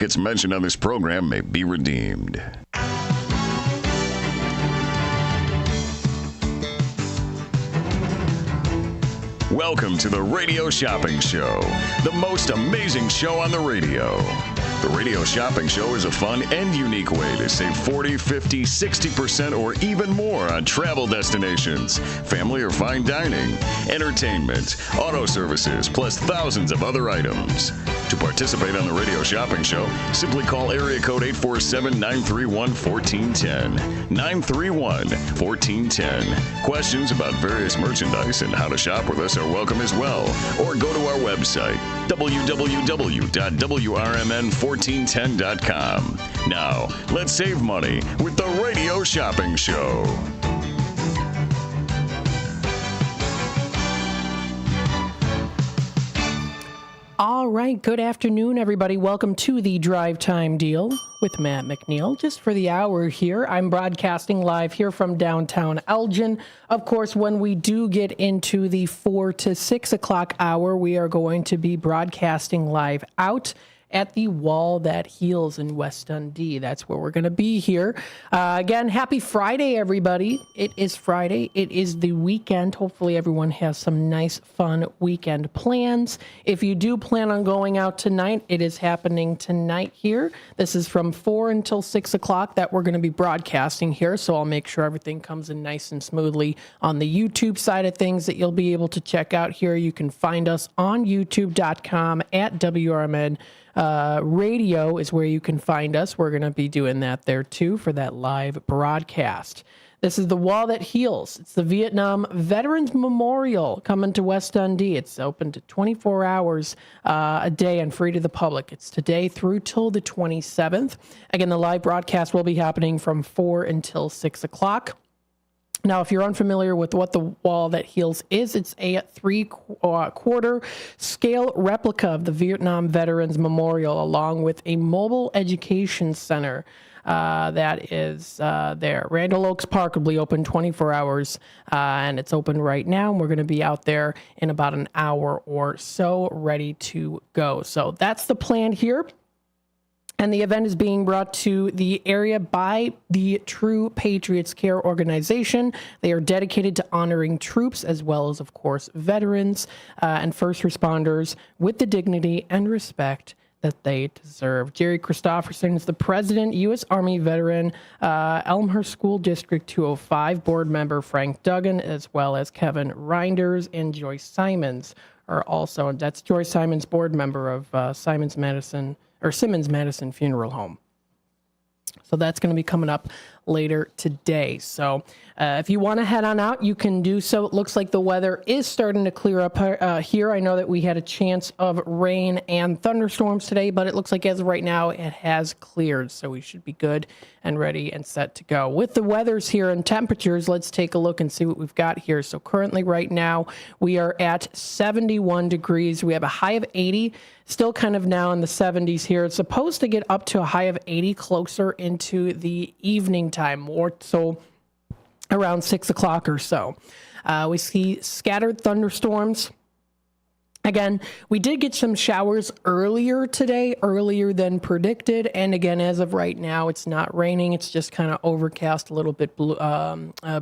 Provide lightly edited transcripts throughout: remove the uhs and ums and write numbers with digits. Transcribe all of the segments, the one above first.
It's mentioned on this program may be redeemed. Welcome to the Radio Shopping Show, the most amazing show on the radio. The Radio Shopping Show is a fun and unique way to save 40, 50, 60% or even more on travel destinations, family or fine dining, entertainment, auto services, plus thousands of other items. To participate on the Radio Shopping Show, simply call area code 847-931-1410. 931-1410. Questions about various merchandise and how to shop with us are welcome as well. Or go to our website, www.WRMN1410.com. Now, let's save money with the Radio Shopping Show. All right, good afternoon, everybody. Welcome to the Drive Time Deal with Matt McNeil. Just for the hour here, I'm broadcasting live here from downtown Elgin. Of course, when we do get into the 4 to 6 o'clock hour, we are going to be broadcasting live out at the Wall That Heals in West Dundee. That's where we're going to be here. Again, happy Friday, everybody. It is Friday. It is the weekend. Hopefully everyone has some nice, fun weekend plans. If you do plan on going out tonight, it is happening tonight here. This is from 4 until 6 o'clock that we're going to be broadcasting here, so I'll make sure everything comes in nice and smoothly on the YouTube side of things that you'll be able to check out here. You can find us on youtube.com at WRMN. Radio is where you can find us. We're going to be doing that there too for that live broadcast. This is the Wall That Heals. It's the Vietnam Veterans Memorial coming to West Dundee. It's open to 24 hours a day and free to the public. It's today through till the 27th. Again, the live broadcast will be happening from 4 until 6 o'clock. Now, if you're unfamiliar with what the Wall That Heals is, it's a 3/4 scale replica of the Vietnam Veterans Memorial, along with a mobile education center that is there. Randall Oaks Park will be open 24 hours, and it's open right now. And we're going to be out there in about an hour or so, ready to go. So that's the plan here. And the event is being brought to the area by the True Patriots Care organization. They are dedicated to honoring troops as well as, of course, veterans and first responders with the dignity and respect that they deserve. Jerry Christopherson is the president, U.S. Army veteran, Elmhurst School District 205 board member Frank Duggan, as well as Kevin Reinders and Joyce Simons are also. That's Joyce Simons, board member of Simmons Madison Funeral Home. So that's going to be coming up later today. So if you want to head on out, you can do so. It looks like the weather is starting to clear up here. I know that we had a chance of rain and thunderstorms today, but it looks like as of right now, it has cleared. So we should be good and ready and set to go. With the weathers here and temperatures, let's take a look and see what we've got here. So currently right now, we are at 71 degrees. We have a high of 80, still kind of now in the 70s here. It's supposed to get up to a high of 80 closer into the evening time, or so around 6 o'clock or so. We see scattered thunderstorms. Again, we did get some showers earlier today, earlier than predicted. And again, as of right now, it's not raining. It's just kind of overcast, a little bit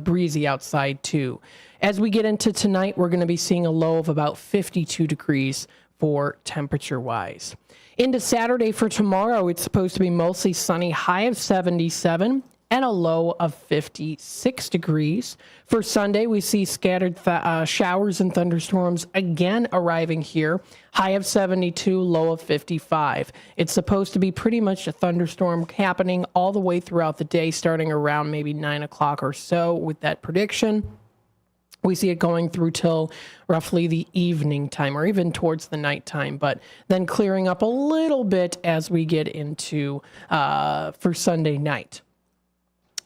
breezy outside too. As we get into tonight, we're going to be seeing a low of about 52 degrees for temperature-wise. Into Saturday for tomorrow, it's supposed to be mostly sunny, high of 77 and a low of 56 degrees. For Sunday, we see scattered showers and thunderstorms again arriving here, high of 72, low of 55. It's supposed to be pretty much a thunderstorm happening all the way throughout the day, starting around maybe 9 o'clock or so with that prediction. We see it going through till roughly the evening time or even towards the nighttime, but then clearing up a little bit as we get into for Sunday night.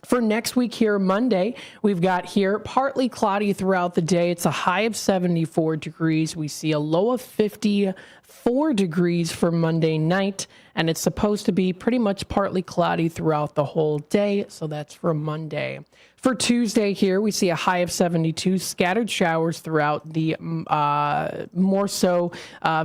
For next week here, Monday, we've got here partly cloudy throughout the day. It's a high of 74 degrees. We see a low of 55 4 degrees for Monday night, and it's supposed to be pretty much partly cloudy throughout the whole day, so that's for Monday. For Tuesday here, we see a high of 72, scattered showers throughout the more so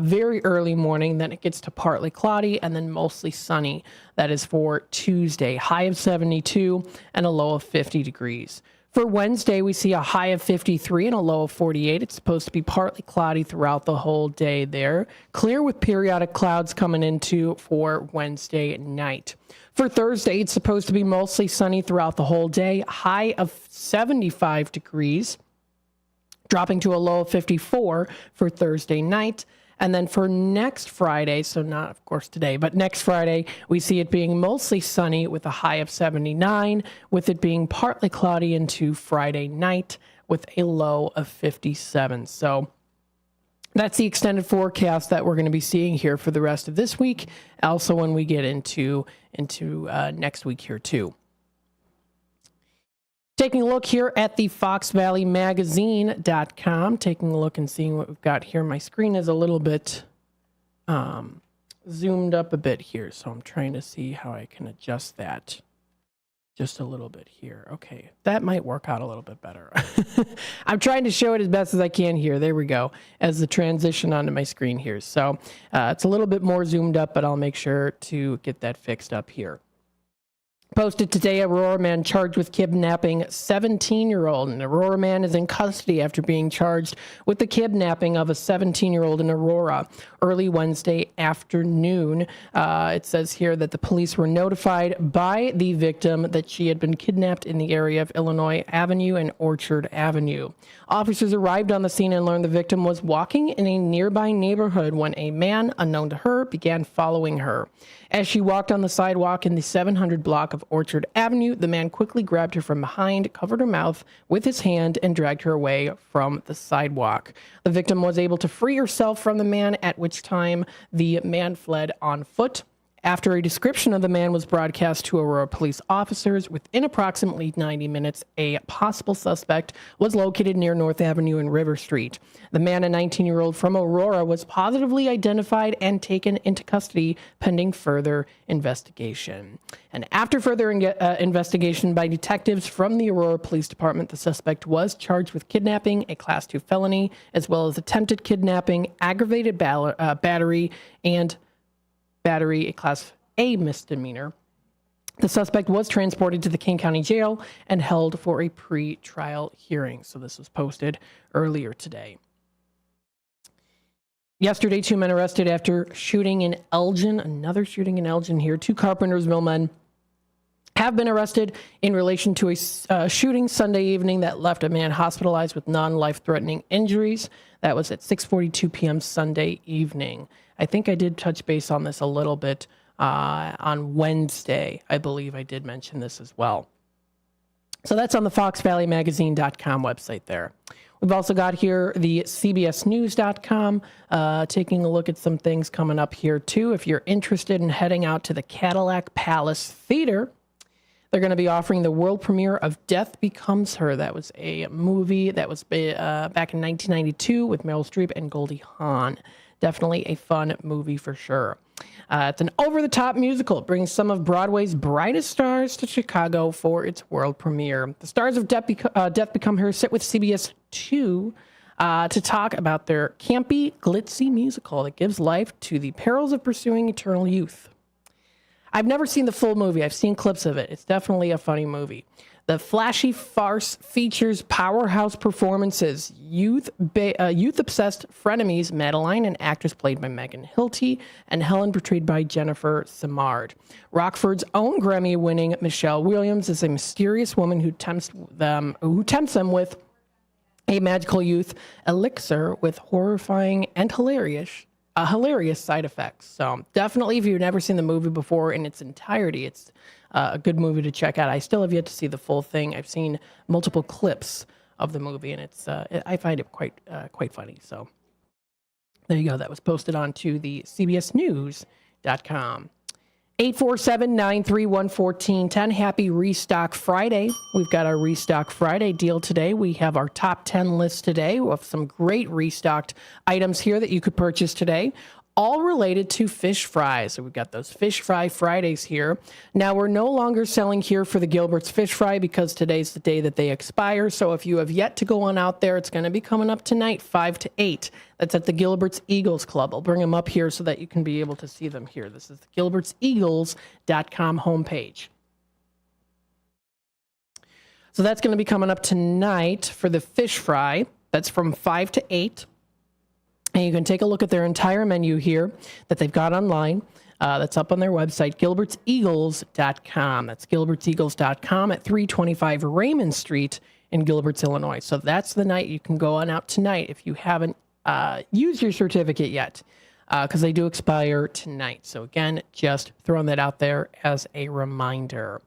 very early morning. Then it gets to partly cloudy and then mostly sunny. That is for Tuesday, high of 72 and a low of 50 degrees. For Wednesday, we see a high of 53 and a low of 48. It's supposed to be partly cloudy throughout the whole day there. Clear with periodic clouds coming into for Wednesday night. For Thursday, it's supposed to be mostly sunny throughout the whole day. High of 75 degrees, dropping to a low of 54 for Thursday night. And then for next Friday, so not, of course, today, but next Friday, we see it being mostly sunny with a high of 79, with it being partly cloudy into Friday night with a low of 57. So that's the extended forecast that we're going to be seeing here for the rest of this week. Also, when we get into next week here, too. Taking a look here at the FoxValleyMagazine.com, taking a look and seeing what we've got here. My screen is a little bit zoomed up a bit here, so I'm trying to see how I can adjust that just a little bit here. Okay, that might work out a little bit better. I'm trying to show it as best as I can here. There we go, as the transition onto my screen here. So it's a little bit more zoomed up, but I'll make sure to get that fixed up here. Posted today, Aurora man charged with kidnapping 17-year-old. And Aurora man is in custody after being charged with the kidnapping of a 17-year-old in Aurora early Wednesday afternoon. It says here that the police were notified by the victim that she had been kidnapped in the area of Illinois Avenue and Orchard Avenue. Officers arrived on the scene and learned the victim was walking in a nearby neighborhood when a man, unknown to her, began following her. As she walked on the sidewalk in the 700 block of Orchard Avenue, the man quickly grabbed her from behind, covered her mouth with his hand, and dragged her away from the sidewalk. The victim was able to free herself from the man, at which time the man fled on foot. After a description of the man was broadcast to Aurora police officers, within approximately 90 minutes, a possible suspect was located near North Avenue and River Street. The man, a 19-year-old from Aurora, was positively identified and taken into custody pending further investigation. And after further investigation by detectives from the Aurora Police Department, the suspect was charged with kidnapping, a Class 2 felony, as well as attempted kidnapping, aggravated battery, and battery, a Class A misdemeanor. The suspect was transported to the King County Jail and held for a pre-trial hearing. So this was posted earlier today. Yesterday, 2 men arrested after shooting in Elgin. Another shooting in Elgin here. 2 Carpentersville men have been arrested in relation to a shooting Sunday evening that left a man hospitalized with non-life-threatening injuries. That was at 6:42 p.m. Sunday evening. I think I did touch base on this a little bit on Wednesday. I believe I did mention this as well. So that's on the FoxValleyMagazine.com website there. We've also got here the CBSNews.com, taking a look at some things coming up here too. If you're interested in heading out to the Cadillac Palace Theater, they're going to be offering the world premiere of Death Becomes Her. That was a movie that was back in 1992 with Meryl Streep and Goldie Hawn. Definitely a fun movie for sure. It's an over-the-top musical. It brings some of Broadway's brightest stars to Chicago for its world premiere. The stars of Death Become Her sit with CBS 2 to talk about their campy, glitzy musical that gives life to the perils of pursuing eternal youth. I've never seen the full movie. I've seen clips of it. It's definitely a funny movie. The flashy farce features powerhouse performances. Youth-obsessed frenemies Madeline, an actress played by Megan Hilty, and Helen, portrayed by Jennifer Simard. Rockford's own Grammy-winning Michelle Williams is a mysterious woman who tempts them with a magical youth elixir with horrifying and hilarious side effects. So definitely, if you've never seen the movie before in its entirety, it's a good movie to check out. I still have yet to see the full thing. I've seen multiple clips of the movie, and I find it quite funny. So there you go. That was posted onto the CBSNews.com. 847-931-1410. Happy Restock Friday. We've got our Restock Friday deal today. We have our top 10 list today. We have some great restocked items here that you could purchase today. all related to fish fries. So we've got those Fish Fry Fridays here. Now, we're no longer selling here for the Gilbert's Fish Fry because today's the day that they expire. So if you have yet to go on out there, it's going to be coming up tonight, 5 to 8. That's at the Gilbert's Eagles Club. I'll bring them up here so that you can be able to see them here. This is the gilbertseagles.com homepage. So that's going to be coming up tonight for the fish fry. That's from 5 to 8. And you can take a look at their entire menu here that they've got online. That's up on their website, gilbertseagles.com. That's gilbertseagles.com at 325 Raymond Street in Gilbert's, Illinois. So that's the night you can go on out tonight if you haven't used your certificate yet, because they do expire tonight. So again, just throwing that out there as a reminder.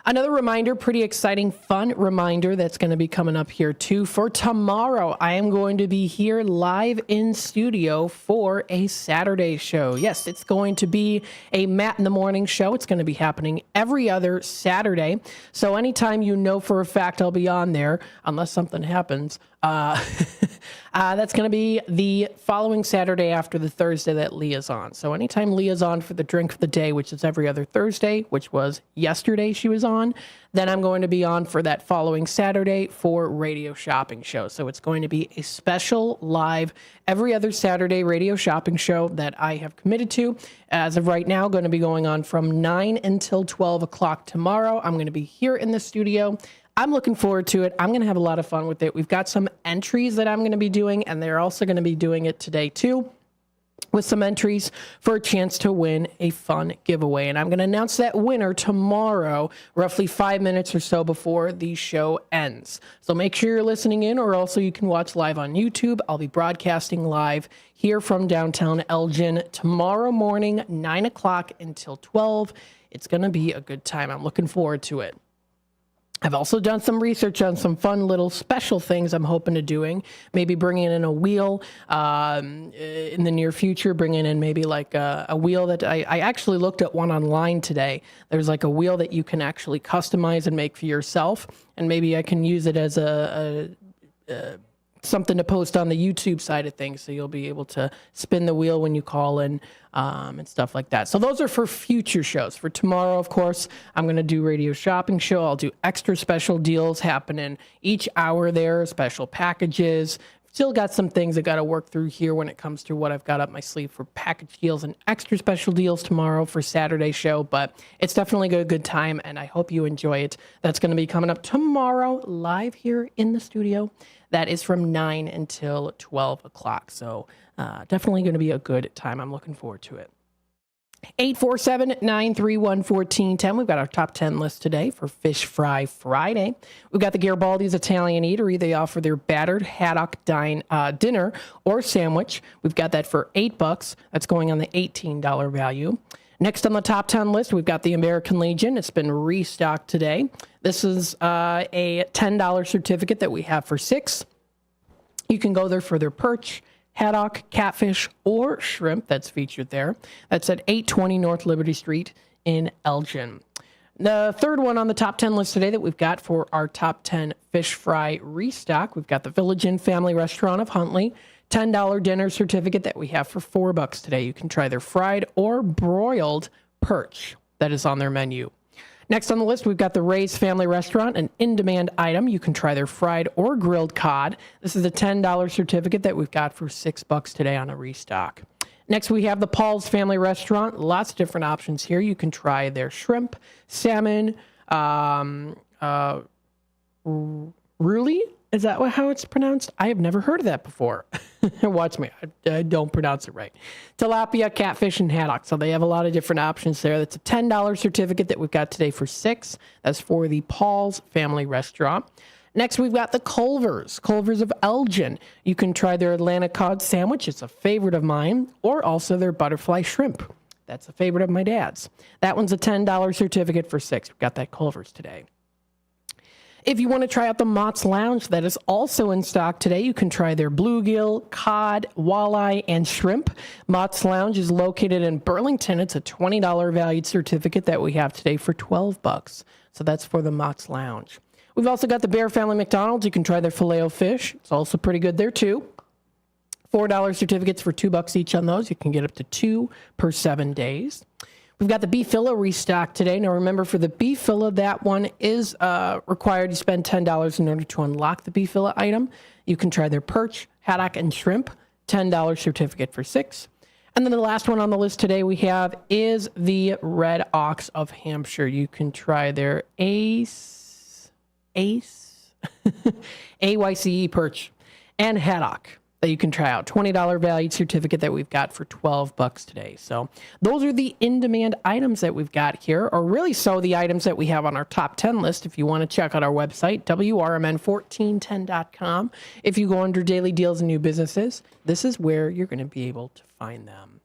Another reminder, pretty exciting, fun reminder that's going to be coming up here too. For tomorrow, I am going to be here live in studio for a Saturday show. Yes, it's going to be a Matt in the Morning show. It's going to be happening every other Saturday. So anytime you know for a fact I'll be on there, unless something happens, that's going to be the following Saturday after the Thursday that Leah's on. So anytime Leah's on for the drink of the day, which is every other Thursday, which was yesterday she was on, then I'm going to be on for that following Saturday for Radio Shopping Show. So it's going to be a special live every other Saturday Radio Shopping Show that I have committed to. As of right now, going to be going on from 9 until 12 o'clock tomorrow. I'm going to be here in the studio. I'm looking forward to it. I'm going to have a lot of fun with it. We've got some entries that I'm going to be doing, and they're also going to be doing it today too, with some entries for a chance to win a fun giveaway. And I'm going to announce that winner tomorrow, roughly 5 minutes or so before the show ends. So make sure you're listening in, or also you can watch live on YouTube. I'll be broadcasting live here from downtown Elgin tomorrow morning, 9 o'clock until 12. It's going to be a good time. I'm looking forward to it. I've also done some research on some fun little special things I'm hoping to doing. Maybe bringing in a wheel in the near future, bringing in maybe like a wheel that I actually looked at one online today. There's like a wheel that you can actually customize and make for yourself. And maybe I can use it as a something to post on the YouTube side of things, so you'll be able to spin the wheel when you call in and stuff like that. So those are for future shows. For tomorrow, of course, I'm going to do Radio Shopping Show. I'll do extra special deals happening each hour there, special packages. Still got some things I got to work through here when it comes to what I've got up my sleeve for package deals and extra special deals tomorrow for Saturday show, but it's definitely a good time, and I hope you enjoy it. That's going to be coming up tomorrow live here in the studio. That is from 9 until 12 o'clock. So definitely going to be a good time. I'm looking forward to it. 847-931-1410. We've got our top 10 list today for Fish Fry Friday. We've got the Garibaldi's Italian Eatery. They offer their battered haddock dinner or sandwich. We've got that for $8. That's going on the $18 value. Next on the top 10 list, we've got the American Legion. It's been restocked today. This is a $10 certificate that we have for $6. You can go there for their perch, haddock, catfish, or shrimp that's featured there. That's at 820 North Liberty Street in Elgin. The third one on the top 10 list today that we've got for our top 10 fish fry restock, we've got the Village Inn Family Restaurant of Huntley. $10 dinner certificate that we have for $4 today. You can try their fried or broiled perch that is on their menu. Next on the list, we've got the Ray's Family Restaurant, an in-demand item. You can try their fried or grilled cod. This is a $10 certificate that we've got for $6 today on a restock. Next, we have the Paul's Family Restaurant. Lots of different options here. You can try their shrimp, salmon, roulis. Is that how it's pronounced? I have never heard of that before. Watch me. I don't pronounce it right. Tilapia, catfish, and haddock. So they have a lot of different options there. That's a $10 certificate that we've got today for $6. That's for the Paul's Family Restaurant. Next, we've got the Culvers of Elgin. You can try their Atlanta cod sandwich. It's a favorite of mine. Or also their butterfly shrimp. That's a favorite of my dad's. That one's a $10 certificate for $6. We've got that Culvers today. If you want to try out the Mott's Lounge, that is also in stock today. You can try their bluegill, cod, walleye, and shrimp. Mott's Lounge is located in Burlington. It's a $20 valued certificate that we have today for $12. So that's for the Mott's Lounge. We've also got the Bear Family McDonald's. You can try their Filet-O-Fish. It's also pretty good there too. $4 certificates for $2 each on those. You can get up to 2 per 7 days. We've got the beef filler restock today. Now remember, for the beef filler, that one is required you spend $10 in order to unlock the beef filler item. You can try their perch, haddock, and shrimp. $10 certificate for 6. And then the last one on the list today we have is the Red Ox of Hampshire. You can try their Ace, AYCE perch and haddock that you can try out. $20 valued certificate that we've got for $12 today. So those are the in-demand items that we've got here, or really so the items that we have on our top 10 list. If you want to check out our website, WRMN1410.com. If you go under daily deals and new businesses, this is where you're going to be able to find them.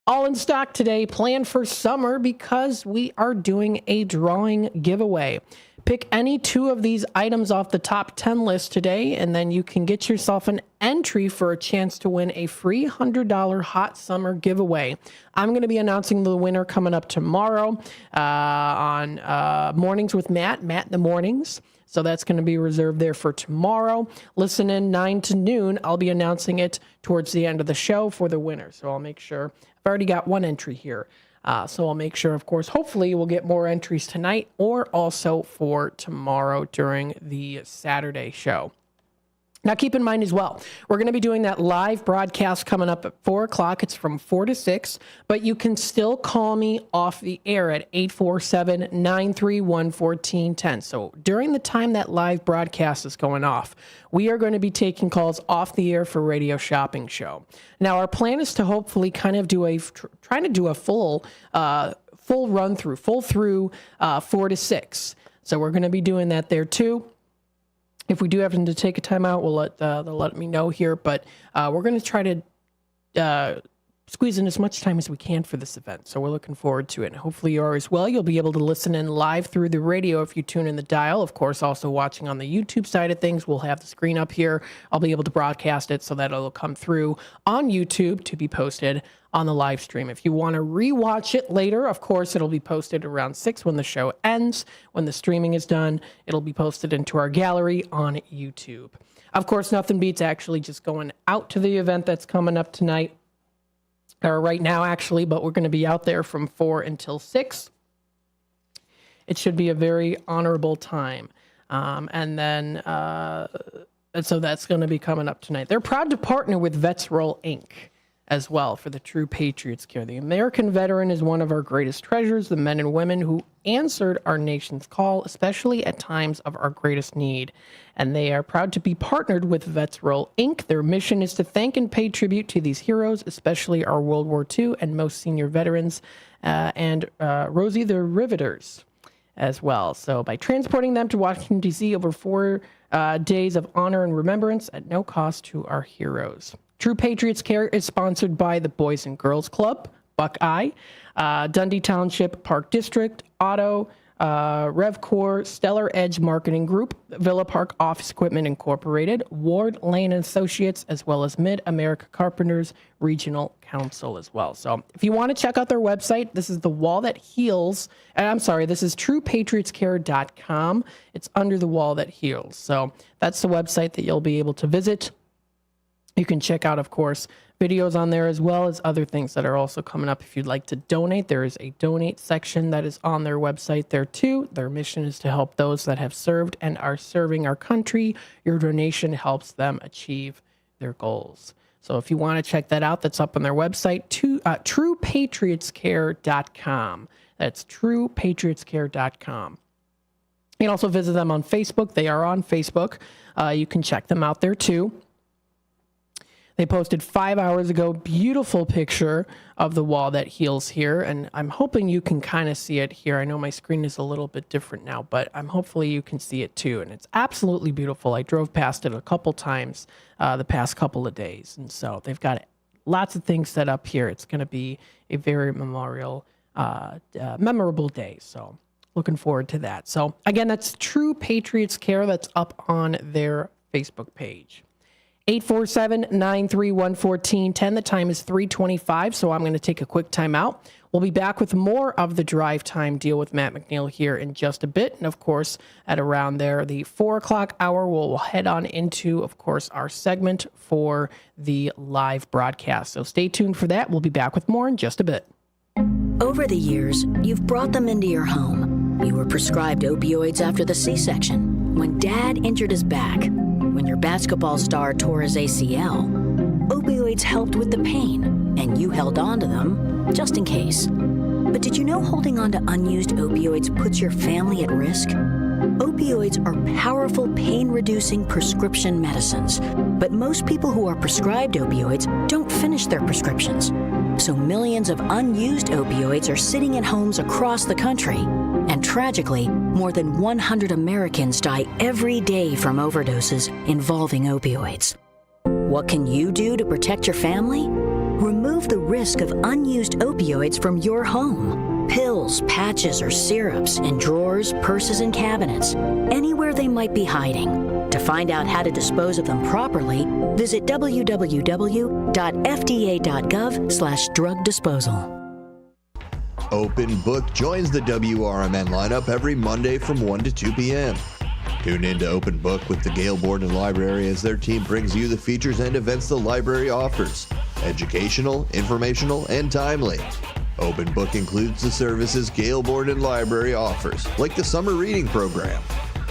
All in stock today, planned for summer, because we are doing a drawing giveaway. Pick any 2 of these items off the top 10 list today, and then you can get yourself an entry for a chance to win a free $100 hot summer giveaway. I'm going to be announcing the winner coming up tomorrow on Mornings with Matt in the mornings. So that's going to be reserved there for tomorrow. Listen in 9 to noon. I'll be announcing it towards the end of the show for the winner. So I'll make sure. I've already got 1 entry here. So I'll make sure, of course, hopefully we'll get more entries tonight or also for tomorrow during the Saturday show. Now, keep in mind as well, we're going to be doing that live broadcast coming up at 4 o'clock. It's from 4 to 6, but you can still call me off the air at 847-931-1410. So during the time that live broadcast is going off, we are going to be taking calls off the air for Radio Shopping Show. Now, our plan is to hopefully kind of do trying to do a full run through, 4 to 6. So we're going to be doing that there too. If we do happen to take a time out, they'll let me know here. But we're going to try to squeeze in as much time as we can for this event. So we're looking forward to it. And hopefully you are as well. You'll be able to listen in live through the radio if you tune in the dial. Of course, also watching on the YouTube side of things. We'll have the screen up here. I'll be able to broadcast it so that it'll come through on YouTube to be posted on the live stream. If you want to rewatch it later, of course, it'll be posted around 6 when the show ends. When the streaming is done, it'll be posted into our gallery on YouTube. Of course, nothing beats actually just going out to the event that's coming up tonight, or right now actually, but we're going to be out there from 4 until 6. It should be a very honorable time. And so that's going to be coming up tonight. They're proud to partner with Vets Roll Inc. as well for the True Patriots Care. The American veteran is one of our greatest treasures, the men and women who answered our nation's call, especially at times of our greatest need. And they are proud to be partnered with Vets Roll Inc. Their mission is to thank and pay tribute to these heroes, especially our World War II and most senior veterans, and Rosie the Riveters as well. So by transporting them to Washington, D.C. over 4 days of honor and remembrance at no cost to our heroes. True Patriots Care is sponsored by the Boys and Girls Club, Buckeye, Dundee Township Park District, Auto, RevCore, Stellar Edge Marketing Group, Villa Park Office Equipment Incorporated, Ward Lane Associates, as well as Mid-America Carpenters Regional Council as well. So if you want to check out their website, this is The Wall That Heals. This is TruePatriotsCare.com. It's under The Wall That Heals. So that's the website that you'll be able to visit. You can check out, of course, videos on there as well as other things that are also coming up. If you'd like to donate, there is a donate section that is on their website there too. Their mission is to help those that have served and are serving our country. Your donation helps them achieve their goals. So if you want to check that out, that's up on their website, TruePatriotsCare.com. That's TruePatriotsCare.com. You can also visit them on Facebook. They are on Facebook. You can check them out there too. They posted 5 hours ago, beautiful picture of the wall that heals here, and I'm hoping you can kind of see it here. I know my screen is a little bit different now, but hopefully you can see it too, and it's absolutely beautiful. I drove past it a couple times the past couple of days, and so they've got lots of things set up here. It's going to be a very memorable day, so looking forward to that. So again, that's True Patriots Care. That's up on their Facebook page. 847-931-1410. The time is 3:25, so I'm going to take a quick time out. We'll be back with more of the Drive Time Deal with Matt McNeil here in just a bit. And, of course, at around there, the 4 o'clock hour, we'll head on into, of course, our segment for the live broadcast. So stay tuned for that. We'll be back with more in just a bit. Over the years, you've brought them into your home. You were prescribed opioids after the C-section, when Dad injured his back, when your basketball star tore his ACL. Opioids helped with the pain, and you held on to them just in case. But did you know holding on to unused opioids puts your family at risk? Opioids are powerful pain-reducing prescription medicines, but most people who are prescribed opioids don't finish their prescriptions. So millions of unused opioids are sitting in homes across the country. And tragically, more than 100 Americans die every day from overdoses involving opioids. What can you do to protect your family? Remove the risk of unused opioids from your home. Pills, patches, or syrups in drawers, purses, and cabinets, anywhere they might be hiding. To find out how to dispose of them properly, visit www.fda.gov/drug disposal. Open Book joins the WRMN lineup every Monday from 1 to 2 p.m. Tune in to Open Book with the Gale Borden Library as their team brings you the features and events the library offers. Educational, informational, and timely. Open Book includes the services Gale Borden Library offers, like the summer reading program.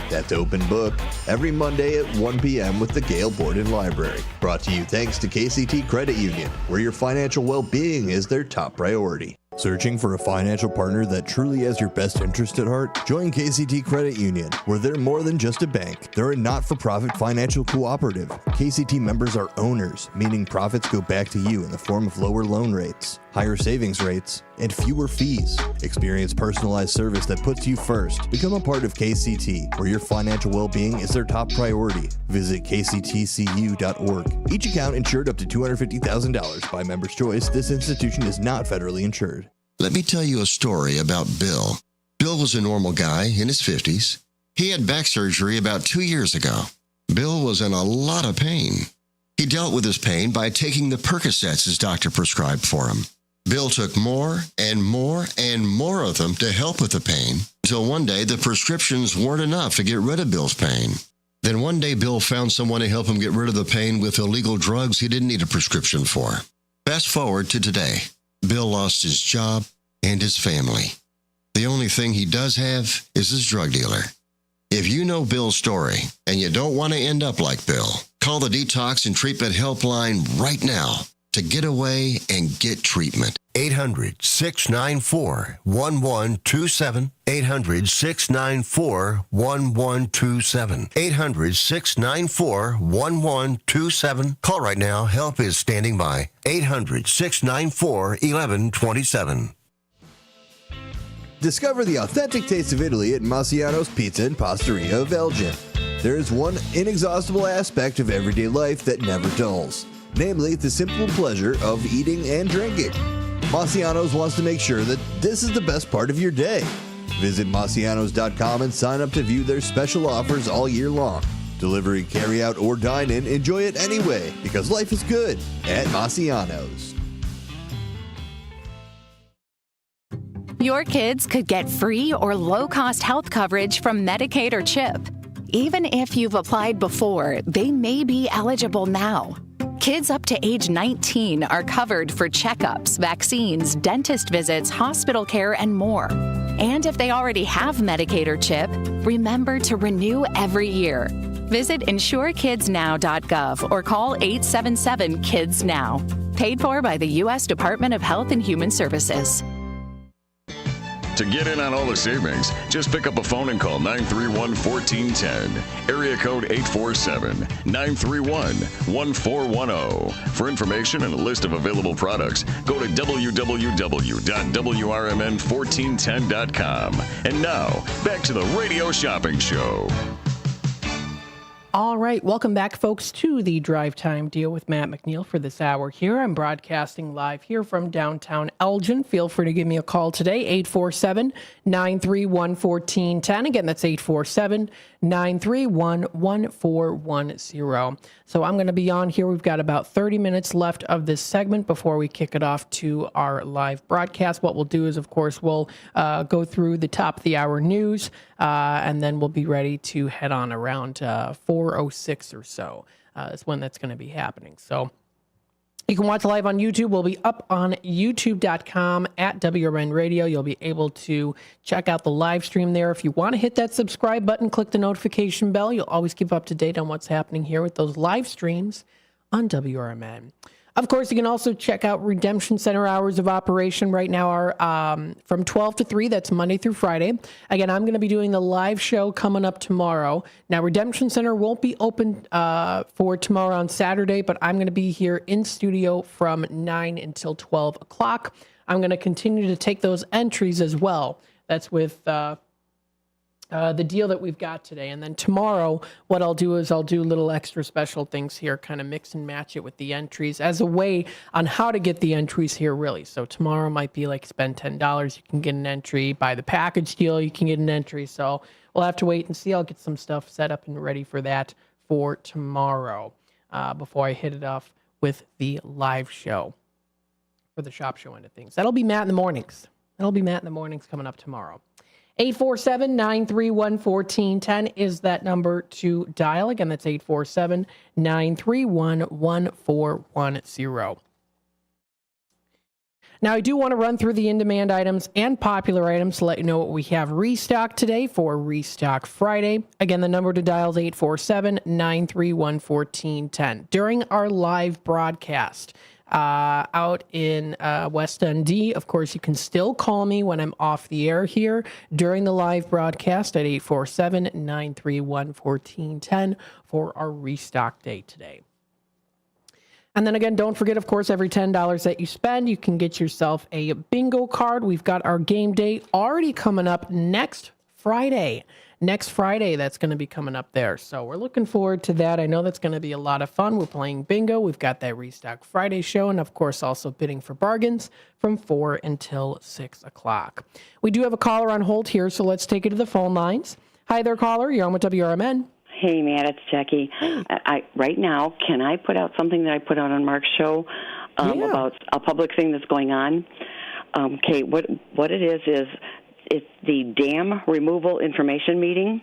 That's Open Book every Monday at 1 p.m. with the Gale Borden Library. Brought to you thanks to KCT Credit Union, where your financial well-being is their top priority. Searching for a financial partner that truly has your best interest at heart? Join KCT Credit Union, where they're more than just a bank. They're a not-for-profit financial cooperative. KCT members are owners, meaning profits go back to you in the form of lower loan rates, higher savings rates, and fewer fees. Experience personalized service that puts you first. Become a part of KCT, where your financial well-being is their top priority. Visit kctcu.org. Each account insured up to $250,000 by member's choice. This institution is not federally insured. Let me tell you a story about Bill. Bill was a normal guy in his 50s. He had back surgery about 2 years ago. Bill was in a lot of pain. He dealt with his pain by taking the Percocets his doctor prescribed for him. Bill took more and more and more of them to help with the pain, until one day the prescriptions weren't enough to get rid of Bill's pain. Then one day Bill found someone to help him get rid of the pain with illegal drugs he didn't need a prescription for. Fast forward to today. Bill lost his job and his family. The only thing he does have is his drug dealer. If you know Bill's story and you don't want to end up like Bill, call the Detox and Treatment Helpline right now to get away and get treatment. 800-694-1127. 800-694-1127. 800-694-1127. Call right now. Help is standing by. 800-694-1127. Discover the authentic taste of Italy at Massiano's Pizza and Pastaria of Elgin. There is one inexhaustible aspect of everyday life that never dulls, namely the simple pleasure of eating and drinking. Massiano's wants to make sure that this is the best part of your day. Visit Massianos.com and sign up to view their special offers all year long. Delivery, carry out, or dine in, enjoy it anyway, because life is good at Massiano's. Your kids could get free or low-cost health coverage from Medicaid or CHIP. Even if you've applied before, they may be eligible now. Kids up to age 19 are covered for checkups, vaccines, dentist visits, hospital care, and more. And if they already have Medicaid or CHIP, remember to renew every year. Visit insurekidsnow.gov or call 877-KIDS-NOW. Paid for by the U.S. Department of Health and Human Services. To get in on all the savings, just pick up a phone and call 931-1410. Area code 847-931-1410. For information and a list of available products, go to www.WRMN1410.com. And now, back to the Radio Shopping Show. All right, welcome back, folks, to the Drive Time Deal with Matt McNeil for this hour here. I'm broadcasting live here from downtown Elgin. Feel free to give me a call today, 847-931-1410. Again, that's 847-931-1410. So I'm going to be on here. We've got about 30 minutes left of this segment before we kick it off to our live broadcast. What we'll do is, of course, we'll go through the top of the hour news, and then we'll be ready to head on around 4:06 or so is when that's going to be happening. So you can watch live on YouTube. We'll be up on youtube.com at WRMN Radio. You'll be able to check out the live stream there. If you want to hit that subscribe button, click the notification bell. You'll always keep up to date on what's happening here with those live streams on WRMN. Of course, you can also check out Redemption Center hours of operation right now are from 12 to 3. That's Monday through Friday. Again, I'm going to be doing the live show coming up tomorrow. Now, Redemption Center won't be open for tomorrow on Saturday, but I'm going to be here in studio from 9 until 12 o'clock. I'm going to continue to take those entries as well. That's with the deal that we've got today. And then tomorrow, what I'll do is I'll do little extra special things here, kind of mix and match it with the entries as a way on how to get the entries here, really. So tomorrow might be like spend $10, you can get an entry. Buy the package deal, you can get an entry. So we'll have to wait and see. I'll get some stuff set up and ready for that for tomorrow before I hit it off with the live show for the shop show end of things. That'll be Matt in the mornings. Coming up tomorrow. 847-931-1410 is that number to dial. Again, that's 847-931-1410. Now, I do want to run through the in-demand items and popular items to let you know what we have restocked today for Restock Friday. Again, the number to dial is 847-931-1410. During our live broadcast, out in West Dundee. Of course, you can still call me when I'm off the air here during the live broadcast at 847-931-1410 for our restock day today. And then again, don't forget, of course, every $10 that you spend, you can get yourself a bingo card. We've got our game day already coming up next Friday. That's going to be coming up there. So we're looking forward to that. I know that's going to be a lot of fun. We're playing bingo. We've got that Restock Friday show. And of course, also bidding for bargains from 4 until 6 o'clock. We do have a caller on hold here, so let's take it to the phone lines. Hi there, caller. You're on with WRMN. Hey, Matt, it's Jackie. Right now, can I put out something that I put out on Mark's show about a public thing that's going on? Okay, what it is it's the dam removal information meeting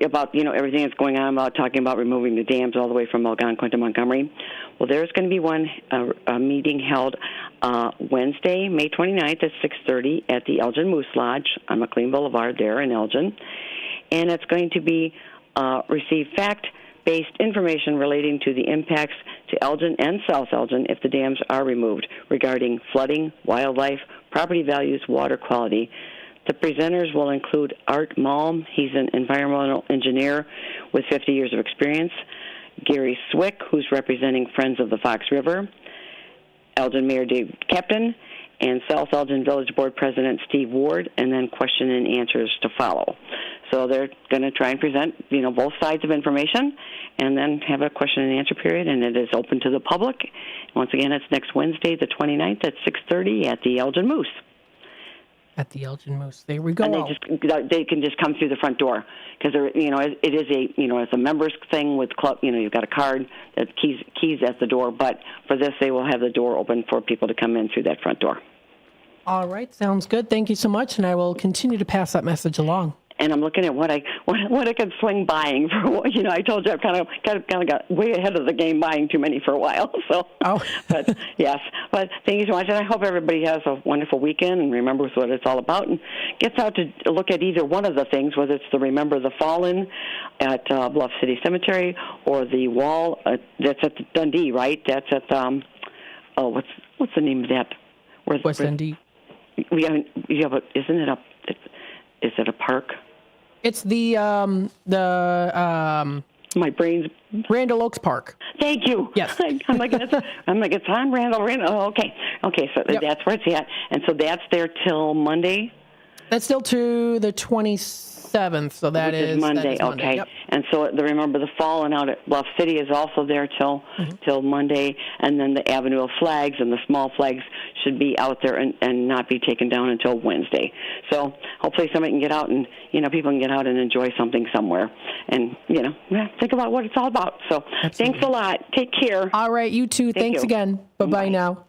about, everything that's going on about talking about removing the dams all the way from Algonquin to Montgomery. Well, there's going to be a meeting held Wednesday, May 29th at 6:30 at the Elgin Moose Lodge on McLean Boulevard there in Elgin. And it's going to be receive fact-based information relating to the impacts to Elgin and South Elgin if the dams are removed regarding flooding, wildlife, property values, water quality. The presenters will include Art Malm. He's an environmental engineer with 50 years of experience. Gary Swick, who's representing Friends of the Fox River. Elgin Mayor Dave Kepton, and South Elgin Village Board President Steve Ward, and then question and answers to follow. So they're going to try and present, both sides of information, and then have a question and answer period, and it is open to the public. Once again, it's next Wednesday, the 29th at 6:30 at the Elgin Moose. At the Elgin Moose. There we go. And they can just come through the front door because it is it's a members thing with club. You've got a card that keys at the door, but for this they will have the door open for people to come in through that front door. All right, sounds good. Thank you so much, and I will continue to pass that message along. And I'm looking at what I could swing buying for. I told you I've kind of got way ahead of the game buying too many for a while. So, but yes, but thank you so much, and I hope everybody has a wonderful weekend and remembers what it's all about and gets out to look at either one of the things, whether it's the Remember the Fallen at Bluff City Cemetery or the wall that's at Dundee, right? That's at what's the name of that? West Dundee. Isn't it is it a park? It's the my brain's Randall Oaks Park. Thank you. Yes. I'm like it's on Randall. Oh, okay. So yep. That's where it's at, and so that's there till Monday. That's still to the 26th. 7th, so that which is Monday. Okay. Yep. And so remember, the Fallen Out at Bluff City is also there till Monday, and then the Avenue of Flags and the small flags should be out there and not be taken down until Wednesday. So hopefully somebody can get out and, people can get out and enjoy something somewhere and, think about what it's all about. So Thanks a lot. Take care. All right, you too. Thanks again. Bye-bye now.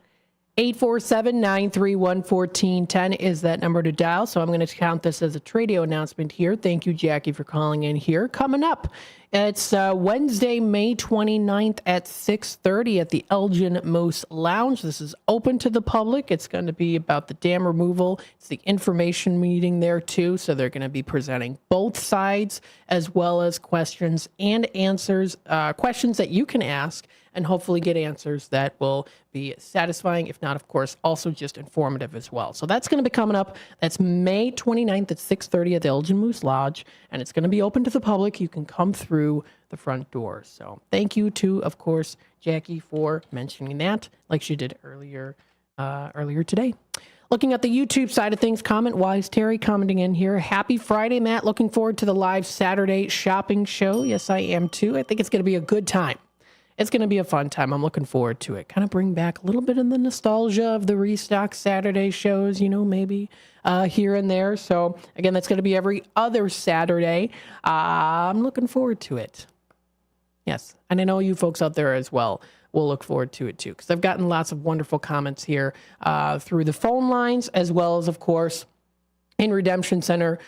847-931-1410 is that number to dial. So I'm going to count this as a Tradio announcement here. Thank you, Jackie, for calling in here. Coming up, it's Wednesday, May 29th at 6:30 at the Elgin Moose Lounge. This is open to the public. It's going to be about the dam removal. It's the information meeting there, too. So they're going to be presenting both sides as well as questions and answers, questions that you can ask and hopefully get answers that will be satisfying, if not, of course, also just informative as well. So that's going to be coming up. That's May 29th at 6:30 at the Elgin Moose Lodge, and it's going to be open to the public. You can come through the front door. So thank you to, of course, Jackie for mentioning that, like she did earlier today. Looking at the YouTube side of things, comment-wise, Terry commenting in here. Happy Friday, Matt. Looking forward to the live Saturday shopping show. Yes, I am too. I think it's going to be a good time. It's going to be a fun time. I'm looking forward to it. Kind of bring back a little bit of the nostalgia of the Restock Saturday shows, maybe here and there. So, again, that's going to be every other Saturday. I'm looking forward to it. Yes, and I know you folks out there as well will look forward to it, too, because I've gotten lots of wonderful comments here through the phone lines, as well as, of course, in Redemption Center,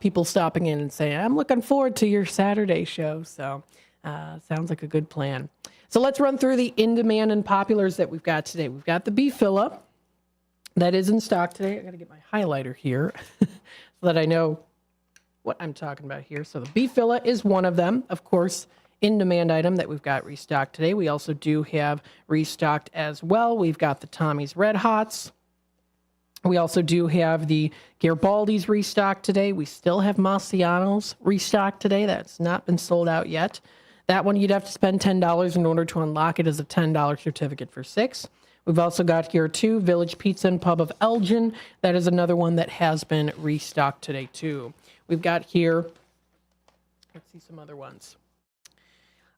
people stopping in and saying, I'm looking forward to your Saturday show. So, sounds like a good plan. So let's run through the in-demand and populars that we've got today. We've got the beef filla that is in stock today. I got to get my highlighter here so that I know what I'm talking about here. So the beef filla is one of them, of course, in-demand item that we've got restocked today. We also do have restocked as well. We've got the Tommy's Red Hots. We also do have the Garibaldi's restocked today. We still have Marciano's restocked today. That's not been sold out yet. That one, you'd have to spend $10 in order to unlock it as a $10 certificate for 6. We've also got here, too, Village Pizza and Pub of Elgin. That is another one that has been restocked today, too. We've got here, let's see some other ones.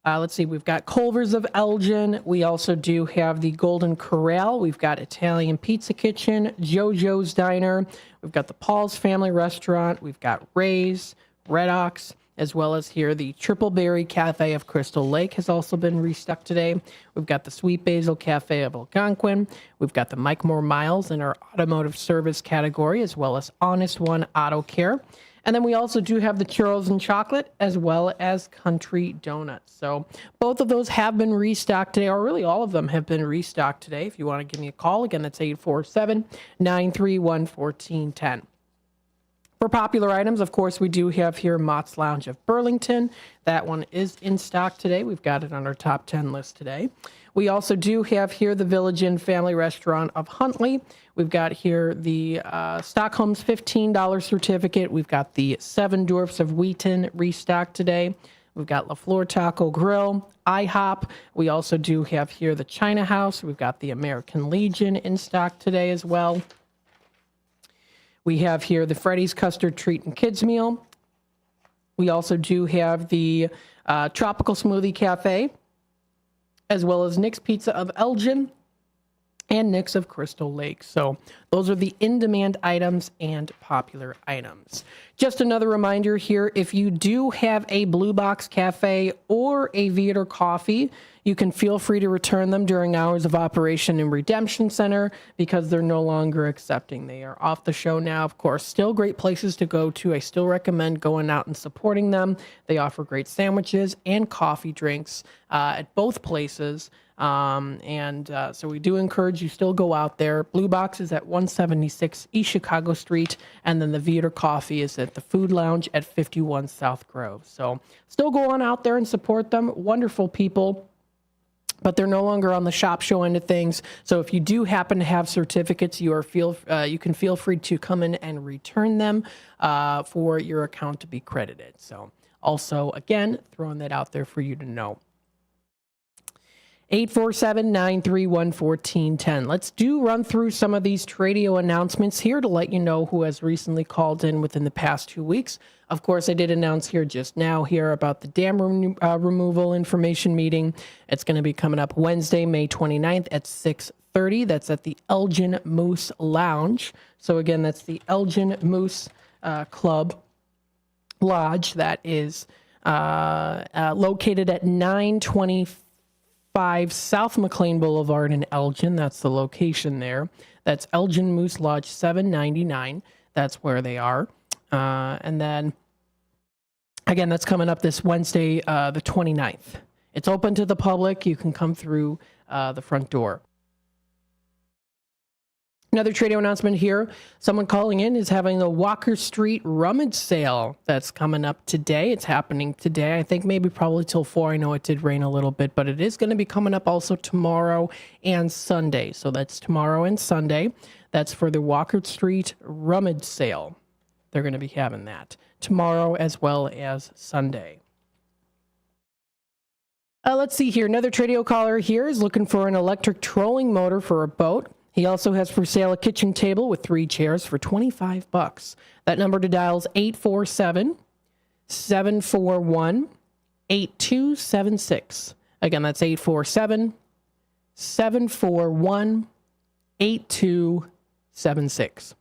Let's see, we've got Culver's of Elgin. We also do have the Golden Corral. We've got Italian Pizza Kitchen, JoJo's Diner. We've got the Paul's Family Restaurant. We've got Ray's, Red Ox, as well as here the Triple Berry Cafe of Crystal Lake has also been restocked today. We've got the Sweet Basil Cafe of Algonquin. We've got the Mike Moore Miles in our automotive service category, as well as Honest One Auto Care. And then we also do have the Churros and Chocolate, as well as Country Donuts. So both of those have been restocked today, or really all of them have been restocked today. If you want to give me a call, again, that's 847-931-1410. For popular items, of course, we do have here Mott's Lounge of Burlington. That one is in stock today. We've got it on our top 10 list today. We also do have here the Village Inn Family Restaurant of Huntley. We've got here the Stockholm's $15 certificate. We've got the Seven Dwarfs of Wheaton restocked today. We've got La Flor Taco Grill, IHOP. We also do have here the China House. We've got the American Legion in stock today as well. We have here the Freddy's Custard Treat and Kids Meal. We also do have the Tropical Smoothie Cafe, as well as Nick's Pizza of Elgin and Nick's of Crystal Lake. So those are the in-demand items and popular items. Just another reminder here, if you do have a Blue Box Cafe or a Viator Coffee, you can feel free to return them during hours of operation in Redemption Center because they're no longer accepting. They are off the show now. Of course, still great places to go to. I still recommend going out and supporting them. They offer great sandwiches and coffee drinks at both places. So we do encourage you still go out there. Blue Box is at 176 East Chicago Street, and then the Viator Coffee is at the Food Lounge at 51 South Grove. So still go on out there and support them. Wonderful people. But they're no longer on the shop show end of things. So if you do happen to have certificates, you can feel free to come in and return them for your account to be credited. So also, again, throwing that out there for you to know. 847-931-1410. Let's run through some of these Tradio announcements here to let you know who has recently called in within the past 2 weeks. Of course, I did announce here just now here about the dam removal information meeting. It's going to be coming up Wednesday, May 29th at 6:30. That's at the Elgin Moose Lounge. So again, that's the Elgin Moose Club Lodge. That is located at 925 South McLean Boulevard in Elgin. That's the location there. That's Elgin Moose Lodge 799. That's where they are. And then, again, that's coming up this Wednesday, the 29th. It's open to the public. You can come through the front door. Another Tradio announcement here. Someone calling in is having the Walker Street rummage sale that's coming up today. It's happening today. I think maybe probably till 4. I know it did rain a little bit, but it is going to be coming up also tomorrow and Sunday. So that's tomorrow and Sunday. That's for the Walker Street rummage sale. They're going to be having that tomorrow as well as Sunday. Let's see here. Another Tradio caller here is looking for an electric trolling motor for a boat. He also has for sale a kitchen table with 3 chairs for $25. That number to dial is 847-741-8276. Again, that's 847-741-8276.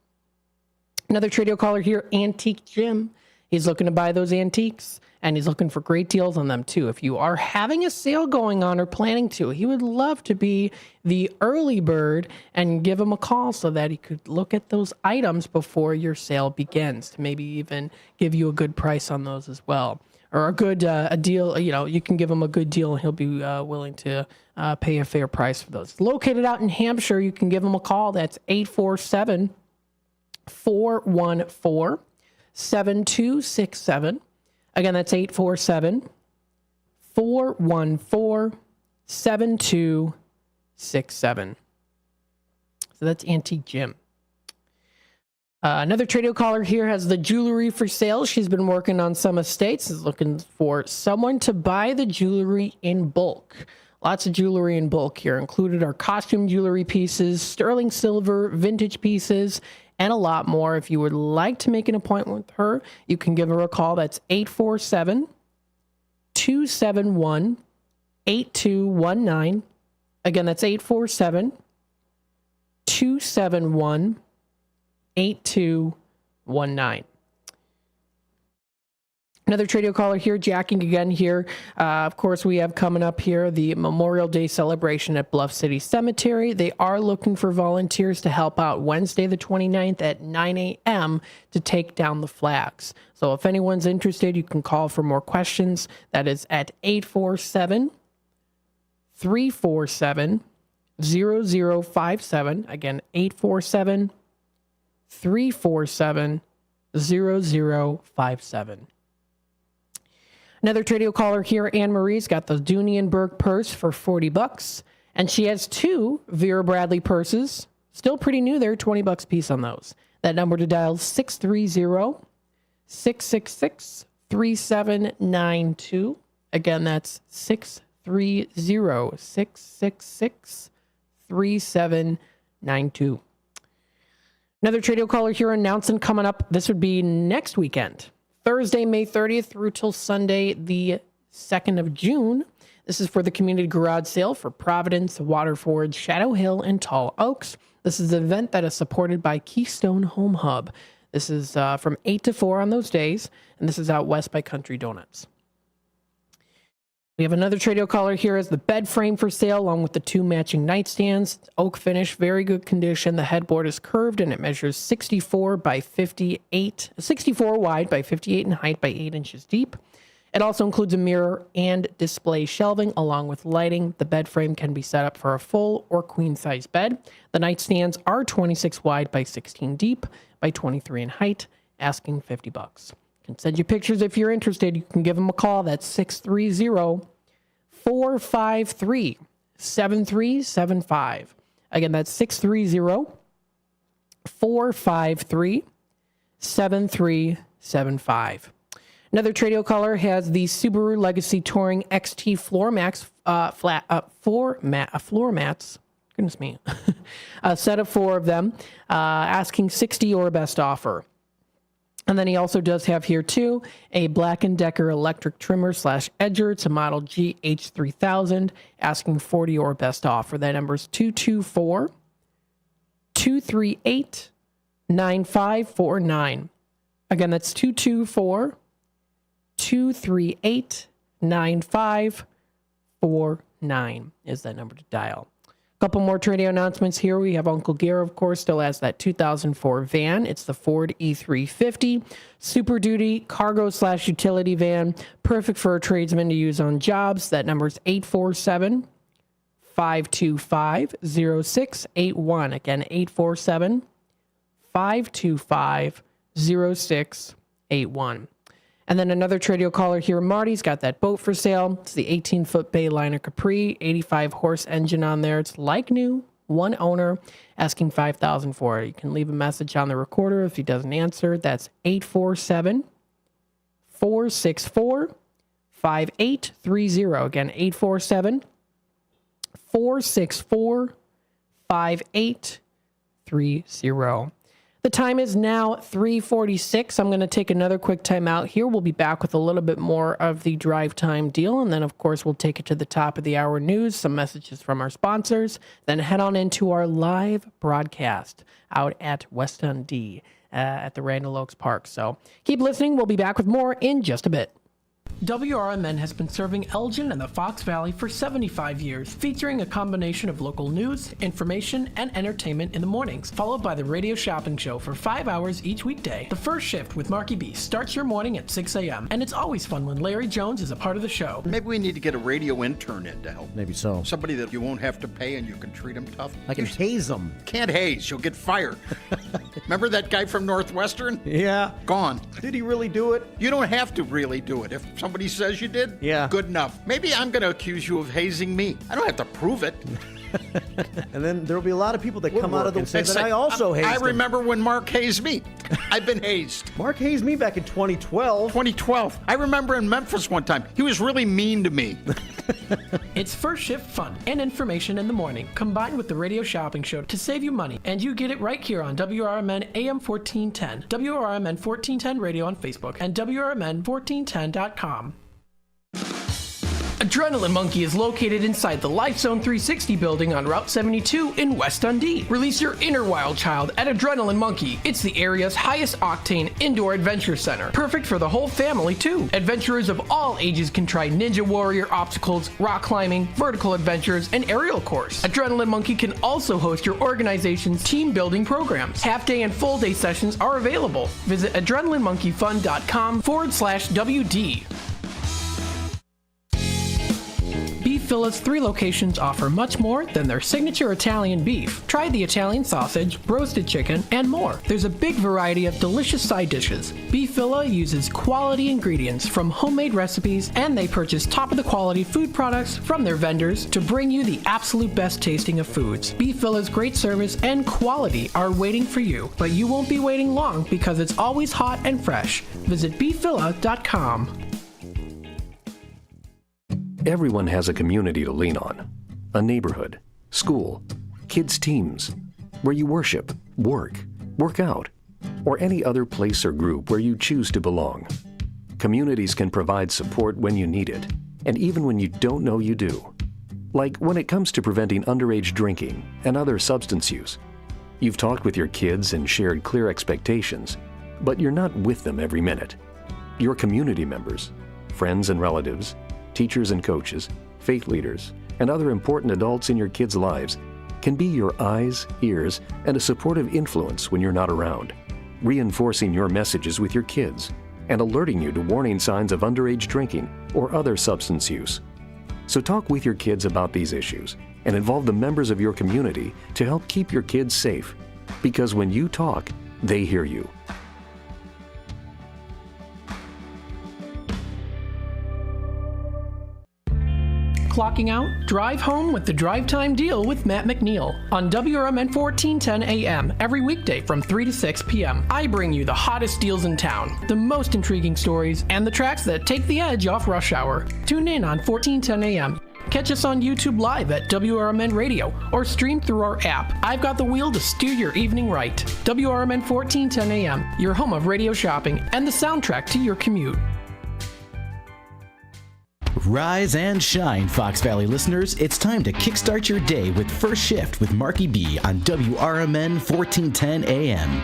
Another Tradio caller here, Antique Jim. He's looking to buy those antiques, and he's looking for great deals on them too. If you are having a sale going on or planning to, he would love to be the early bird and give him a call so that he could look at those items before your sale begins to maybe even give you a good price on those as well. Or a good a deal, you can give him a good deal and he'll be willing to pay a fair price for those. Located out in Hampshire, you can give him a call. That's 847-414-7267. Again, that's 847-414-7267. So that's Antique Jim. Another Tradio caller here has the jewelry for sale. She's been working on some estates, is looking for someone to buy the jewelry in bulk. Lots of jewelry in bulk here. Included are costume jewelry pieces, sterling silver, vintage pieces, and a lot more. If you would like to make an appointment with her, you can give her a call. That's 847-271-8219. Again, that's 847-271-8219. Another Tradio caller here, jacking again here. Of course, we have coming up here the Memorial Day celebration at Bluff City Cemetery. They are looking for volunteers to help out Wednesday the 29th at 9 a.m. to take down the flags. So if anyone's interested, you can call for more questions. That is at 847-347-0057. Again, 847-347-0057. Another Tradio caller here, Anne Marie's got the Dunienberg purse for $40, and she has 2 Vera Bradley purses, still pretty new there, $20 piece on those. That number to dial is 630-666-3792. Again, that's 630-666-3792. Another Tradio caller here announcing coming up. This would be next weekend. Thursday, May 30th through till Sunday, the 2nd of June. This is for the community garage sale for Providence, Waterford, Shadow Hill, and Tall Oaks. This is an event that is supported by Keystone Home Hub. This is from 8 to 4 on those days, and this is out west by Country Donuts. We have another Tradio caller here as the bed frame for sale, along with the 2 matching nightstands. Oak finish, very good condition. The headboard is curved and it measures 64 wide by 58 in height by 8 inches deep. It also includes a mirror and display shelving along with lighting. The bed frame can be set up for a full or queen size bed. The nightstands are 26 wide by 16 deep by 23 in height, asking $50. Can send you pictures if you're interested. You can give them a call. That's 630-453-7375. Again, that's 630-453-7375. Another Tradio caller has the Subaru Legacy Touring XT floor mats. Floor mats. Goodness me. A set of 4 of them, asking 60 or best offer. And then he also does have here, too, a Black & Decker electric trimmer / edger. It's a model GH3000, asking 40 or best offer. That number is 224-238-9549. Again, that's 224-238-9549 is that number to dial. A couple more Tradio announcements here. We have Uncle Gare, of course, still has that 2004 van. It's the Ford E350. Super Duty cargo / utility van. Perfect for a tradesman to use on jobs. That number is 847-525-0681. Again, 847-525-0681. And then another Tradio caller here, Marty's got that boat for sale. It's the 18-foot Bayliner Capri, 85-horse engine on there. It's like new, 1 owner, asking $5,000 for it. You can leave a message on the recorder if he doesn't answer. That's 847-464-5830. Again, 847-464-5830. The time is now 3:46. I'm going to take another quick time out here. We'll be back with a little bit more of the drive time deal. And then, of course, we'll take it to the top of the hour news, some messages from our sponsors, then head on into our live broadcast out at West Dundee at the Randall Oaks Park. So keep listening. We'll be back with more in just a bit. WRMN has been serving Elgin and the Fox Valley for 75 years, featuring a combination of local news, information, and entertainment in the mornings, followed by the radio shopping show for 5 hours each weekday. The first shift with Marky B starts your morning at 6 a.m., and it's always fun when Larry Jones is a part of the show. Maybe we need to get a radio intern in to help. Maybe so. Somebody that you won't have to pay and you can treat them tough. I can haze them. Can't haze, you'll get fired. Remember that guy from Northwestern? Yeah. Gone. Did he really do it? You don't have to really do it. If somebody says you did, yeah, good enough. Maybe I'm going to accuse you of hazing me. I don't have to prove it. And then there'll be a lot of people that come out of the and say that I also hazed I remember when Mark hazed me. I've been hazed. Mark hazed me back in 2012. 2012. I remember in Memphis one time. He was really mean to me. It's first shift fun and information in the morning, combined with the radio shopping show to save you money. And you get it right here on WRMN AM 1410, WRMN 1410 Radio on Facebook, and WRMN1410.com. Adrenaline Monkey is located inside the Life Zone 360 building on Route 72 in West Dundee. Release your inner wild child at Adrenaline Monkey. It's the area's highest octane indoor adventure center. Perfect for the whole family, too. Adventurers of all ages can try Ninja Warrior obstacles, rock climbing, vertical adventures, and aerial course. Adrenaline Monkey can also host your organization's team building programs. Half-day and full-day sessions are available. Visit adrenalinemonkeyfun.com/WD. Beef Villa's 3 locations offer much more than their signature Italian beef. Try the Italian sausage, roasted chicken, and more. There's a big variety of delicious side dishes. Beef Villa uses quality ingredients from homemade recipes, and they purchase top-of-the-quality food products from their vendors to bring you the absolute best tasting of foods. Beef Villa's great service and quality are waiting for you, but you won't be waiting long because it's always hot and fresh. Visit beefvilla.com. Everyone has a community to lean on. A neighborhood, school, kids' teams, where you worship, work out, or any other place or group where you choose to belong. Communities can provide support when you need it, and even when you don't know you do. Like when it comes to preventing underage drinking and other substance use. You've talked with your kids and shared clear expectations, but you're not with them every minute. Your community members, friends and relatives, teachers and coaches, faith leaders, and other important adults in your kids' lives can be your eyes, ears, and a supportive influence when you're not around, reinforcing your messages with your kids and alerting you to warning signs of underage drinking or other substance use. So talk with your kids about these issues and involve the members of your community to help keep your kids safe, because when you talk, they hear you. clocking out? Drive home with the Drive Time Deal with Matt McNeil on WRMN 1410 AM every weekday from 3 to 6 p.m. I bring you the hottest deals in town, the most intriguing stories, and the tracks that take the edge off rush hour. Tune in on 1410 AM. Catch us on YouTube Live at WRMN Radio or stream through our app. I've got the wheel to steer your evening right. WRMN 1410 AM, your home of radio shopping and the soundtrack to your commute. Rise and shine, Fox Valley listeners. It's time to kickstart your day with First Shift with Marky B on WRMN 1410 AM.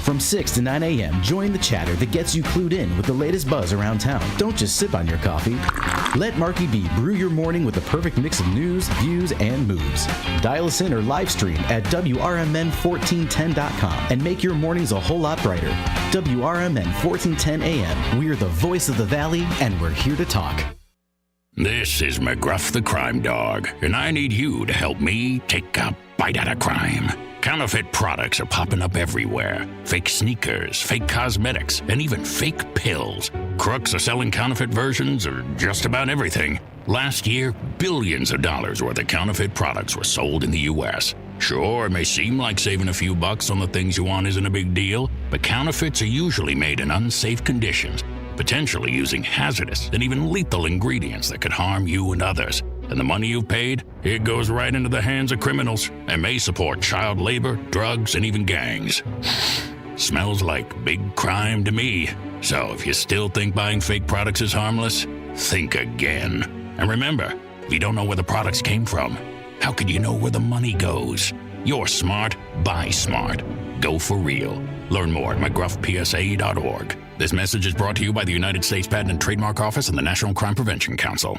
From 6 to 9 a.m., join the chatter that gets you clued in with the latest buzz around town. Don't just sip on your coffee. Let Marky B brew your morning with the perfect mix of news, views, and moves. Dial us in or live stream at WRMN1410.com and make your mornings a whole lot brighter. WRMN 1410 AM. We're the voice of the Valley, and we're here to talk. This is McGruff the Crime Dog, and I need you to help me take a bite out of crime. Counterfeit products are popping up everywhere. Fake sneakers, fake cosmetics, and even fake pills. Crooks are selling counterfeit versions of just about everything. Last year, billions of dollars worth of counterfeit products were sold in the U.S. Sure, it may seem like saving a few bucks on the things you want isn't a big deal, but counterfeits are usually made in unsafe conditions, potentially using hazardous and even lethal ingredients that could harm you and others. And the money you've paid, it goes right into the hands of criminals and may support child labor, drugs, and even gangs. Smells like big crime to me. So if you still think buying fake products is harmless, think again. And remember, if you don't know where the products came from, how could you know where the money goes? You're smart, buy smart. Go for real. Learn more at mcgruffpsa.org. This message is brought to you by the United States Patent and Trademark Office and the National Crime Prevention Council.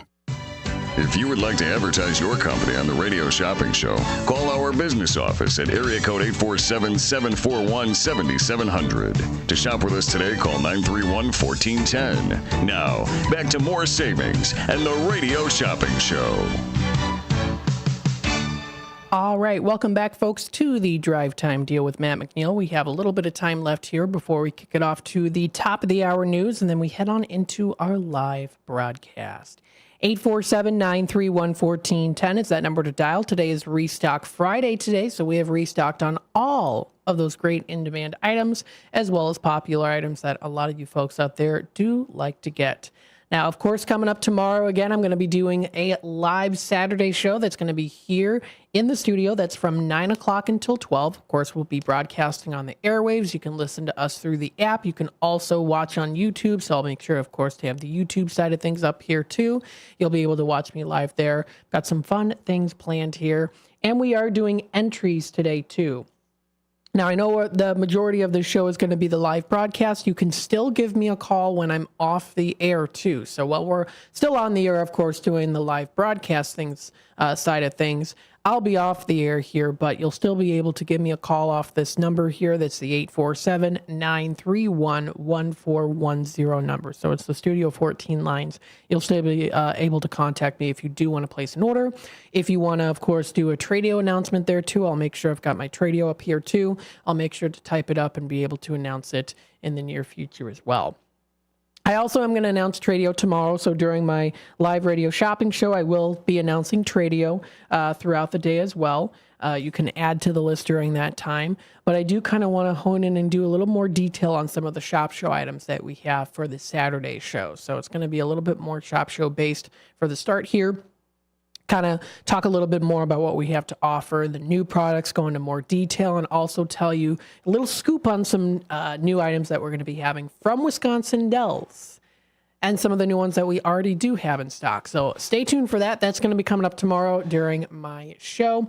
If you would like to advertise your company on the Radio Shopping Show, call our business office at area code 847-741-7700. To shop with us today, call 931-1410. Now, back to more savings and the Radio Shopping Show. All right, welcome back, folks, to the Drive Time Deal with Matt McNeil. We have a little bit of time left here before we kick it off to the top of the hour news, and then we head on into our live broadcast. 847-931-1410 is that number to dial. Today is Restock Friday today, so we have restocked on all of those great in-demand items, as well as popular items that a lot of you folks out there do like to get. Now, of course, coming up tomorrow, again, I'm going to be doing a live Saturday show that's going to be here in the studio. That's from 9 o'clock until 12. Of course, we'll be broadcasting on the airwaves. You can listen to us through the app. You can also watch on YouTube. So I'll make sure, of course, to have the YouTube side of things up here, too. You'll be able to watch me live there. Got some fun things planned here. And we are doing entries today, too. Now, I know the majority of the show is going to be the live broadcast. You can still give me a call when I'm off the air, too. So while we're still on the air, of course, doing the live broadcast things side of things, I'll be off the air here, but you'll still be able to give me a call off this number here. That's the 847-931-1410 number. So it's the Studio 14 lines. You'll still be able to contact me if you do want to place an order. If you want to, of course, do a Tradio announcement there, too, I'll make sure I've got my Tradio up here, too. I'll make sure to type it up and be able to announce it in the near future as well. I also am going to announce Tradio tomorrow, so during my live radio shopping show, I will be announcing Tradio throughout the day as well. You can add to the list during that time, but I do kind of want to hone in and do a little more detail on some of the shop show items that we have for the Saturday show. So it's going to be a little bit more shop show based for the start here. Kind of talk a little bit more about what we have to offer, the new products, go into more detail, and also tell you a little scoop on some new items that we're going to be having from Wisconsin Dells and some of the new ones that we already do have in stock. So stay tuned for that. That's going to be coming up tomorrow during my show.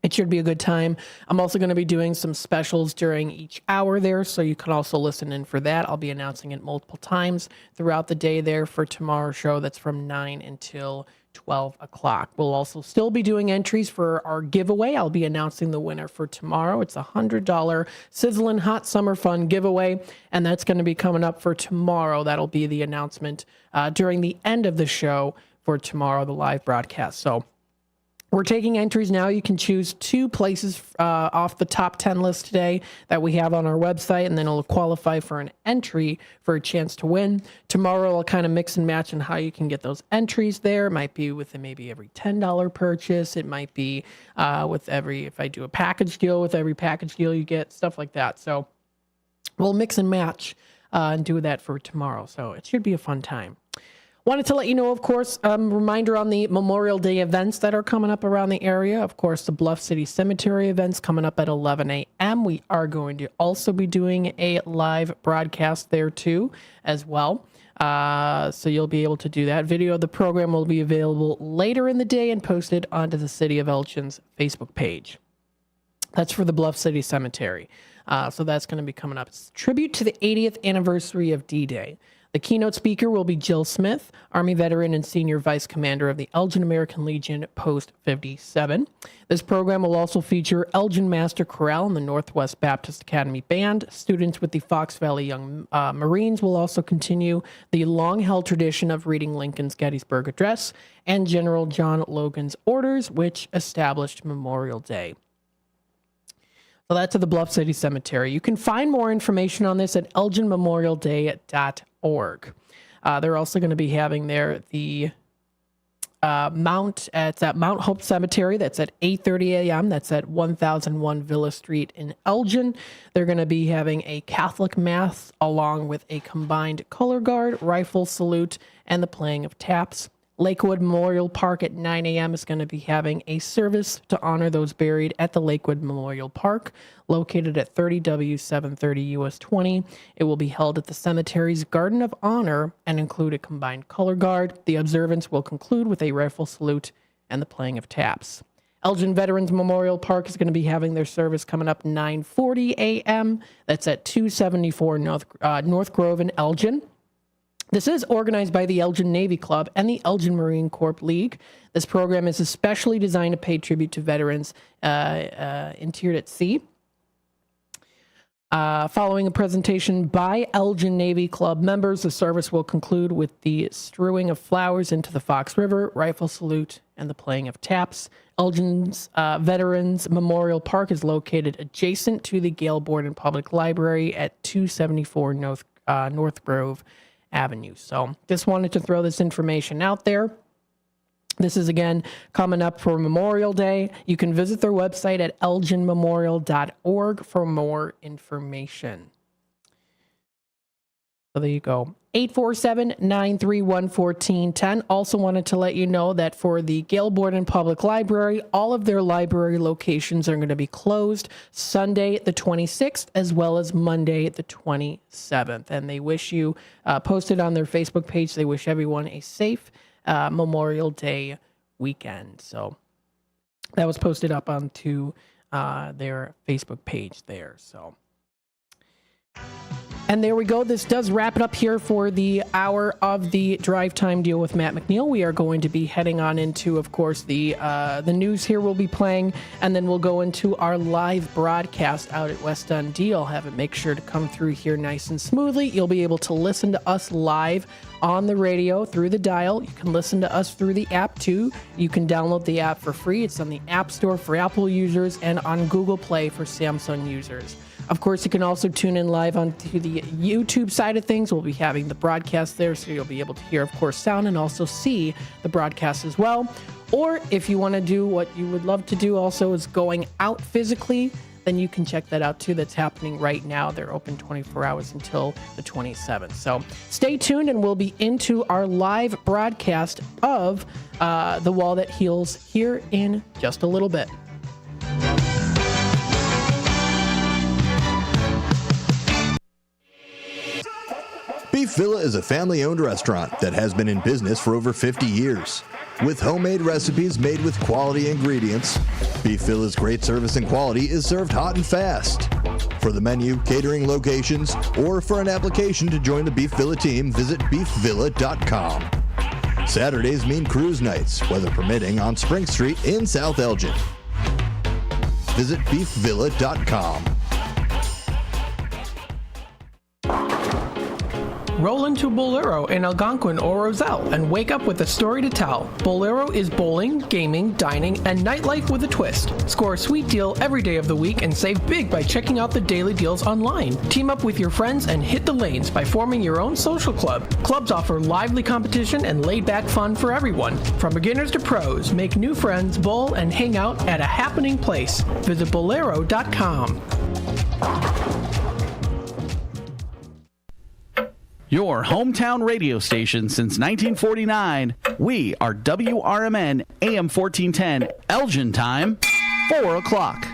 It should be a good time. I'm also going to be doing some specials during each hour there, so you can also listen in for that. I'll be announcing it multiple times throughout the day there for tomorrow's show. That's from 9 until 12 o'clock. We'll also still be doing entries for our giveaway. I'll be announcing the winner for tomorrow. It's a $100 Sizzlin' Hot Summer Fun giveaway, and that's going to be coming up for tomorrow. That'll be the announcement during the end of the show for tomorrow, the live broadcast. So We're taking entries now. You can choose 2 places off the top 10 list today that we have on our website, and then it'll qualify for an entry for a chance to win. Tomorrow, I'll kind of mix and match on how you can get those entries there. It might be with maybe every $10 purchase. It might be with if I do a package deal, with every package deal you get, stuff like that. So we'll mix and match and do that for tomorrow. So it should be a fun time. Wanted to let you know, of course, reminder on the Memorial Day events that are coming up around the area. Of course, the Bluff City Cemetery events coming up at 11 a.m. We are going to also be doing a live broadcast there too, as well. So you'll be able to do that. Video of the program will be available later in the day and posted onto the City of Elgin's Facebook page. That's for the Bluff City Cemetery. So that's going to be coming up. It's a tribute to the 80th anniversary of D-Day. The keynote speaker will be Jill Smith, Army veteran and senior vice commander of the Elgin American Legion Post 57. This program will also feature Elgin Master Chorale and the Northwest Baptist Academy Band. Students with the Fox Valley Young Marines will also continue the long-held tradition of reading Lincoln's Gettysburg Address and General John Logan's orders, which established Memorial Day. So that's at the Bluff City Cemetery. You can find more information on this at elginmemorialday.org. They're also going to be having there the it's at Mount Hope Cemetery. That's at 8:30 a.m. That's at 1001 Villa Street in Elgin. They're going to be having a Catholic Mass along with a combined color guard, rifle salute, and the playing of taps. Lakewood Memorial Park at 9 a.m. is going to be having a service to honor those buried at the Lakewood Memorial Park, located at 30W 730 US 20. It will be held at the cemetery's Garden of Honor and include a combined color guard. The observance will conclude with a rifle salute and the playing of taps. Elgin Veterans Memorial Park is going to be having their service coming up 9:40 a.m. That's at 274 North Grove in Elgin. This is organized by the Elgin Navy Club and the Elgin Marine Corps League. This program is especially designed to pay tribute to veterans interred at sea. Following a presentation by Elgin Navy Club members, the service will conclude with the strewing of flowers into the Fox River, rifle salute, and the playing of taps. Elgin's Veterans Memorial Park is located adjacent to the Gale Borden Public Library at 274 North Grove Avenue. So just wanted to throw this information out there. This is again coming up for Memorial Day. You can visit their website at elginmemorial.org for more information. So there you go. 847-931-1410. Also wanted to let you know that for the Gale Borden Public Library, all of their library locations are going to be closed Sunday the 26th as well as Monday the 27th. And they wish you, posted on their Facebook page, they wish everyone a safe Memorial Day weekend. So that was posted up onto their Facebook page there. So. And there we go. This does wrap it up here for the hour of the Drive Time Deal with Matt McNeil. We are going to be heading on into, of course, the news here will be playing, and then we'll go into our live broadcast out at West Dundee. I'll have it make sure to come through here nice and smoothly. You'll be able to listen to us live on the radio through the dial. You can listen to us through the app too. You can download the app for free. It's on the App Store for Apple users and on Google Play for Samsung users. Of course, you can also tune in live onto the YouTube side of things. We'll be having the broadcast there, so you'll be able to hear, of course, sound and also see the broadcast as well. Or if you want to do what you would love to do also is going out physically, then you can check that out too. That's happening right now. They're open 24 hours until the 27th. So stay tuned, and we'll be into our live broadcast of The Wall That Heals here in just a little bit. Beef Villa is a family-owned restaurant that has been in business for over 50 years. With homemade recipes made with quality ingredients, Beef Villa's great service and quality is served hot and fast. For the menu, catering locations, or for an application to join the Beef Villa team, visit beefvilla.com. Saturdays mean cruise nights, weather permitting, on Spring Street in South Elgin. Visit beefvilla.com. Roll into Bolero in Algonquin or Roselle and wake up with a story to tell. Bolero is bowling, gaming, dining, and nightlife with a twist. Score a sweet deal every day of the week and save big by checking out the daily deals online. Team up with your friends and hit the lanes by forming your own social club. Clubs offer lively competition and laid-back fun for everyone. From beginners to pros, make new friends, bowl, and hang out at a happening place. Visit Bolero.com. Your hometown radio station since 1949. We are WRMN AM 1410, Elgin time, 4 o'clock.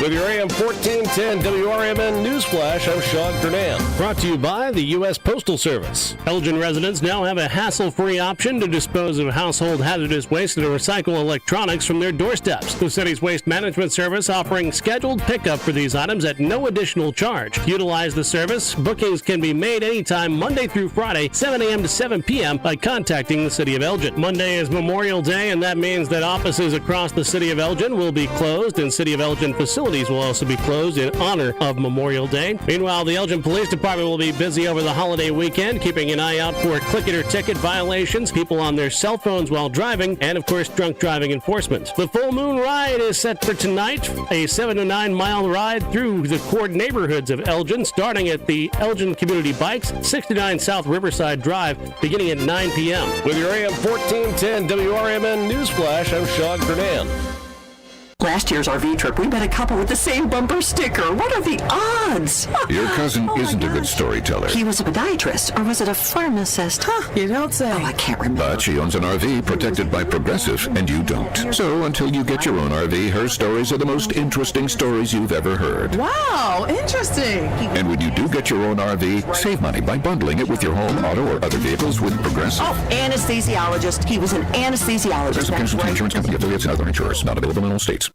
With your AM 1410 WRMN Newsflash, I'm Sean Kernan. Brought to you by the U.S. Postal Service. Elgin residents now have a hassle-free option to dispose of household hazardous waste and recycle electronics from their doorsteps. The city's waste management service offering scheduled pickup for these items at no additional charge. Utilize the service. Bookings can be made anytime Monday through Friday, 7 a.m. to 7 p.m. by contacting the City of Elgin. Monday is Memorial Day, and that means that offices across the City of Elgin will be closed, and City of Elgin facilities will also be closed in honor of Memorial Day. Meanwhile, the Elgin Police Department will be busy over the holiday weekend, keeping an eye out for click-it-or-ticket violations, people on their cell phones while driving, and, of course, drunk driving enforcement. The Full Moon Ride is set for tonight, a 7 to 9 mile ride through the core neighborhoods of Elgin, starting at the Elgin Community Bikes, 69 South Riverside Drive, beginning at 9 p.m. With your AM 1410 WRMN Newsflash, I'm Sean Kernan. Last year's RV trip, we met a couple with the same bumper sticker. What are the odds? Your cousin isn't a good storyteller. He was a podiatrist, or was it a pharmacist? You don't say. Oh, I can't remember. But she owns an RV protected by Progressive, and you don't. So until you get your own RV, her stories are the most interesting stories you've ever heard. Wow, interesting. And when you do get your own RV, save money by bundling it with your home, auto, or other vehicles with Progressive. Oh, anesthesiologist. He was an anesthesiologist. Progressive Casualty Insurance Company, affiliates, and other insurers. Not available in all states.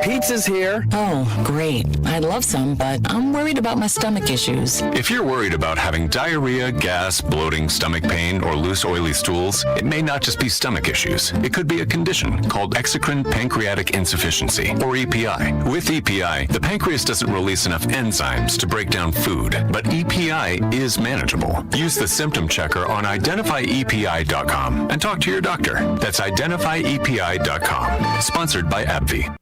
Pizza's here. Oh, great. I'd love some, but I'm worried about my stomach issues. If you're worried about having diarrhea, gas, bloating, stomach pain, or loose, oily stools, it may not just be stomach issues. It could be a condition called exocrine pancreatic insufficiency, or EPI. With EPI, the pancreas doesn't release enough enzymes to break down food, but EPI is manageable. Use the symptom checker on identifyepi.com and talk to your doctor. That's identifyepi.com. Sponsored by AbbVie.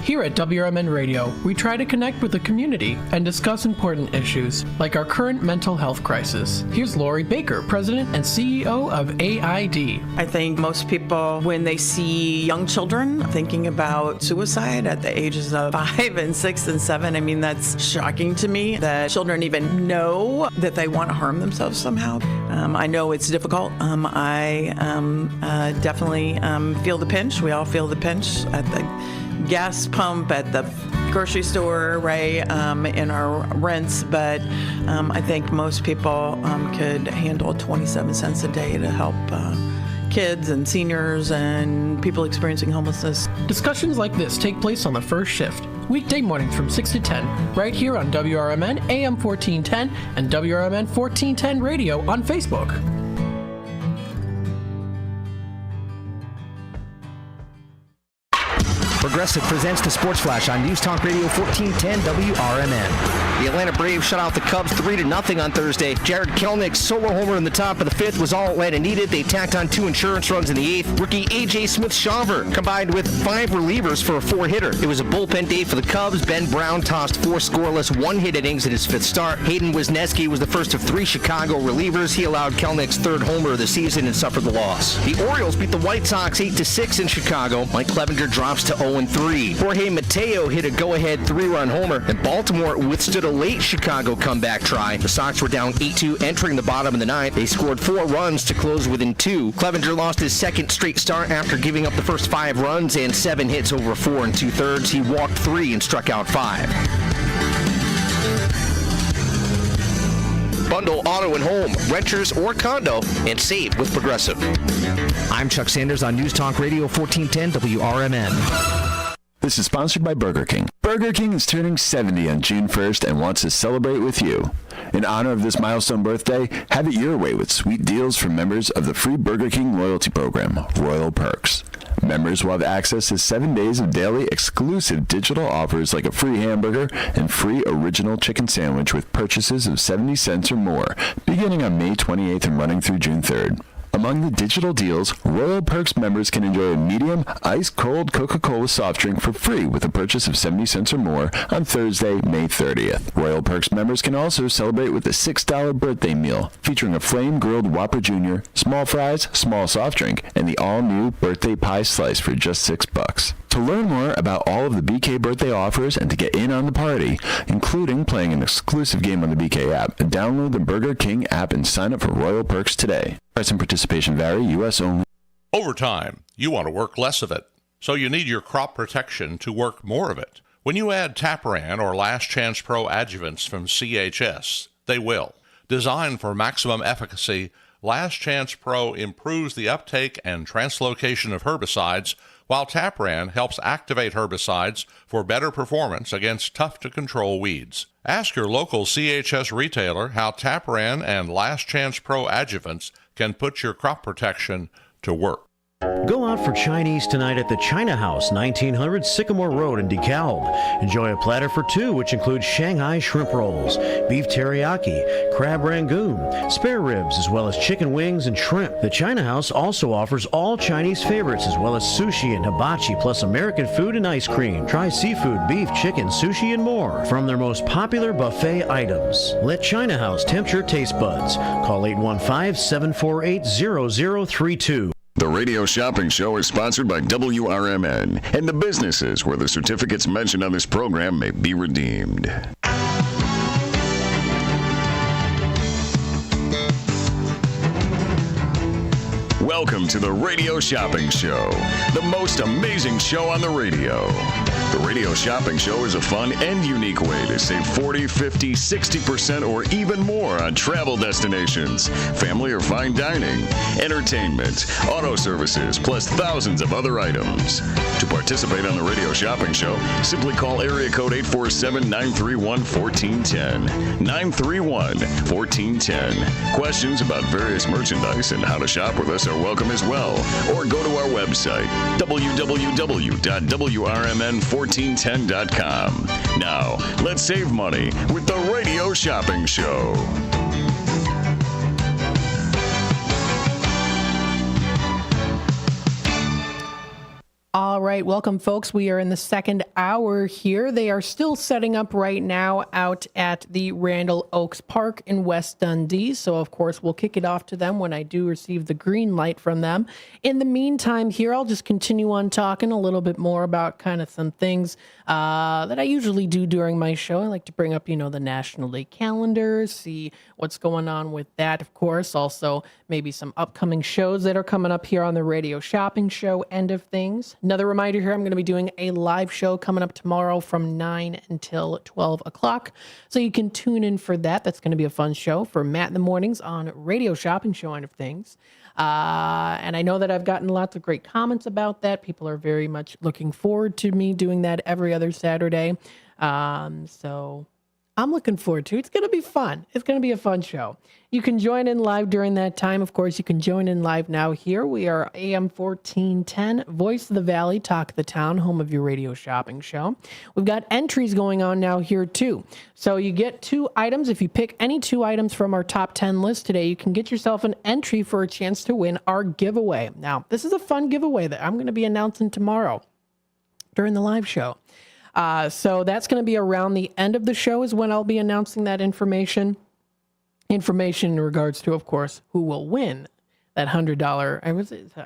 Here at WRMN Radio, we try to connect with the community and discuss important issues, like our current mental health crisis. Here's Lori Baker, President and CEO of AID. I think most people, when they see young children thinking about suicide at the ages of 5 and 6 and 7, I mean, that's shocking to me that children even know that they want to harm themselves somehow. I know it's difficult. I definitely feel the pinch. We all feel the pinch at the gas pump, at the grocery store, right, in our rents, but I think most people could handle 27 cents a day to help kids and seniors and people experiencing homelessness. Discussions like this take place on the first shift, weekday mornings from 6 to 10, right here on WRMN AM 1410 and WRMN 1410 Radio on Facebook. Progressive presents the Sports Flash on News Talk Radio 1410 WRMN. The Atlanta Braves shut out the Cubs 3-0 on Thursday. Jared Kelenich's solo homer in the top of the fifth was all Atlanta needed. They tacked on 2 insurance runs in the eighth. Rookie A.J. Smith-Shawver combined with 5 relievers for a 4-hitter. It was a bullpen day for the Cubs. Ben Brown tossed 4 scoreless, 1-hit innings in his 5th start. Hayden Wisniewski was the first of 3 Chicago relievers. He allowed Kelenich's 3rd homer of the season and suffered the loss. The Orioles beat the White Sox 8-6 in Chicago. Mike Clevenger drops to 0-3. Jorge Mateo hit a go-ahead 3-run homer, and Baltimore withstood a late Chicago comeback try. The Sox were down 8-2 entering the bottom of the 9th. They scored 4 runs to close within 2. Clevenger lost his 2nd straight start after giving up the first 5 runs and 7 hits over 4 2/3. He walked 3 and struck out 5. Bundle auto and home, renters or condo, and save with Progressive. I'm Chuck Sanders on News Talk Radio 1410 WRMN. This is sponsored by Burger King. Burger King is turning 70 on June 1st and wants to celebrate with you. In honor of this milestone birthday, have it your way with sweet deals for members of the free Burger King loyalty program, Royal Perks. Members will have access to 7 days of daily exclusive digital offers like a free hamburger and free original chicken sandwich with purchases of 70 cents or more, beginning on May 28th and running through June 3rd. Among the digital deals, Royal Perks members can enjoy a medium, ice-cold Coca-Cola soft drink for free with a purchase of 70 cents or more on Thursday, May 30th. Royal Perks members can also celebrate with a $6 birthday meal featuring a flame-grilled Whopper Jr., small fries, small soft drink, and the all-new birthday pie slice for just $6. To learn more about all of the BK birthday offers and to get in on the party, including playing an exclusive game on the BK app, download the Burger King app and sign up for Royal Perks today. Price and participation vary, U.S. only. Over time, you want to work less of it, so you need your crop protection to work more of it. When you add Tapran or Last Chance Pro adjuvants from CHS, they will. Designed for maximum efficacy, Last Chance Pro improves the uptake and translocation of herbicides, while Tapran helps activate herbicides for better performance against tough-to-control weeds. Ask your local CHS retailer how Tapran and Last Chance Pro adjuvants can put your crop protection to work. Go out for Chinese tonight at the China House, 1900 Sycamore Road in DeKalb. Enjoy a platter for two, which includes Shanghai shrimp rolls, beef teriyaki, crab rangoon, spare ribs, as well as chicken wings and shrimp. The China House also offers all Chinese favorites, as well as sushi and hibachi, plus American food and ice cream. Try seafood, beef, chicken, sushi, and more from their most popular buffet items. Let China House tempt your taste buds. Call 815-748-0032. The Radio Shopping Show is sponsored by WRMN and the businesses where the certificates mentioned on this program may be redeemed. Welcome to the Radio Shopping Show, the most amazing show on the radio. The Radio Shopping Show is a fun and unique way to save 40, 50, 60% or even more on travel destinations, family or fine dining, entertainment, auto services, plus thousands of other items. To participate on the Radio Shopping Show, simply call area code 847-931-1410. 931-1410. Questions about various merchandise and how to shop with us are welcome as well. Or go to our website, www.WRMN1410.com. Now, let's save money with the Radio Shopping Show. All right, welcome, folks. We are in the second hour here. They are still setting up right now out at the Randall Oaks Park in West Dundee. So, of course, we'll kick it off to them when I do receive the green light from them. In the meantime, here, I'll just continue on talking a little bit more about kind of some things that I usually do during my show. I like to bring up, the National Day calendar, see what's going on with that, of course. Also, maybe some upcoming shows that are coming up here on the Radio Shopping Show end of things. Another reminder here, I'm going to be doing a live show coming up tomorrow from 9 until 12 o'clock. So you can tune in for that. That's going to be a fun show for Matt in the mornings on Radio Shopping Show end of things. And I know that I've gotten lots of great comments about that. People are very much looking forward to me doing that every other Saturday. So I'm looking forward to it. It's going to be fun. It's going to be a fun show. You can join in live during that time. Of course, you can join in live now here. We are AM 1410, Voice of the Valley, Talk of the Town, home of your Radio Shopping Show. We've got entries going on now here, too. So you get 2 items. If you pick any 2 items from our top 10 list today, you can get yourself an entry for a chance to win our giveaway. Now, this is a fun giveaway that I'm going to be announcing tomorrow during the live show. So that's going to be around the end of the show is when I'll be announcing that information in regards to, of course, who will win that $100. I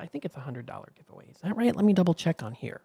think it's a $100 giveaway. Is that right? Let me double check on here.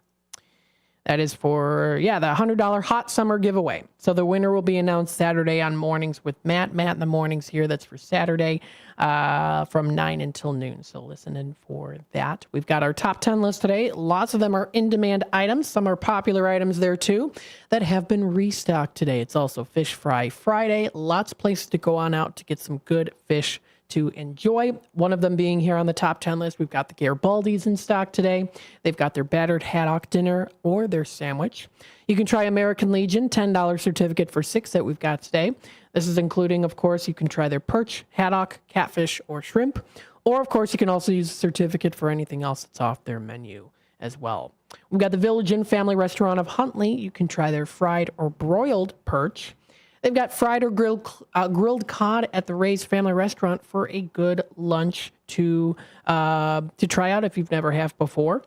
That is for, the $100 hot summer giveaway. So the winner will be announced Saturday on mornings with Matt. Matt in the mornings here. That's for Saturday from 9 until noon. So listen in for that. We've got our top 10 list today. Lots of them are in-demand items. Some are popular items there, too, that have been restocked today. It's also Fish Fry Friday. Lots of places to go on out to get some good fish to enjoy. One of them being here on the top 10 list, we've got the Garibaldi's in stock today. They've got their battered haddock dinner or their sandwich. You can try American Legion, $10 certificate for 6 that we've got today. This is including, of course, you can try their perch, haddock, catfish, or shrimp. Or, of course, you can also use a certificate for anything else that's off their menu as well. We've got the Village Inn Family Restaurant of Huntley. You can try their fried or broiled perch. They've got fried or grilled cod at the Ray's Family Restaurant for a good lunch to try out if you've never had before.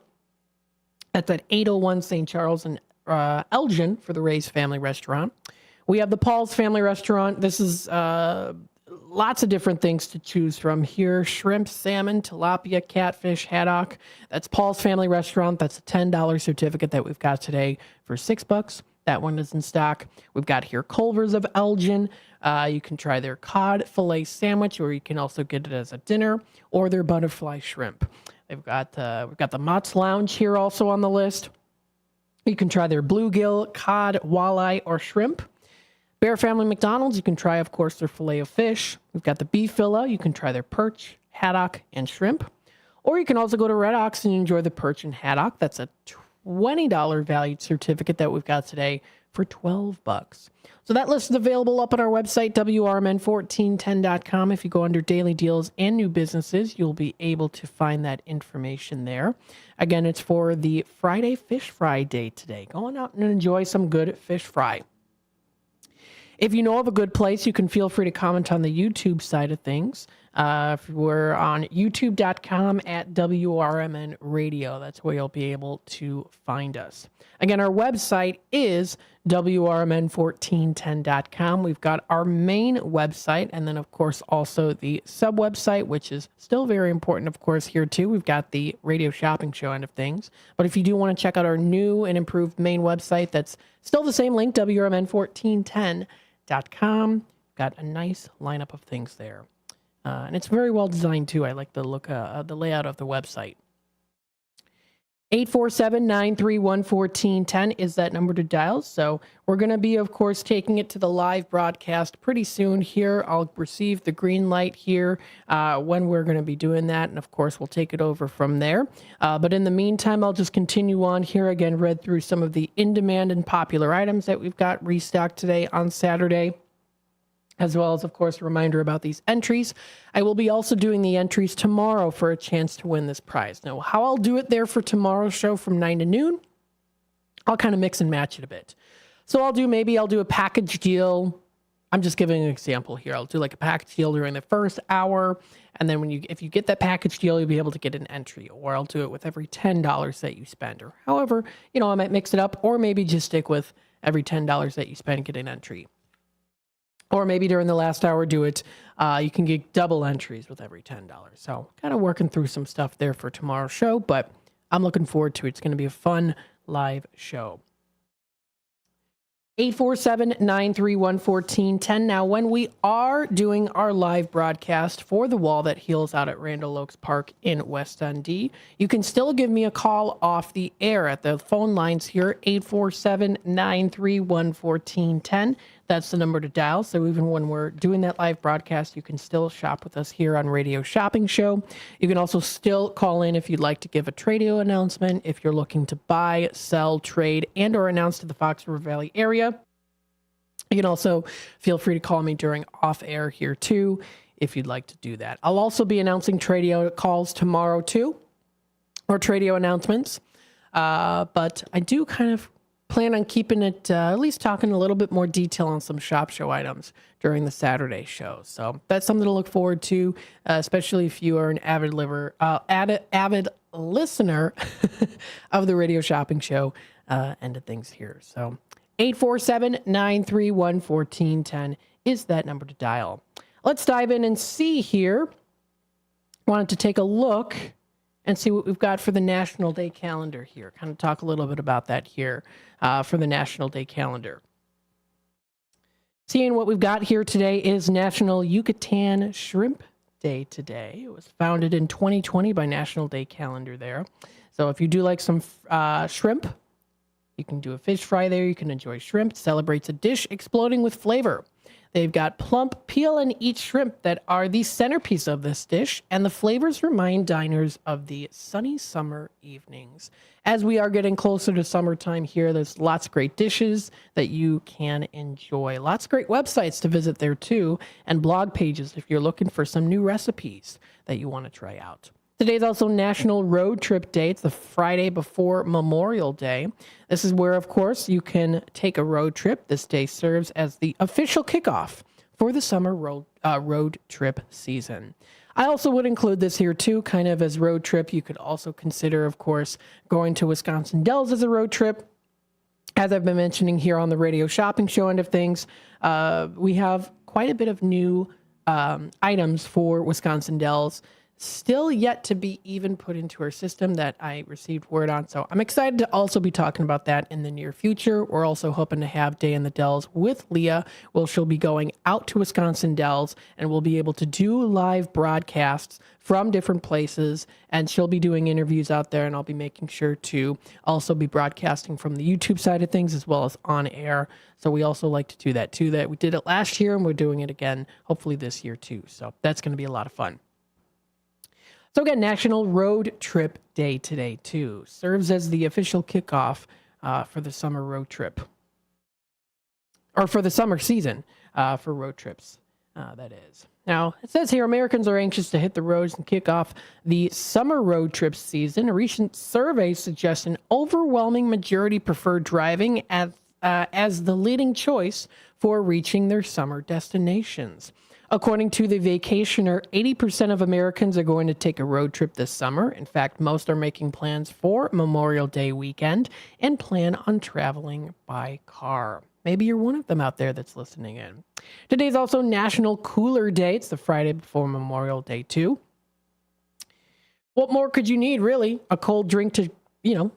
That's at 801 St. Charles and Elgin for the Ray's Family Restaurant. We have the Paul's Family Restaurant. This is lots of different things to choose from here. Shrimp, salmon, tilapia, catfish, haddock. That's Paul's Family Restaurant. That's a $10 certificate that we've got today for $6. That one is in stock. We've got here Culver's of Elgin. You can try their cod fillet sandwich, or you can also get it as a dinner, or their butterfly shrimp. We've got the Mott's Lounge here also on the list. You can try their bluegill, cod, walleye, or shrimp. Bear Family McDonald's, you can try, of course, their filet of fish. We've got the Beef Villa. You can try their perch, haddock, and shrimp. Or you can also go to Red Ox and enjoy the perch and haddock. That's a $20 valued certificate that we've got today for $12. So that list is available up on our website, WRMN1410.com. If you go under daily deals and new businesses, you'll be able to find that information there. Again, it's for the Friday Fish Fry Day today. Go on out and enjoy some good fish fry. If you know of a good place, you can feel free to comment on the YouTube side of things. We're on youtube.com at WRMN Radio. That's where you'll be able to find us. Again, our website is WRMN1410.com. We've got our main website, and then, of course, also the sub-website, which is still very important, of course, here, too. We've got the radio shopping show end of things. But if you do want to check out our new and improved main website, that's still the same link, WRMN1410.com. Got a nice lineup of things there. And it's very well designed, too. I like the look, the layout of the website. 847-931-1410 is that number to dial. So we're going to be, of course, taking it to the live broadcast pretty soon here. I'll receive the green light here when we're going to be doing that. And, of course, we'll take it over from there. But in the meantime, I'll just continue on here. Again, read through some of the in-demand and popular items that we've got restocked today on Saturday, as well as, of course, a reminder about these entries. I will be also doing the entries tomorrow for a chance to win this prize. Now, how I'll do it there for tomorrow's show from 9 to noon, I'll kind of mix and match it a bit. So I'll do a package deal. I'm just giving an example here. I'll do like a package deal during the first hour, and then if you get that package deal, you'll be able to get an entry. Or I'll do it with every $10 that you spend. Or however, I might mix it up, or maybe just stick with every $10 that you spend, get an entry. Or maybe during the last hour, do it. You can get double entries with every $10. So kind of working through some stuff there for tomorrow's show, but I'm looking forward to it. It's going to be a fun live show. 847-931-1410. Now, when we are doing our live broadcast for the Wall That Heals out at Randall Oaks Park in West Dundee, you can still give me a call off the air at the phone lines here, 847-931-1410. That's the number to dial. So even when we're doing that live broadcast, you can still shop with us here on Radio Shopping Show. You can also still call in if you'd like to give a trade-o announcement, if you're looking to buy, sell, trade, and or announce to the Fox River Valley area. You can also feel free to call me during off-air here, too, if you'd like to do that. I'll also be announcing trade-o calls tomorrow, too, or trade-o announcements. But I do kind of plan on keeping it, at least talking a little bit more detail on some shop show items during the Saturday show. So that's something to look forward to, especially if you are an avid listener of the Radio Shopping Show end of things here. So 847-931-1410 is that number to dial. Let's dive in and see here. Wanted to take a look and see what we've got for the National Day calendar here. Kind of talk a little bit about that here for the National Day calendar. Seeing what we've got here today is National Yucatan Shrimp Day today. It was founded in 2020 by National Day calendar there. So if you do like some shrimp, you can do a fish fry there. You can enjoy shrimp. It celebrates a dish exploding with flavor. They've got plump, peel and eat shrimp that are the centerpiece of this dish, and the flavors remind diners of the sunny summer evenings. As we are getting closer to summertime here, there's lots of great dishes that you can enjoy. Lots of great websites to visit there too, and blog pages if you're looking for some new recipes that you want to try out. Today's also National Road Trip Day. It's the Friday before Memorial Day. This is where, of course, you can take a road trip. This day serves as the official kickoff for the summer road trip season. I also would include this here, too, kind of as road trip. You could also consider, of course, going to Wisconsin Dells as a road trip. As I've been mentioning here on the radio shopping show end of things, we have quite a bit of new items for Wisconsin Dells, still yet to be even put into our system that I received word on. So I'm excited to also be talking about that in the near future. We're also hoping to have Day in the Dells with Leah. She'll be going out to Wisconsin Dells, and we'll be able to do live broadcasts from different places, and she'll be doing interviews out there, and I'll be making sure to also be broadcasting from the YouTube side of things as well as on air. So we also like to do that too. That we did it last year, and we're doing it again, hopefully this year too. So that's going to be a lot of fun. So again, National Road Trip Day today, too. Serves as the official kickoff for the summer road trip. Or for the summer season for road trips, that is. Now, it says here, Americans are anxious to hit the roads and kick off the summer road trip season. A recent survey suggests an overwhelming majority prefer driving as the leading choice for reaching their summer destinations. According to the Vacationer, 80% of Americans are going to take a road trip this summer. In fact, most are making plans for Memorial Day weekend and plan on traveling by car. Maybe you're one of them out there that's listening in. Today's also National Cooler Day. It's the Friday before Memorial Day, too. What more could you need, really? A cold drink to,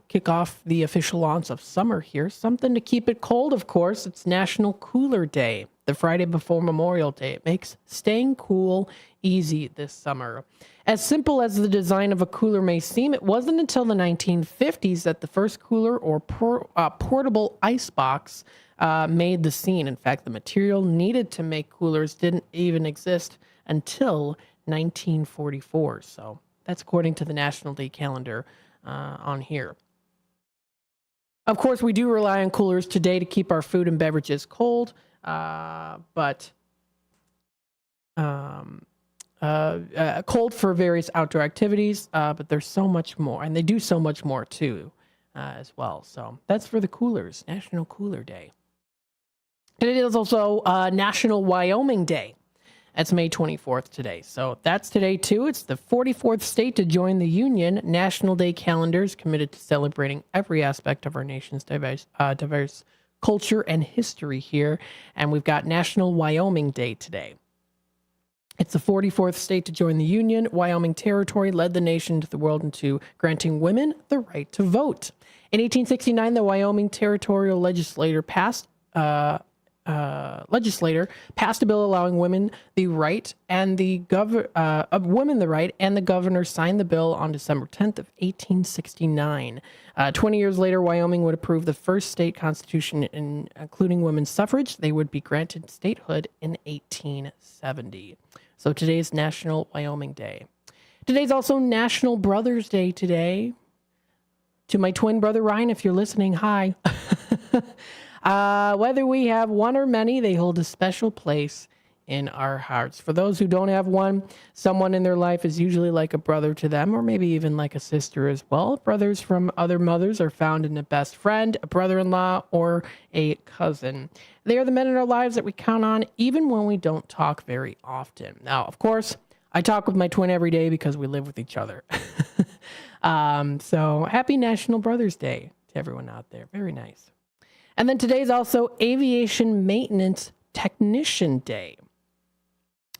kick off the official launch of summer here. Something to keep it cold, of course. It's National Cooler Day, the Friday before Memorial Day. It makes staying cool easy this summer. As simple as the design of a cooler may seem, it wasn't until the 1950s that the first cooler or portable ice box made the scene. In fact, the material needed to make coolers didn't even exist until 1944. So that's according to the National Day calendar on here. Of course, we do rely on coolers today to keep our food and beverages cold, but cold for various outdoor activities, but there's so much more, and they do so much more too as well. So that's for the coolers, National Cooler Day. And it is also National Wyoming Day. That's May 24th today. So that's today, too. It's the 44th state to join the Union. National Day calendar is committed to celebrating every aspect of our nation's diverse culture and history here. And we've got National Wyoming Day today. It's the 44th state to join the Union. Wyoming Territory led the nation to the world into granting women the right to vote. In 1869, the Wyoming Territorial Legislature passed a bill allowing women the right, and the governor signed the bill on December 10th of 1869. 20 years later, Wyoming would approve the first state constitution, including women's suffrage. They would be granted statehood in 1870. So today's National Wyoming Day. Today's also National Brothers Day today. To my twin brother Ryan, if you're listening, hi. Whether we have one or many, they hold a special place in our hearts. For those who don't have one, someone in their life is usually like a brother to them, or maybe even like a sister as well. Brothers from other mothers are found in a best friend, a brother-in-law, or a cousin. They are the men in our lives that we count on even when we don't talk very often. Now, of course, I talk with my twin every day because we live with each other. So happy National Brothers Day to everyone out there. Very nice. And then today's also Aviation Maintenance Technician Day.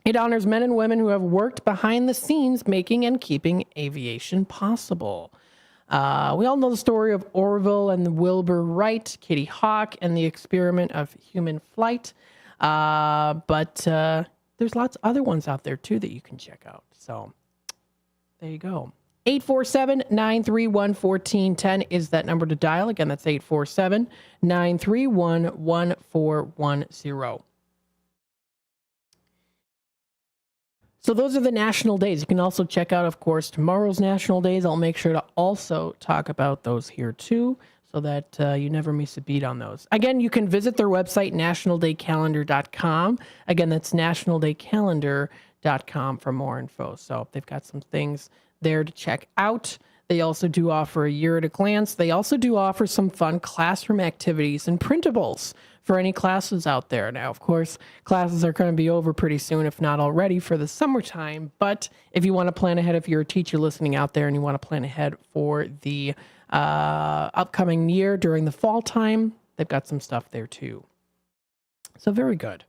It honors men and women who have worked behind the scenes making and keeping aviation possible. We all know the story of Orville and Wilbur Wright, Kitty Hawk, and the experiment of human flight. But there's lots of other ones out there, too, that you can check out. So there you go. 847-931-1410 is that number to dial. Again, that's 847-931-1410. So those are the national days. You can also check out, of course, tomorrow's national days. I'll make sure to also talk about those here, too, so that you never miss a beat on those. Again, you can visit their website, nationaldaycalendar.com. Again, that's nationaldaycalendar.com for more info. So they've got some things there to check out. They also do offer a year at a glance. They also do offer some fun classroom activities and printables for any classes out there. Now, of course, classes are going to be over pretty soon, if not already, for the summertime. But if you want to plan ahead, if you're a teacher listening out there and you want to plan ahead for the upcoming year during the fall time, they've got some stuff there too. So very good.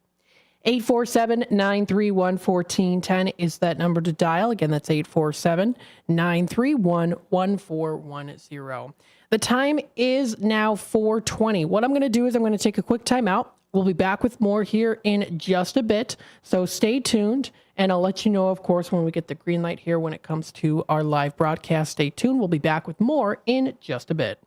847-931-1410 is that number to dial. Again, that's 847-931-1410. The time is now 4:20. What I'm going to do is I'm going to take a quick time out. We'll be back with more here in just a bit. So stay tuned, and I'll let you know, of course, when we get the green light here when it comes to our live broadcast. Stay tuned. We'll be back with more in just a bit.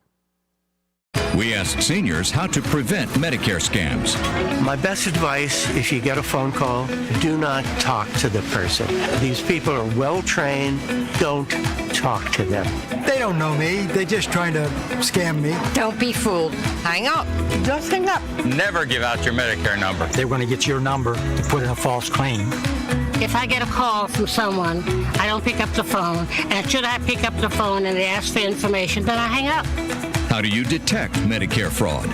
We ask seniors how to prevent Medicare scams. My best advice, if you get a phone call, do not talk to the person. These people are well trained. Don't talk to them. They don't know me. They're just trying to scam me. Don't be fooled. Hang up. Just hang up. Never give out your Medicare number. They're going to get your number to put in a false claim. If I get a call from someone, I don't pick up the phone. And should I pick up the phone and they ask for information, then I hang up. How do you detect Medicare fraud?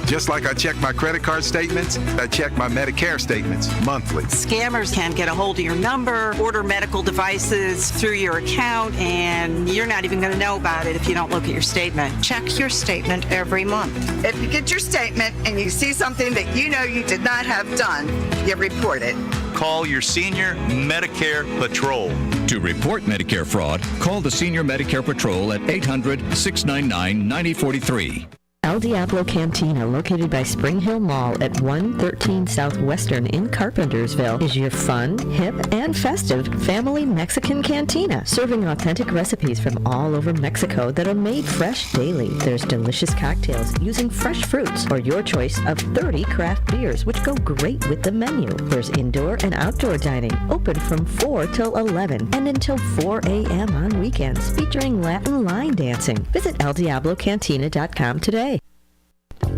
Just like I check my credit card statements, I check my Medicare statements monthly. Scammers can get a hold of your number, order medical devices through your account, and you're not even going to know about it if you don't look at your statement. Check your statement every month. If you get your statement and you see something that you know you did not have done, you report it. Call your Senior Medicare Patrol. To report Medicare fraud, call the Senior Medicare Patrol at 800-699-9043. El Diablo Cantina, located by Spring Hill Mall at 113 Southwestern in Carpentersville, is your fun, hip, and festive family Mexican cantina, serving authentic recipes from all over Mexico that are made fresh daily. There's delicious cocktails using fresh fruits, or your choice of 30 craft beers, which go great with the menu. There's indoor and outdoor dining, open from 4 till 11 and until 4 a.m. on weekends, featuring Latin line dancing. Visit eldiablocantina.com today.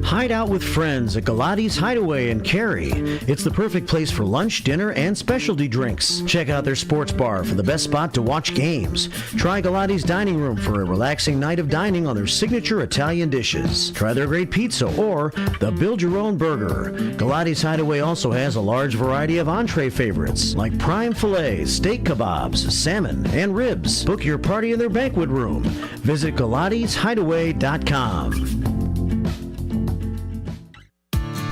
Hide out with friends at Galati's Hideaway in Cary. It's the perfect place for lunch, dinner, and specialty drinks. Check out their sports bar for the best spot to watch games. Try Galati's Dining Room for a relaxing night of dining on their signature Italian dishes. Try their great pizza or the Build Your Own Burger. Galati's Hideaway also has a large variety of entree favorites like prime fillets, steak kebabs, salmon, and ribs. Book your party in their banquet room. Visit Galati'sHideaway.com.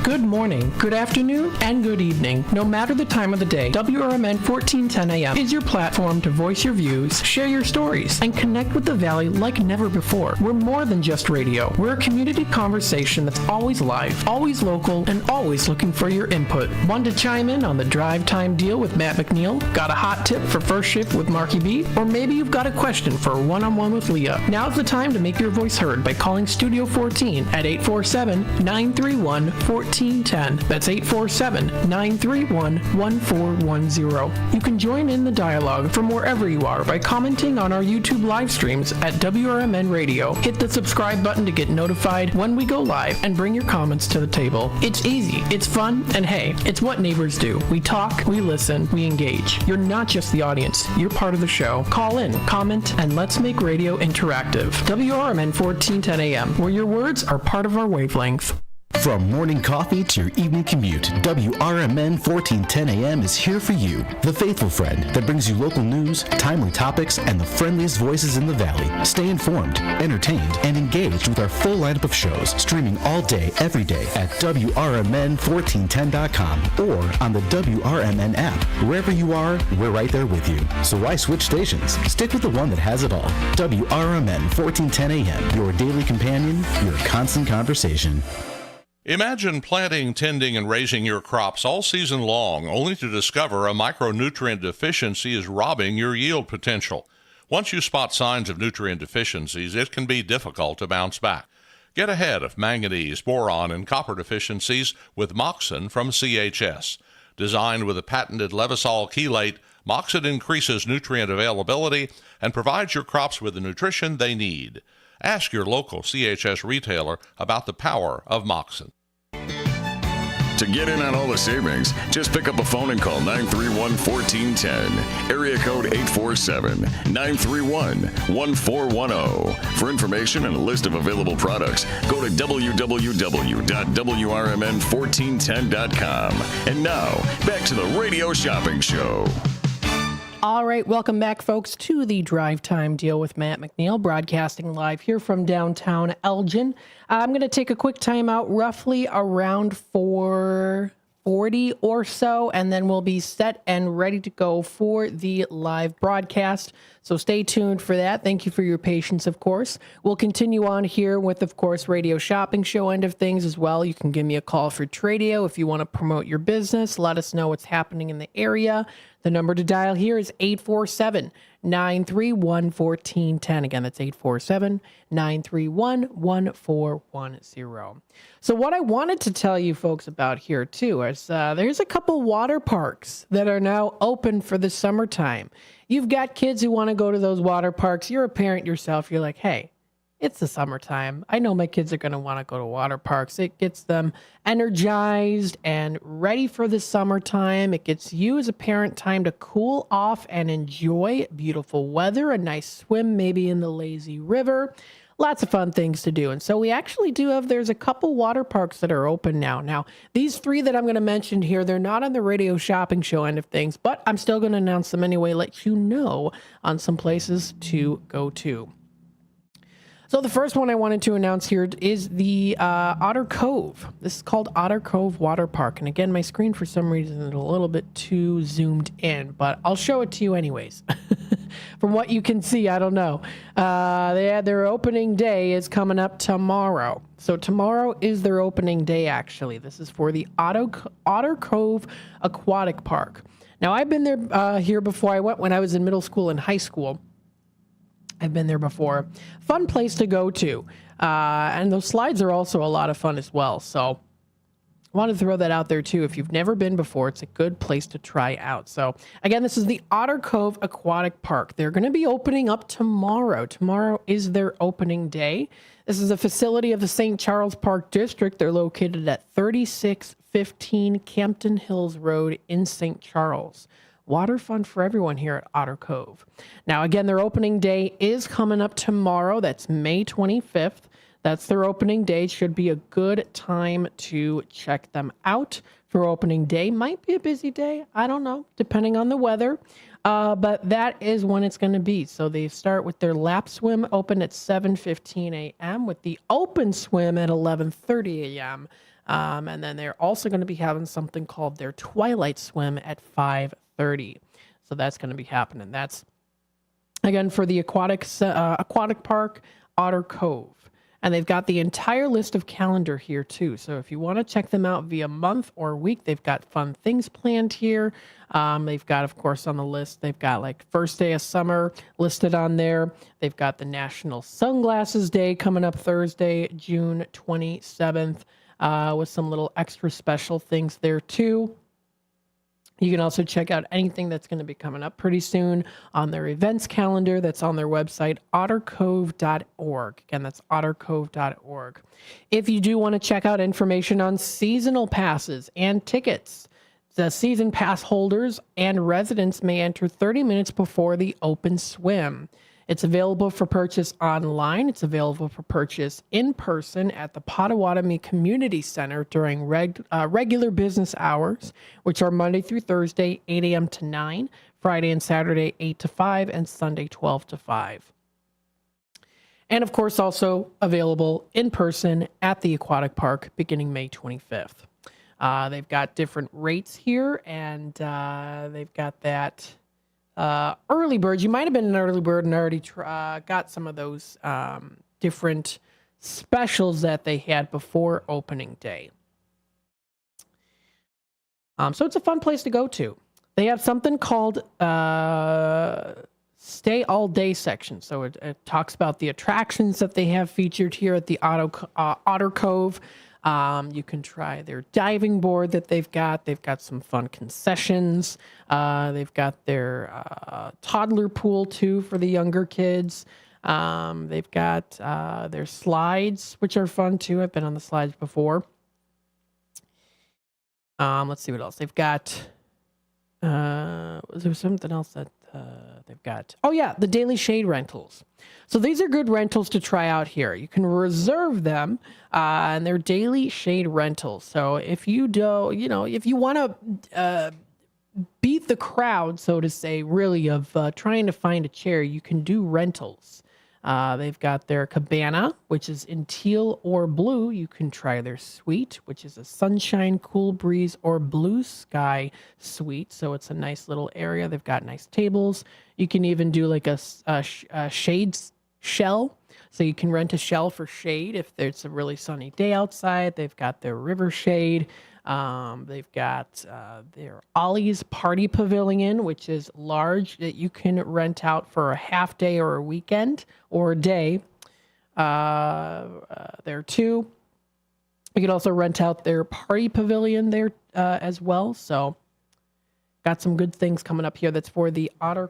Good morning, good afternoon, and good evening. No matter the time of the day, WRMN 1410 AM is your platform to voice your views, share your stories, and connect with the Valley like never before. We're more than just radio. We're a community conversation that's always live, always local, and always looking for your input. Want to chime in on the drive time deal with Matt McNeil? Got a hot tip for first shift with Marky B? Or maybe you've got a question for a one-on-one with Leah. Now's the time to make your voice heard by calling Studio 14 at 847-931-1410. That's 847-931-1410. You can join in the dialogue from wherever you are by commenting on our YouTube live streams at WRMN Radio. Hit the subscribe button to get notified when we go live and bring your comments to the table. It's easy, it's fun, and hey, it's what neighbors do. We talk, we listen, we engage. You're not just the audience, you're part of the show. Call in, comment, and let's make radio interactive. WRMN 1410 AM, where your words are part of our wavelength. From morning coffee to your evening commute, WRMN 1410 AM is here for you, the faithful friend that brings you local news, timely topics, and the friendliest voices in the Valley. Stay informed, entertained, and engaged with our full lineup of shows, streaming all day, every day at WRMN1410.com or on the WRMN app. Wherever you are, we're right there with you. So why switch stations? Stick with the one that has it all. WRMN 1410 AM, your daily companion, your constant conversation. Imagine planting, tending, and raising your crops all season long, only to discover a micronutrient deficiency is robbing your yield potential. Once you spot signs of nutrient deficiencies, it can be difficult to bounce back. Get ahead of manganese, boron, and copper deficiencies with Moxin from CHS. Designed with a patented Levisol chelate, Moxin increases nutrient availability and provides your crops with the nutrition they need. Ask your local CHS retailer about the power of Moxin. To get in on all the savings, just pick up a phone and call 931-1410. Area code 847-931-1410. For information and a list of available products, go to www.WRMN1410.com. And now, back to the Radio Shopping Show. All right, welcome back, folks, to the Drive Time Deal with Matt McNeil, broadcasting live here from downtown Elgin. I'm going to take a quick time out, roughly around 4:40 or so, and then we'll be set and ready to go for the live broadcast. So stay tuned for that. Thank you for your patience, of course. We'll continue on here with, of course, Radio Shopping Show end of things as well. You can give me a call for Tradio if you want to promote your business. Let us know what's happening in the area. The number to dial here is 847-931-1410. Again, that's 847-931-1410. So what I wanted to tell you folks about here, too, is there's a couple water parks that are now open for the summertime. You've got kids who want to go to those water parks. You're a parent yourself. You're like, hey, it's the summertime. I know my kids are going to want to go to water parks. It gets them energized and ready for the summertime. It gets you as a parent time to cool off and enjoy beautiful weather, a nice swim maybe in the lazy river. Lots of fun things to do. And so we actually do have, there's a couple water parks that are open now. Now, these three that I'm going to mention here, they're not on the Radio Shopping Show end of things, but I'm still going to announce them anyway, let you know on some places to go to. So the first one I wanted to announce here is the Otter Cove. This is called Otter Cove Water Park. And again, my screen for some reason is a little bit too zoomed in, but I'll show it to you anyways. From what you can see, I don't know. Their opening day is coming up tomorrow. So tomorrow is their opening day, actually. This is for the Otter Cove Aquatic Park. Now, I've been there here before. I went when I was in middle school and high school. I've been there before. Fun place to go to. And those slides are also a lot of fun as well. So I wanted to throw that out there too. If you've never been before, it's a good place to try out. So again, this is the Otter Cove Aquatic Park. They're going to be opening up tomorrow. Tomorrow is their opening day. This is a facility of the St. Charles Park District. They're located at 3615 Campton Hills Road in St. Charles. Water fun for everyone here at Otter Cove. Now, again, their opening day is coming up tomorrow. That's May 25th. That's their opening day. Should be a good time to check them out for opening day. Might be a busy day. I don't know, depending on the weather. But that is when it's going to be. So they start with their lap swim open at 7:15 a.m. with the open swim at 11:30 a.m. And then they're also going to be having something called their twilight swim at 5:30. So that's going to be happening. That's, again, for the aquatic park, Otter Cove. And they've got the entire list of calendar here, too. So if you want to check them out via month or week, they've got fun things planned here. They've got, of course, on the list, they've got like first day of summer listed on there. They've got the National Sunglasses Day coming up Thursday, June 27th, with some little extra special things there, too. You can also check out anything that's going to be coming up pretty soon on their events calendar that's on their website, ottercove.org. Again, that's ottercove.org. If you do want to check out information on seasonal passes and tickets, the season pass holders and residents may enter 30 minutes before the open swim. It's available for purchase online. It's available for purchase in person at the Potawatomi Community Center during regular business hours, which are Monday through Thursday, 8 a.m. to 9, Friday and Saturday, 8 to 5, and Sunday, 12 to 5. And, of course, also available in person at the aquatic park beginning May 25th. They've got different rates here, and they've got that... early birds. You might have been an early bird and already got some of those different specials that they had before opening day. So it's a fun place to go to. They have something called Stay All Day section. So it talks about the attractions that they have featured here at the Otter Cove. You can try their diving board that they've got. They've got some fun concessions. They've got their toddler pool, too, for the younger kids. They've got their slides, which are fun, too. I've been on the slides before. Let's see what else they've got. Was there something else that they've got? Oh yeah, the daily shade rentals. So these are good rentals to try out here. You can reserve them, and they're daily shade rentals. So if you if you want to beat the crowd, so to say, really, of trying to find a chair, you can do rentals. They've got their cabana, which is in teal or blue. You can try their suite, which is a sunshine, cool breeze, or blue sky suite. So it's a nice little area. They've got nice tables. You can even do like a shade shell. So you can rent a shell for shade if it's a really sunny day outside. They've got their river shade. They've got their Ollie's Party Pavilion, which is large, that you can rent out for a half day or a weekend or a day. There too. You can also rent out their Party Pavilion there as well. So got some good things coming up here. That's for the Otter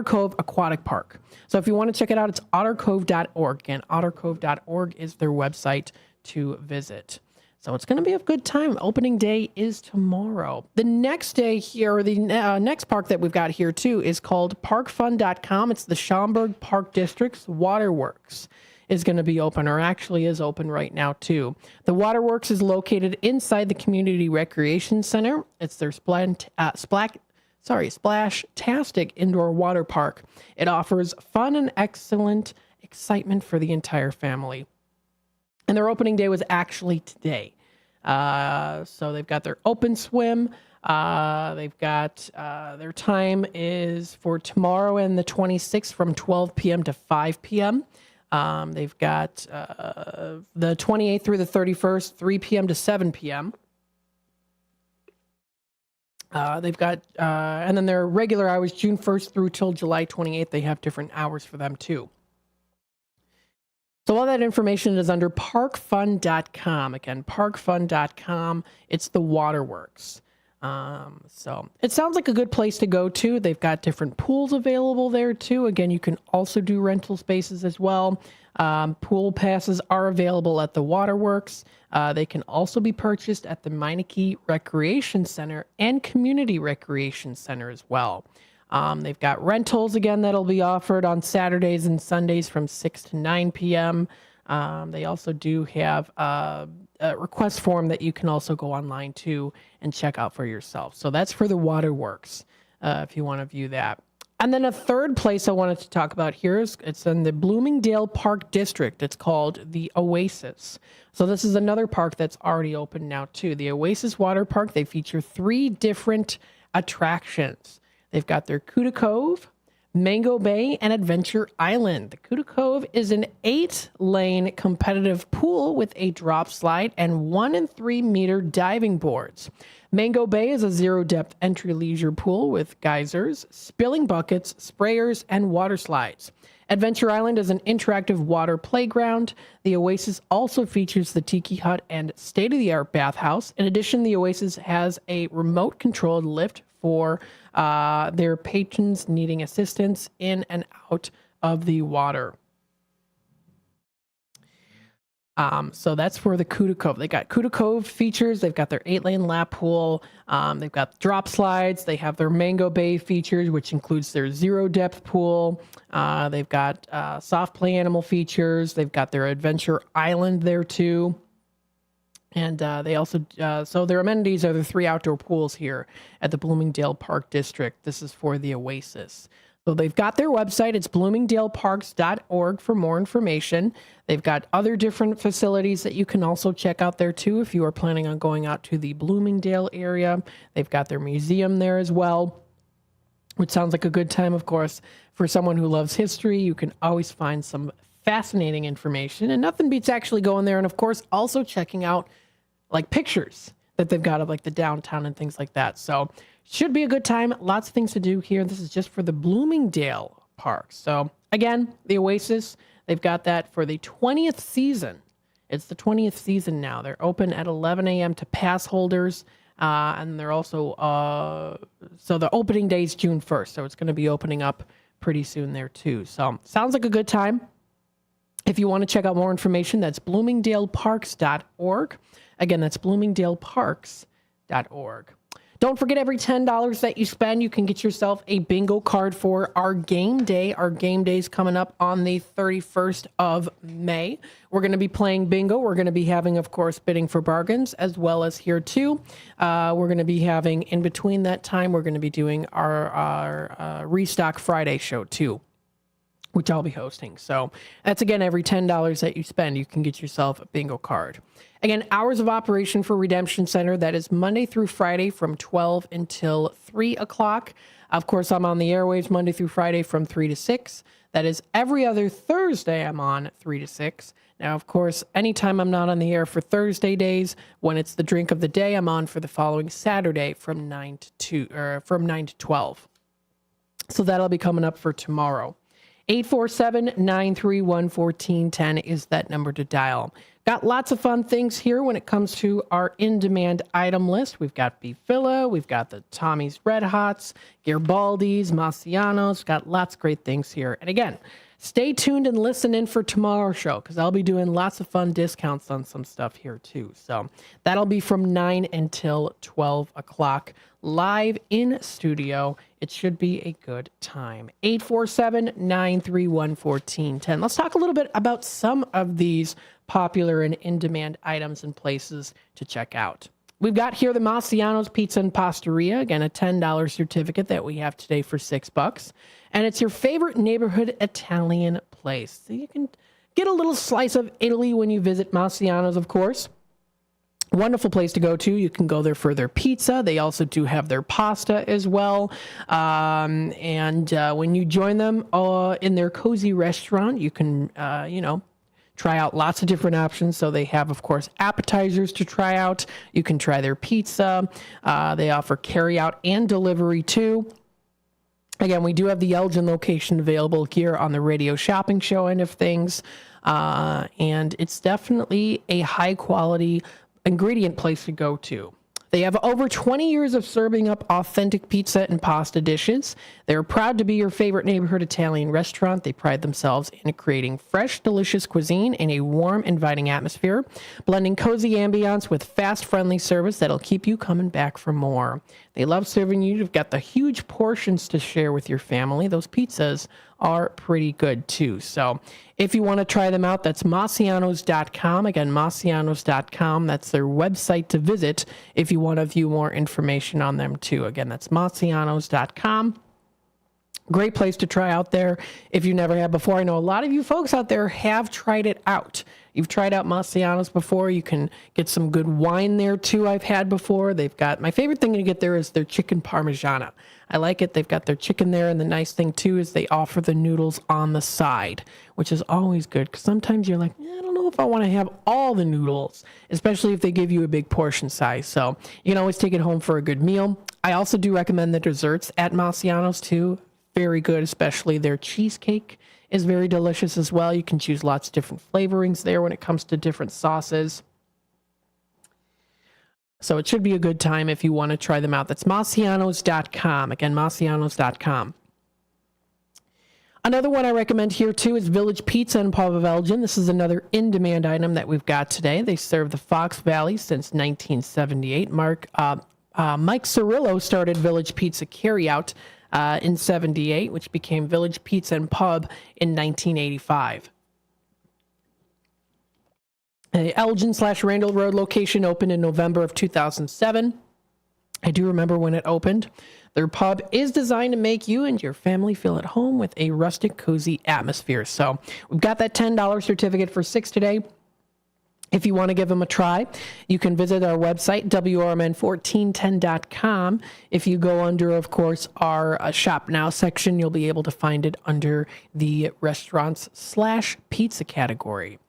Cove Aquatic Park. So if you want to check it out, it's ottercove.org. Again, ottercove.org is their website to visit. So it's going to be a good time. Opening day is tomorrow. The next day here, or the next park that we've got here too, is called parkfun.com. It's the Schaumburg Park District's Waterworks is going to be open, or actually is open right now too. The Waterworks is located inside the Community Recreation Center. It's their Splash-tastic indoor water park. It offers fun and excellent excitement for the entire family. And their opening day was actually today. So they've got their open swim. They've got their time is for tomorrow and the 26th from 12 p.m. to 5 p.m. They've got the 28th through the 31st, 3 p.m. to 7 p.m. They've got, and then their regular hours, June 1st through till July 28th, they have different hours for them too. So all that information is under parkfun.com. Again, parkfun.com. It's the Waterworks. So it sounds like a good place to go to. They've got different pools available there too. Again, you can also do rental spaces as well. Pool passes are available at the Waterworks. They can also be purchased at the Meineke Recreation Center and Community Recreation Center as well. They've got rentals, again, that'll be offered on Saturdays and Sundays from 6 to 9 p.m. They also do have a request form that you can also go online to and check out for yourself. So that's for the Waterworks, if you want to view that. And then a third place I wanted to talk about here is it's in the Bloomingdale Park District. It's called the Oasis. So this is another park that's already open now too. The Oasis Water Park, they feature 3 different attractions. They've got their Cuda Cove, Mango Bay, and Adventure Island. The Cuda Cove is an 8-lane competitive pool with a drop slide and 1 and 3 meter diving boards. Mango Bay is a 0-depth entry leisure pool with geysers, spilling buckets, sprayers, and water slides. Adventure Island is an interactive water playground. The Oasis also features the Tiki Hut and state-of-the-art bathhouse. In addition, the Oasis has a remote-controlled lift for their patrons needing assistance in and out of the water. So that's for the Cuda Cove. They got Cuda Cove features. They've got their 8-lane lap pool. They've got drop slides. They have their Mango Bay features, which includes their 0-depth pool. They've got soft play animal features. They've got their Adventure Island there too. And they also, so their amenities are the 3 outdoor pools here at the Bloomingdale Park District. This is for the Oasis. So they've got their website. It's bloomingdaleparks.org for more information. They've got other different facilities that you can also check out there too if you are planning on going out to the Bloomingdale area. They've got their museum there as well, which sounds like a good time, of course. For someone who loves history, you can always find some fascinating information, and nothing beats actually going there and, of course, also checking out like pictures that they've got of like the downtown and things like that. So should be a good time. Lots of things to do here. This is just for the Bloomingdale Park. So again, the Oasis, they've got that for the 20th season. It's the 20th season now. They're open at 11 a.m. to pass holders. And they're also, so the opening day is June 1st. So it's going to be opening up pretty soon there too. So sounds like a good time. If you want to check out more information, that's bloomingdaleparks.org. Again, that's bloomingdaleparks.org. Don't forget, every $10 that you spend, you can get yourself a bingo card for our game day. Our game day is coming up on the 31st of May. We're going to be playing bingo. We're going to be having, of course, bidding for bargains, as well as here, too. We're going to be having, in between that time, we're going to be doing our Restock Friday show, too, which I'll be hosting. So that's, again, every $10 that you spend, you can get yourself a bingo card. Again, hours of operation for Redemption Center, that is Monday through Friday from 12 until 3 o'clock. Of course, I'm on the airwaves Monday through Friday from 3 to 6. That is every other Thursday I'm on 3 to 6. Now, of course, anytime I'm not on the air for Thursday days, when it's the drink of the day, I'm on for the following Saturday from 9 to 12. So that'll be coming up for tomorrow. 847-931-1410 is that number to dial. Got lots of fun things here when it comes to our in-demand item list. We've got Beef Villa, we've got the Tommy's Red Hots, Garibaldi's, Marciano's. Got lots of great things here. And again, stay tuned and listen in for tomorrow's show, because I'll be doing lots of fun discounts on some stuff here too. So that'll be from 9 until 12 o'clock. Live in studio. It should be a good time. 847-931-1410. Let's talk a little bit about some of these popular and in-demand items and places to check out. We've got here the Marciano's Pizza and Pastaria. Again, a $10 certificate that we have today for $6. And it's your favorite neighborhood Italian place. So you can get a little slice of Italy when you visit Marciano's, of course. Wonderful place to go to. You can go there for their pizza. They also do have their pasta as well. And when you join them in their cozy restaurant, you can, try out lots of different options. So they have, of course, appetizers to try out. You can try their pizza. They offer carry-out and delivery, too. Again, we do have the Elgin location available here on the radio shopping show end of things. And it's definitely a high-quality ingredient place to go to. They have over 20 years of serving up authentic pizza and pasta dishes. They're proud to be your favorite neighborhood Italian restaurant. They pride themselves in creating fresh, delicious cuisine in a warm, inviting atmosphere, blending cozy ambiance with fast, friendly service that'll keep you coming back for more. They love serving you. You've got the huge portions to share with your family. Those pizzas are pretty good too. So if you want to try them out, that's Marcianos.com. Again, Marcianos.com. That's their website to visit if you want to view more information on them too. Again, that's Marcianos.com. Great place to try out there if you never have before. I know a lot of you folks out there have tried it out. You've tried out Marciano's before. You can get some good wine there too. I've had before. They've got, my favorite thing to get there is their chicken parmigiana. I like it. They've got their chicken there, and the nice thing too is they offer the noodles on the side, which is always good, because sometimes you're like, I don't know if I want to have all the noodles, especially if they give you a big portion size. So you can always take it home for a good meal. I also do recommend the desserts at Marciano's too. Very good, especially their cheesecake is very delicious as well. You can choose lots of different flavorings there when it comes to different sauces. So it should be a good time if you want to try them out. That's Marcianos.com. Again, Marcianos.com. Another one I recommend here too is Village Pizza and Pub of Elgin. This is another in-demand item that we've got today. They serve the Fox Valley since 1978. Mike Cirillo started Village Pizza Carryout in 78, which became Village Pizza and Pub in 1985. The Elgin/Randall Road location opened in November of 2007. I do remember when it opened. Their pub is designed to make you and your family feel at home with a rustic, cozy atmosphere. So we've got that $10 certificate for $6 today. If you want to give them a try, you can visit our website, WRMN1410.com. If you go under, of course, our Shop Now section, you'll be able to find it under the restaurants/pizza category.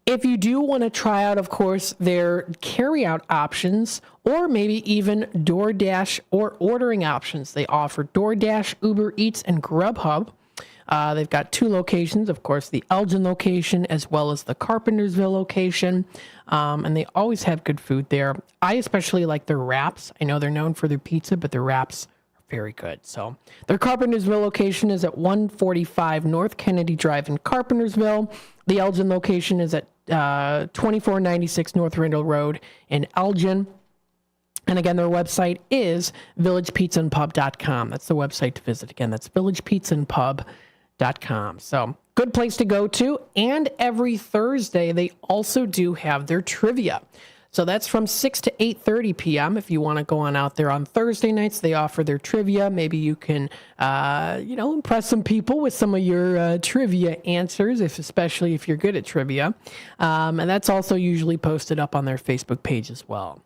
If you do want to try out, of course, their carryout options, or maybe even DoorDash or ordering options, they offer DoorDash, Uber Eats, and Grubhub. They've got two locations, of course, the Elgin location as well as the Carpentersville location, and they always have good food there. I especially like their wraps. I know they're known for their pizza, but their wraps are very good. So their Carpentersville location is at 145 North Kennedy Drive in Carpentersville. The Elgin location is at 2496 North Randall Road in Elgin. And again, their website is villagepizzaandpub.com. That's the website to visit. Again, that's villagepizzaandpub.com. So good place to go to. And every Thursday, they also do have their trivia. So that's from 6 to 8:30 p.m. If you want to go on out there on Thursday nights, they offer their trivia. Maybe you can, impress some people with some of your trivia answers, especially if you're good at trivia. And that's also usually posted up on their Facebook page as well.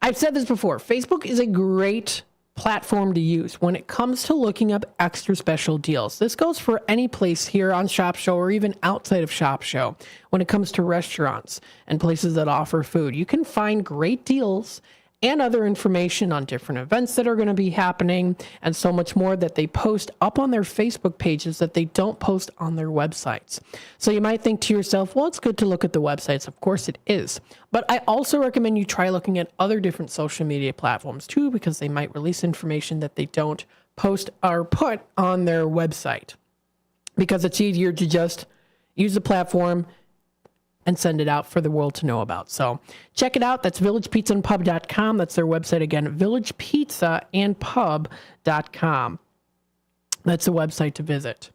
I've said this before. Facebook is a great platform to use when it comes to looking up extra special deals. This goes for any place here on Shop Show or even outside of Shop Show. When it comes to restaurants and places that offer food, you can find great deals and other information on different events that are going to be happening and so much more that they post up on their Facebook pages that they don't post on their websites. So you might think to yourself, well, it's good to look at the websites. Of course it is. But I also recommend you try looking at other different social media platforms too, because they might release information that they don't post or put on their website, because it's easier to just use the platform and send it out for the world to know about. So check it out. That's villagepizzaandpub.com. That's their website again, villagepizzaandpub.com. That's the website to visit.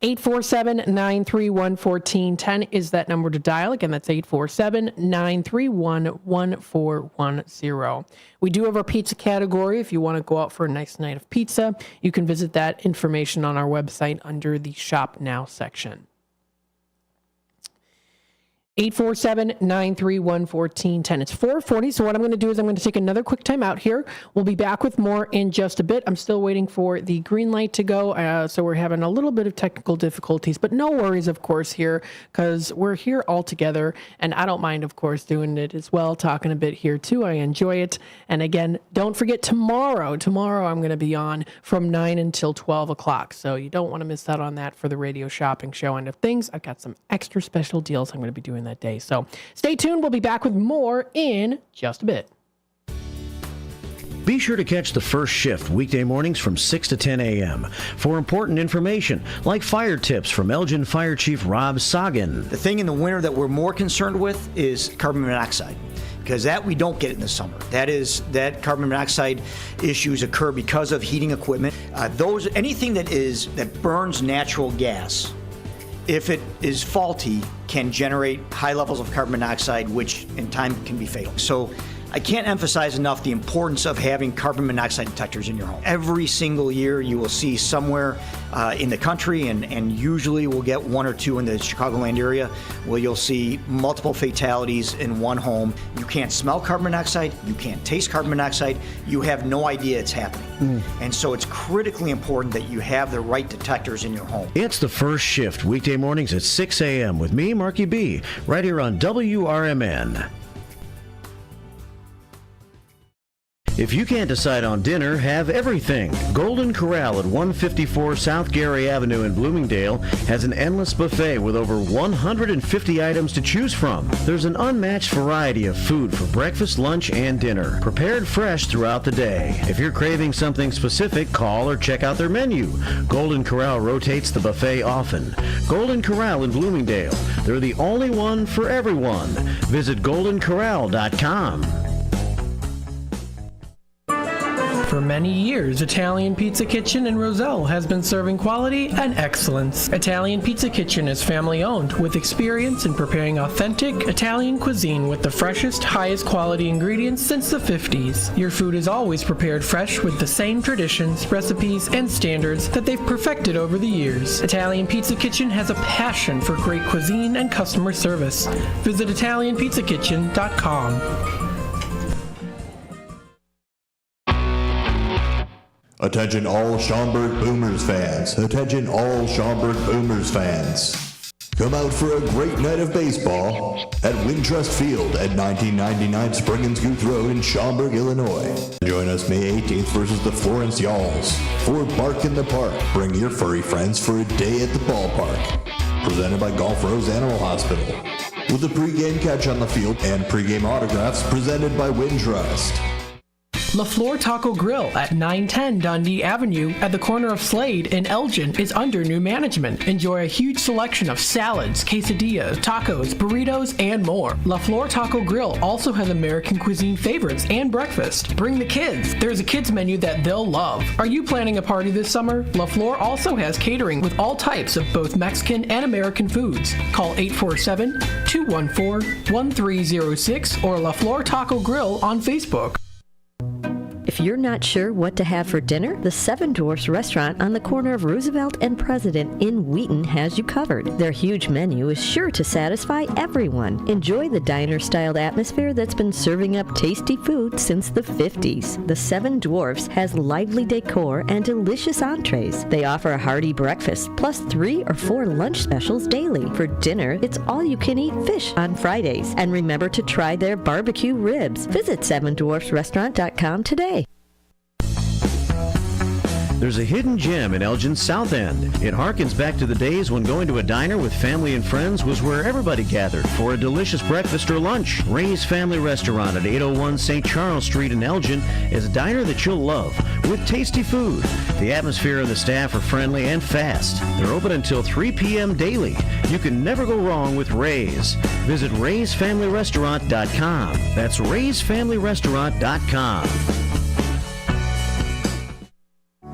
847-931-1410 is that number to dial. Again, that's 847-931-1410. We do have our pizza category. If you want to go out for a nice night of pizza, you can visit that information on our website under the Shop Now section. 847-931-1410. It's 4:40, so what I'm going to do is I'm going to take another quick time out here. We'll be back with more in just a bit. I'm still waiting for the green light to go, so we're having a little bit of technical difficulties, but no worries, of course, here, because we're here all together, and I don't mind, of course, doing it as well, talking a bit here, too. I enjoy it. And again, don't forget tomorrow. Tomorrow I'm going to be on from 9 until 12 o'clock, so you don't want to miss out on that for the radio shopping show end of things. I've got some extra special deals I'm going to be doing that day. So stay tuned. We'll be back with more in just a bit. Be sure to catch the first shift weekday mornings from 6 to 10 a.m. for important information like fire tips from Elgin Fire Chief Rob Sagan. The thing in the winter that we're more concerned with is carbon monoxide, because that we don't get in the summer. That carbon monoxide issues occur because of heating equipment. Anything that burns natural gas, if it is faulty, can generate high levels of carbon monoxide, which in time can be fatal. So I can't emphasize enough the importance of having carbon monoxide detectors in your home. Every single year you will see somewhere in the country, and usually we'll get one or two in the Chicagoland area, where you'll see multiple fatalities in one home. You can't smell carbon monoxide, you can't taste carbon monoxide, you have no idea it's happening. And so it's critically important that you have the right detectors in your home. It's the first shift weekday mornings at 6 a.m. with me, Marky B, right here on WRMN. If you can't decide on dinner, have everything. Golden Corral at 154 South Gary Avenue in Bloomingdale has an endless buffet with over 150 items to choose from. There's an unmatched variety of food for breakfast, lunch, and dinner, prepared fresh throughout the day. If you're craving something specific, call or check out their menu. Golden Corral rotates the buffet often. Golden Corral in Bloomingdale. They're the only one for everyone. Visit goldencorral.com. For many years, Italian Pizza Kitchen in Roselle has been serving quality and excellence. Italian Pizza Kitchen is family-owned with experience in preparing authentic Italian cuisine with the freshest, highest quality ingredients since the 50s. Your food is always prepared fresh with the same traditions, recipes, and standards that they've perfected over the years. Italian Pizza Kitchen has a passion for great cuisine and customer service. Visit ItalianPizzaKitchen.com. Attention all Schaumburg Boomers fans. Attention all Schaumburg Boomers fans. Come out for a great night of baseball at Wintrust Field at 1999 Spring and Scoot Road in Schaumburg, Illinois. Join us May 18th versus the Florence Yalls for Bark in the Park. Bring your furry friends for a day at the ballpark. Presented by Golf Rose Animal Hospital. With a pregame catch on the field and pregame autographs presented by Wintrust. LaFleur Taco Grill at 910 Dundee Avenue at the corner of Slade and Elgin is under new management. Enjoy a huge selection of salads, quesadillas, tacos, burritos, and more. LaFleur Taco Grill also has American cuisine favorites and breakfast. Bring the kids. There's a kids menu that they'll love. Are you planning a party this summer? LaFleur also has catering with all types of both Mexican and American foods. Call 847-214-1306 or LaFleur Taco Grill on Facebook. If you're not sure what to have for dinner, the Seven Dwarfs restaurant on the corner of Roosevelt and President in Wheaton has you covered. Their huge menu is sure to satisfy everyone. Enjoy the diner-styled atmosphere that's been serving up tasty food since the 50s. The Seven Dwarfs has lively decor and delicious entrees. They offer a hearty breakfast, plus 3 or 4 lunch specials daily. For dinner, it's all-you-can-eat fish on Fridays. And remember to try their barbecue ribs. Visit sevendwarfsrestaurant.com today. There's a hidden gem in Elgin's South End. It harkens back to the days when going to a diner with family and friends was where everybody gathered for a delicious breakfast or lunch. Ray's Family Restaurant at 801 St. Charles Street in Elgin is a diner that you'll love with tasty food. The atmosphere and the staff are friendly and fast. They're open until 3 p.m. daily. You can never go wrong with Ray's. Visit raysfamilyrestaurant.com. That's raysfamilyrestaurant.com.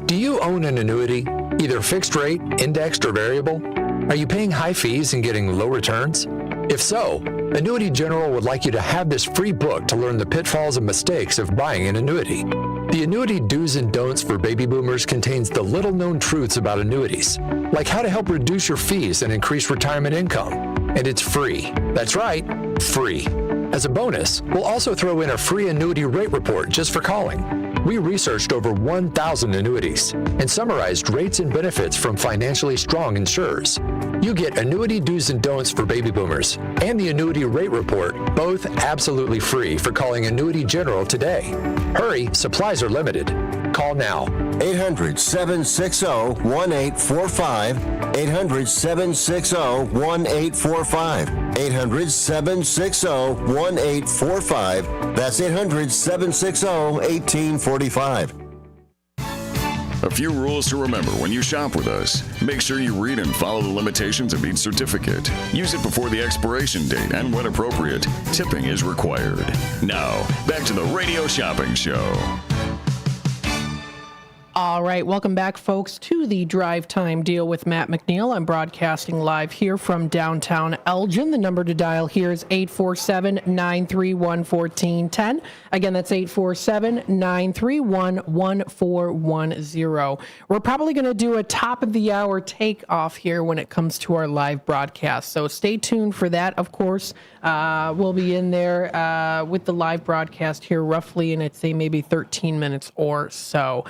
Do you own an annuity, either fixed rate, indexed, or variable? Are you paying high fees and getting low returns? If so, Annuity General would like you to have this free book to learn the pitfalls and mistakes of buying an annuity. The Annuity Do's and Don'ts for Baby Boomers contains the little-known truths about annuities, like how to help reduce your fees and increase retirement income. And it's free. That's right, free. As a bonus, we'll also throw in a free annuity rate report just for calling. We researched over 1,000 annuities and summarized rates and benefits from financially strong insurers. You get Annuity Do's and Don'ts for Baby Boomers and the Annuity Rate Report, both absolutely free for calling Annuity General today. Hurry, supplies are limited. Call now. 800-760-1845. 800-760-1845. 800-760-1845. That's 800-760-1845. A few rules to remember when you shop with us. Make sure you read and follow the limitations of each certificate. Use it before the expiration date, and when appropriate, tipping is required. Now, back to the Radio Shopping Show. All right, welcome back, folks, to the Drive Time Deal with Matt McNeil. I'm broadcasting live here from downtown Elgin. The number to dial here is 847-931-1410. Again, that's 847-931-1410. We're probably going to do a top-of-the-hour takeoff here when it comes to our live broadcast, so stay tuned for that, of course. We'll be in there with the live broadcast here roughly in, I'd say, maybe 13 minutes or so.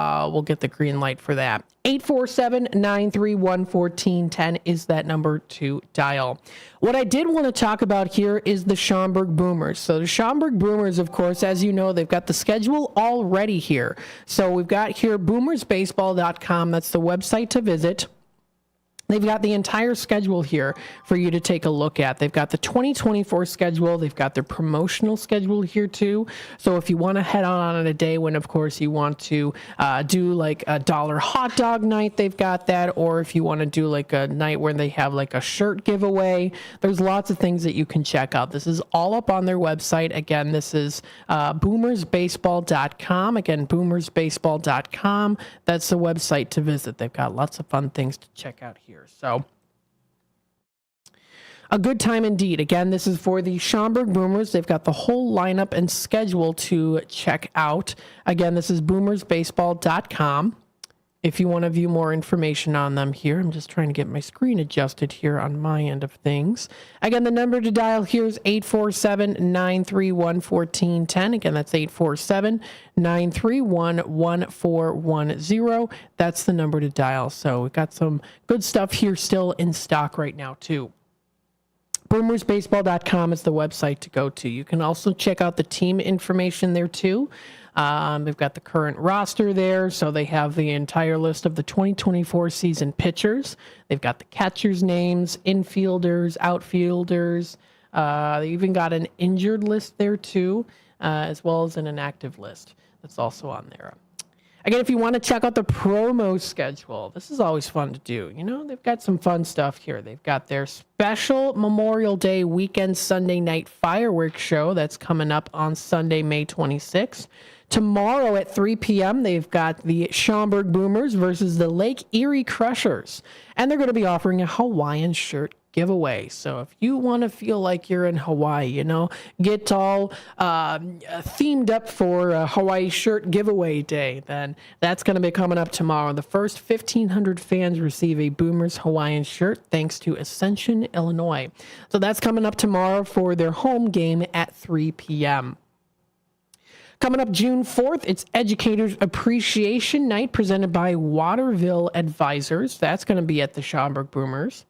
We'll get the green light for that. 847-931-1410 is that number to dial. What I did want to talk about here is the Schaumburg Boomers. So the Schaumburg Boomers, of course, as you know, they've got the schedule already here. So we've got here boomersbaseball.com. That's the website to visit. They've got the entire schedule here for you to take a look at. They've got the 2024 schedule. They've got their promotional schedule here too. So if you want to head on a day when, of course, you want to do like a $1 hot dog night, they've got that. Or if you want to do like a night where they have like a shirt giveaway, there's lots of things that you can check out. This is all up on their website. Again, this is boomersbaseball.com. Again, boomersbaseball.com. That's the website to visit. They've got lots of fun things to check out here. So a good time indeed. Again, this is for the Schaumburg Boomers. They've got the whole lineup and schedule to check out. Again, this is boomersbaseball.com. If you want to view more information on them here, I'm just trying to get my screen adjusted here on my end of things. Again, the number to dial here is 847-931-1410. Again, that's 847-931-1410. That's the number to dial. So we've got some good stuff here still in stock right now, too. Boomersbaseball.com is the website to go to. You can also check out the team information there, too. They've got the current roster there, so they have the entire list of the 2024 season pitchers. They've got the catchers' names, infielders, outfielders. They even got an injured list there, too, as well as an inactive list. That's also on there. Again, if you want to check out the promo schedule, this is always fun to do. You know, they've got some fun stuff here. They've got their special Memorial Day weekend Sunday night fireworks show that's coming up on Sunday, May 26th. Tomorrow at 3 p.m., they've got the Schaumburg Boomers versus the Lake Erie Crushers. And they're going to be offering a Hawaiian shirt giveaway. So if you want to feel like you're in Hawaii, you know, get all themed up for a Hawaii shirt giveaway day, then that's going to be coming up tomorrow. The first 1,500 fans receive a Boomers Hawaiian shirt thanks to Ascension, Illinois. So that's coming up tomorrow for their home game at 3 p.m. Coming up June 4th, it's Educators Appreciation Night presented by Waterville Advisors. That's going to be at the Schaumburg Boomers.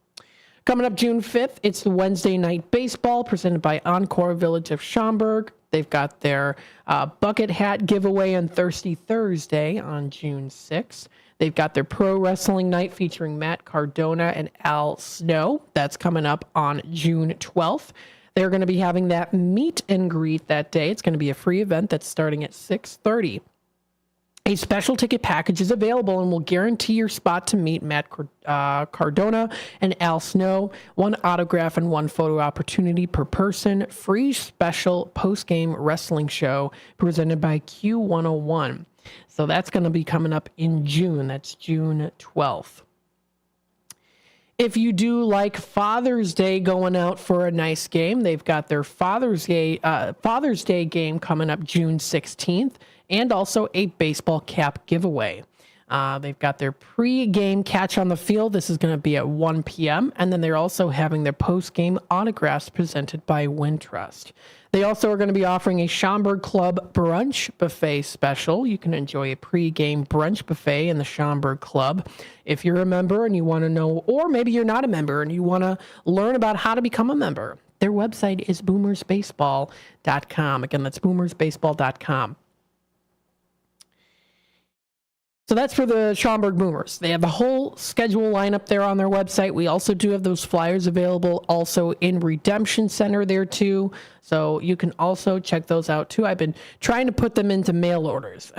Coming up June 5th, it's the Wednesday Night Baseball presented by Encore Village of Schaumburg. They've got their bucket hat giveaway on Thirsty Thursday on June 6th. They've got their Pro Wrestling Night featuring Matt Cardona and Al Snow. That's coming up on June 12th. They're going to be having that meet and greet that day. It's going to be a free event that's starting at 6:30. A special ticket package is available and will guarantee your spot to meet Matt Cardona and Al Snow. One autograph and one photo opportunity per person. Free special post-game wrestling show presented by Q101. So that's going to be coming up in June. That's June 12th. If you do like Father's Day going out for a nice game, they've got their Father's Day game coming up June 16th. And also a baseball cap giveaway. They've got their pre-game catch on the field. This is going to be at 1 p.m. And then they're also having their post-game autographs presented by Wintrust. They also are going to be offering a Schaumburg Club brunch buffet special. You can enjoy a pre-game brunch buffet in the Schaumburg Club. If you're a member and you want to know, or maybe you're not a member and you want to learn about how to become a member, their website is boomersbaseball.com. Again, that's boomersbaseball.com. So that's for the Schaumburg Boomers. They have the whole schedule lineup there on their website. We also do have those flyers available also in Redemption Center there too. So you can also check those out too. I've been trying to put them into mail orders.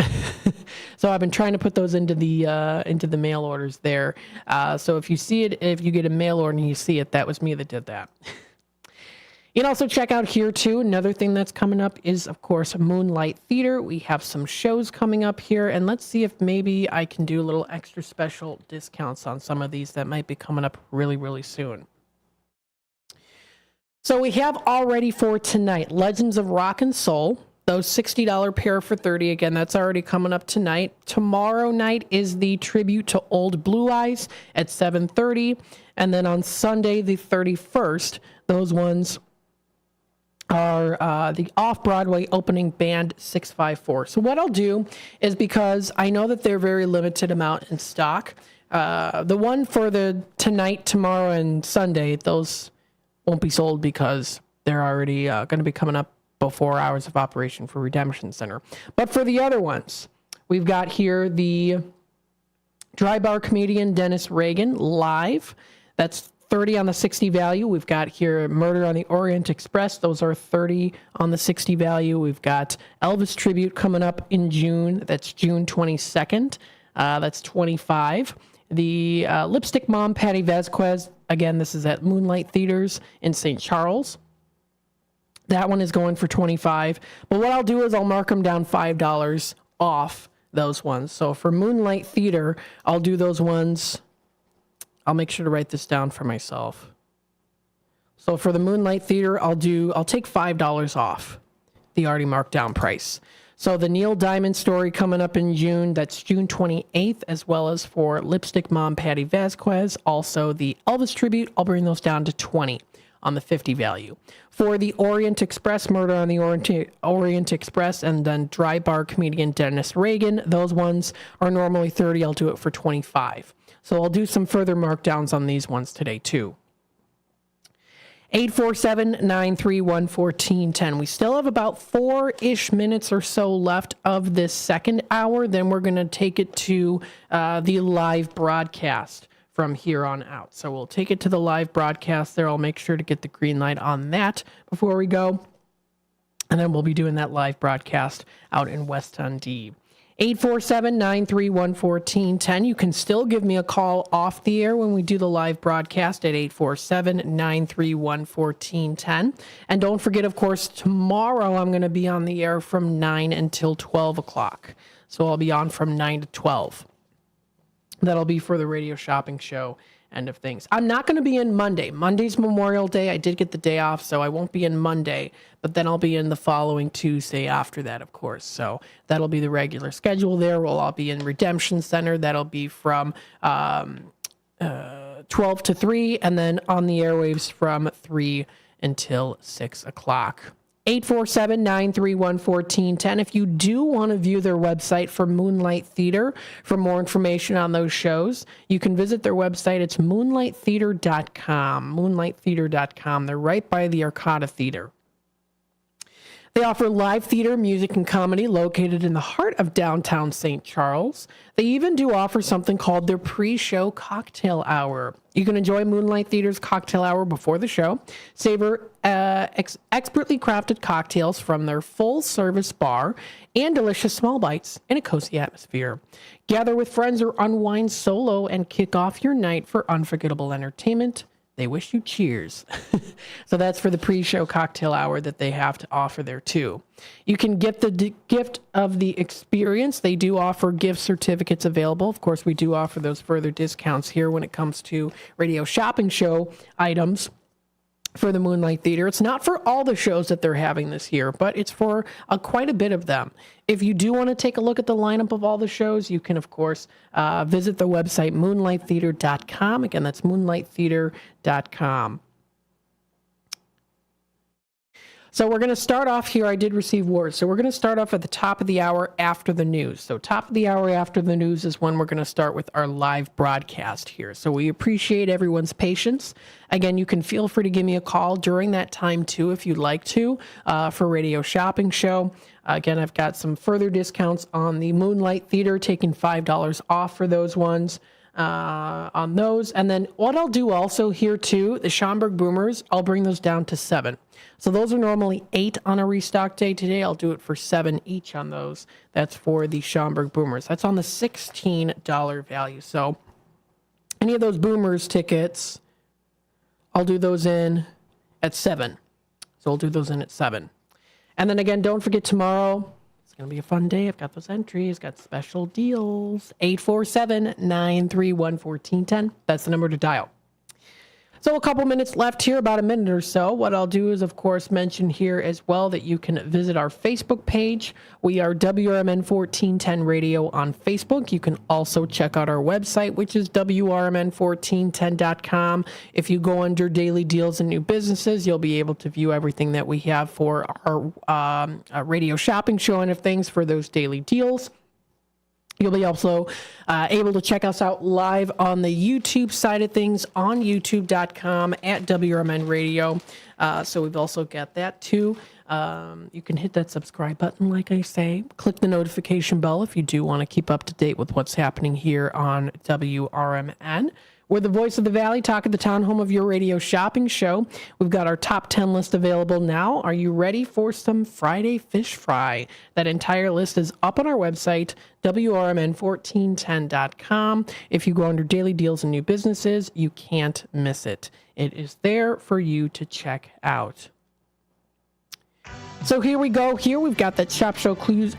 So I've been trying to put those into the mail orders there. So if you see it, if you get a mail order and you see it, that was me that did that. You can also check out here, too. Another thing that's coming up is, of course, Moonlight Theater. We have some shows coming up here, and let's see if maybe I can do a little extra special discounts on some of these that might be coming up really, really soon. So we have already for tonight, Legends of Rock and Soul. Those $60 pair for $30. Again, that's already coming up tonight. Tomorrow night is the tribute to Old Blue Eyes at 7:30. And then on Sunday, the 31st, those ones are the off-Broadway opening band 654. So what I'll do is, because I know that they're very limited amount in stock, the one for the tonight, tomorrow, and Sunday, those won't be sold because they're already going to be coming up before hours of operation for Redemption Center. But for the other ones, we've got here the Dry Bar comedian Dennis Reagan live. That's 30 on the 60 value. We've got here Murder on the Orient Express. Those are 30 on the 60 value. We've got Elvis Tribute coming up in June. That's June 22nd. That's 25. The Lipstick Mom, Patty Vasquez. Again, this is at Moonlight Theaters in St. Charles. That one is going for 25. But what I'll do is I'll mark them down $5 off those ones. So for Moonlight Theater, I'll do those ones. I'll make sure to write this down for myself. So for the Moonlight Theater, I'll take $5 off the already marked down price. So the Neil Diamond Story coming up in June, that's June 28th, as well as for Lipstick Mom, Patty Vasquez. Also the Elvis Tribute, I'll bring those down to 20 on the 50 value. For the Orient Express, Murder on the Orient Express, and then Dry Bar comedian Dennis Reagan, those ones are normally 30. I'll do it for 25. So I'll do some further markdowns on these ones today, too. 847-931-1410. We still have about 4-ish minutes or so left of this second hour. Then we're going to take it to the live broadcast from here on out. So we'll take it to the live broadcast there. I'll make sure to get the green light on that before we go. And then we'll be doing that live broadcast out in West Dundee. 847-931-1410. You can still give me a call off the air when we do the live broadcast at 847-931-1410. And don't forget, of course, tomorrow I'm going to be on the air from 9 until 12 o'clock. So I'll be on from 9 to 12. That'll be for the radio shopping show. End of things. I'm not going to be in Monday. Monday's Memorial Day. I did get the day off, so I won't be in Monday, but then I'll be in the following Tuesday after that, of course. So that'll be the regular schedule there. I'll be in Redemption Center. That'll be from 12 to 3, and then on the airwaves from 3 until 6 o'clock. 847-931-1410. If you do want to view their website for Moonlight Theater, for more information on those shows, you can visit their website. It's moonlighttheater.com. Moonlighttheater.com. They're right by the Arcata Theater. They offer live theater, music, and comedy located in the heart of downtown St. Charles. They even do offer something called their pre-show cocktail hour. You can enjoy Moonlight Theater's cocktail hour before the show, savor expertly crafted cocktails from their full-service bar, and delicious small bites in a cozy atmosphere. Gather with friends or unwind solo and kick off your night for unforgettable entertainment. They wish you cheers. So that's for the pre-show cocktail hour that they have to offer there too. You can get the gift of the experience. They do offer gift certificates available. Of course, we do offer those further discounts here when it comes to radio shopping show items for the Moonlight Theater. It's not for all the shows that they're having this year, but it's for quite a bit of them. If you do want to take a look at the lineup of all the shows, you can, of course, visit the website, moonlighttheater.com. Again, that's moonlighttheater.com. So we're going to start off here. I did receive words. So we're going to start off at the top of the hour after the news. So top of the hour after the news is when we're going to start with our live broadcast here. So we appreciate everyone's patience. Again, you can feel free to give me a call during that time too if you'd like to for Radio Shopping Show. Again, I've got some further discounts on the Moonlight Theater, taking $5 off for those ones. On those. And then what I'll do also here too, the Schaumburg Boomers, I'll bring those down to 7. So those are normally 8 on a restock day. Today I'll do it for 7 each on those. That's for the Schaumburg Boomers. That's on the $16 value. So any of those Boomers tickets, I'll do those in at 7. So I'll do those in at 7. And then again, don't forget tomorrow, it's going to be a fun day. I've got those entries, got special deals. 847-931-1410. That's the number to dial. So a couple minutes left here, about a minute or so. What I'll do is, of course, mention here as well that you can visit our Facebook page. We are WRMN 1410 Radio on Facebook. You can also check out our website, which is WRMN1410.com. If you go under Daily Deals and New Businesses, you'll be able to view everything that we have for our radio shopping show and of things for those daily deals. You'll be also able to check us out live on the YouTube side of things on youtube.com at WRMN Radio. So we've also got that too. You can hit that subscribe button, like I say. Click the notification bell if you do want to keep up to date with what's happening here on WRMN. We're the voice of the Valley, talking the town home of your radio shopping show. We've got our top 10 list available now. Are you ready for some Friday fish fry? That entire list is up on our website, WRMN1410.com. If you go under Daily Deals and New Businesses, you can't miss it. It is there for you to check out. So here we go. Here we've got that Shop Show close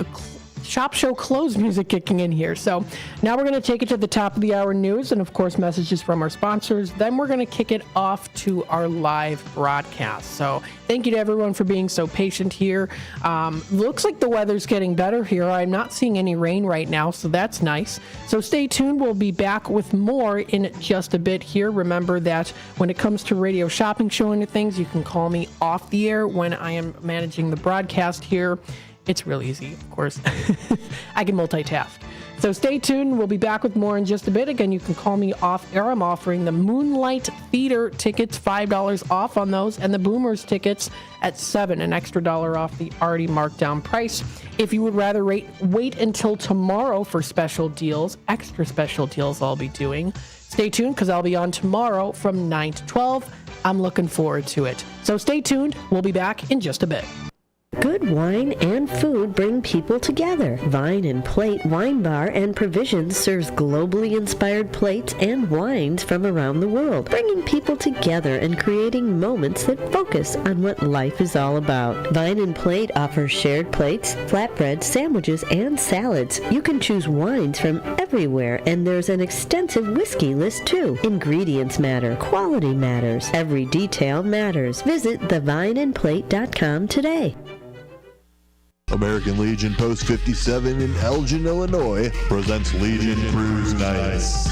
music kicking in here. So now we're going to take it to the top of the hour news and, of course, messages from our sponsors. Then we're going to kick it off to our live broadcast. So thank you to everyone for being so patient here. Looks like the weather's getting better here. I'm not seeing any rain right now, so that's nice. So stay tuned. We'll be back with more in just a bit here. Remember that when it comes to radio shopping show and things, you can call me off the air when I am managing the broadcast here. It's real easy, of course. I can multitask. So stay tuned. We'll be back with more in just a bit. Again, you can call me off air. I'm offering the Moonlight Theater tickets, $5 off on those, and the Boomers tickets at $7, an extra $1 off the already marked down price. If you would rather wait until tomorrow for special deals, extra special deals I'll be doing, stay tuned because I'll be on tomorrow from 9 to 12. I'm looking forward to it. So stay tuned. We'll be back in just a bit. Good wine and food bring people together. Vine and Plate Wine Bar and Provisions serves globally inspired plates and wines from around the world, bringing people together and creating moments that focus on what life is all about. Vine and Plate offers shared plates, flatbreads, sandwiches, and salads. You can choose wines from everywhere, and there's an extensive whiskey list too. Ingredients matter. Quality matters. Every detail matters. Visit thevineandplate.com today. American Legion Post 57 in Elgin, Illinois presents Legion Cruise Nights.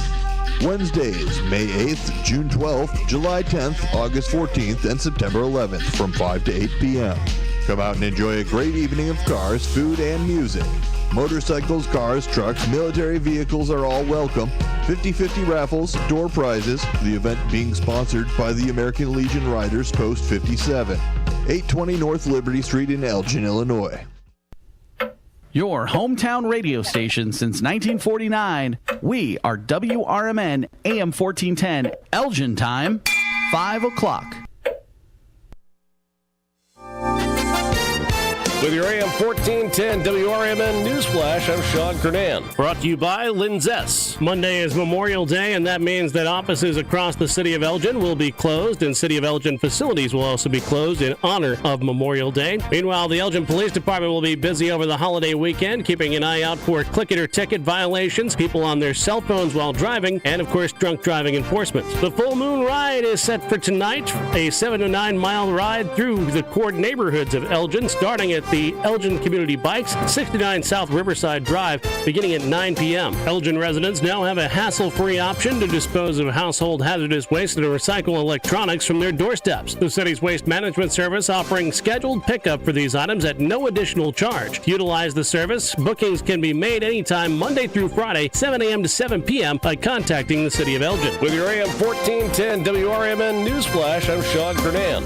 Wednesdays, May 8th, June 12th, July 10th, August 14th, and September 11th from 5 to 8 p.m. Come out and enjoy a great evening of cars, food, and music. Motorcycles, cars, trucks, military vehicles are all welcome. 50-50 raffles, door prizes. The event being sponsored by the American Legion Riders Post 57. 820 North Liberty Street in Elgin, Illinois. Your hometown radio station since 1949. We are WRMN AM 1410, Elgin time, 5 o'clock. With your AM 1410 WRMN Newsflash, I'm Sean Kernan. Brought to you by Linzess. Monday is Memorial Day, and that means that offices across the City of Elgin will be closed, and City of Elgin facilities will also be closed in honor of Memorial Day. Meanwhile, the Elgin Police Department will be busy over the holiday weekend, keeping an eye out for click-it-or-ticket violations, people on their cell phones while driving, and, of course, drunk driving enforcement. The Full Moon Ride is set for tonight, a 7 to 9 mile ride through the core neighborhoods of Elgin, starting at the Elgin Community Bikes, 69 South Riverside Drive, beginning at 9 p.m. Elgin residents now have a hassle-free option to dispose of household hazardous waste and recycle electronics from their doorsteps. The city's waste management service offering scheduled pickup for these items at no additional charge. To utilize the service, bookings can be made anytime Monday through Friday, 7 a.m. to 7 p.m. by contacting the City of Elgin. With your AM 1410 WRMN Newsflash, I'm Sean Kernan.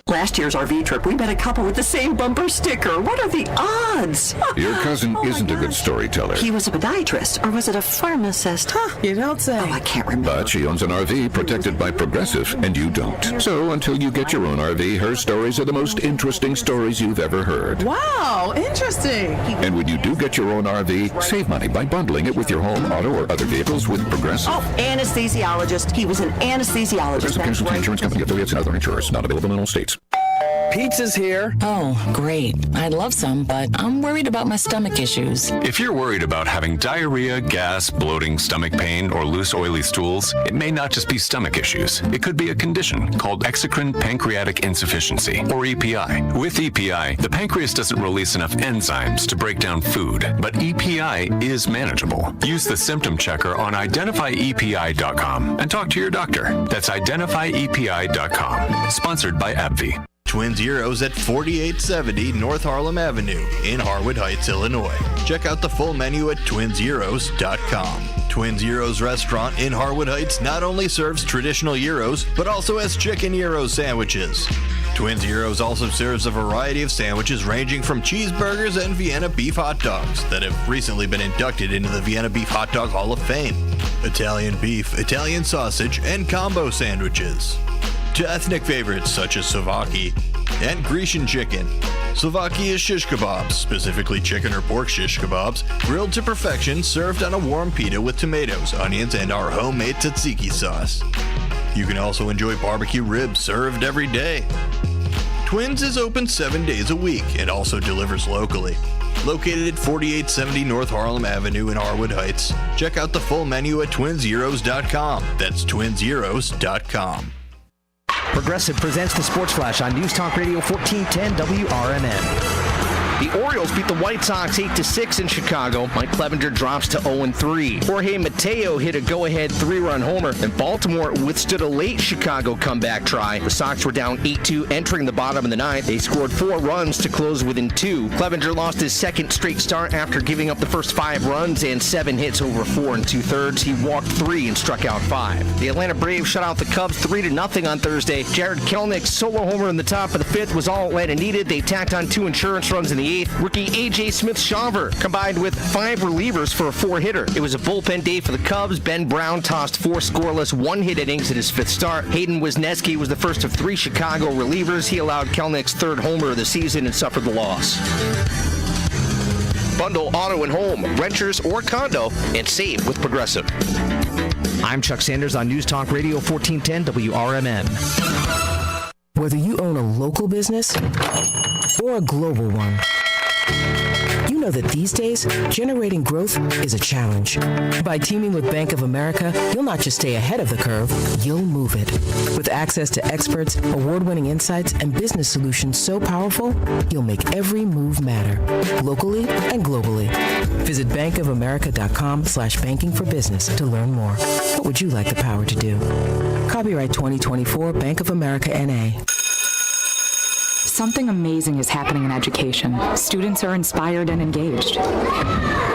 Last year's RV trip, we met a couple with the same bumper sticker. What are the odds? Your cousin isn't a good storyteller. He was a podiatrist, or was it a pharmacist? You don't say. Oh, I can't remember. But she owns an RV protected by Progressive, and you don't. So until you get your own RV, her stories are the most interesting stories you've ever heard. Wow, interesting. And when you do get your own RV, save money by bundling it with your home, auto, or other vehicles with Progressive. Oh, anesthesiologist. He was an anesthesiologist. Progressive Casualty Insurance Company affiliates and other insurers. Not available in all states. Pizza's here. Oh, great. I'd love some, but I'm worried about my stomach issues. If you're worried about having diarrhea, gas, bloating, stomach pain, or loose oily stools, it may not just be stomach issues. It could be a condition called exocrine pancreatic insufficiency, or EPI. With EPI, the pancreas doesn't release enough enzymes to break down food, but EPI is manageable. Use the symptom checker on identifyepi.com and talk to your doctor. That's identifyepi.com. Sponsored by AbbVie. Twin Zeros at 4870 North Harlem Avenue in Harwood Heights, Illinois. Check out the full menu at twinzeros.com. Twin Zeros restaurant in Harwood Heights not only serves traditional gyros, but also has chicken gyro sandwiches. Twin Zeros also serves a variety of sandwiches ranging from cheeseburgers and Vienna beef hot dogs that have recently been inducted into the Vienna Beef Hot Dog Hall of Fame. Italian beef, Italian sausage, and combo sandwiches. To ethnic favorites such as Slovakia and Grecian chicken. Slovakia is shish kebabs, specifically chicken or pork shish kebabs, grilled to perfection, served on a warm pita with tomatoes, onions, and our homemade tzatziki sauce. You can also enjoy barbecue ribs served every day. Twins is open 7 days a week and also delivers locally. Located at 4870 North Harlem Avenue in Harwood Heights. Check out the full menu at twinzeros.com. That's twinzeros.com. Progressive presents the Sports Flash on News Talk Radio 1410 WRMN. The Orioles beat the White Sox 8-6 in Chicago. Mike Clevenger drops to 0-3. Jorge Mateo hit a go-ahead 3-run homer, and Baltimore withstood a late Chicago comeback try. The Sox were down 8-2 entering the bottom of the ninth. They scored 4 runs to close within 2. Clevenger lost his second straight start after giving up the first 5 runs and 7 hits over 4 2/3. He walked 3 and struck out 5. The Atlanta Braves shut out the Cubs 3-0 on Thursday. Jared Kelenich's solo homer in the top of the 5th was all Atlanta needed. They tacked on 2 insurance runs in the 28th, rookie A.J. Smith-Shawver combined with 5 relievers for a 4-hitter. It was a bullpen day for the Cubs. Ben Brown tossed 4 scoreless, 1-hit innings in his 5th start. Hayden Wisniewski was the first of 3 Chicago relievers. He allowed Kelnick's 3rd homer of the season and suffered the loss. Bundle auto and home, renters or condo, and save with Progressive. I'm Chuck Sanders on News Talk Radio 1410 WRMN. Whether you own a local business or a global one, you know that these days, generating growth is a challenge. By teaming with Bank of America, you'll not just stay ahead of the curve, you'll move it. With access to experts, award-winning insights, and business solutions so powerful, you'll make every move matter, locally and globally. Visit bankofamerica.com/banking for business to learn more. What would you like the power to do? Copyright 2024, Bank of America, N.A. Something amazing is happening in education. Students are inspired and engaged.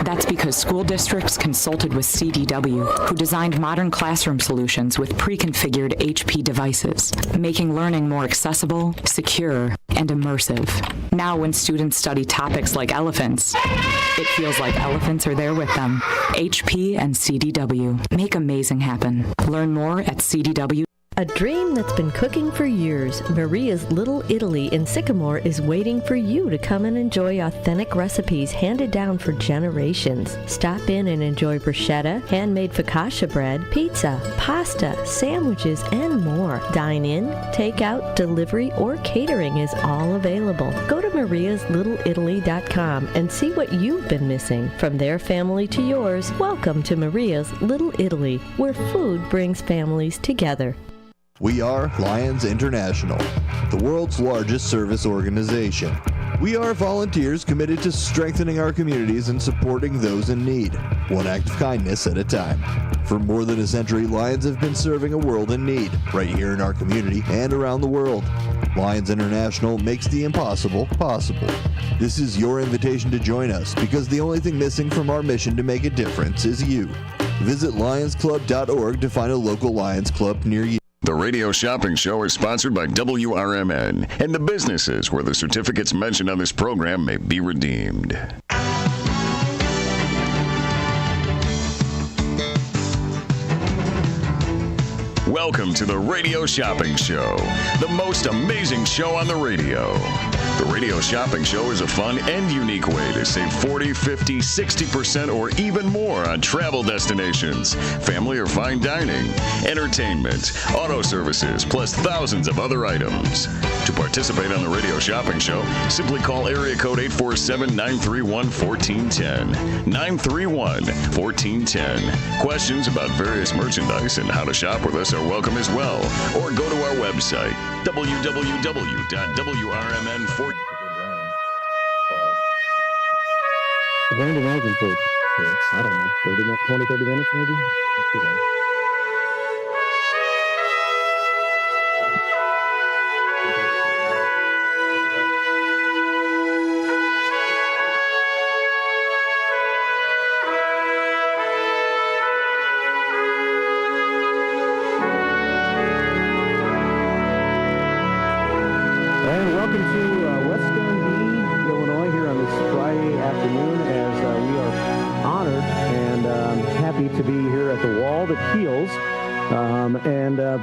That's because school districts consulted with CDW, who designed modern classroom solutions with pre-configured HP devices, making learning more accessible, secure, and immersive. Now when students study topics like elephants, it feels like elephants are there with them. HP and CDW. Make amazing happen. Learn more at CDW. A dream that's been cooking for years, Maria's Little Italy in Sycamore is waiting for you to come and enjoy authentic recipes handed down for generations. Stop in and enjoy bruschetta, handmade focaccia bread, pizza, pasta, sandwiches, and more. Dine in, take out, delivery, or catering is all available. Go to mariaslittle.italy.com and see what you've been missing. From their family to yours, welcome to Maria's Little Italy, where food brings families together. We are Lions International, the world's largest service organization. We are volunteers committed to strengthening our communities and supporting those in need, one act of kindness at a time. For more than a century, Lions have been serving a world in need, right here in our community and around the world. Lions International makes the impossible possible. This is your invitation to join us, because the only thing missing from our mission to make a difference is you. Visit lionsclub.org to find a local Lions Club near you. The Radio Shopping Show is sponsored by WRMN and the businesses where the certificates mentioned on this program may be redeemed. Welcome to the Radio Shopping Show, the most amazing show on the radio. The Radio Shopping Show is a fun and unique way to save 40, 50, 60% or even more on travel destinations, family or fine dining, entertainment, auto services, plus thousands of other items. To participate on the Radio Shopping Show, simply call area code 847-931-1410. 931-1410. Questions about various merchandise and how to shop with us are welcome as well. Or go to our website, www.wrmn14. I've only been Elgin for, I don't know, 30 minutes maybe? Let's do that.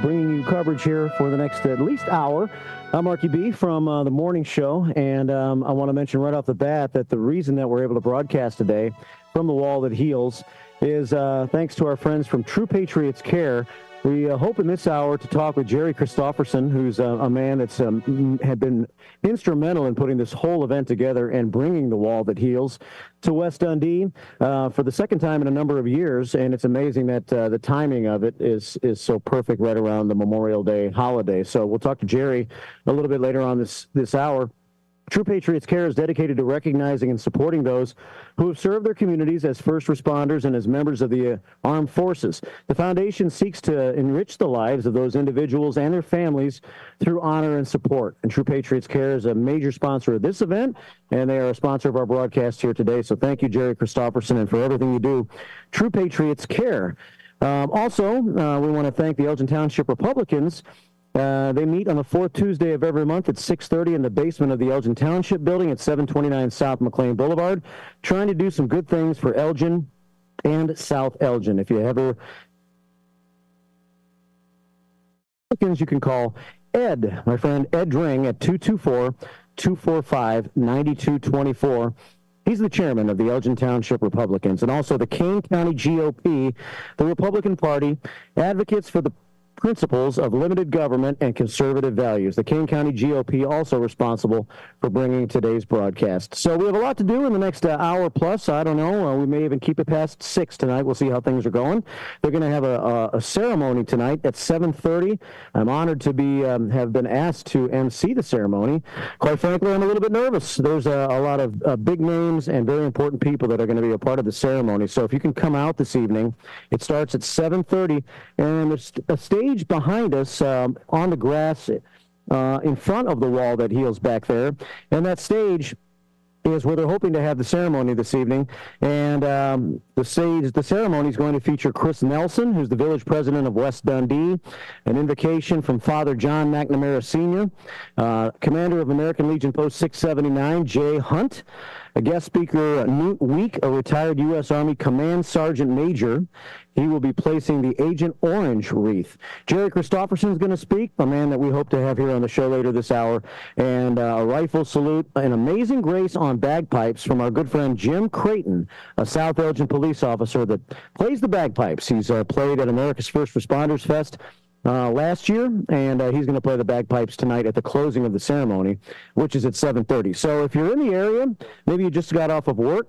Bringing you coverage here for the next at least hour. I'm Marky B from the morning show, and I want to mention right off the bat that the reason that we're able to broadcast today from the wall that heals is thanks to our friends from True Patriots Care. We hope in this hour to talk with Jerry Christofferson, who's a man that's had been instrumental in putting this whole event together and bringing the wall that heals to West Dundee for the second time in a number of years. And it's amazing that the timing of it is so perfect right around the Memorial Day holiday. So we'll talk to Jerry a little bit later on this hour. True Patriots Care is dedicated to recognizing and supporting those who have served their communities as first responders and as members of the armed forces. The foundation seeks to enrich the lives of those individuals and their families through honor and support. And True Patriots Care is a major sponsor of this event, and they are a sponsor of our broadcast here today. So thank you, Jerry Christofferson, and for everything you do. True Patriots Care. Also, we want to thank the Elgin Township Republicans They meet on the fourth Tuesday of every month at 6:30 in the basement of the Elgin Township Building at 729 South McLean Boulevard, trying to do some good things for Elgin and South Elgin. If you ever you can call Ed, my friend Ed Dring, at 224-245-9224. He's the chairman of the Elgin Township Republicans and also the Kane County GOP, the Republican Party, advocates for the principles of limited government and conservative values. The Kane County GOP also responsible for bringing today's broadcast. So we have a lot to do in the next hour plus. I don't know. We may even keep it past 6 tonight. We'll see how things are going. They're going to have a ceremony tonight at 7:30. I'm honored to be have been asked to MC the ceremony. Quite frankly, I'm a little bit nervous. There's a lot of big names and very important people that are going to be a part of the ceremony. So if you can come out this evening, it starts at 7:30, and there's a stage behind us on the grass in front of the wall that heals back there, and that stage is where they're hoping to have the ceremony this evening. And the ceremony is going to feature Chris Nelson, who's the village president of West Dundee, an invocation from Father John McNamara Sr., commander of American Legion Post 679, Jay Hunt, a guest speaker, Newt Week, a retired U.S. Army Command Sergeant Major. He will be placing the Agent Orange wreath. Jerry Christopherson is going to speak, a man that we hope to have here on the show later this hour, and a rifle salute, an amazing grace on bagpipes from our good friend Jim Creighton, a South Elgin police officer that plays the bagpipes. He's played at America's First Responders Fest last year, and he's going to play the bagpipes tonight at the closing of the ceremony, which is at 7:30. So if you're in the area, maybe you just got off of work,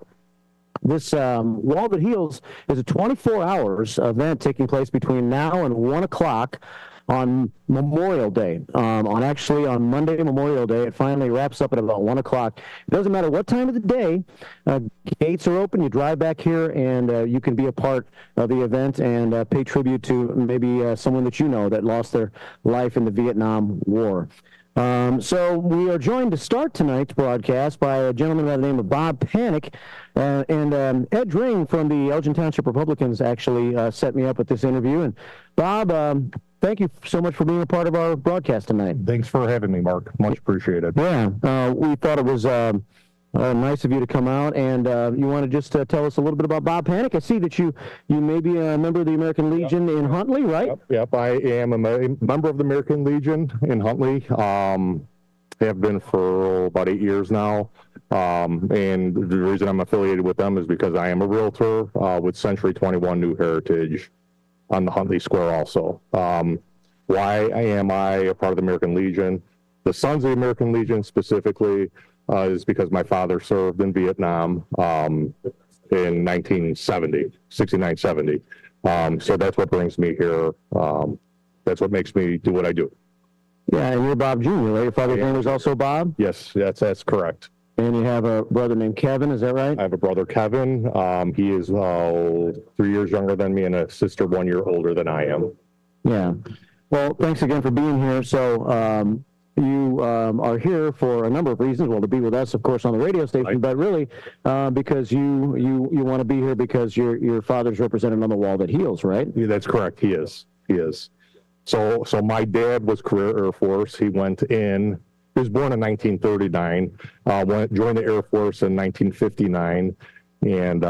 this Wall That Heals is a 24 hours event taking place between now and 1 o'clock on Memorial Day. On Monday, Memorial Day, it finally wraps up at about 1 o'clock. It doesn't matter what time of the day, gates are open, you drive back here, and you can be a part of the event and pay tribute to maybe someone that you know that lost their life in the Vietnam War. So we are joined to start tonight's broadcast by a gentleman by the name of Bob Panic, and Ed Dring from the Elgin Township Republicans actually set me up with this interview. And Bob, thank you so much for being a part of our broadcast tonight. Thanks for having me, Mark. Much appreciated. Yeah, we thought it was nice of you to come out, and you want to just tell us a little bit about Bob Panic. I see that you may be a member of the American Legion in Huntley, right? Yep, I am a member of the American Legion in Huntley. Have been for about 8 years now, and the reason I'm affiliated with them is because I am a realtor with Century 21 New Heritage on the Huntley Square also. Why am I a part of the American Legion? The Sons of the American Legion specifically is because my father served in Vietnam in 69-70. So that's what brings me here. That's what makes me do what I do. Yeah, and you're Bob Jr., right? Your father's name was also Bob? Yes, that's correct. And you have a brother named Kevin, is that right? I have a brother, Kevin. He is 3 years younger than me and a sister 1 year older than I am. Yeah. Well, thanks again for being here. So you are here for a number of reasons. Well, to be with us, of course, on the radio station, right, but really because you want to be here because your father's represented on the Wall That Heals, right? Yeah, that's correct. He is. So my dad was career Air Force. He went in. He was born in 1939. Joined the Air Force in 1959, and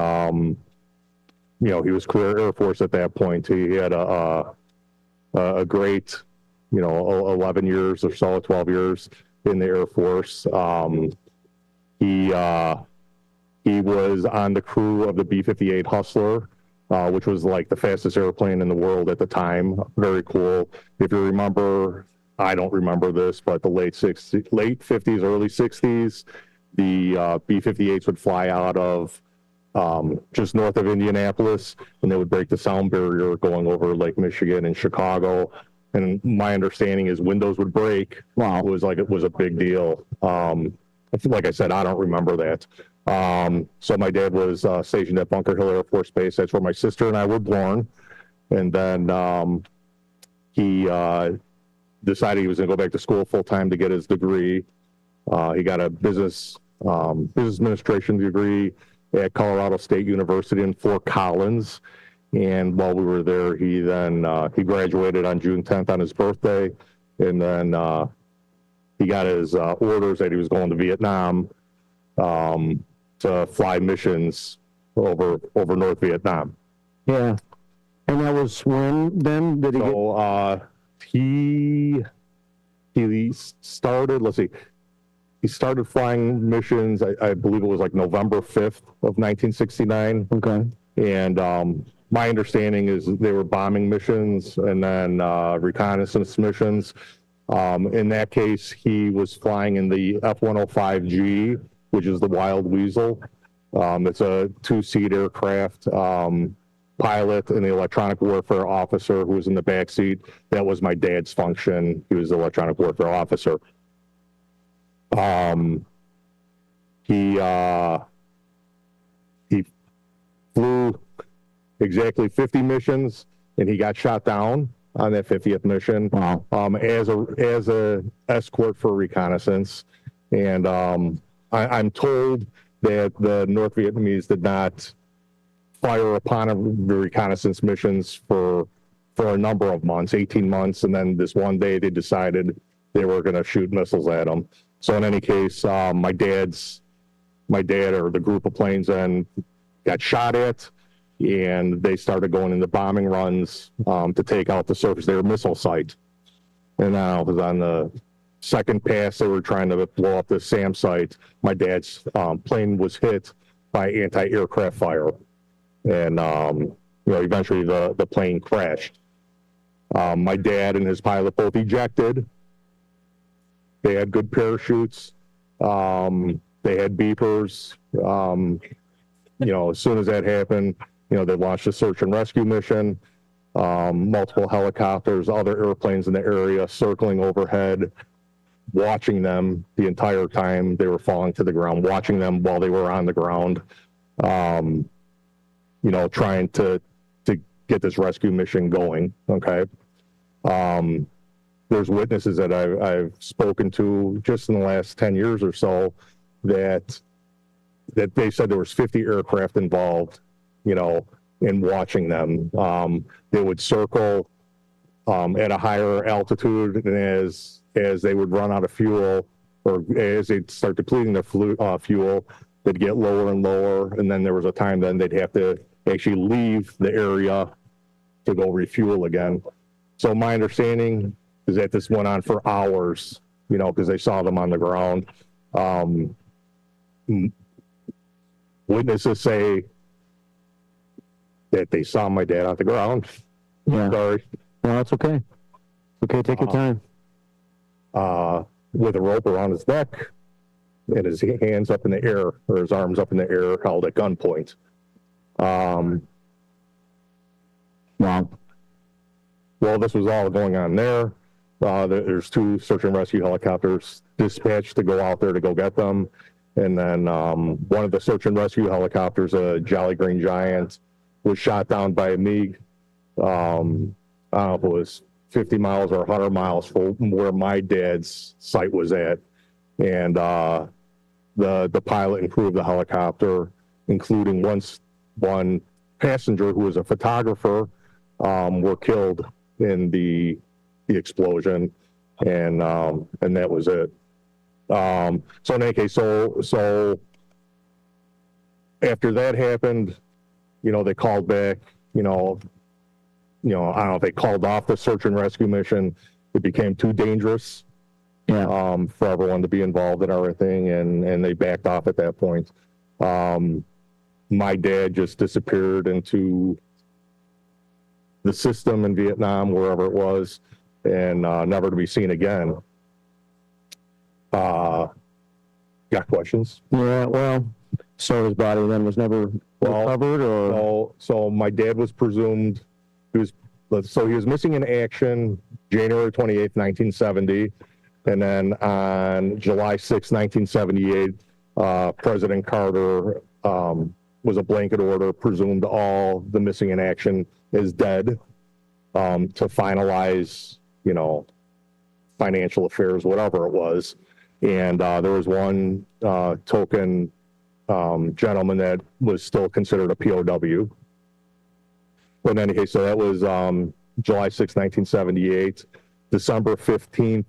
he was career Air Force at that point. He had a great, 11 years or so, 12 years in the Air Force. He was on the crew of the B-58 Hustler, which was like the fastest airplane in the world at the time. Very cool. If you remember, I don't remember this, but the late 50s, early 60s, the B-58s would fly out of just north of Indianapolis, and they would break the sound barrier going over Lake Michigan and Chicago. And my understanding is windows would break. Wow. It was a big deal. Like I said, I don't remember that. So my dad was stationed at Bunker Hill Air Force Base. That's where my sister and I were born. And then he decided he was going to go back to school full time to get his degree. He got a business administration degree at Colorado State University in Fort Collins. And while we were there, he graduated on June 10th on his birthday. and then he got his orders that he was going to Vietnam to fly missions over North Vietnam. Yeah. And that was when then? Did he he started, let's see, he started flying missions, I believe it was like November 5th of 1969. Okay. And my understanding is they were bombing missions and then reconnaissance missions. In that case, he was flying in the F-105G, which is the Wild Weasel. It's a two-seat aircraft. Pilot and the electronic warfare officer who was in the back seat. That was my dad's function. He was the electronic warfare officer. He flew exactly 50 missions, and he got shot down on that 50th mission. Wow. As a escort for reconnaissance. And I'm told that the North Vietnamese did not fire upon the reconnaissance missions for a number of months, 18 months, and then this one day they decided they were going to shoot missiles at them. So in any case, my dad or the group of planes then got shot at, and they started going into bombing runs to take out the surface air missile site. And now it was on the second pass they were trying to blow up the SAM site. My dad's plane was hit by anti-aircraft fire. And, eventually the plane crashed. My dad and his pilot both ejected. They had good parachutes. They had beepers. As soon as that happened, they launched a search and rescue mission. Multiple helicopters, other airplanes in the area circling overhead, watching them the entire time they were falling to the ground, watching them while they were on the ground. Trying to get this rescue mission going. Okay. There's witnesses that I've spoken to just in the last 10 years or so that they said there was 50 aircraft involved, in watching them. They would circle at a higher altitude, and as they would run out of fuel, or as they'd start depleting their fuel, they'd get lower and lower, and then there was a time then they'd have to actually leave the area to go refuel again. So my understanding is that this went on for hours, because they saw them on the ground. Witnesses say that they saw my dad on the ground. Yeah. Sorry. No, that's okay. Okay, take your time. With a rope around his neck and his hands up in the air, or his arms up in the air, held at gunpoint. Wow. Well, this was all going on there. There's 2 search and rescue helicopters dispatched to go out there to go get them. And then one of the search and rescue helicopters, a Jolly Green Giant, was shot down by a MiG. I don't know if it was 50 miles or 100 miles from where my dad's site was at. And the pilot and crew of the helicopter, including one passenger who was a photographer, were killed in the explosion, and that was it. So in any case, so after that happened, they called back, I don't know if they called off the search and rescue mission. It became too dangerous for everyone to be involved in everything, and they backed off at that point. My dad just disappeared into the system in Vietnam, wherever it was, and never to be seen again. Got questions? Yeah, well, so his body then was never recovered, or? No, so my dad was presumed, he was missing in action January 28th, 1970, and then on July 6th, 1978, President Carter was a blanket order, presumed all the missing in action is dead, to finalize, financial affairs, whatever it was. And there was one token gentleman that was still considered a POW. But in any case, so that was July 6, 1978. December 15th,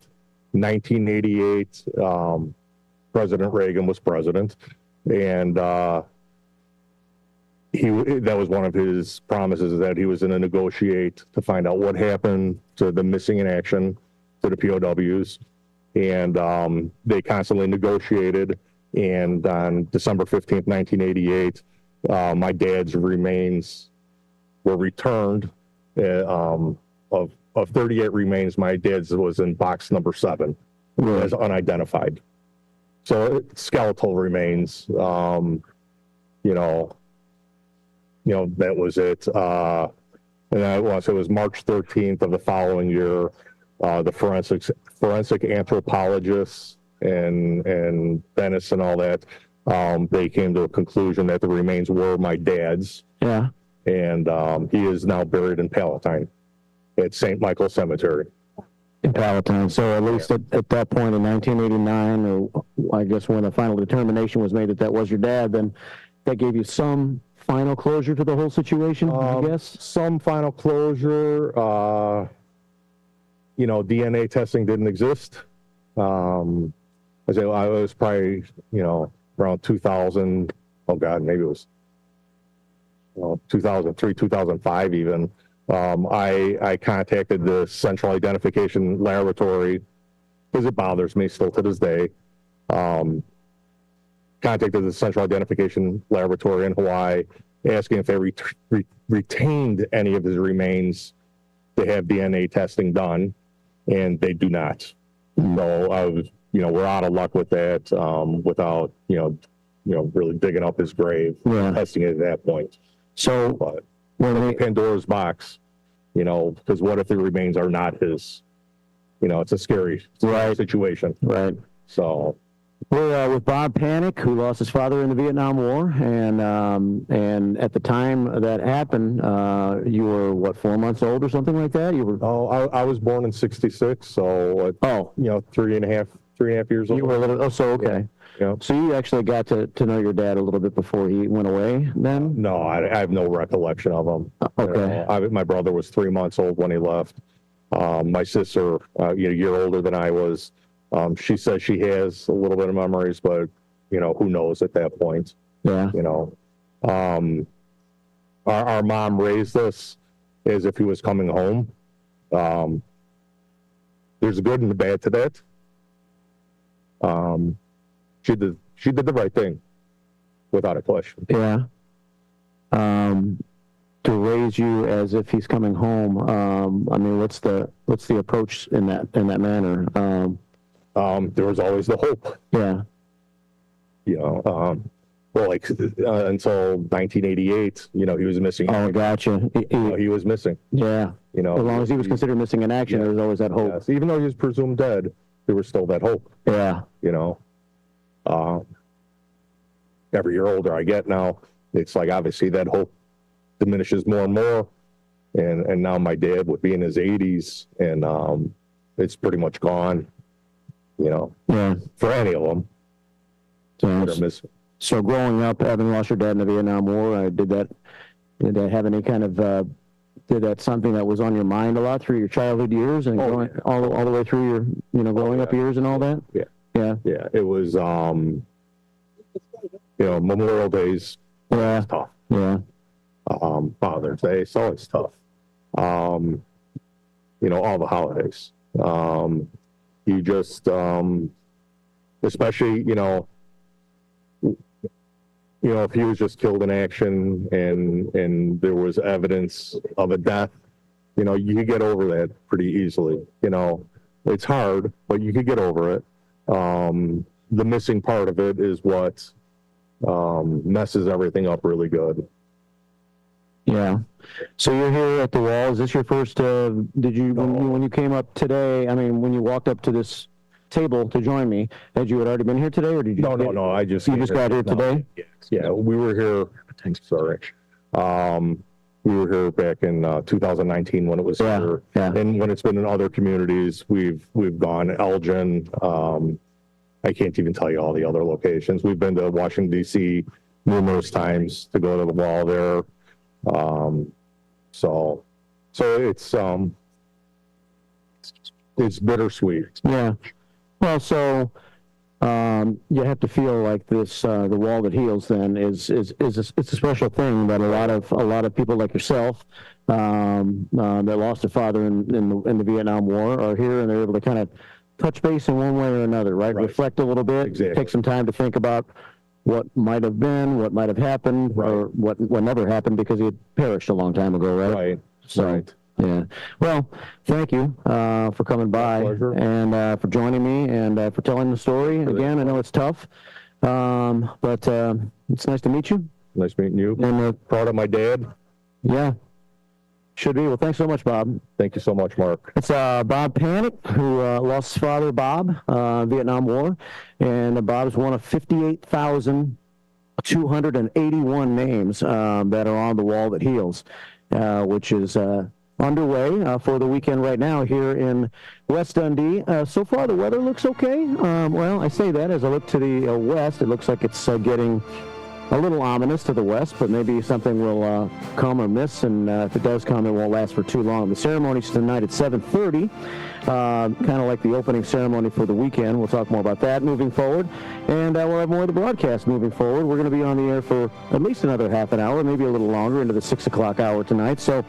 1988, President Reagan was president, and that was one of his promises, that he was going to negotiate to find out what happened to the missing in action, to the POWs, and they constantly negotiated. And on December 15th, 1988, my dad's remains were returned. Of 38 remains, my dad's was in box number 7, as unidentified. So skeletal remains, that was it. And it was March 13th of the following year. The forensic anthropologists and dentists and all that, they came to a conclusion that the remains were my dad's. Yeah. And he is now buried in Palatine at St. Michael Cemetery. In Palatine. So at least at that point in 1989, or I guess when the final determination was made that was your dad, then that gave you some final closure to the whole situation, I guess? Some final closure. DNA testing didn't exist. I was probably, around 2000. Oh God, maybe it was 2003, 2005 even. I contacted the Central Identification Laboratory, because it bothers me still to this day. Contacted the Central Identification Laboratory in Hawaii, asking if they retained any of his remains to have DNA testing done, and they do not. So I was, we're out of luck with that, without, really digging up his grave, testing it at that point. So, but Pandora's box, because what if the remains are not his? It's a scary situation. Right. So we're with Bob Panic, who lost his father in the Vietnam War, and at the time that happened, you were what, 4 months old or something like that? You were. Oh, I was born in '66, so 3.5 years old. You were a little. Oh, so okay. Yeah. So you actually got to know your dad a little bit before he went away then? No, I have no recollection of him. Okay. My brother was 3 months old when he left. My sister, a year older than I was, she says she has a little bit of memories, but, who knows at that point. Yeah. Our mom raised us as if he was coming home. There's a good and a bad to that. She did the right thing, without a question. Yeah. To raise you as if he's coming home. What's the approach in that manner? There was always the hope. Yeah. Until 1988, he was missing. Oh, gotcha. He was missing. Yeah. As long as he was considered missing in action, there was always that hope. Yes. Even though he was presumed dead, there was still that hope. Yeah. Every year older I get now, it's like obviously that hope diminishes more and more. And now my dad would be in his 80s, and it's pretty much gone. For any of them. So growing up, having lost your dad in the Vietnam War, did that have any kind of did that something that was on your mind a lot through your childhood years and all the way through your growing up years and all that? Yeah. Yeah. Yeah. It was Memorial Days. Yeah. It's tough. Yeah. Father's Day, it's always tough. All the holidays. You just especially, if he was just killed in action and there was evidence of a death, you could get over that pretty easily. It's hard, but you could get over it. The missing part of it is what messes everything up really good. Yeah. So you're here at the wall. Is this your first, when you came up today, when you walked up to this table to join me, had you already been here today, or did you? No. You just got here today? Yeah, we were here. Sorry. We were here back in 2019 when it was here, and when it's been in other communities, we've gone Elgin. I can't even tell you all the other locations. We've been to Washington D.C. numerous times to go to the wall there. So it's it's bittersweet. Yeah. Well, so you have to feel like this. The wall that heals then is it's a special thing that a lot of people like yourself that lost a father in the Vietnam War are here, and they're able to kind of touch base in one way or another, right? Reflect a little bit, take some time to think about what might have been, what might have happened, or what never happened because he had perished a long time ago, right? Right. So, yeah. Well, thank you for coming by and for joining me and for telling the story. Again, I know it's tough, but it's nice to meet you. Nice meeting you. And proud of my dad. Yeah. Should be. Well, thanks so much, Bob. Thank you so much, Mark. It's Bob Panic, who lost his father, Bob, Vietnam War. And Bob's one of 58,281 names that are on the wall that heals, which is underway for the weekend right now here in West Dundee. So far, the weather looks okay. Well, I say that as I look to the west. It looks like it's getting a little ominous to the west, but maybe something will come or miss, and if it does come, it won't last for too long. The ceremony's tonight at 7:30, kind of like the opening ceremony for the weekend. We'll talk more about that moving forward, and we'll have more of the broadcast moving forward. We're going to be on the air for at least another half an hour, maybe a little longer, into the 6 o'clock hour tonight. So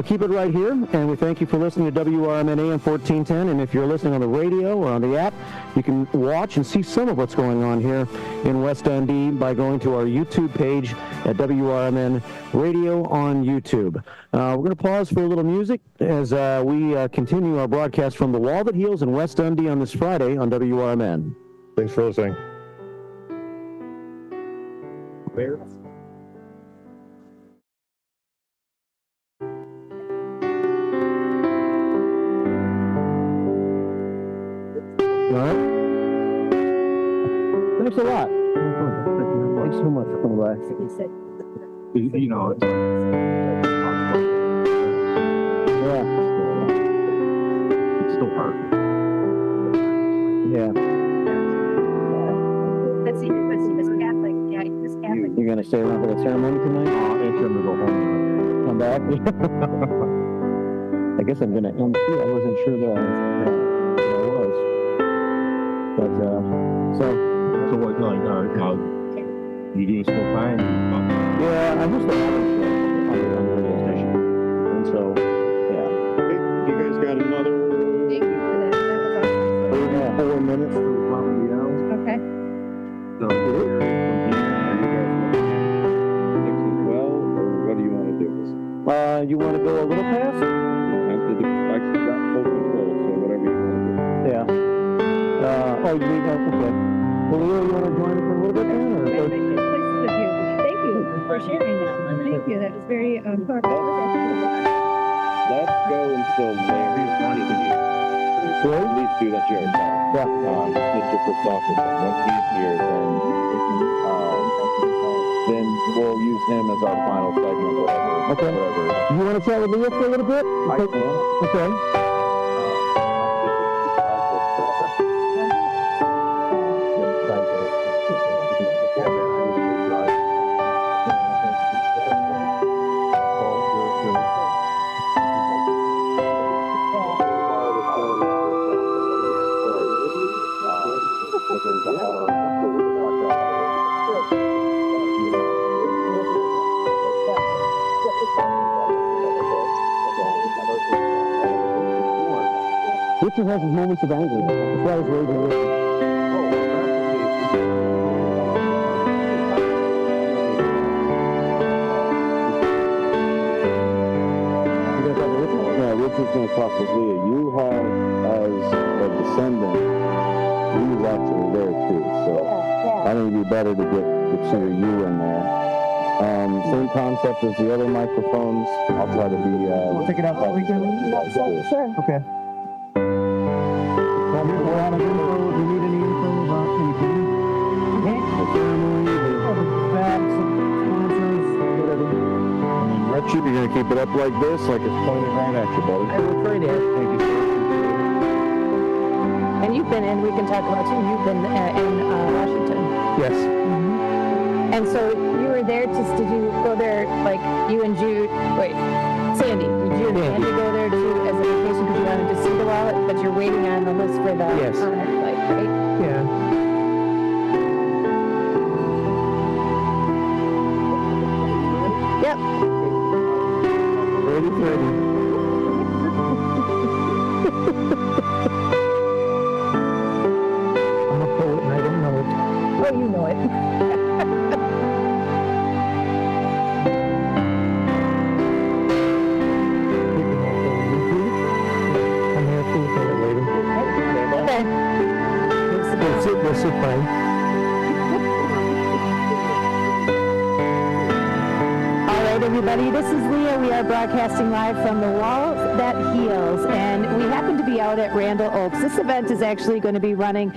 keep it right here, and we thank you for listening to WRMN AM 1410, and if you're listening on the radio or on the app, you can watch and see some of what's going on here in West Dundee by going to our YouTube page at WRMN Radio on YouTube. We're going to pause for a little music as we continue our broadcast from the Wall That Heals in West Dundee on this Friday on WRMN. Thanks for listening. All right. Thanks a lot. Thanks so much for coming by. You know, it's still hard. Yeah. Let's see, this Catholic. Yeah, this Catholic. You're going to stay around for the ceremony tonight? I'm going to go home. Come back? I guess I'm going to MC. I wasn't sure that I was. But, so what, no, you do still time? Yeah, I'm just on the radio station. And so, yeah. You guys got another... Thank you for that. That was awesome. 4 minutes for the property out. Okay. So, are you guys mixing well, or what do you want to do? You want to go a little past? I got full control, so whatever you want to do. Yeah. Oh, you need help? Okay. Well, Leo, you want to join us for a little bit then? Or? Thank you for sharing that. Thank you. That was very thoughtful. Let's go until Larry's not even here. So at least do that Jared Mr. Christopherson. Once he's here, then we'll use him as our final segment, whatever. Okay. Whatever. You want to chat with Leo for a little bit? I can. Okay. Richard has his moments of anger. That's why he's raging with it. Yeah, Richard's going to talk with Leah. You have, as a descendant, he's actually there too. So I think it'd be better to consider you in there. Same concept as the other microphones. I'll try to be. We'll take it out for the weekend? Sure. Okay. Well, here's a lot of info. If you need any info about anything, the ceremony, the facts, sponsors, whatever. Richard, you're going to keep it up like this, like it's pointed right at you, buddy. I will try that. Thank you, sir. And you've been in, we can talk about too, you've been in Washington. Yes. Mm-hmm. And so you were there did you go there, like you and Jude, Sandy, did you and Andy go there too as a vacation because you down to see the wall, but you're waiting on the list for the honor flight, right? Yeah. Yep. Ready. I'm a poet and I don't know it. Oh, you know it. I'm happy with that later. Okay. We'll sit fine. All right, everybody, this is Leah. We are broadcasting live from the Walls That Heals, and we happen to be out at Randall Oaks. This event is actually going to be running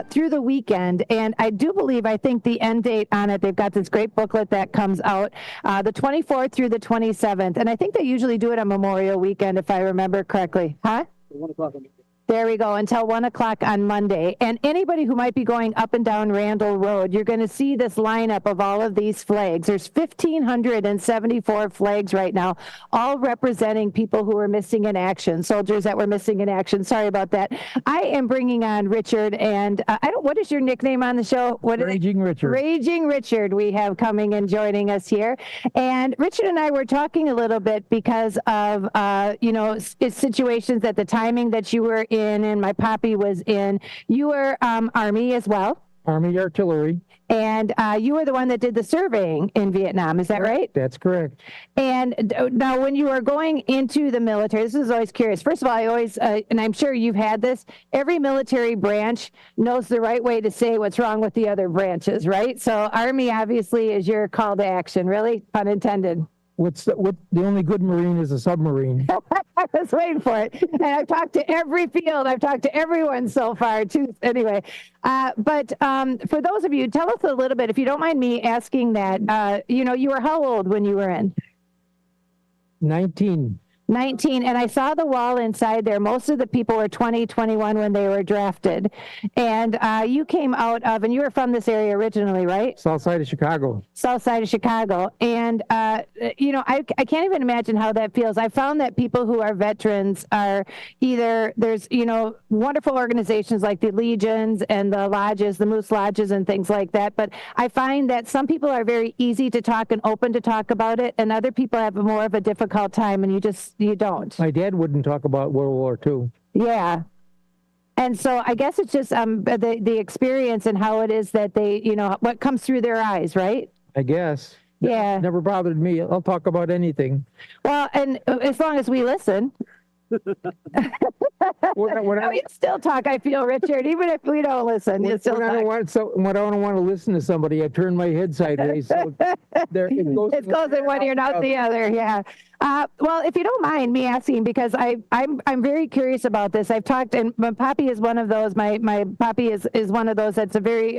through the weekend, and I think the end date on it, they've got this great booklet that comes out the 24th through the 27th, and I think they usually do it on Memorial Weekend, if I remember correctly. Huh? 1 o'clock. There we go, until 1 o'clock on Monday. And anybody who might be going up and down Randall Road, you're going to see this lineup of all of these flags. There's 1,574 flags right now, all representing people who are missing in action, soldiers that were missing in action. Sorry about that. I am bringing on Richard, and what is your nickname on the show? Raging Richard. Raging Richard we have coming and joining us here. And Richard and I were talking a little bit because of, situations that the timing that you were in and my poppy was in. You were Army as well. Army Artillery. And you were the one that did the surveying in Vietnam, is that right? That's correct. And now when you are going into the military, this is always curious. First of all, I always, and I'm sure you've had this, every military branch knows the right way to say what's wrong with the other branches, right? So Army obviously is your call to action, really? Pun intended. The only good Marine is a submarine. I was waiting for it. And I've talked to every field. I've talked to everyone so far, too. Anyway, but for those of you, tell us a little bit, if you don't mind me asking that, you were how old when you were in? 19. 19, and I saw the wall inside there. Most of the people were 20, 21 when they were drafted. And you came out of, and you were from this area originally, right? South side of Chicago. South side of Chicago. And, I can't even imagine how that feels. I found that people who are veterans are either, there's, wonderful organizations like the Legions and the lodges, the Moose Lodges and things like that. But I find that some people are very easy to talk and open to talk about it, and other people have more of a difficult time, and you don't. My dad wouldn't talk about World War II. Yeah. And so I guess it's just the experience and how it is that they, what comes through their eyes, right? I guess. Yeah. Never bothered me. I'll talk about anything. Well, and as long as we listen. You still talk, I feel, Richard, even if we don't listen. You still when I don't want to listen to somebody, I turn my head sideways. So it goes in one ear, not the other. Yeah. Well, if you don't mind me asking, because I'm very curious about this. I've talked, and my poppy is one of those. My poppy is one of those that's a very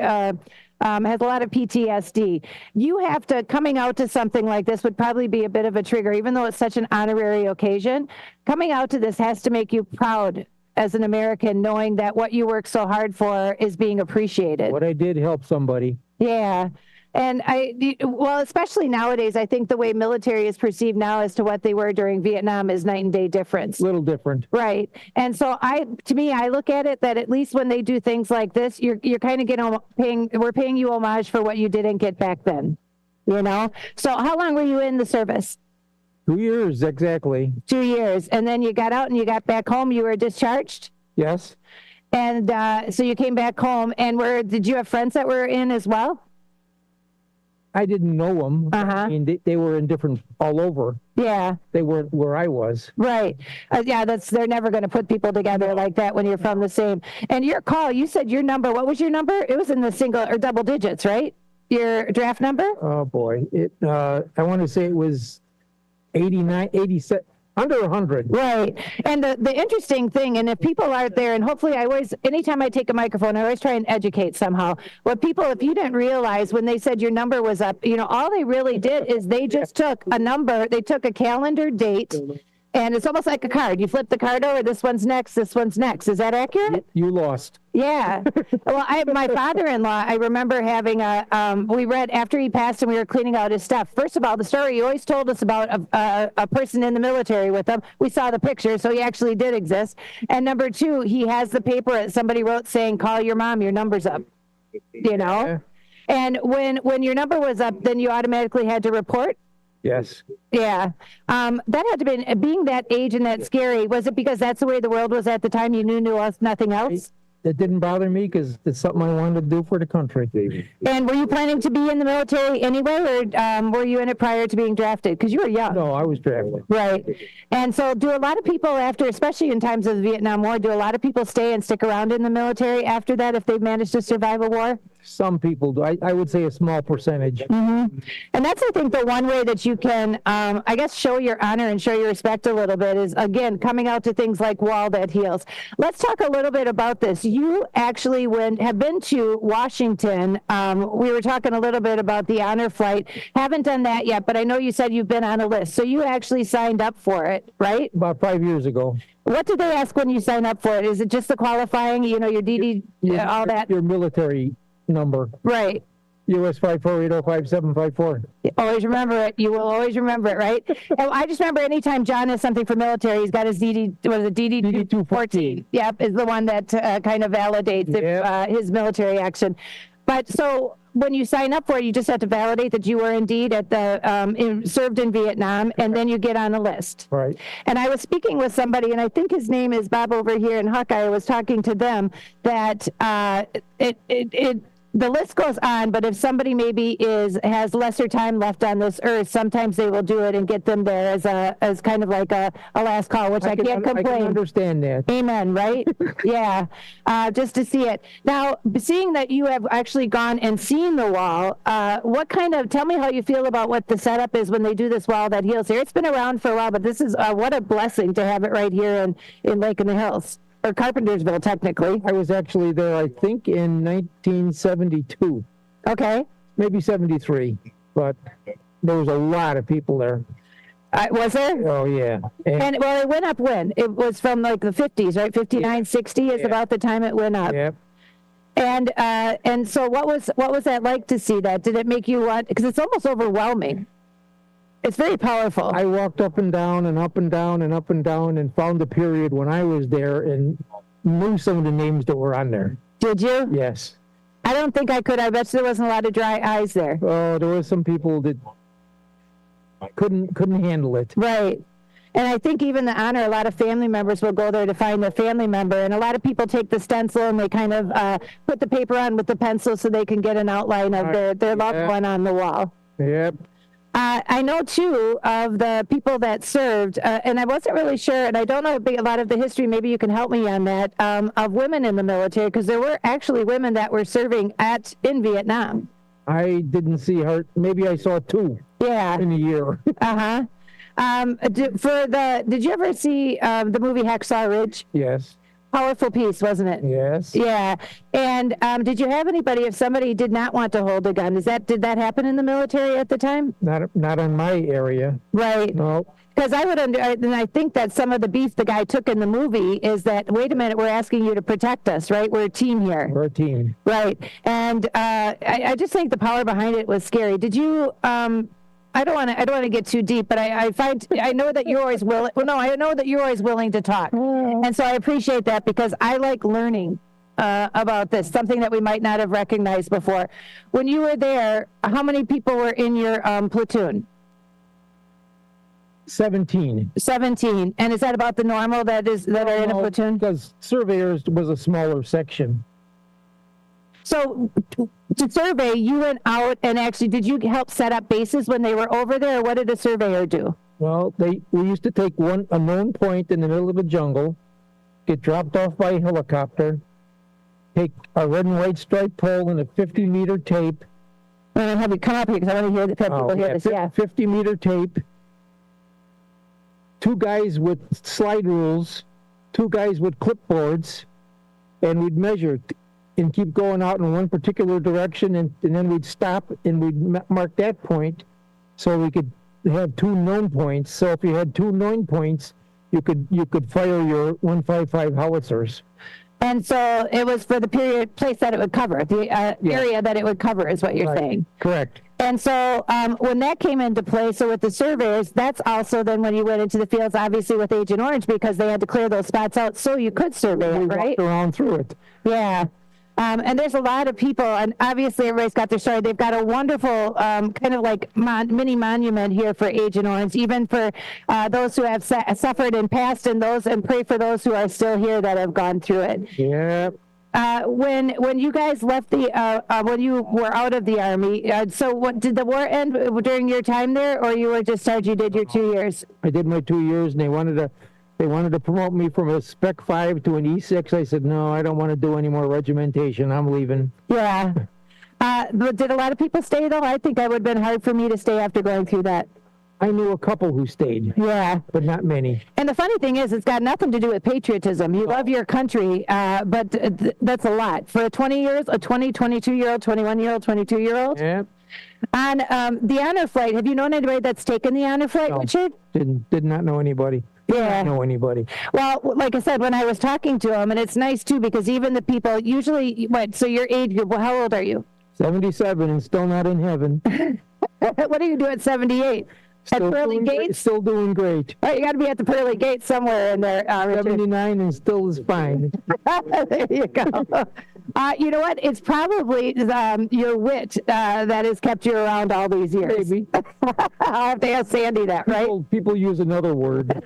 has a lot of PTSD. You have to, coming out to something like this would probably be a bit of a trigger, even though it's such an honorary occasion. Coming out to this has to make you proud as an American, knowing that what you work so hard for is being appreciated. What I did help somebody. Yeah. And especially nowadays, I think the way military is perceived now as to what they were during Vietnam is night and day difference. Little different. Right. And so I look at it that at least when they do things like this, you're kind of we're paying you homage for what you didn't get back then, So how long were you in the service? 2 years, exactly. 2 years. And then you got out and you got back home. You were discharged? Yes. And so you came back home, and did you have friends that were in as well? I didn't know them. I mean, they were in different, all over. Yeah. They weren't where I was. Right. They're never going to put people together like that when you're from the same. And your call, you said your number, what was your number? It was in the single or double digits, right? Your draft number? Oh boy. I want to say it was 89, 87. Under 100. Right. And the interesting thing, and if people aren't there, and hopefully anytime I take a microphone, I always try and educate somehow. If you didn't realize when they said your number was up, all they really did is they just took a number, they took a calendar date, And it's almost like a card. You flip the card over, this one's next, this one's next. Is that accurate? You lost. Yeah. Well, my father-in-law, I remember having we read after he passed and we were cleaning out his stuff. First of all, the story he always told us about a person in the military with him. We saw the picture, so he actually did exist. And number two, he has the paper that somebody wrote saying, call your mom, your number's up, you know? Yeah. And when your number was up, then you automatically had to report? Yes. Yeah. That had to be, being that age and that scary, was it because that's the way the world was at the time? You knew nothing else? It didn't bother me because it's something I wanted to do for the country. And were you planning to be in the military anyway, or were you in it prior to being drafted? Because you were young. No, I was drafted. Right. And so do a lot of people after, especially in times of the Vietnam War, do a lot of people stay and stick around in the military after that if they've managed to survive a war? Some people do. I would say a small percentage. Mm-hmm. And that's, I think, the one way that you can, I guess, show your honor and show your respect a little bit is, again, coming out to things like Wall That Heals. Let's talk a little bit about this. You actually have been to Washington. We were talking a little bit about the honor flight. Haven't done that yet, but I know you said you've been on a list. So you actually signed up for it, right? About 5 years ago. What did they ask when you sign up for it? Is it just the qualifying, your DD, all that? Your military number. Right. US 54805-754. Always remember it. You will always remember it, right? And I just remember anytime John has something for military, he's got his DD 214. Yep, is the one that kind of validates his military action. But so when you sign up for it, you just have to validate that you were indeed at the served in Vietnam, and then you get on a list. Right. And I was speaking with somebody, and I think his name is Bob over here in Hawkeye. I was talking to them that the list goes on, but if somebody maybe has lesser time left on this earth, sometimes they will do it and get them there as kind of like a last call, which I can't complain. I can understand that. Amen, right? Yeah, just to see it. Now, seeing that you have actually gone and seen the wall, tell me how you feel about what the setup is when they do this Wall That Heals here. It's been around for a while, but this is, what a blessing to have it right here in Lake in the Hills. Or Carpentersville, technically. I was actually there, I think, in 1972. Okay. Maybe 73, but there was a lot of people there. Was there? Oh, yeah. And it went up when? It was from like the 50s, right? 59, 60 is about the time it went up. Yep. And so what was that like to see that? Did it make you want, because it's almost overwhelming. It's very powerful. I walked up and down and up and down and up and down and found the period when I was there and knew some of the names that were on there. Did you? Yes. I don't think I could. I bet there wasn't a lot of dry eyes there. Oh, there were some people that couldn't handle it. Right. And I think even the honor, a lot of family members will go there to find their family member. And a lot of people take the stencil and they kind of put the paper on with the pencil so they can get an outline of their loved one on the wall. Yep. I know, too, of the people that served, and I wasn't really sure, and I don't know a lot of the history, maybe you can help me on that, of women in the military, because there were actually women that were serving in Vietnam. I didn't see her. Maybe I saw two in a year. Uh-huh. Did you ever see the movie Hacksaw Ridge? Yes. Powerful piece, wasn't it? Yes. Yeah. And did you have anybody, if somebody did not want to hold a gun, did that happen in the military at the time? Not in my area. Right. No. Because and I think that some of the beef the guy took in the movie is that, wait a minute, we're asking you to protect us, right? We're a team here. We're a team. Right. And I just think the power behind it was scary. Did you, I don't want to get too deep, but I know that you're always willing. Well, no, I know that you're always willing to talk, and so I appreciate that because I like learning about this, something that we might not have recognized before. When you were there, how many people were in your platoon? 17. 17, and is that about the normal that are in a platoon? Because surveyors was a smaller section. So to survey, you went out and actually, did you help set up bases when they were over there, or what did a surveyor do? Well, we used to take a known point in the middle of a jungle, get dropped off by a helicopter, take a red and white striped pole and a 50-meter tape. I'm going to have you come up here because I want to hear the people hear this. Yeah, 50-meter tape, 2 guys with slide rules, 2 guys with clipboards, and we'd measure and keep going out in one particular direction, and then we'd stop and we'd mark that point so we could have 2 known points. So if you had 2 known points, you could fire your 155 howitzers. And so it was for the place that it would cover, the area that it would cover is what you're saying. Correct. And so when that came into play, so with the surveyors, that's also then when you went into the fields, obviously with Agent Orange, because they had to clear those spots out so you could survey it, right? Walked around through it. Yeah. And there's a lot of people, and obviously everybody's got their story. They've got a wonderful kind of like mini monument here for Agent Orange, even for those who have suffered and passed, and pray for those who are still here that have gone through it. Yeah. When you guys left when you were out of the Army, so what did the war end during your time there, or you were discharged? You did your 2 years. I did my 2 years, and they wanted to promote me from a Spec 5 to an E6. I said, no, I don't want to do any more regimentation. I'm leaving. Yeah. But did a lot of people stay, though? I think that would have been hard for me to stay after going through that. I knew a couple who stayed. Yeah. But not many. And the funny thing is, it's got nothing to do with patriotism. You love your country, but that's a lot. For 20 years, a 22-year-old, 21-year-old, 22-year-old? Yeah. On the honor flight, have you known anybody that's taken the honor flight, Richard? Did not know anybody. Yeah. Know anybody. Well, like I said, when I was talking to them, and it's nice too, because even the people usually, so your age group, how old are you? 77 and still not in heaven. What do you do at 78? At Pearly Gates? Still doing great. Oh, you got to be at the Pearly Gates somewhere in there, Richard. 79 and still is fine. There you go. You know what? It's probably your wit that has kept you around all these years. Maybe. I'll have to ask Sandy that, right? People use another word.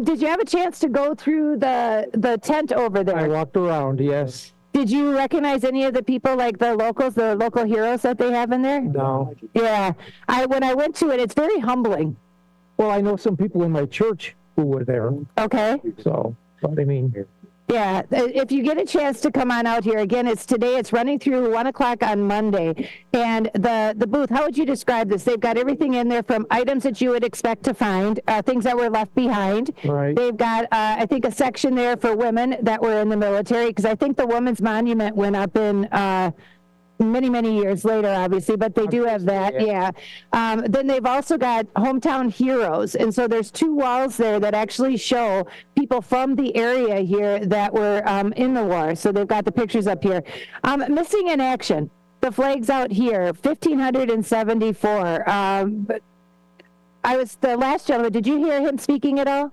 Did you have a chance to go through the tent over there? I walked around, yes. Did you recognize any of the people, like the locals, the local heroes that they have in there? No. Yeah. When I went to it, it's very humbling. Well, I know some people in my church who were there. Okay. So, but I mean... Yeah, if you get a chance to come on out here, again, it's running through 1 o'clock on Monday. And the booth, how would you describe this? They've got everything in there from items that you would expect to find, things that were left behind. Right. They've got, I think, a section there for women that were in the military, because I think the Women's Monument went up in many years later, obviously, but they do have that. Yeah. Then they've also got hometown heroes, and so there's 2 walls there that actually show people from the area here that were in the war. So they've got the pictures up here. Missing in action, the flag's out here, 1,574. But I was the last gentleman. Did you hear him speaking at all?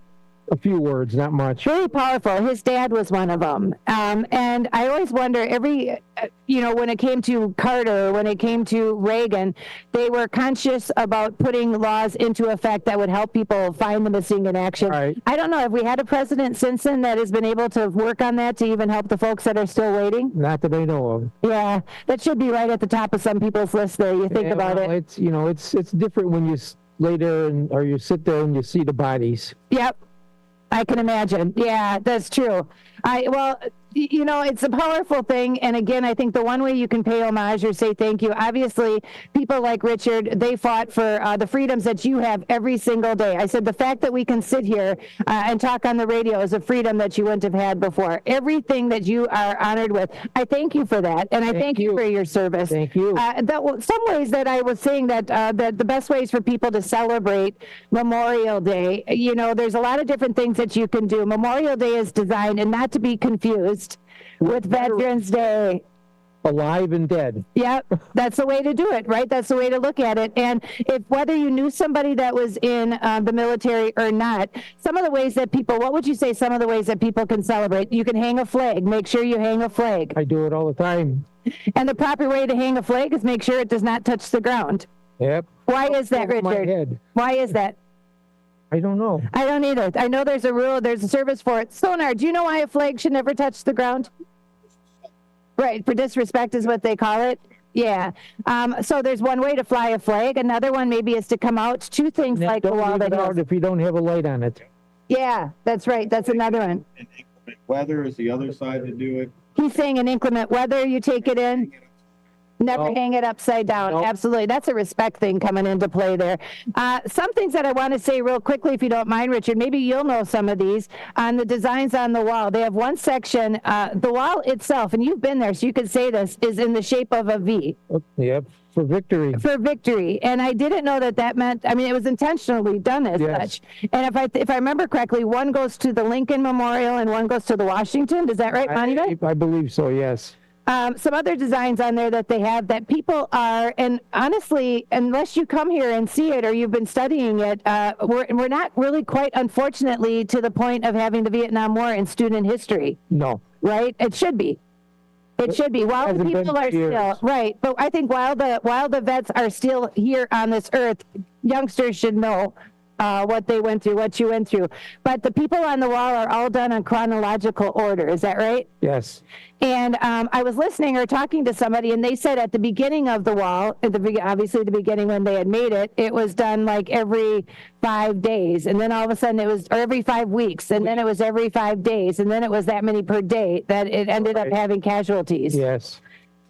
A few words, not much. Very powerful. His dad was one of them. And I always wonder, when it came to Carter, when it came to Reagan, they were conscious about putting laws into effect that would help people find the missing in action. Right. I don't know, have we had a president since then that has been able to work on that to even help the folks that are still waiting? Not that I know of. Yeah, that should be right at the top of some people's list there. You think about it. It's different when you lay there or you sit there and you see the bodies. Yep. I can imagine. Yeah, that's true. It's a powerful thing. And again, I think the one way you can pay homage or say thank you, obviously, people like Richard, they fought for the freedoms that you have every single day. I said the fact that we can sit here and talk on the radio is a freedom that you wouldn't have had before. Everything that you are honored with, I thank you for that. And I thank you for your service. Thank you. Some ways that I was saying that the best ways for people to celebrate Memorial Day, there's a lot of different things that you can do. Memorial Day is designed, and not to be confused with Veterans Day. Alive and dead. Yep, that's the way to do it, right? That's the way to look at it. And whether you knew somebody that was in the military or not, what would you say some of the ways that people can celebrate? You can hang a flag. Make sure you hang a flag. I do it all the time. And the proper way to hang a flag is make sure it does not touch the ground. Yep. Why is that, Richard? My head. Why is that? I don't know. I don't either. I know there's a rule. There's a service for it. Sonar, do you know why a flag should never touch the ground? Right, for disrespect is what they call it. Yeah. So there's one way to fly a flag. Another one maybe is to come out. 2 things like a wall that out if you don't have a light on it. Yeah, that's right. That's another one. And inclement weather is the other side to do it. He's saying in inclement weather, you take it in. Never hang it upside down. Nope. Absolutely. That's a respect thing coming into play there. Some things that I want to say real quickly, if you don't mind, Richard, maybe you'll know some of these on the designs on the wall. They have one section, the wall itself, and you've been there, so you could say this, is in the shape of a V. Yep. For victory. For victory. And I didn't know that meant, I mean, it was intentionally done as such. And if I remember correctly, one goes to the Lincoln Memorial and one goes to the Washington. Is that right, Monty? I believe so, yes. Some other designs on there that they have that people are, and honestly, unless you come here and see it or you've been studying it, we're not really quite, unfortunately, to the point of having the Vietnam War in student history. No. Right? It should be. It should be. While the people are still, right, but I think while the vets are still here on this earth, youngsters should know what they went through, what you went through. But the people on the wall are all done in chronological order. Is that right? Yes. And I was listening or talking to somebody, and they said at the beginning of the wall, obviously the beginning when they had made it, it was done like every 5 days. And then all of a sudden it was every 5 weeks. And then it was every 5 days. And then it was that many per day that it ended up having casualties. Yes.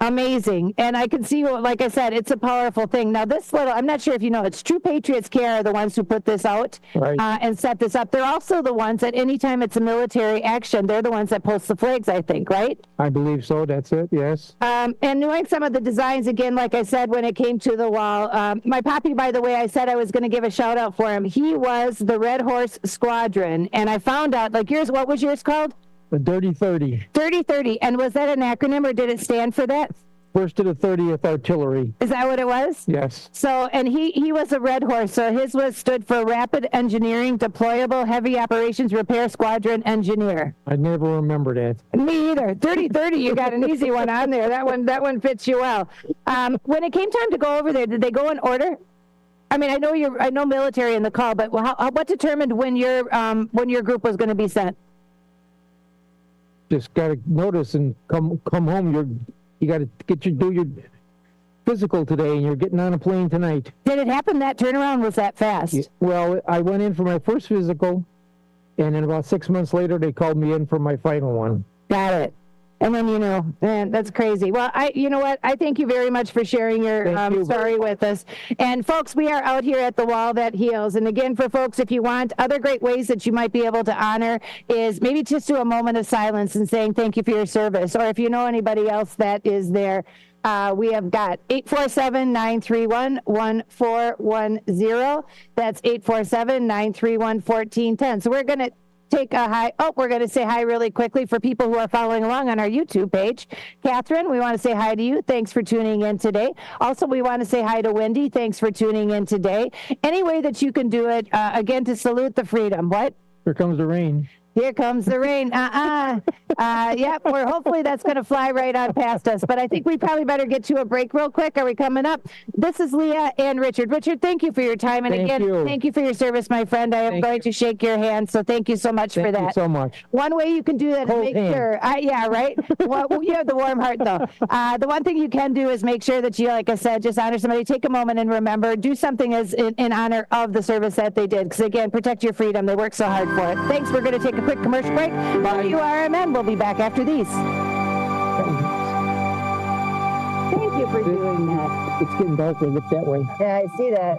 Amazing. And I can see, like I said, it's a powerful thing. Now, this little, I'm not sure if you know, it's True Patriots Care are the ones who put this out and set this up. They're also the ones that anytime it's a military action, they're the ones that post the flags, I think, right? I believe so. That's it. Yes. And knowing some of the designs, again, like I said, when it came to the wall, my poppy, by the way, I said I was going to give a shout out for him. He was the Red Horse Squadron. And I found out, like yours, what was yours called? The Dirty 30. Dirty 30. And was that an acronym or did it stand for that? First to the 30th Artillery. Is that what it was? Yes. So, and he was a Red Horse. So his stood for Rapid Engineering Deployable Heavy Operations Repair Squadron Engineer. I never remember that. Me either. 30, you got an easy one on there. That one fits you well. When it came time to go over there, did they go in order? I mean, I know military in the call, but what determined when your group was going to be sent? Just got to notice and come home. You got to do your physical today, and you're getting on a plane tonight. Did it happen? That turnaround was that fast? Well, I went in for my first physical, and then about 6 months later, they called me in for my final one. Got it. And then, man, that's crazy. Well, you know what? I thank you very much for sharing your story with us. And folks, we are out here at the Wall That Heals. And again, for folks, if you want other great ways that you might be able to honor is maybe just do a moment of silence and saying thank you for your service. Or if you know anybody else that is there, we have got 847-931-1410. That's 847-931-1410. So we're going to take a hi. Oh, we're going to say hi really quickly for people who are following along on our YouTube page. Catherine, we want to say hi to you. Thanks for tuning in today. Also, we want to say hi to Wendy. Thanks for tuning in today. Any way that you can do it, again, to salute the freedom. What? Here comes the rain. Here comes the rain. Yep, hopefully that's going to fly right on past us. But I think we probably better get to a break real quick. Are we coming up? This is Leah and Richard. Richard, thank you for your time. And thank you for your service, my friend. I am going to shake your hand. So thank you so much for that. Thank you so much. One way you can do that is make sure. Yeah, right? Well, you have the warm heart, though. The one thing you can do is make sure that you, like I said, just honor somebody. Take a moment and remember. Do something as in honor of the service that they did. Because, again, protect your freedom. They work so hard for it. Thanks. We're going to take a quick commercial break. WRMN will be back after these. Thank you for doing that. It's getting darker. Look that way. Yeah, I see that.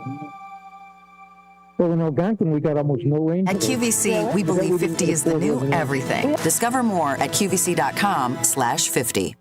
Well, in Algonquin, we got almost no rain. At QVC, we believe 50 is the new everything. Discover more at QVC.com/50.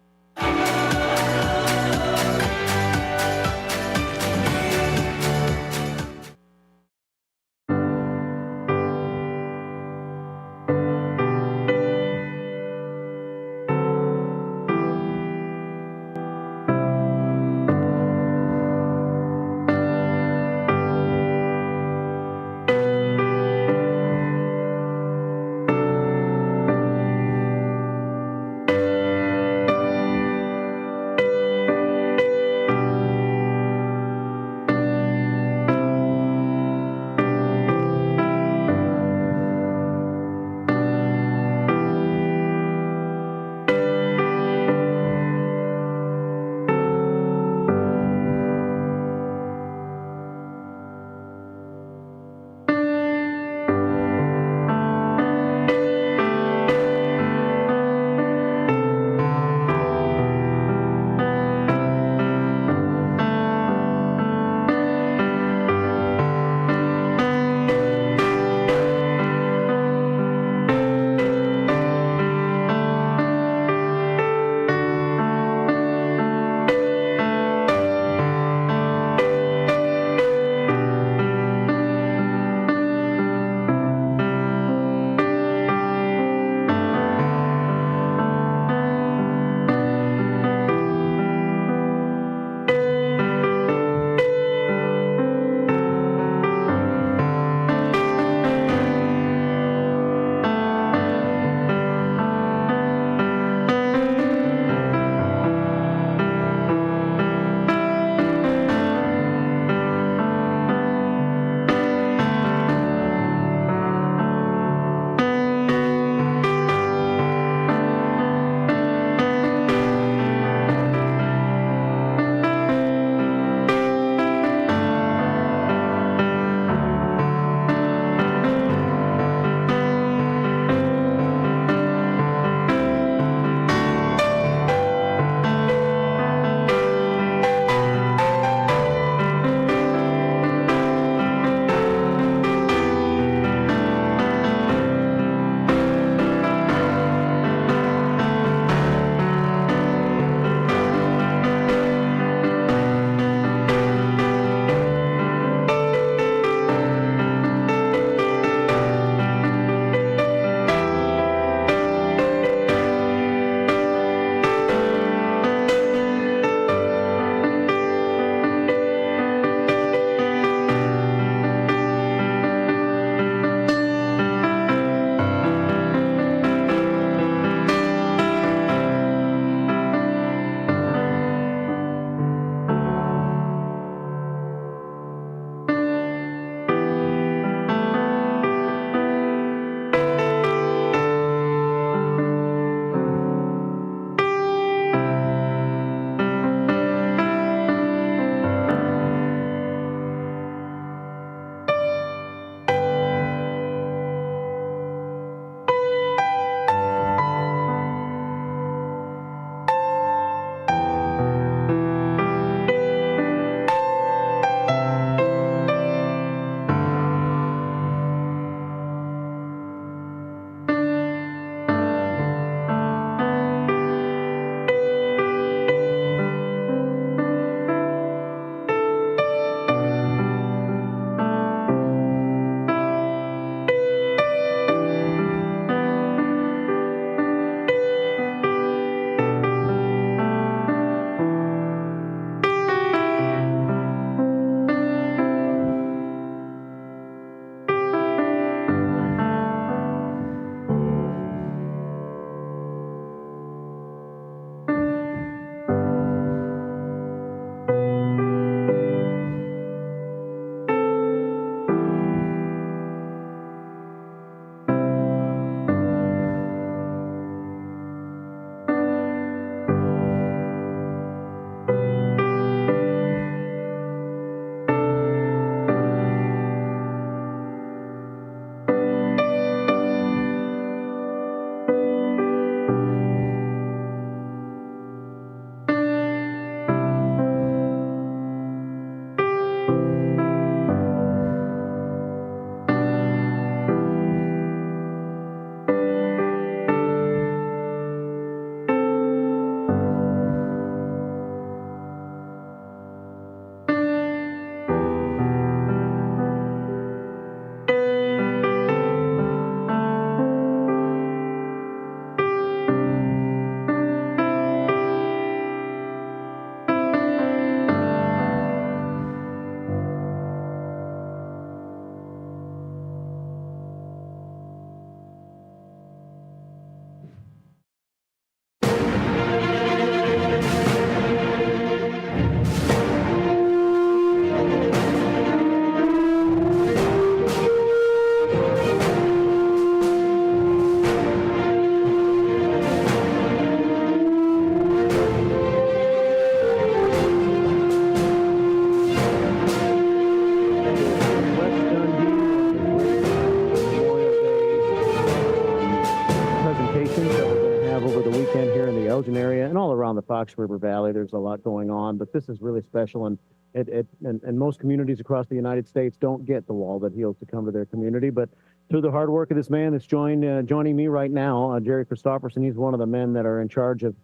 Fox River Valley. There's a lot going on, but this is really special, and and most communities across the United States don't get the Wall That Heals to come to their community. But through the hard work of this man that's joining me right now, Jerry Christopherson, he's one of the men that are in charge of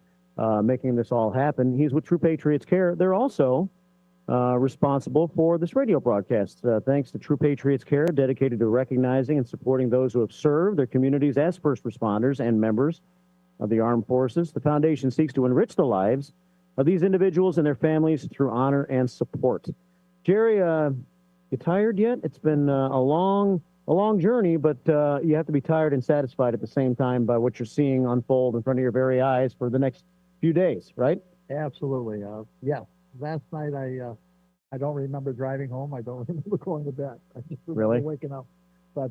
making this all happen. He's with True Patriots Care. They're also responsible for this radio broadcast. Thanks to True Patriots Care, dedicated to recognizing and supporting those who have served their communities as first responders and members of the armed forces. The foundation seeks to enrich the lives of these individuals and their families through honor and support. Jerry, you tired yet? It's been a long journey, but you have to be tired and satisfied at the same time by what you're seeing unfold in front of your very eyes for the next few days, right? Absolutely. Yeah. Last night I don't remember driving home. I don't remember going to bed. I just remember Really? waking up. But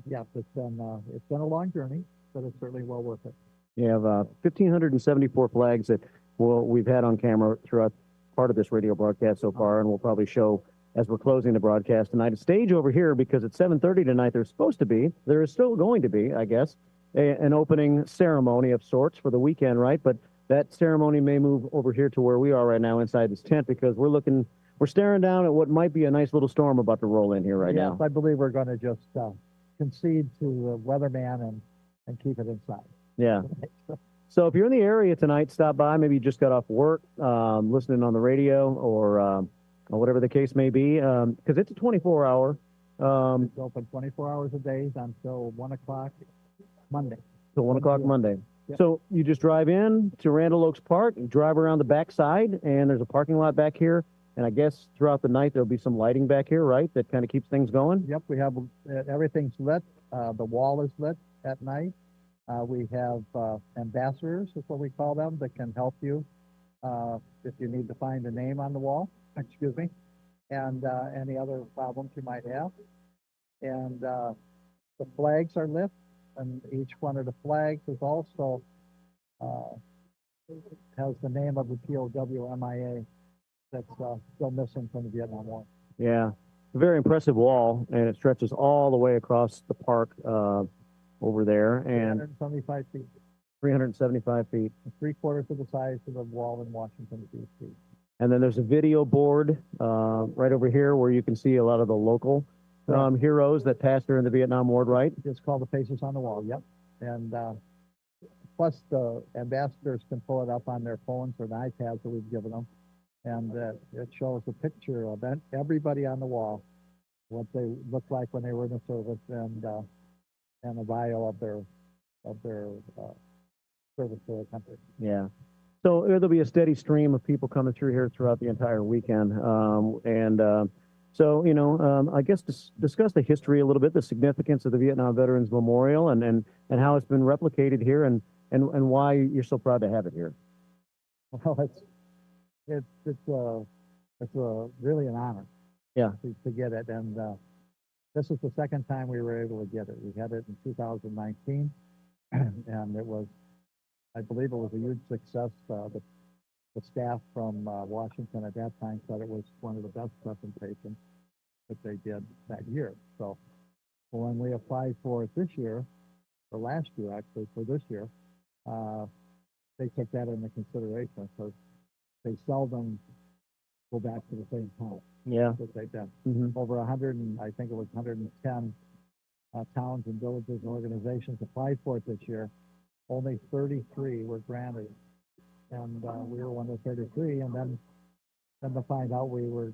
yeah, it's been a long journey, but it's certainly well worth it. You have 1,574 flags that we've had on camera throughout part of this radio broadcast so far, and we'll probably show as we're closing the broadcast tonight. A stage over here, because at 7:30 tonight, there is still going to be, I guess, an opening ceremony of sorts for the weekend, right? But that ceremony may move over here to where we are right now inside this tent, because we're staring down at what might be a nice little storm about to roll in here right Yes, now. I believe we're going to just concede to the weatherman and keep it inside. Yeah. So if you're in the area tonight, stop by. Maybe you just got off work, listening on the radio or whatever the case may be, because it's a 24-hour. It's open 24 hours a day until 1 o'clock Monday. Till 1 o'clock Monday. Yep. So you just drive in to Randall Oaks Park, you drive around the back side, and there's a parking lot back here. And I guess throughout the night, there'll be some lighting back here, right? That kind of keeps things going. Yep, we have everything's lit. The wall is lit at night. We have ambassadors, is what we call them, that can help you if you need to find a name on the wall, excuse me, and any other problems you might have. And the flags are lit, and each one of the flags is also has the name of the POW MIA that's still missing from the Vietnam War. Yeah, it's a very impressive wall, and it stretches all the way across the park over there, and 375 feet. 375 feet. 3/4 of the size of the wall in Washington, D.C. And then there's a video board right over here where you can see a lot of the local heroes that passed during the Vietnam War, right? It's called the Faces on the Wall, yep. And plus the ambassadors can pull it up on their phones or the iPads that we've given them. And it shows a picture of everybody on the wall, what they looked like when they were in the service, and a bio of their service to the country. Yeah. So there'll be a steady stream of people coming through here throughout the entire weekend. So, I guess discuss the history a little bit, the significance of the Vietnam Veterans Memorial and how it's been replicated here and why you're so proud to have it here. Well, it's really an honor. Yeah. To get it. And this is the second time we were able to get it. We had it in 2019, and it was, I believe it was a huge success. The staff from Washington at that time said it was one of the best presentations that they did that year. So when we applied for it this year, or last year actually, for this year, they took that into consideration because they seldom go back to the same town. Yeah. That they've done. Mm-hmm. Over 100, and I think it was 110 towns and villages and organizations applied for it this year. Only 33 were granted, and we were one of the 33. And then to find out we were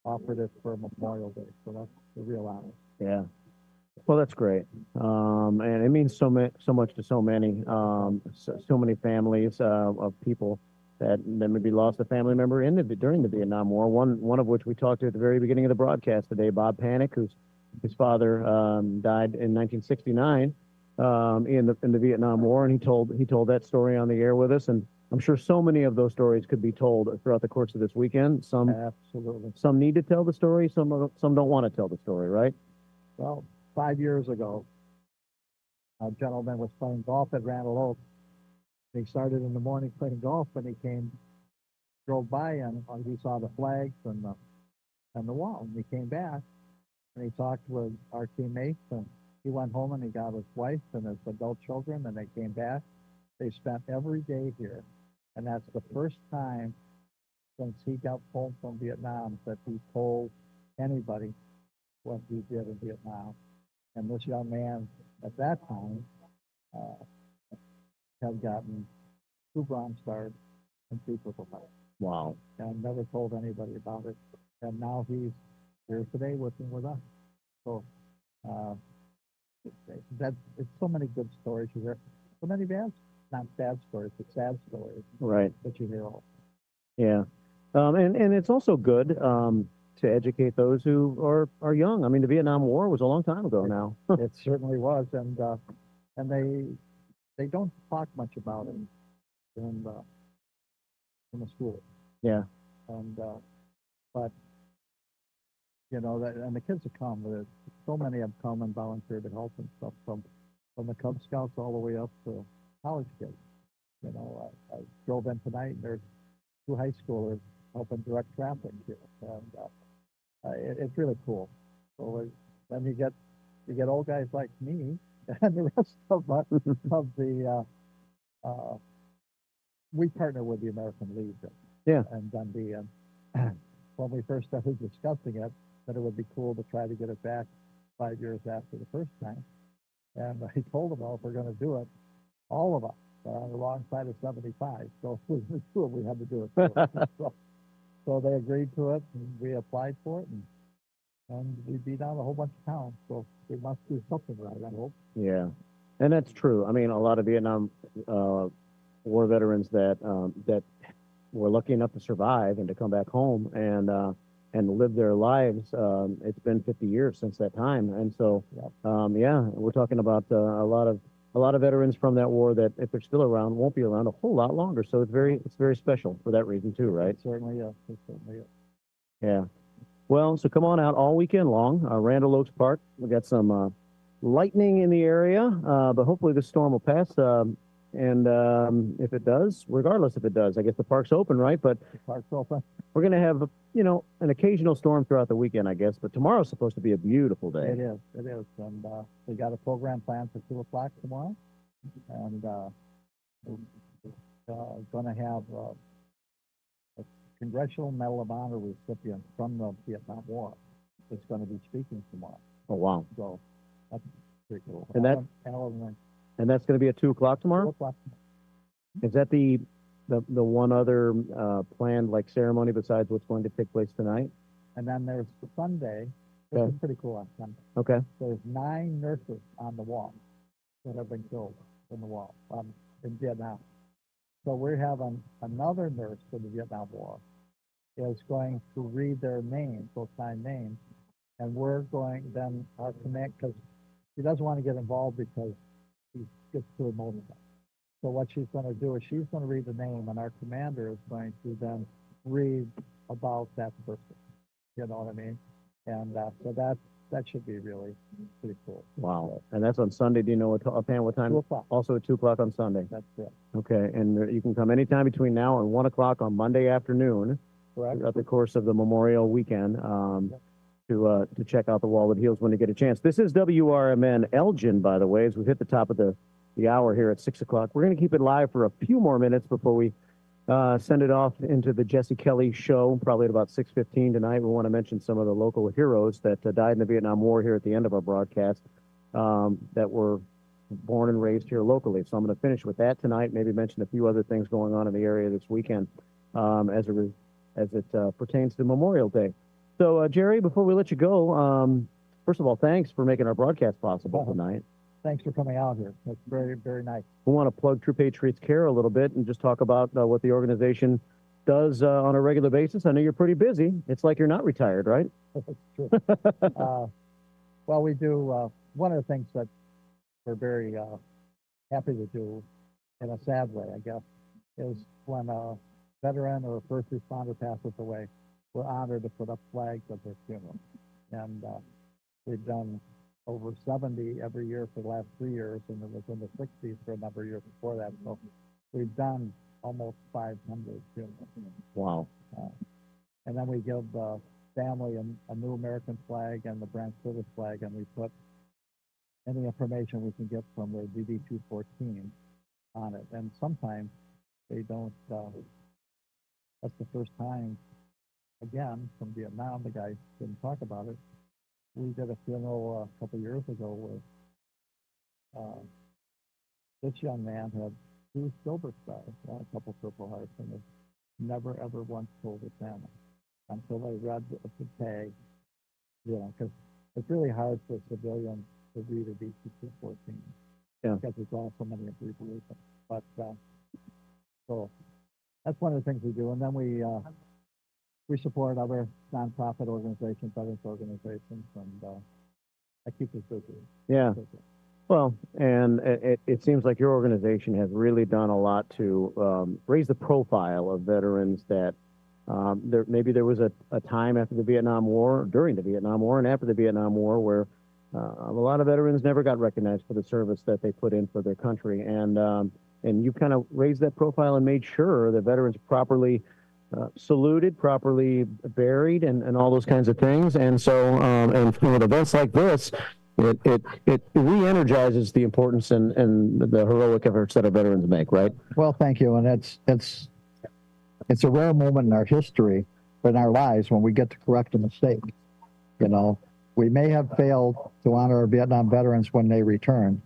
offered it for Memorial Day, so that's a real honor. Yeah. Well, that's great, and it means so much to so many, so many families of people that maybe lost a family member during the Vietnam War. One of which we talked to at the very beginning of the broadcast today, Bob Panic, his father died in 1969 in the Vietnam War, and he told that story on the air with us. And I'm sure so many of those stories could be told throughout the course of this weekend. Absolutely. Some need to tell the story. Some don't want to tell the story, right? Well, 5 years ago, a gentleman was playing golf at Randall Oaks. He started in the morning playing golf, and he drove by, and he saw the flags and the wall. And he came back, and he talked with our teammates, and he went home and he got his wife and his adult children, and they came back. They spent every day here And that's the first time since he got home from Vietnam that he told anybody what he did in Vietnam. And this young man at that time had gotten 2 Bronze Stars and 2 Purple Hearts. Wow. And never told anybody about it. And now he's here today working with us. So it's so many good stories you hear. So many bad, not bad stories, but sad stories. Right. That you hear all. Yeah. And it's also good to educate those who are young. I mean, the Vietnam War was a long time ago now. It certainly was, and they don't talk much about it in the school. Yeah. And but you know that, and the kids have come. So many have come and volunteered to help and stuff from the Cub Scouts all the way up to college kids. You know, I drove in tonight, and there's 2 high schoolers helping direct traffic here, and it's really cool. So then you get old guys like me and the rest of the we partner with the American Legion. Yeah. And Dundee, and when we first started discussing it, that it would be cool to try to get it back 5 years after the first time. And I told them, well, if we're going to do it, all of us are on the wrong side of 75. So if we were to do it, we had to do it. So they agreed to it, and we applied for it, and we beat out a whole bunch of towns. So we must do something right, I hope. Yeah. And that's true. I mean, a lot of Vietnam war veterans that were lucky enough to survive and to come back home and live their lives. It's been 50 years since that time, and so yeah, we're talking about a lot of veterans from that war that, if they're still around, won't be around a whole lot longer. So it's very special for that reason too, right? It certainly is. It certainly is. Yeah. Well, so come on out all weekend long. Randall Oaks Park. We got some lightning in the area, but hopefully the storm will pass. And if it does, regardless if it does, I guess the park's open, right? But the park's open. We're going to have, an occasional storm throughout the weekend, I guess. But tomorrow's supposed to be a beautiful day. It is. It is. And we got a program planned for 2 o'clock tomorrow. And we're going to have a Congressional Medal of Honor recipient from the Vietnam War that's going to be speaking tomorrow. Oh, wow. So that's pretty cool. And and that's going to be at 2 o'clock tomorrow? 2 o'clock. Is that the one other planned ceremony besides what's going to take place tonight? And then there's Sunday. This is pretty cool on Sunday. Okay. There's 9 nurses on the wall that have been killed in the wall in Vietnam. So we're having another nurse from the Vietnam War is going to read their names, those 9 names, and we're going then our command, because he doesn't want to get involved because he gets too emotional. So what she's going to do is she's going to read the name, and our commander is going to then read about that person. You know what I mean? And so that should be really pretty cool. Wow. And that's on Sunday. Do you know offhand what time? 2 o'clock. Also at 2 o'clock on Sunday. That's it. Okay. And you can come anytime between now and 1 o'clock on Monday afternoon. Correct. Throughout the course of the Memorial Weekend. To check out the Wall That Heals when you get a chance. This is WRMN Elgin, by the way, as we've hit the top of the hour here at 6 o'clock. We're going to keep it live for a few more minutes before we send it off into the Jesse Kelly show, probably at about 6:15 tonight. We want to mention some of the local heroes that died in the Vietnam War here at the end of our broadcast that were born and raised here locally. So I'm going to finish with that tonight, maybe mention a few other things going on in the area this weekend as it pertains to Memorial Day. So, Jerry, before we let you go, first of all, thanks for making our broadcast possible tonight. Thanks for coming out here. That's very, very nice. We want to plug True Patriots Care a little bit and just talk about what the organization does on a regular basis. I know you're pretty busy. It's like you're not retired, right? That's true. Well, we do. One of the things that we're very happy to do, in a sad way, I guess, is when a veteran or a first responder passes away, we're honored to put up flags at their funeral. And we've done over 70 every year for the last 3 years, and it was in the 60s for a number of years before that. So we've done almost 500 funerals. Wow. And then we give the family a new American flag and the branch service flag, and we put any information we can get from their DD-214 on it. And sometimes They don't, that's the first time, again, from Vietnam, the guy didn't talk about it. We did a funeral a couple years ago where this young man had 2 silver stars and a couple Purple Hearts, and has never ever once told his family until they read the tag, because it's really hard for civilians to read a DC-214 because there's all so many abbreviations. But so that's one of the things we do, and then we support other nonprofit organizations, veterans organizations, and that keeps us busy. Yeah. Well, and it seems like your organization has really done a lot to raise the profile of veterans that maybe there was a time after the Vietnam War, during the Vietnam War, and after the Vietnam War where a lot of veterans never got recognized for the service that they put in for their country. And you kind of raised that profile and made sure that veterans properly saluted, properly buried, and all those kinds of things. And so, and with events like this, it re-energizes the importance and the heroic efforts that our veterans make, right? Well, thank you. And it's a rare moment in our history, in our lives, when we get to correct a mistake. We may have failed to honor our Vietnam veterans when they return,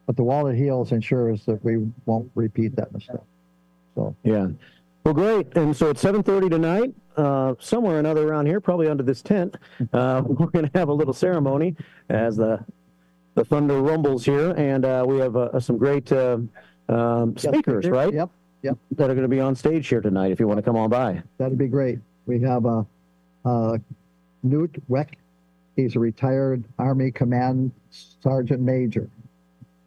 but the wall that heals ensures that we won't repeat that mistake. So yeah. Well, great. And so it's 7:30 tonight, somewhere or another around here, probably under this tent. We're going to have a little ceremony as the thunder rumbles here, and we have some great speakers, right? Yep. That are going to be on stage here tonight. If you want to come on by, that'd be great. We have Newt Weck. He's a retired Army Command Sergeant Major.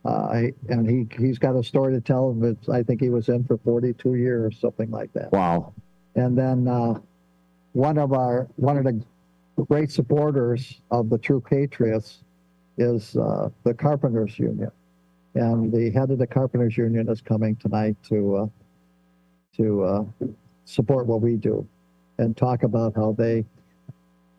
And he's got a story to tell. I think he was in for 42 years, something like that. Wow. And then one of the great supporters of the True Patriots is the Carpenters Union. And the head of the Carpenters Union is coming tonight to support what we do and talk about how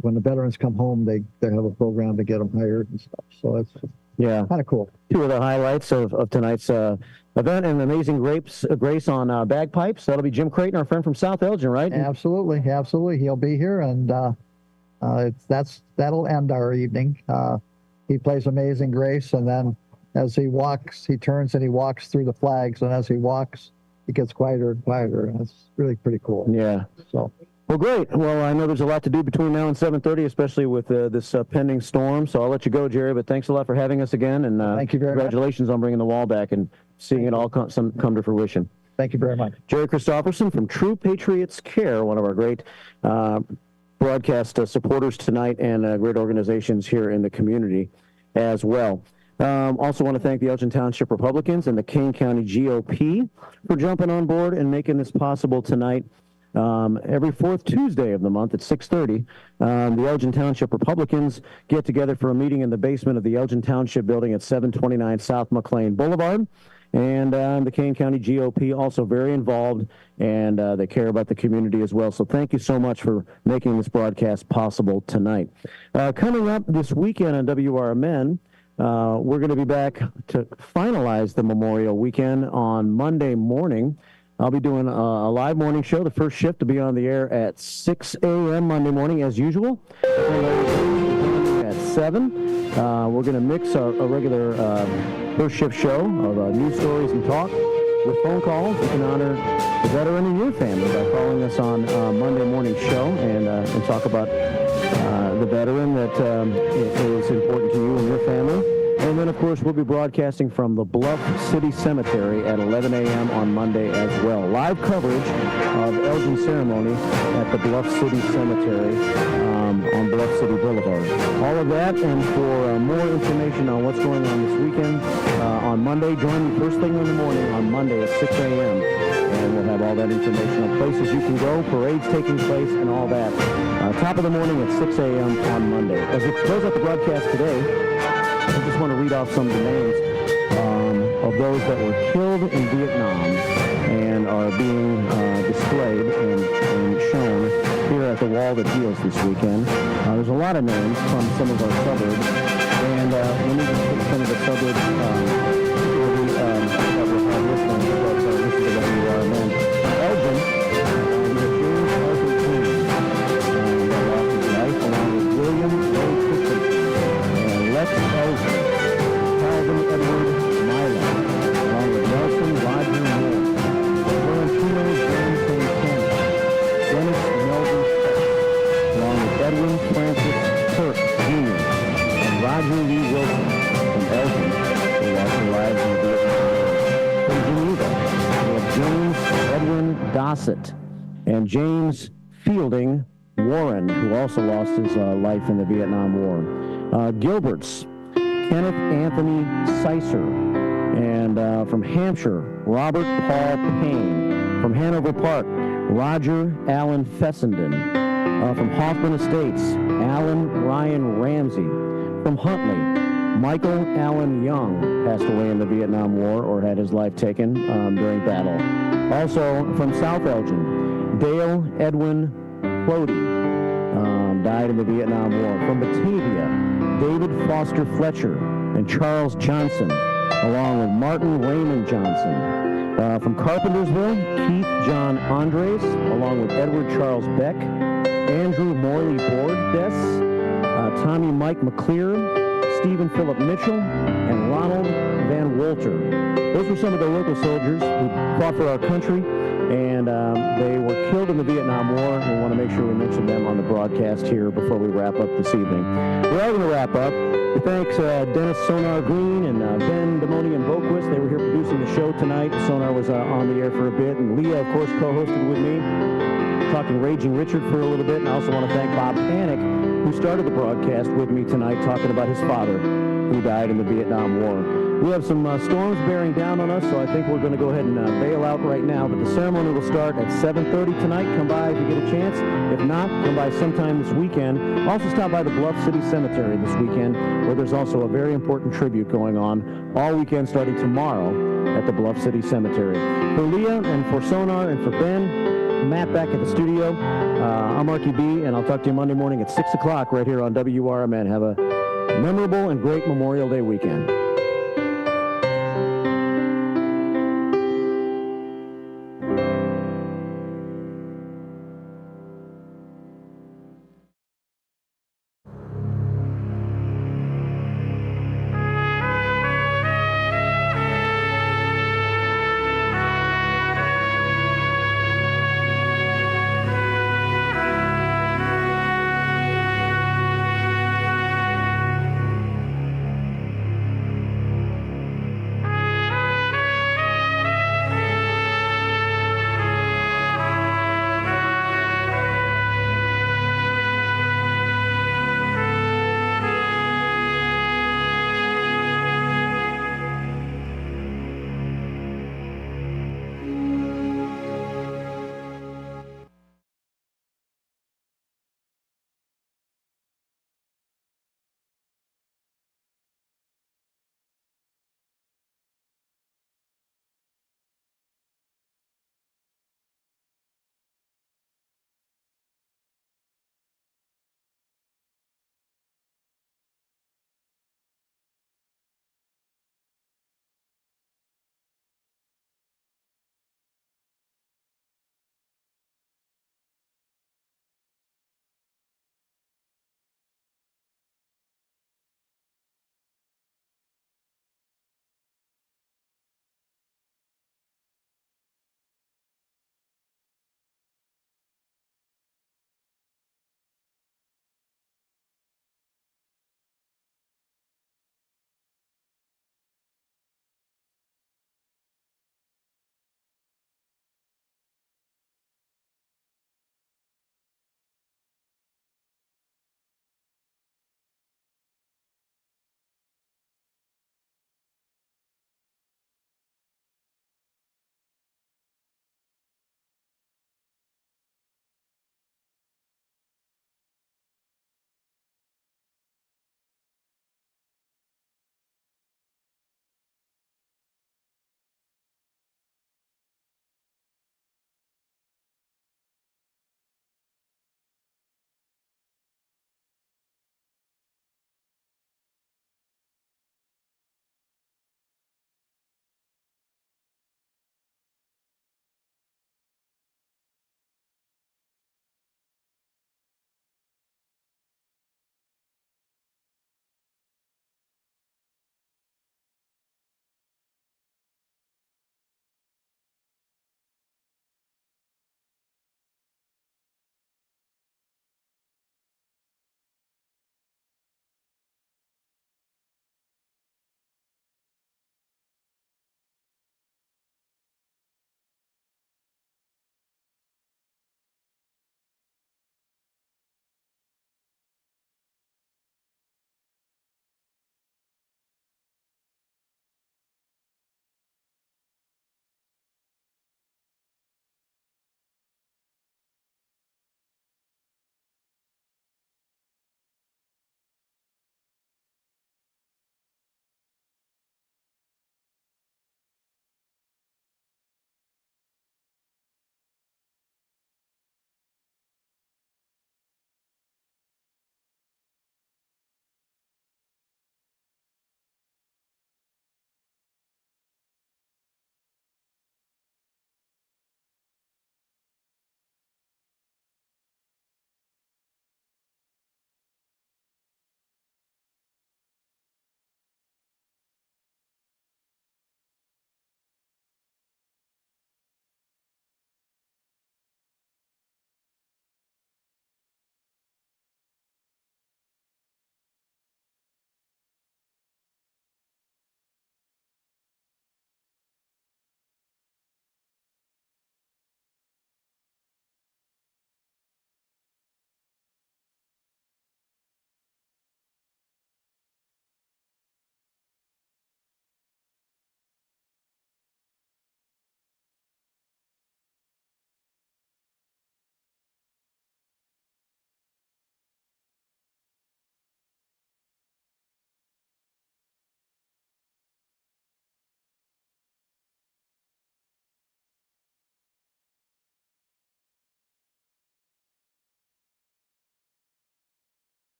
when the veterans come home, they have a program to get them hired and stuff. So it's kind of cool. 2 of the highlights of tonight's event, and Amazing Grace on bagpipes. That'll be Jim Creighton, our friend from South Elgin, right? Absolutely. He'll be here, and that'll end our evening. He plays Amazing Grace, and then as he walks, he turns and he walks through the flags, and as he walks, it gets quieter and quieter, and it's really pretty cool. Yeah. So. Well, great. Well, I know there's a lot to do between now and 7:30, especially with this pending storm. So I'll let you go, Jerry. But thanks a lot for having us again, and thank you very congratulations on bringing the wall back and seeing it all come to fruition. Thank you very much, Jerry Christopherson from True Patriots Care, one of our great broadcast supporters tonight, and great organizations here in the community as well. Also want to thank the Elgin Township Republicans and the Kane County GOP for jumping on board and making this possible tonight. Every 4th Tuesday of the month at 6:30, the Elgin Township Republicans get together for a meeting in the basement of the Elgin Township building at 729 South McLean Boulevard. And the Kane County GOP also very involved, and they care about the community as well. So thank you so much for making this broadcast possible tonight. Coming up this weekend on WRMN, we're going to be back to finalize the Memorial Weekend on Monday morning. I'll be doing a live morning show. The first shift to be on the air at 6 a.m. Monday morning as usual. At 7. We're going to mix a regular first shift show of news stories and talk with phone calls. You can honor the veteran in your family by calling us on Monday morning show and talk about the veteran that is important to you and your family. And then, of course, we'll be broadcasting from the Bluff City Cemetery at 11 a.m. on Monday as well. Live coverage of Elgin ceremony at the Bluff City Cemetery on Bluff City Boulevard. All of that, and for more information on what's going on this weekend, on Monday, join me first thing in the morning on Monday at 6 a.m. And we'll have all that information on places you can go, parades taking place, and all that. Top of the morning at 6 a.m. on Monday. As we close out the broadcast today, I just want to read off some of the names of those that were killed in Vietnam and are being displayed and shown here at the Wall That Heals this weekend. There's a lot of names from some of our suburbs, and let me just put some of the suburbs that we're listening to WRMN. Roger Lee Wilson from Elgin, who lost their lives in the Vietnam War. From Geneva, we have James Edwin Dossett and James Fielding Warren, who also lost his life in the Vietnam War. Gilbert's, Kenneth Anthony Sicer, and from Hampshire, Robert Paul Payne. From Hanover Park, Roger Allen Fessenden. From Hoffman Estates, Alan Ryan Ramsey. From Huntley, Michael Allen Young passed away in the Vietnam War or had his life taken during battle. Also from South Elgin, Dale Edwin Clody died in the Vietnam War. From Batavia, David Foster Fletcher and Charles Johnson, along with Martin Raymond Johnson. From Carpentersville, Keith John Andres, along with Edward Charles Beck, Andrew Morley Bordes, Tommy Mike McClear, Stephen Philip Mitchell, and Ronald Van Wolter. Those were some of the local soldiers who fought for our country, and they were killed in the Vietnam War. We want to make sure we mention them on the broadcast here before we wrap up this evening. We are going to wrap up. Thanks Dennis Sonar Green and Ben Damoni and Boquist. They were here producing the show tonight. Sonar was on the air for a bit, and Leah, of course, co-hosted with me, talking Raging Richard for a little bit. And I also want to thank Bob Panic, who started the broadcast with me tonight, talking about his father, who died in the Vietnam War. We have some storms bearing down on us, so I think we're going to go ahead and bail out right now. But the ceremony will start at 7:30 tonight. Come by if you get a chance. If not, come by sometime this weekend. Also stop by the Bluff City Cemetery this weekend, where there's also a very important tribute going on all weekend starting tomorrow at the Bluff City Cemetery. For Leah and for Sonar and for Ben, Matt back at the studio, I'm Marky B, and I'll talk to you Monday morning at 6 o'clock right here on WRMN. Have a memorable and great Memorial Day weekend.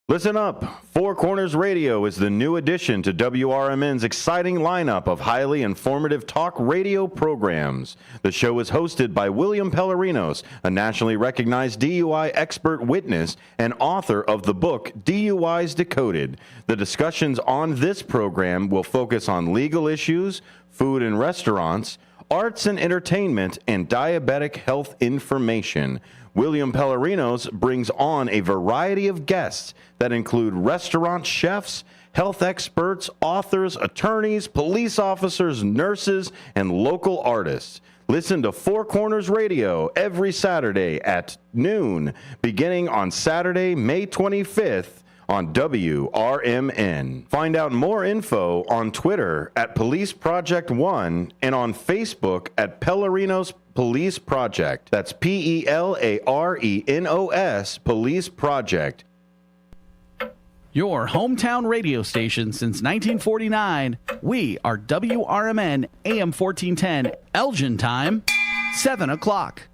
Listen up. Four Corners Radio is the new addition to WRMN's exciting lineup of highly informative talk radio programs. The show is hosted by William Pellerinos, a nationally recognized DUI expert witness and author of the book DUIs Decoded. The discussions on this program will focus on legal issues, food and restaurants, arts and entertainment, and diabetic health information. William Pellerinos brings on a variety of guests that include restaurant chefs, health experts, authors, attorneys, police officers, nurses, and local artists. Listen to Four Corners Radio every Saturday at noon, beginning on Saturday, May 25th on WRMN. Find out more info on Twitter at Police Project 1 and on Facebook at Pellerinos Police Project. That's PELARENOS Police Project. Your hometown radio station since 1949. We are WRMN AM 1410, Elgin time, 7 o'clock.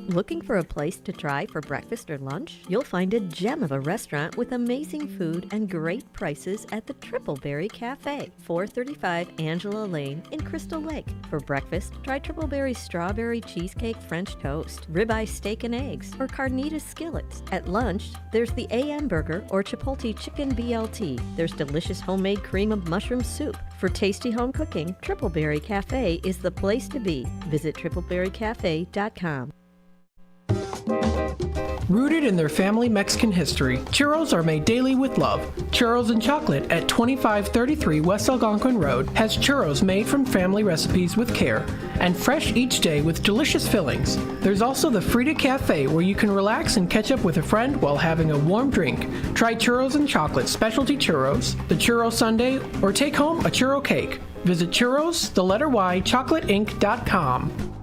Looking for a place to try for breakfast or lunch? You'll find a gem of a restaurant with amazing food and great prices at the Tripleberry Cafe, 435 Angela Lane in Crystal Lake. For breakfast, try Tripleberry's strawberry cheesecake French toast, ribeye steak and eggs, or carnitas skillets. At lunch, there's the AM burger or Chipotle chicken BLT. There's delicious homemade cream of mushroom soup. For tasty home cooking, Tripleberry Cafe is the place to be. Visit tripleberrycafe.com. Rooted in their family Mexican history, churros are made daily with love. Churros and Chocolate at 2533 West Algonquin Road has churros made from family recipes with care and fresh each day with delicious fillings. There's also the Frida Cafe where you can relax and catch up with a friend while having a warm drink. Try Churros and Chocolate specialty churros, the churro sundae, or take home a churro cake. Visit churros, the letter Y, chocolateinc.com.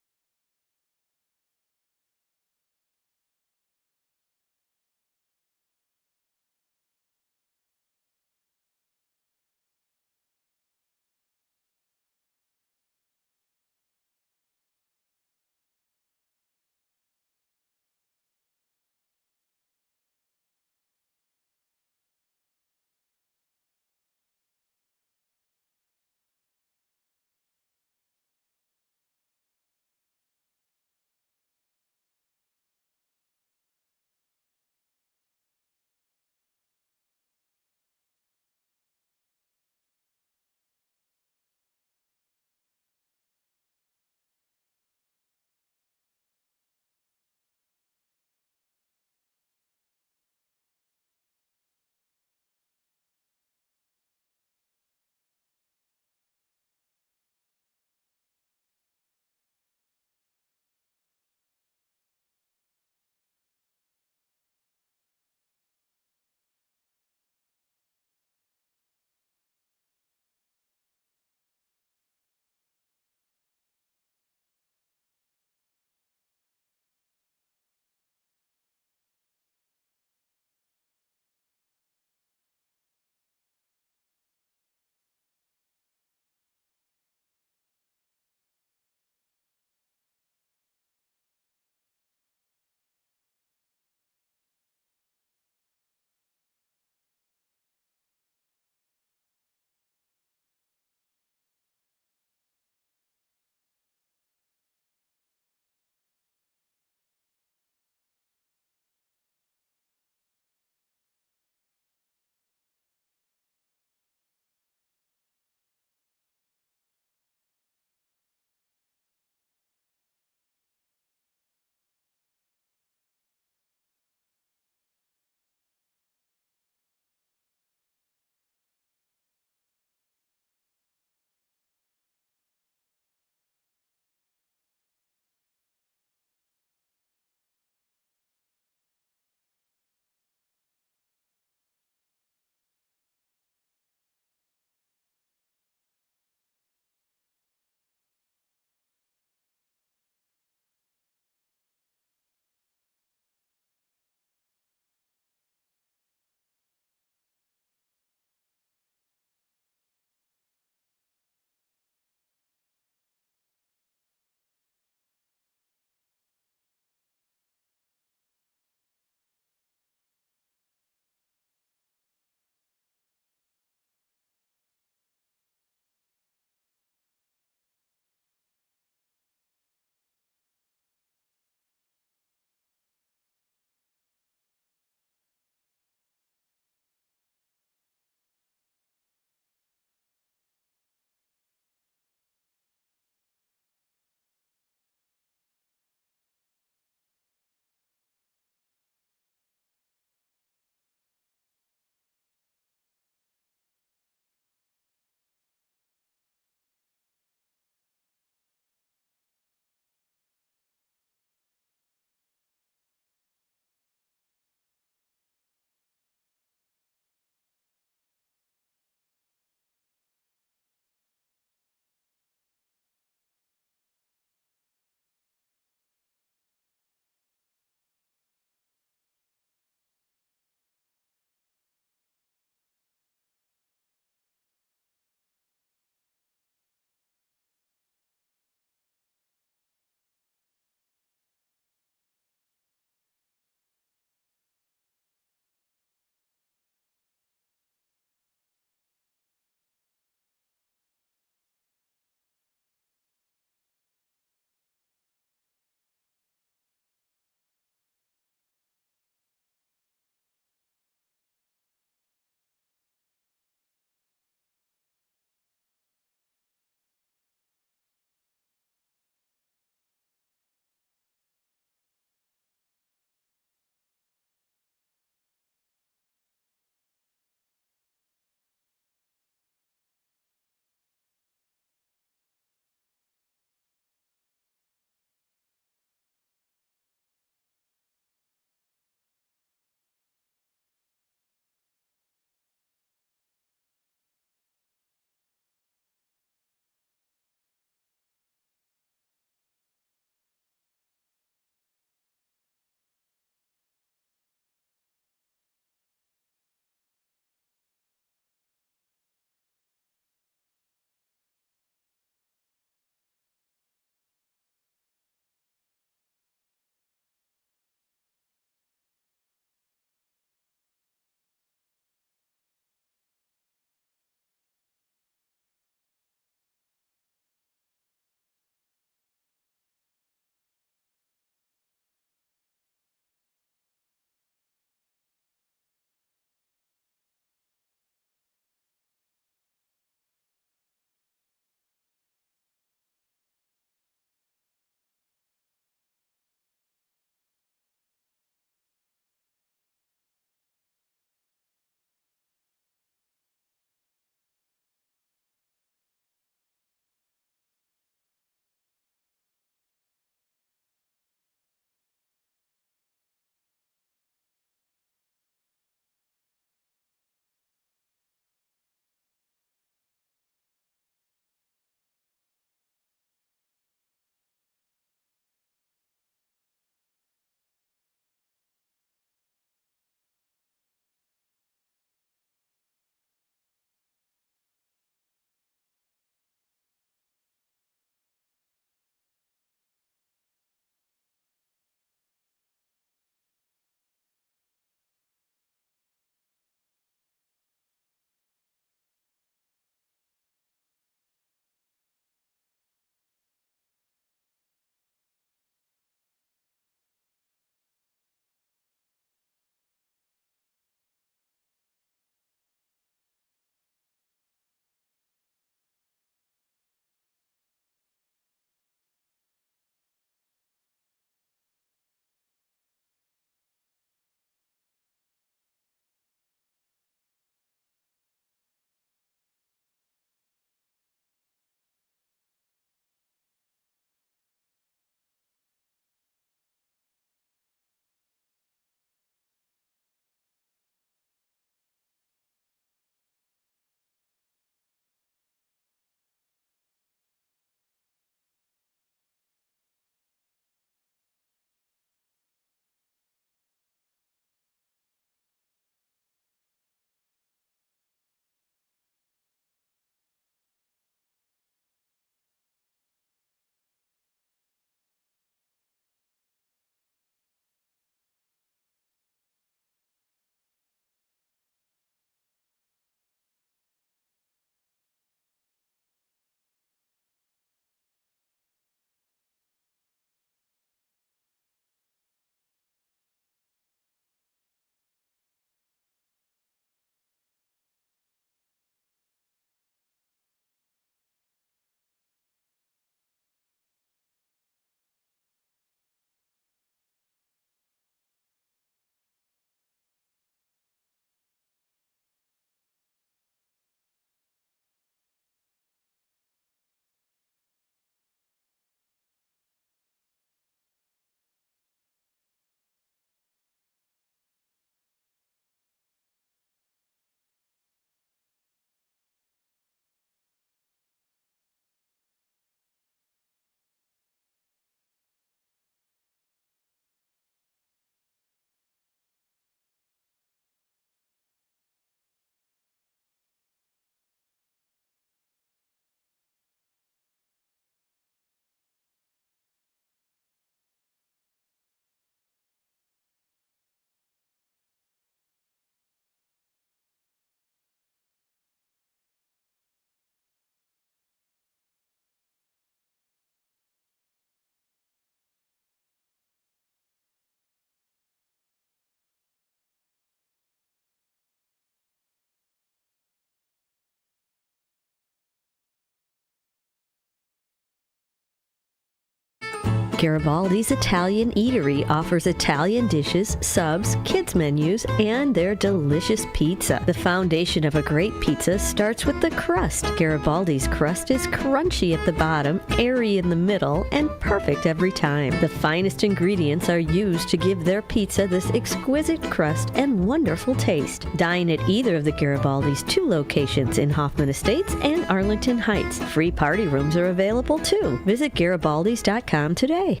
Garibaldi's Italian Eatery offers Italian dishes, subs, kids menus, and their delicious pizza. The foundation of a great pizza starts with the crust. Garibaldi's crust is crunchy at the bottom, airy in the middle, and perfect every time. The finest ingredients are used to give their pizza this exquisite crust and wonderful taste. Dine at either of the Garibaldi's 2 locations in Hoffman Estates and Arlington Heights. Free party rooms are available too. Visit Garibaldis.com today.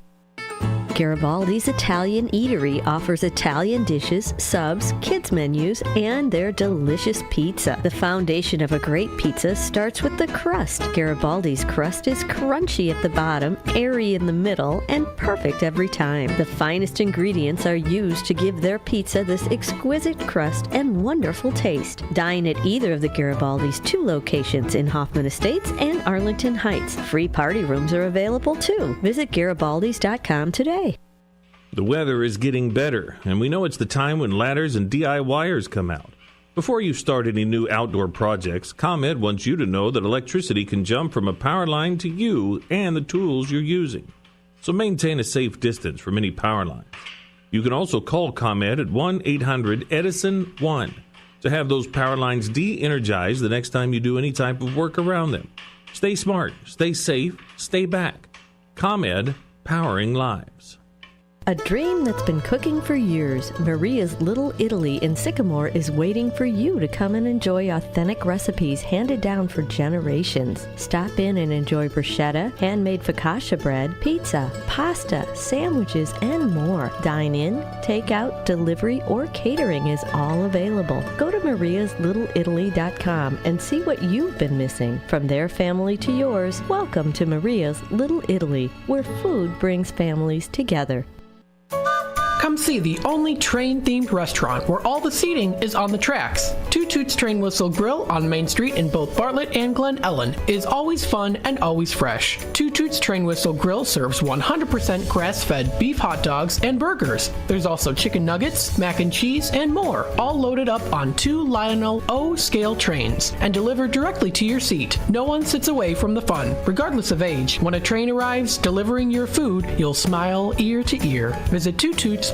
Garibaldi's Italian Eatery offers Italian dishes, subs, kids menus, and their delicious pizza. The foundation of a great pizza starts with the crust. Garibaldi's crust is crunchy at the bottom, airy in the middle, and perfect every time. The finest ingredients are used to give their pizza this exquisite crust and wonderful taste. Dine at either of the Garibaldi's 2 locations in Hoffman Estates and Arlington Heights. Free party rooms are available too. Visit Garibaldis.com today. The weather is getting better, and we know it's the time when ladders and DIYers come out. Before you start any new outdoor projects, ComEd wants you to know that electricity can jump from a power line to you and the tools you're using. So maintain a safe distance from any power lines. You can also call ComEd at 1-800-EDISON-1 to have those power lines de-energized the next time you do any type of work around them. Stay smart, stay safe, stay back. ComEd, powering lives. A dream that's been cooking for years, Maria's Little Italy in Sycamore is waiting for you to come and enjoy authentic recipes handed down for generations. Stop in and enjoy bruschetta, handmade focaccia bread, pizza, pasta, sandwiches, and more. Dine in, take out, delivery, or catering is all available. Go to mariaslittle.italy.com and see what you've been missing. From their family to yours, welcome to Maria's Little Italy, where food brings families together. Come see the only train-themed restaurant where all the seating is on the tracks. Two Toots Train Whistle Grill on Main Street in both Bartlett and Glen Ellen is always fun and always fresh. Two Toots Train Whistle Grill serves 100% grass-fed beef hot dogs and burgers. There's also chicken nuggets, mac and cheese, and more, all loaded up on 2 Lionel O-scale trains and delivered directly to your seat. No one sits away from the fun, regardless of age. When a train arrives delivering your food, you'll smile ear to ear. Visit twotoots.com.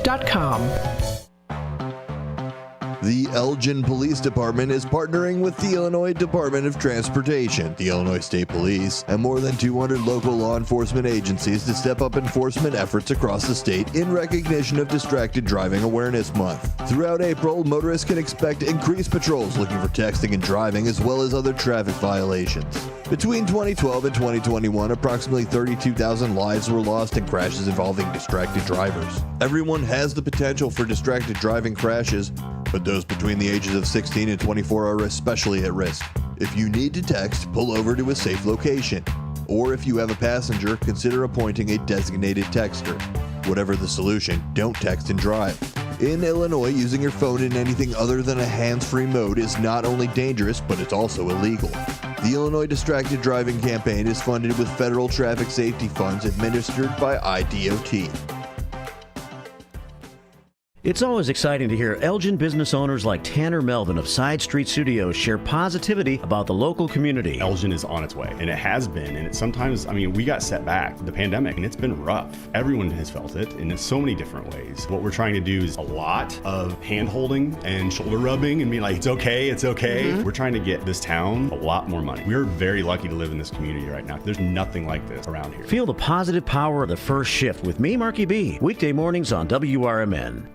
The Elgin Police Department is partnering with the Illinois Department of Transportation, the Illinois State Police, and more than 200 local law enforcement agencies to step up enforcement efforts across the state in recognition of Distracted Driving Awareness Month. Throughout April, motorists can expect increased patrols looking for texting and driving as well as other traffic violations. Between 2012 and 2021, approximately 32,000 lives were lost in crashes involving distracted drivers. Everyone has the potential for distracted driving crashes, but those between the ages of 16 and 24 are especially at risk. If you need to text, pull over to a safe location. Or if you have a passenger, consider appointing a designated texter. Whatever the solution, don't text and drive. In Illinois, using your phone in anything other than a hands-free mode is not only dangerous, but it's also illegal. The Illinois Distracted Driving Campaign is funded with federal traffic safety funds administered by IDOT. It's always exciting to hear Elgin business owners like Tanner Melvin of Side Street Studios share positivity about the local community. Elgin is on its way, and it has been, and sometimes, we got set back, the pandemic, and it's been rough. Everyone has felt it in so many different ways. What we're trying to do is a lot of hand-holding and shoulder rubbing and being like, it's okay. Mm-hmm. We're trying to get this town a lot more money. We're very lucky to live in this community right now. There's nothing like this around here. Feel the positive power of the first shift with me, Marky B, weekday mornings on WRMN.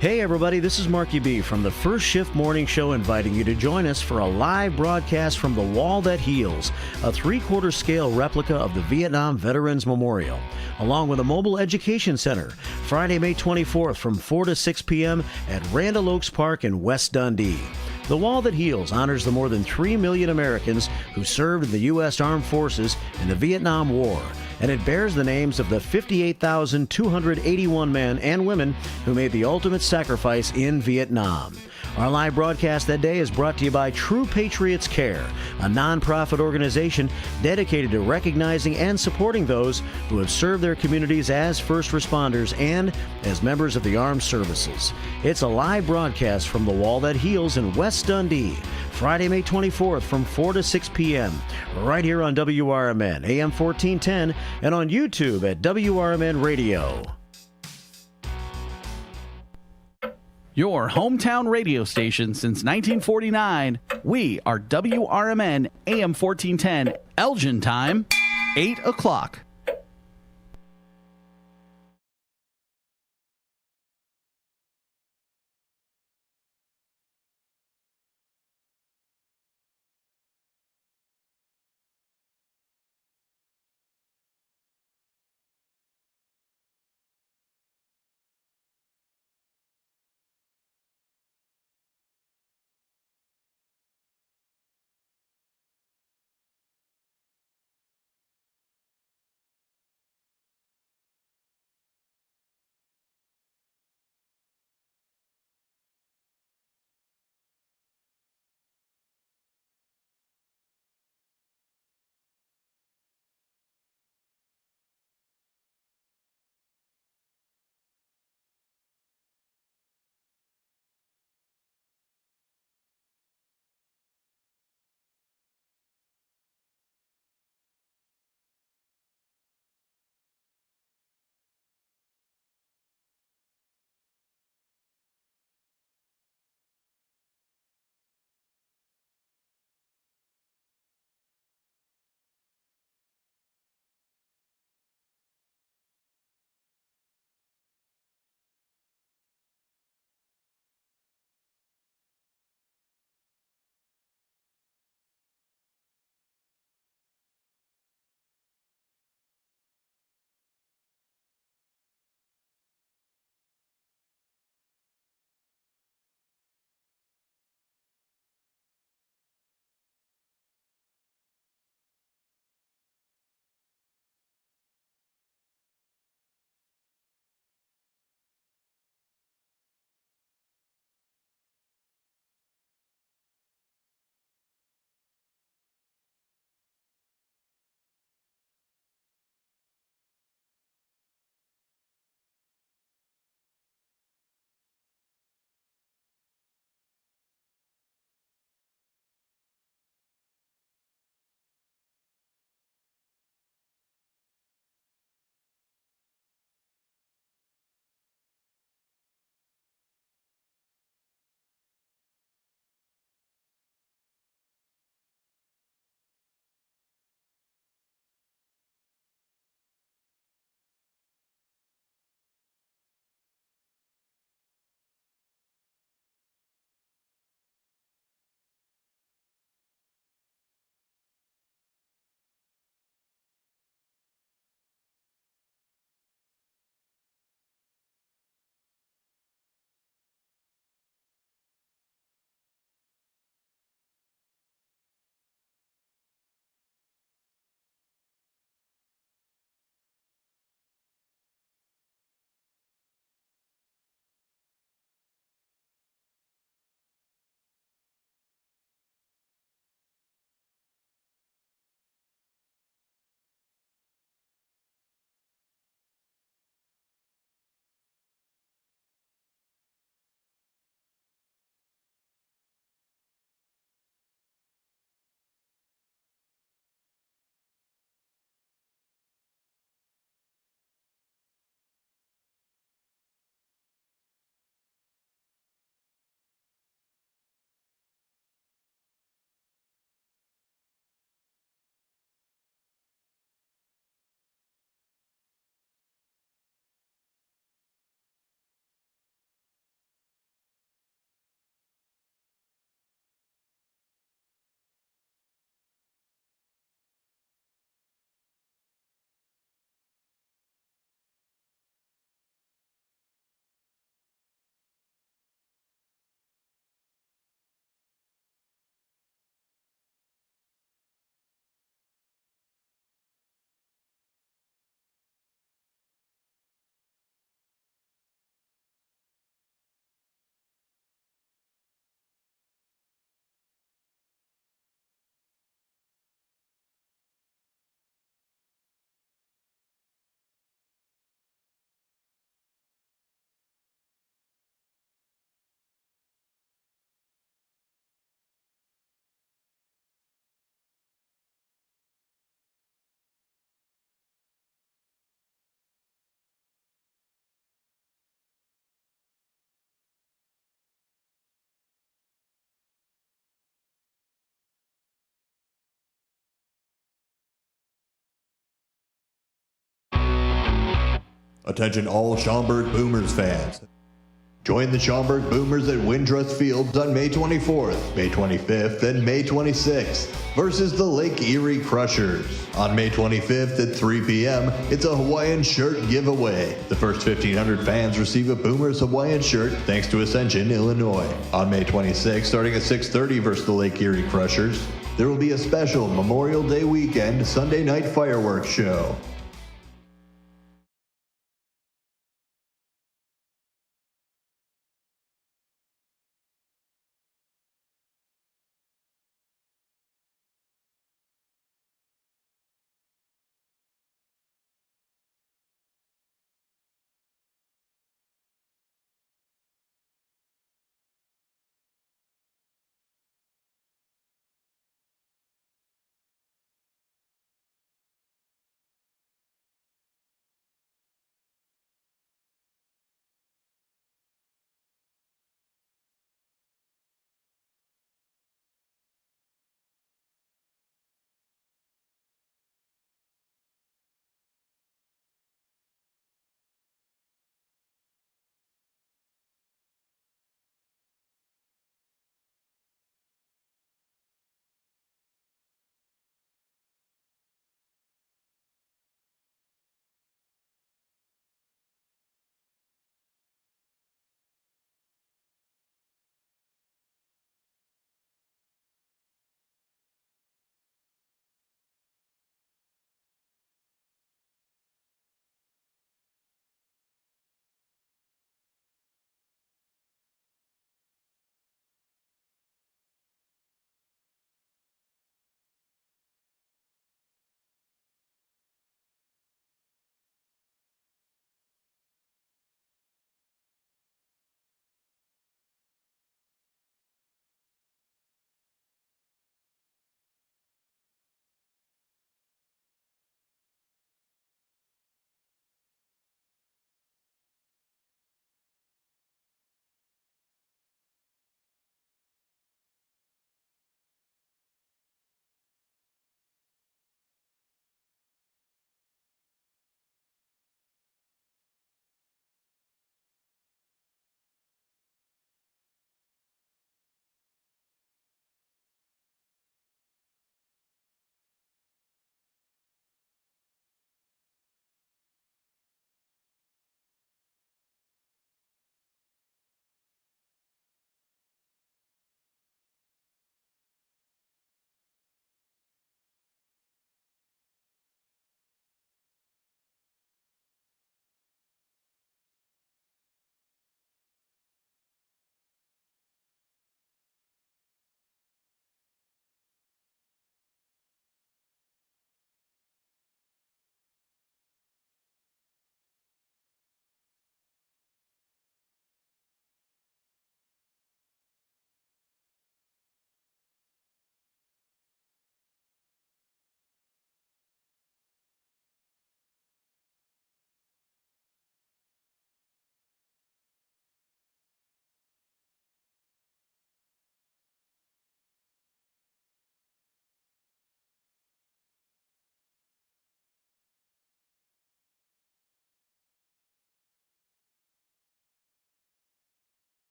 Hey everybody, this is Marky B from the First Shift Morning Show, inviting you to join us for a live broadcast from the Wall That Heals, a 3/4 scale replica of the Vietnam Veterans Memorial, along with a mobile education center, Friday, May 24th from 4 to 6 p.m. at Randall Oaks Park in West Dundee. The Wall That Heals honors the more than 3 million Americans who served in the U.S. Armed Forces in the Vietnam War, and it bears the names of the 58,281 men and women who made the ultimate sacrifice in Vietnam. Our live broadcast that day is brought to you by True Patriots Care, a nonprofit organization dedicated to recognizing and supporting those who have served their communities as first responders and as members of the armed services. It's a live broadcast from the Wall That Heals in West Dundee, Friday, May 24th from 4 to 6 p.m., right here on WRMN, AM 1410, and on YouTube at WRMN Radio. Your hometown radio station since 1949. We are WRMN AM 1410, Elgin time, 8 o'clock. Attention all Schaumburg Boomers fans. Join the Schaumburg Boomers at Wintrust Fields on May 24th, May 25th, and May 26th versus the Lake Erie Crushers. On May 25th at 3 p.m., it's a Hawaiian shirt giveaway. The first 1,500 fans receive a Boomers Hawaiian shirt thanks to Ascension, Illinois. On May 26th, starting at 6:30 versus the Lake Erie Crushers, there will be a special Memorial Day weekend Sunday night fireworks show.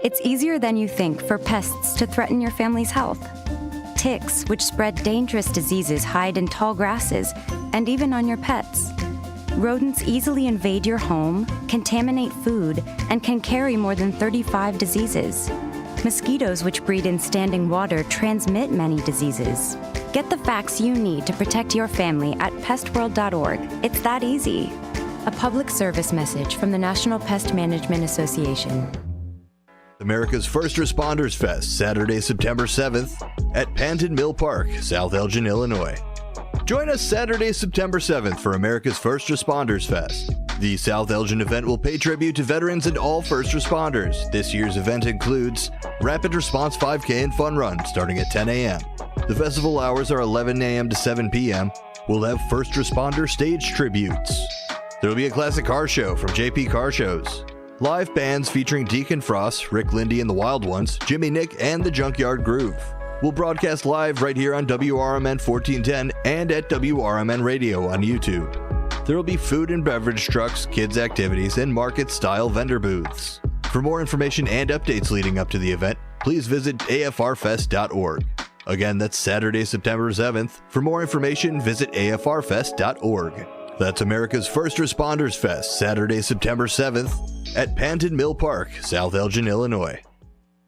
It's easier than you think for pests to threaten your family's health. Ticks, which spread dangerous diseases, hide in tall grasses and even on your pets. Rodents easily invade your home, contaminate food, and can carry more than 35 diseases. Mosquitoes, which breed in standing water, transmit many diseases. Get the facts you need to protect your family at pestworld.org. It's that easy. A public service message from the National Pest Management Association. America's First Responders Fest, Saturday, September 7th at Panton Mill Park, South Elgin, Illinois. Join us Saturday, September 7th for America's First Responders Fest. The South Elgin event will pay tribute to veterans and all first responders. This year's event includes Rapid Response 5K and Fun Run starting at 10 a.m. The festival hours are 11 a.m. to 7 p.m. We'll have first responder stage tributes. There will be a classic car show from JP Car Shows. Live bands featuring Deacon Frost, Rick Lindy and the Wild Ones, Jimmy Nick, and the Junkyard Groove. We'll broadcast live right here on WRMN 1410 and at WRMN Radio on YouTube. There will be food and beverage trucks, kids' activities, and market-style vendor booths. For more information and updates leading up to the event, please visit afrfest.org. Again, that's Saturday, September 7th. For more information, visit afrfest.org. That's America's First Responders Fest, Saturday, September 7th at Panton Mill Park, South Elgin, Illinois.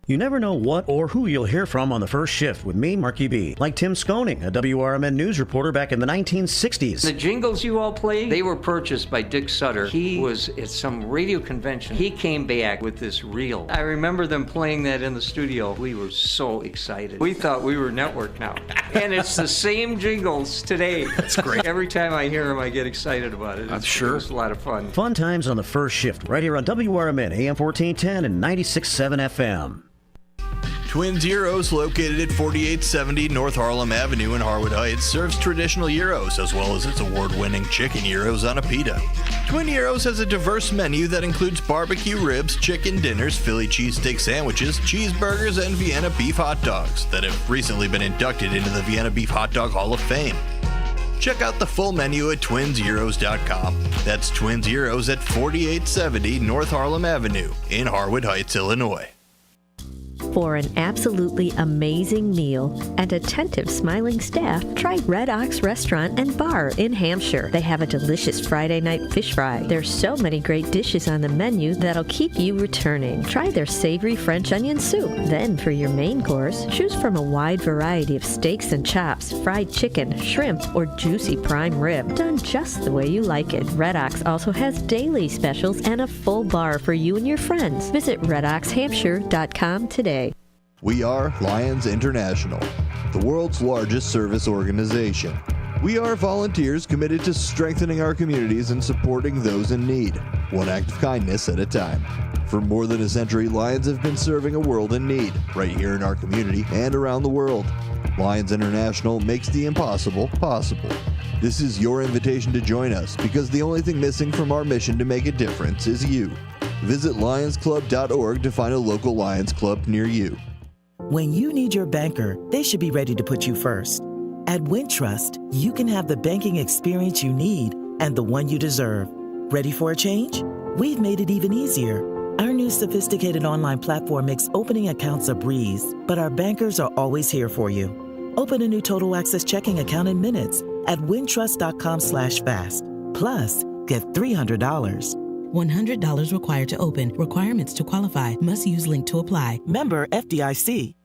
You never know what or who you'll hear from on the first shift with me, Marky B. Like Tim Sconing, a WRMN news reporter back in the 1960s. The jingles you all play, they were purchased by Dick Sutter. He was at some radio convention. He came back with this reel. I remember them playing that in the studio. We were so excited. We thought we were network now. And it's the same jingles today. That's great. Every time I hear them, I get excited about it. I'm sure. It's a lot of fun. Fun times on the first shift, right here on WRMN, AM 1410 and 96.7 FM. Twin Zeros, located at 4870 North Harlem Avenue in Harwood Heights, serves traditional gyros as well as its award-winning chicken gyros on a pita. Twin Zeros has a diverse menu that includes barbecue ribs, chicken dinners, Philly cheesesteak sandwiches, cheeseburgers, and Vienna beef hot dogs that have recently been inducted into the Vienna Beef Hot Dog Hall of Fame. Check out the full menu at twinzeros.com. That's Twin Zeros at 4870 North Harlem Avenue in Harwood Heights, Illinois. For an absolutely amazing meal and attentive smiling staff, try Red Ox Restaurant and Bar in Hampshire. They have a delicious Friday night fish fry. There's so many great dishes on the menu that'll keep you returning. Try their savory French onion soup. Then for your main course, choose from a wide variety of steaks and chops, fried chicken, shrimp, or juicy prime rib, done just the way you like it. Red Ox also has daily specials and a full bar for you and your friends. Visit redoxhampshire.com today. We are Lions International, the world's largest service organization. We are volunteers committed to strengthening our communities and supporting those in need, one act of kindness at a time. For more than a century, Lions have been serving a world in need, right here in our community and around the world. Lions International makes the impossible possible. This is your invitation to join us, because the only thing missing from our mission to make a difference is you. Visit lionsclub.org to find a local Lions Club near you. When you need your banker, they should be ready to put you first. At Wintrust, you can have the banking experience you need and the one you deserve. Ready for a change? We've made it even easier. Our new sophisticated online platform makes opening accounts a breeze, but our bankers are always here for you. Open a new Total Access checking account in minutes at wintrust.com/fast. Plus, get $300. $100 required to open. Requirements to qualify. Must use link to apply. Member FDIC.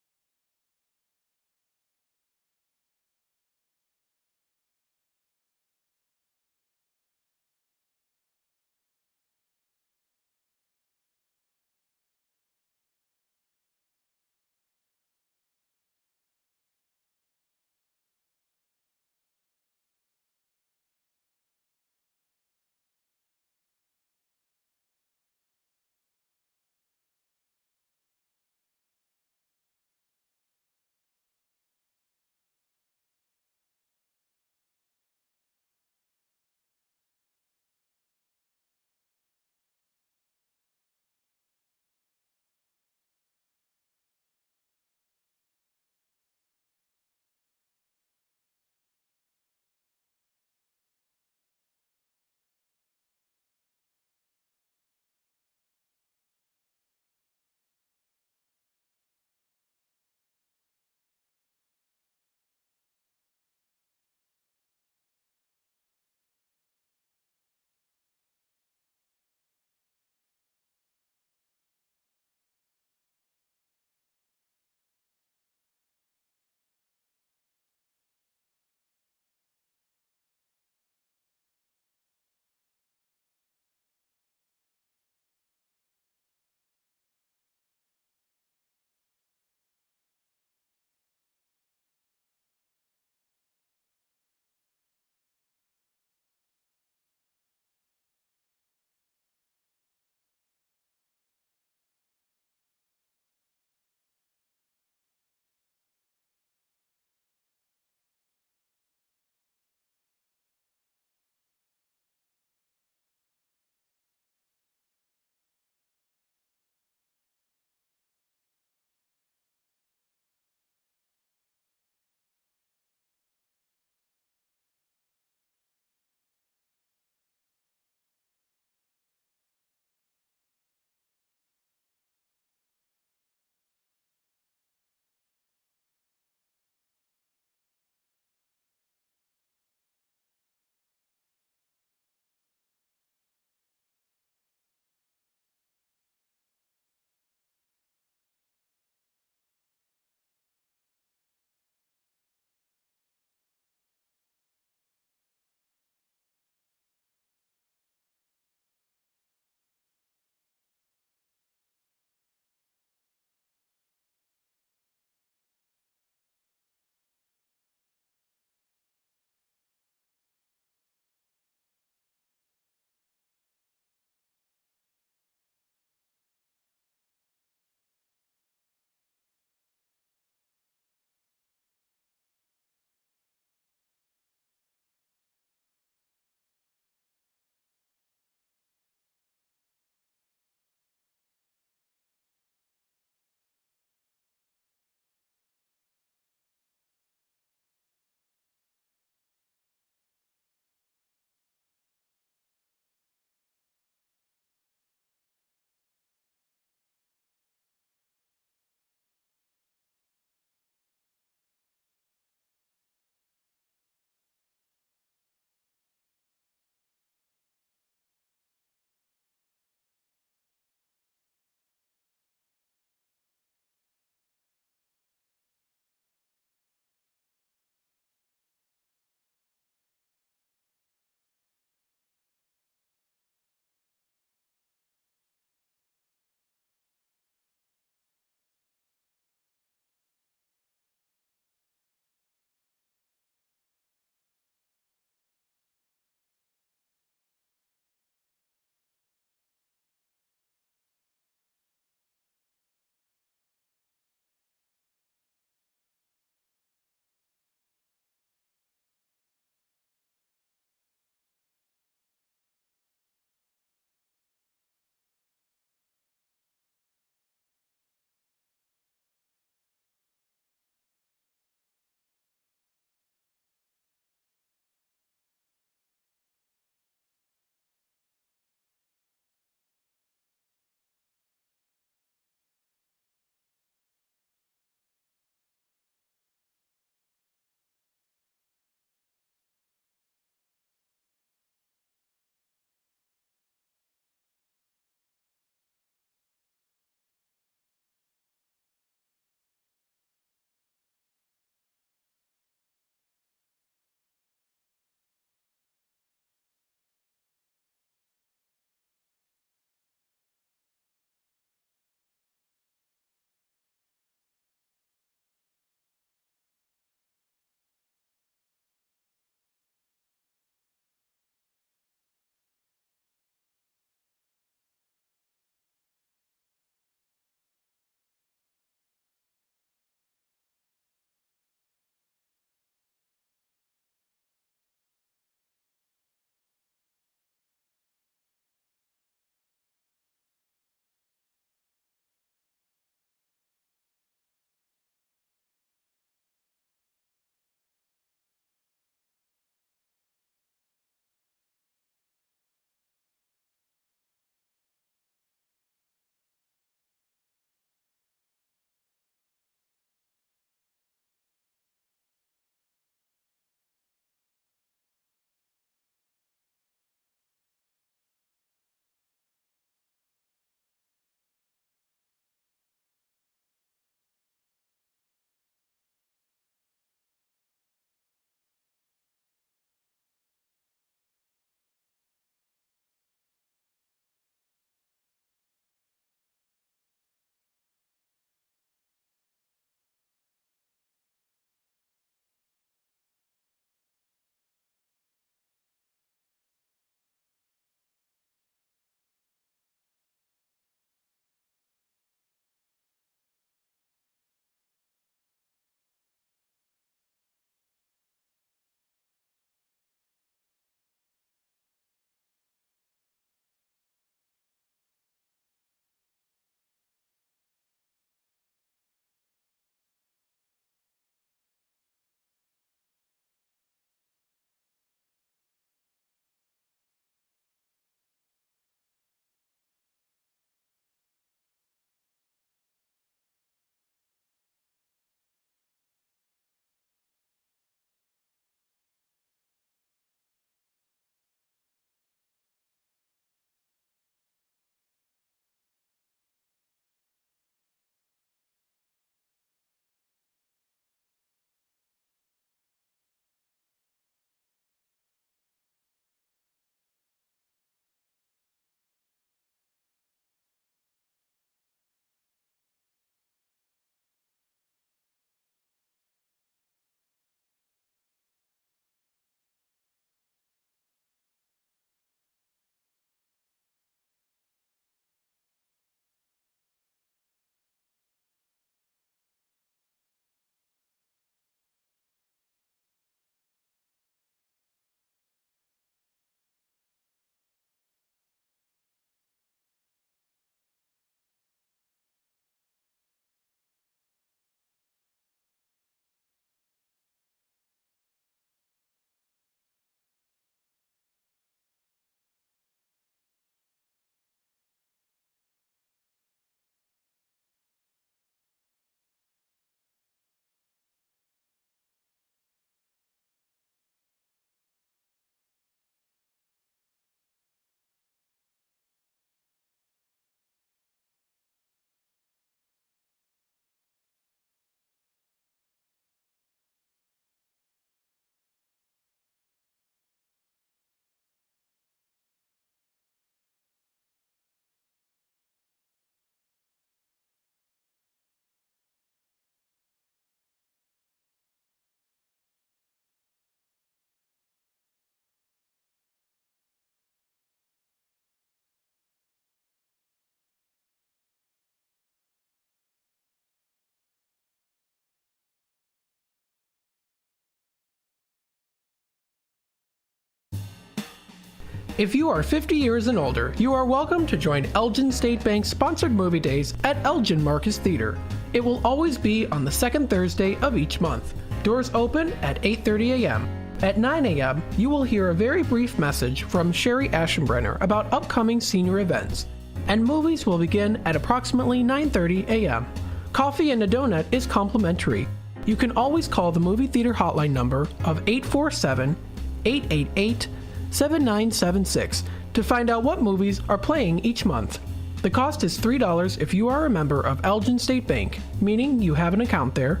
If you are 50 years and older, you are welcome to join Elgin State Bank's sponsored movie days at Elgin Marcus Theater. It will always be on the second Thursday of each month. Doors open at 8:30 a.m. At 9 a.m., you will hear a very brief message from Sherry Aschenbrenner about upcoming senior events, and movies will begin at approximately 9:30 a.m. Coffee and a donut is complimentary. You can always call the movie theater hotline number of 847-888-7976 to find out what movies are playing each month. The cost is $3 if you are a member of Elgin State Bank, meaning you have an account there,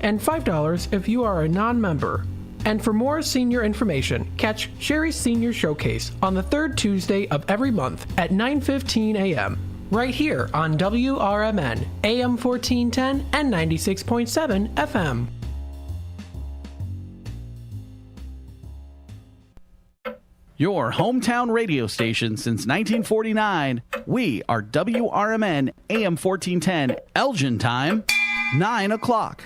and $5 if you are a non-member. And for more senior information, catch Sherry's Senior Showcase on the third Tuesday of every month at 9:15 a.m. right here on WRMN, AM 1410 and 96.7 FM. Your hometown radio station since 1949. We are WRMN, AM 1410, Elgin time, 9 o'clock.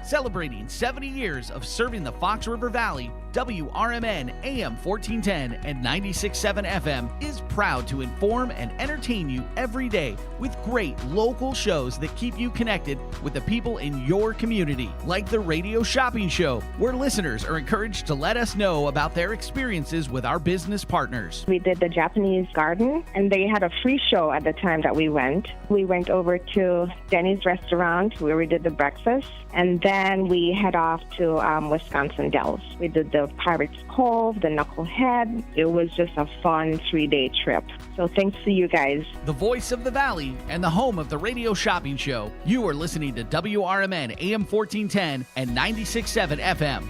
Celebrating 70 years of serving the Fox River Valley, WRMN AM 1410 and 96.7 FM is proud to inform and entertain you every day with great local shows that keep you connected with the people in your community, like the Radio Shopping Show, where listeners are encouraged to let us know about their experiences with our business partners. We did the Japanese garden, and they had a free show at the time that we went. We went over to Denny's restaurant where we did the breakfast, and then we head off to Wisconsin Dells. We did the Pirates Cove, the Knucklehead. It was just a fun 3-day trip. So thanks to you guys. The voice of the Valley and the home of the Radio Shopping Show. You are listening to WRMN AM 1410 and 96.7 FM.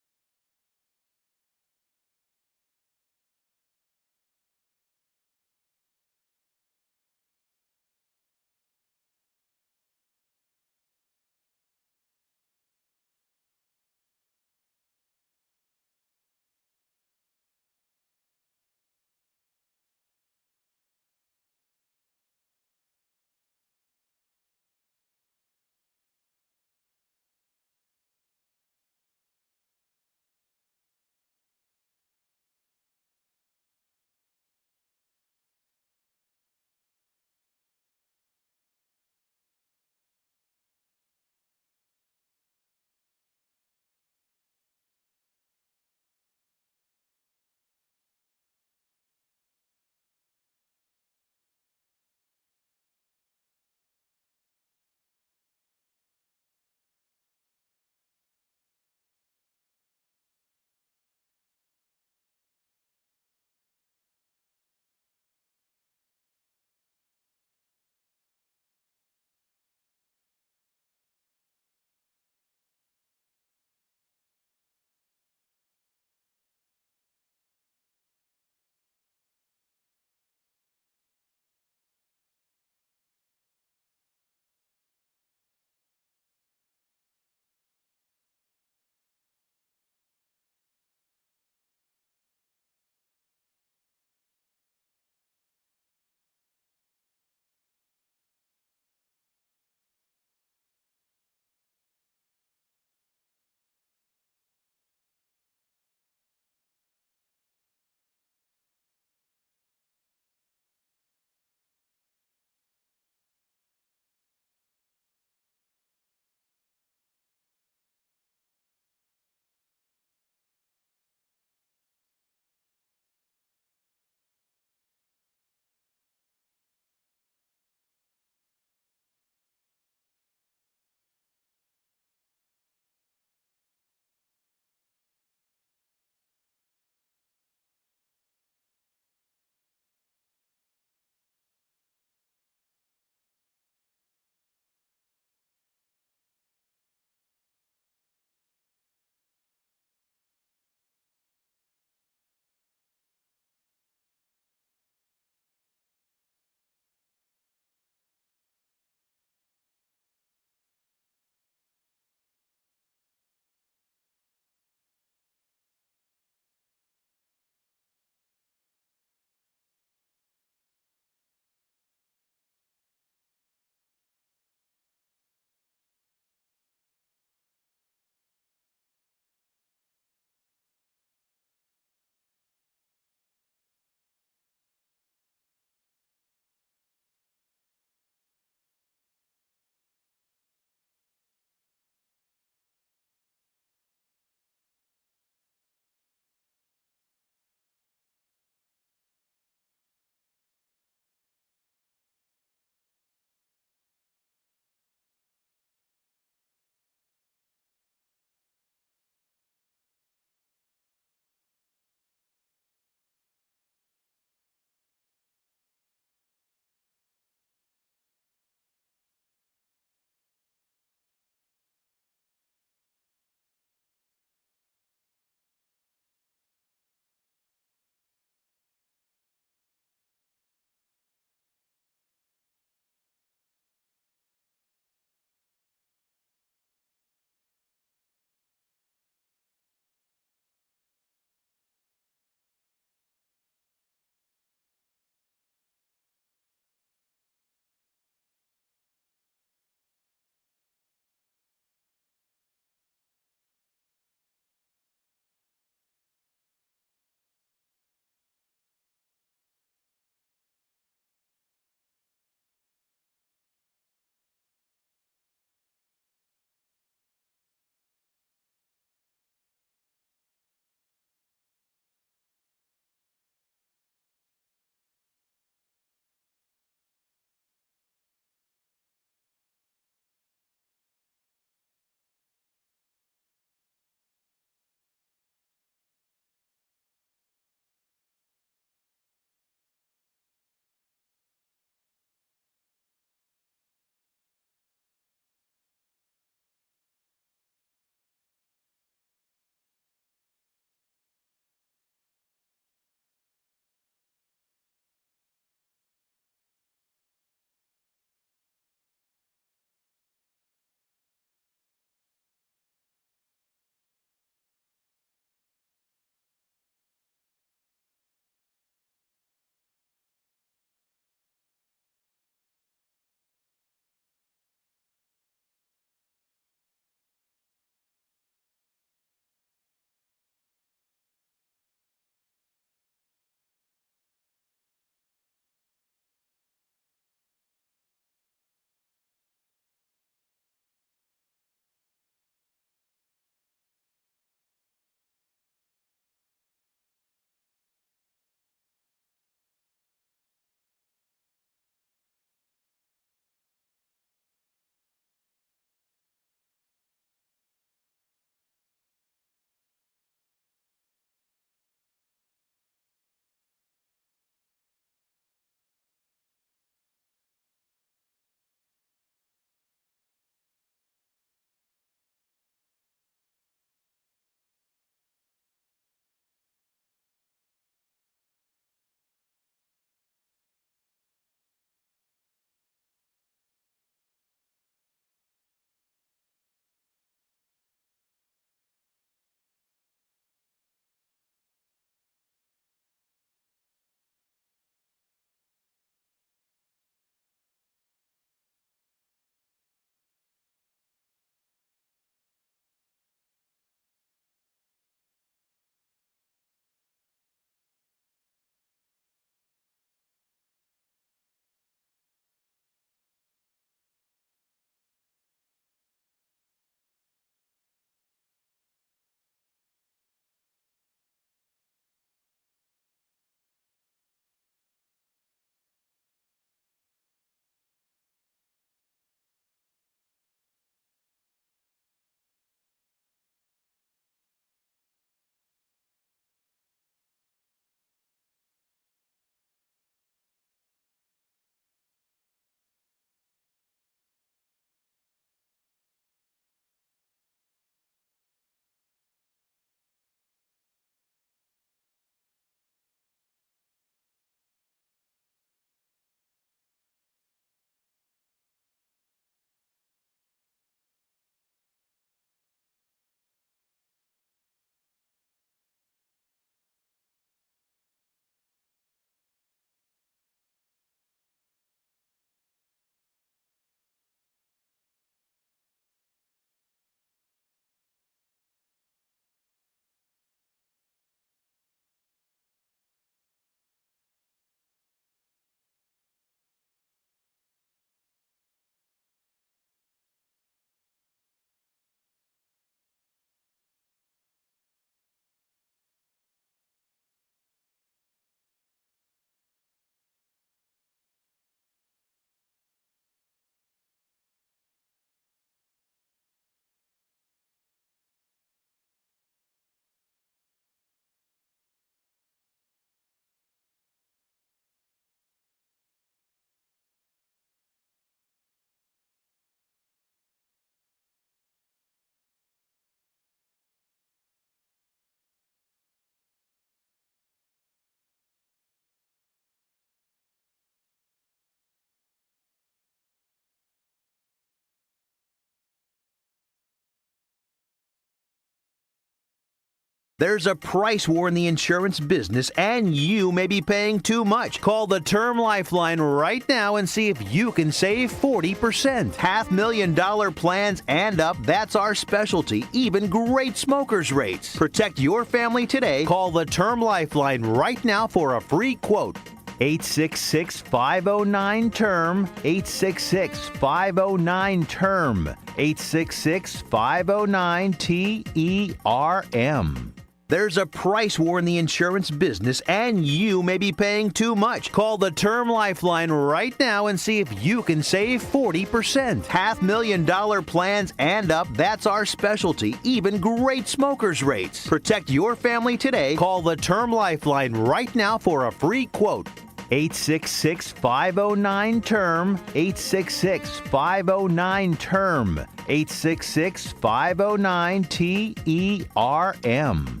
There's a price war in the insurance business, and you may be paying too much. Call the Term Lifeline right now and see if you can save 40%. $500,000 plans and up, that's our specialty. Even great smokers rates. Protect your family today. Call the Term Lifeline right now for a free quote. 866-509-TERM, 866-509-TERM, 866-509-TERM. There's a price war in the insurance business, and you may be paying too much. Call the Term Lifeline right now and see if you can save 40%. $500,000 plans and up, that's our specialty. Even great smokers rates. Protect your family today. Call the Term Lifeline right now for a free quote. 866-509-TERM, 866-509-TERM, 866-509-TERM.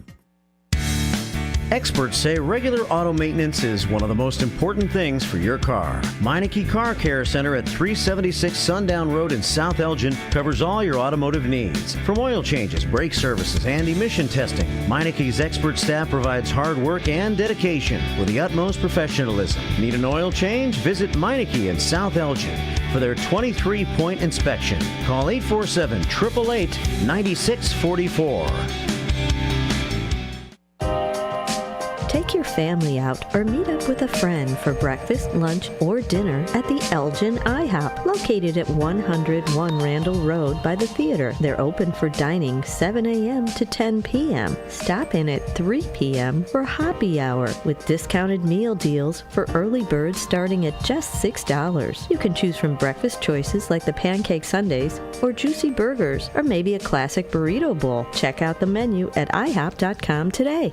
Experts say regular auto maintenance is one of the most important things for your car. Meineke Car Care Center at 376 Sundown Road in South Elgin covers all your automotive needs. From oil changes, brake services, and emission testing, Meineke's expert staff provides hard work and dedication with the utmost professionalism. Need an oil change? Visit Meineke in South Elgin for their 23-point inspection. Call 847-888-9644. Take your family out or meet up with a friend for breakfast, lunch, or dinner at the Elgin IHOP, located at 101 Randall Road by the theater. They're open for dining 7 a.m. to 10 p.m. Stop in at 3 p.m. for happy hour with discounted meal deals for early birds starting at just $6. You can choose from breakfast choices like the pancake sundaes or juicy burgers or maybe a classic burrito bowl. Check out the menu at ihop.com today.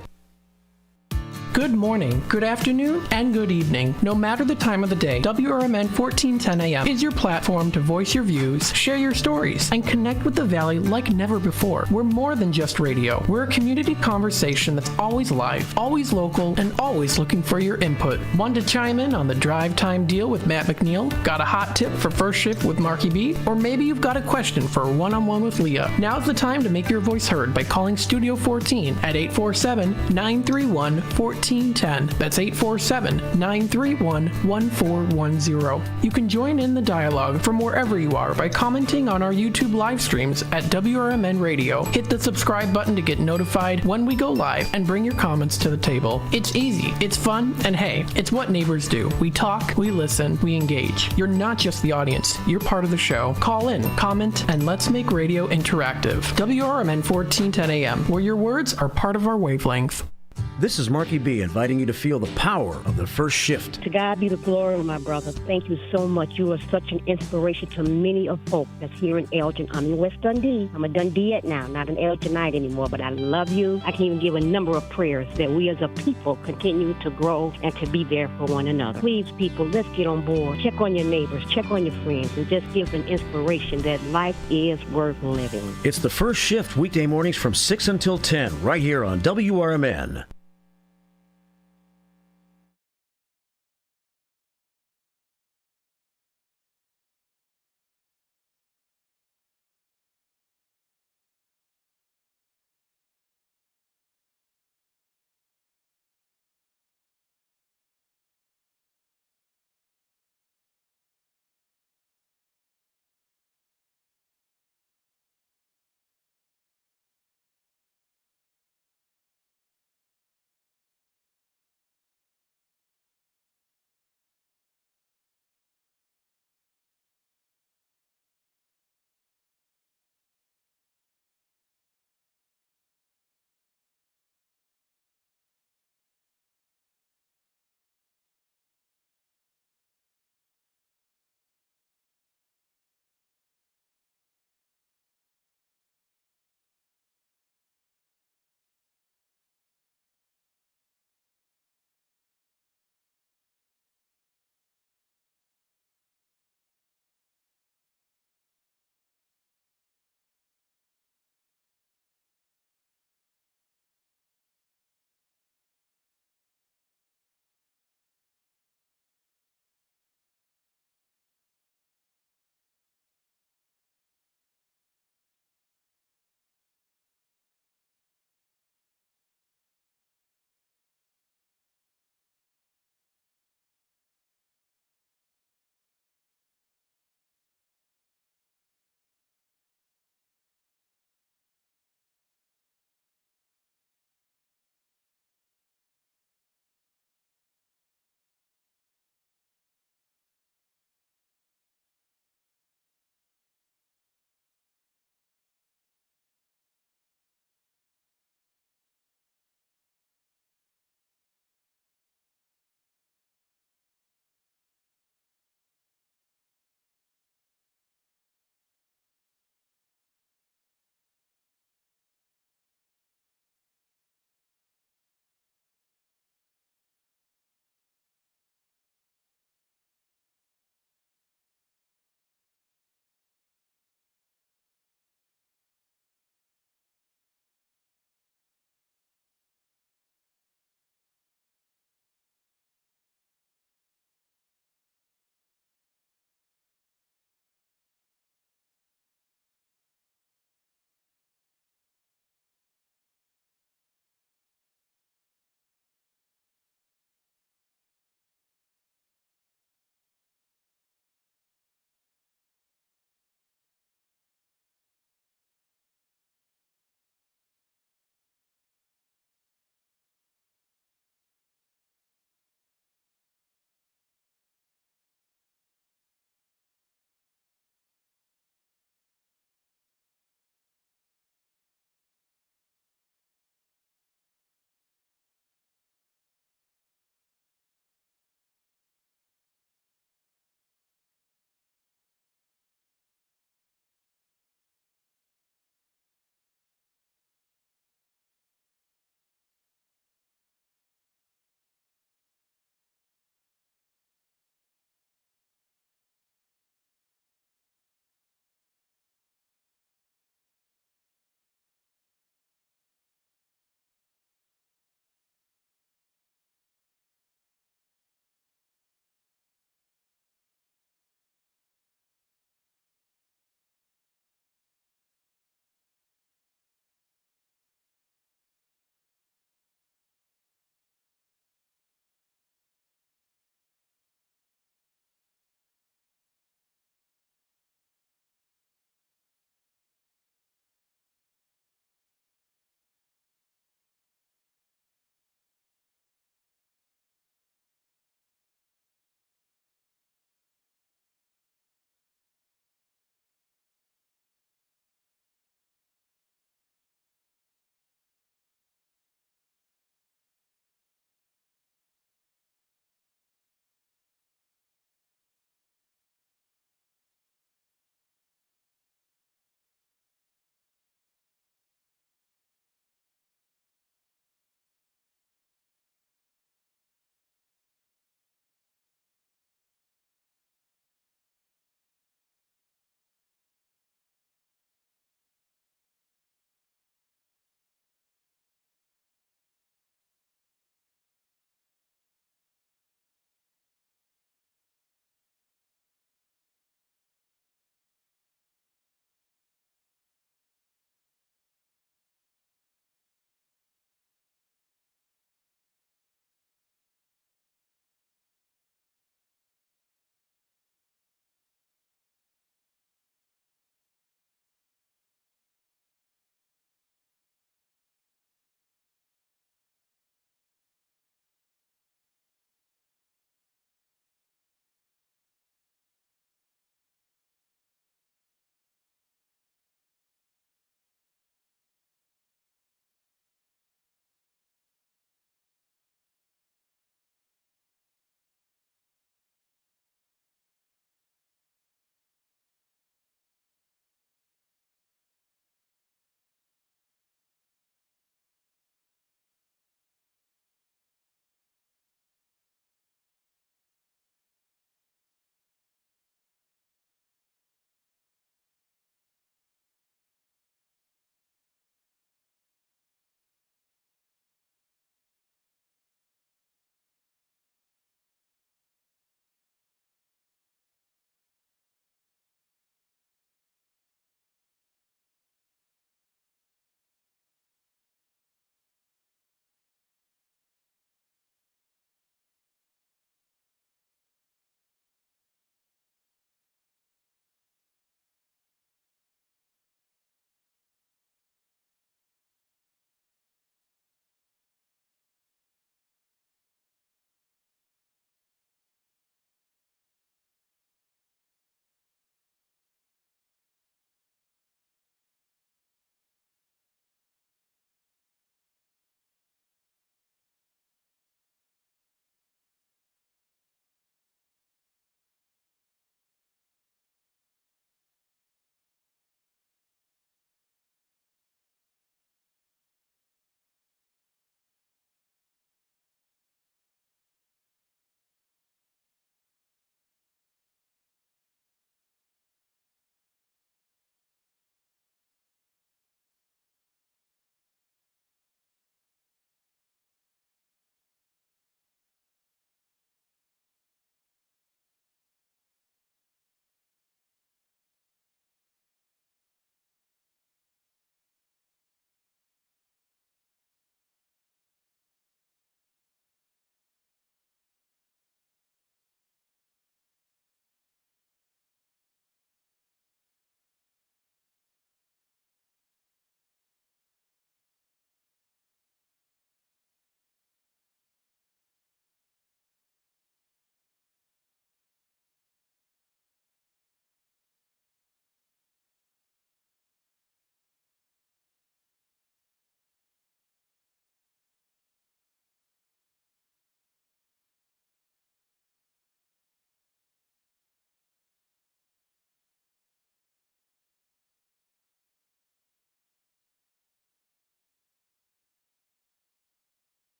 Good morning, good afternoon, and good evening. No matter the time of the day, WRMN 1410 AM is your platform to voice your views, share your stories, and connect with the Valley like never before. We're more than just radio. We're a community conversation that's always live, always local, and always looking for your input. Want to chime in on the drive time deal with Matt McNeil? Got a hot tip for first shift with Marky B? Or maybe you've got a question for a one-on-one with Leah. Now's the time to make your voice heard by calling Studio 14 at 847-931-1410. That's 847-931-1410. You can join in the dialogue from wherever you are by commenting on our YouTube live streams at WRMN Radio. Hit the subscribe button to get notified when we go live and bring your comments to the table. It's easy, it's fun, and hey, it's what neighbors do. We talk, we listen, we engage. You're not just the audience, you're part of the show. Call in, comment, and let's make radio interactive. WRMN 1410 AM, where your words are part of our wavelength. This is Marky B inviting you to feel the power of the first shift. To God be the glory, my brother. Thank you so much. You are such an inspiration to many of folk that's here in Elgin. I'm in West Dundee. I'm a Dundeeite now, not an Elginite anymore, but I love you. I can even give a number of prayers that we as a people continue to grow and to be there for one another. Please, people, let's get on board. Check on your neighbors, check on your friends, and just give an inspiration that life is worth living. It's the first shift weekday mornings from 6 until 10 right here on WRMN.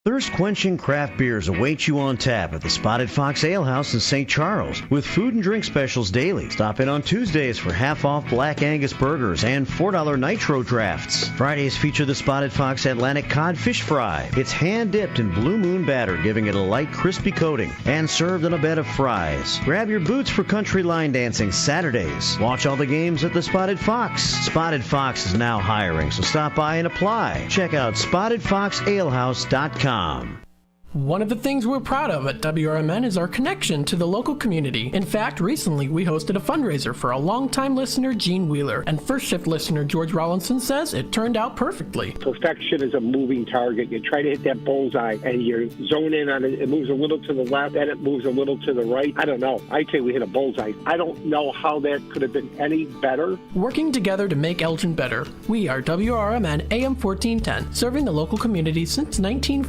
Thirst-quenching craft beers await you on tap at the Spotted Fox Ale House in St. Charles with food and drink specials daily. Stop in on Tuesdays for half-off Black Angus burgers and $4 nitro drafts. Fridays feature the Spotted Fox Atlantic Cod Fish Fry. It's hand-dipped in Blue Moon batter, giving it a light, crispy coating, and served on a bed of fries. Grab your boots for country line dancing Saturdays. Watch all the games at the Spotted Fox. Spotted Fox is now hiring, so stop by and apply. Check out SpottedFoxAlehouse.com. One of the things we're proud of at WRMN is our connection to the local community. In fact, recently we hosted a fundraiser for a longtime listener, Gene Wheeler, and first shift listener George Rollinson says it turned out perfectly. Perfection is a moving target. You try to hit that bullseye and you zone in on it. It moves a little to the left, then it moves a little to the right. I don't know. I'd say we hit a bullseye. I don't know how that could have been any better. Working together to make Elgin better. We are WRMN AM 1410, serving the local community since 1940.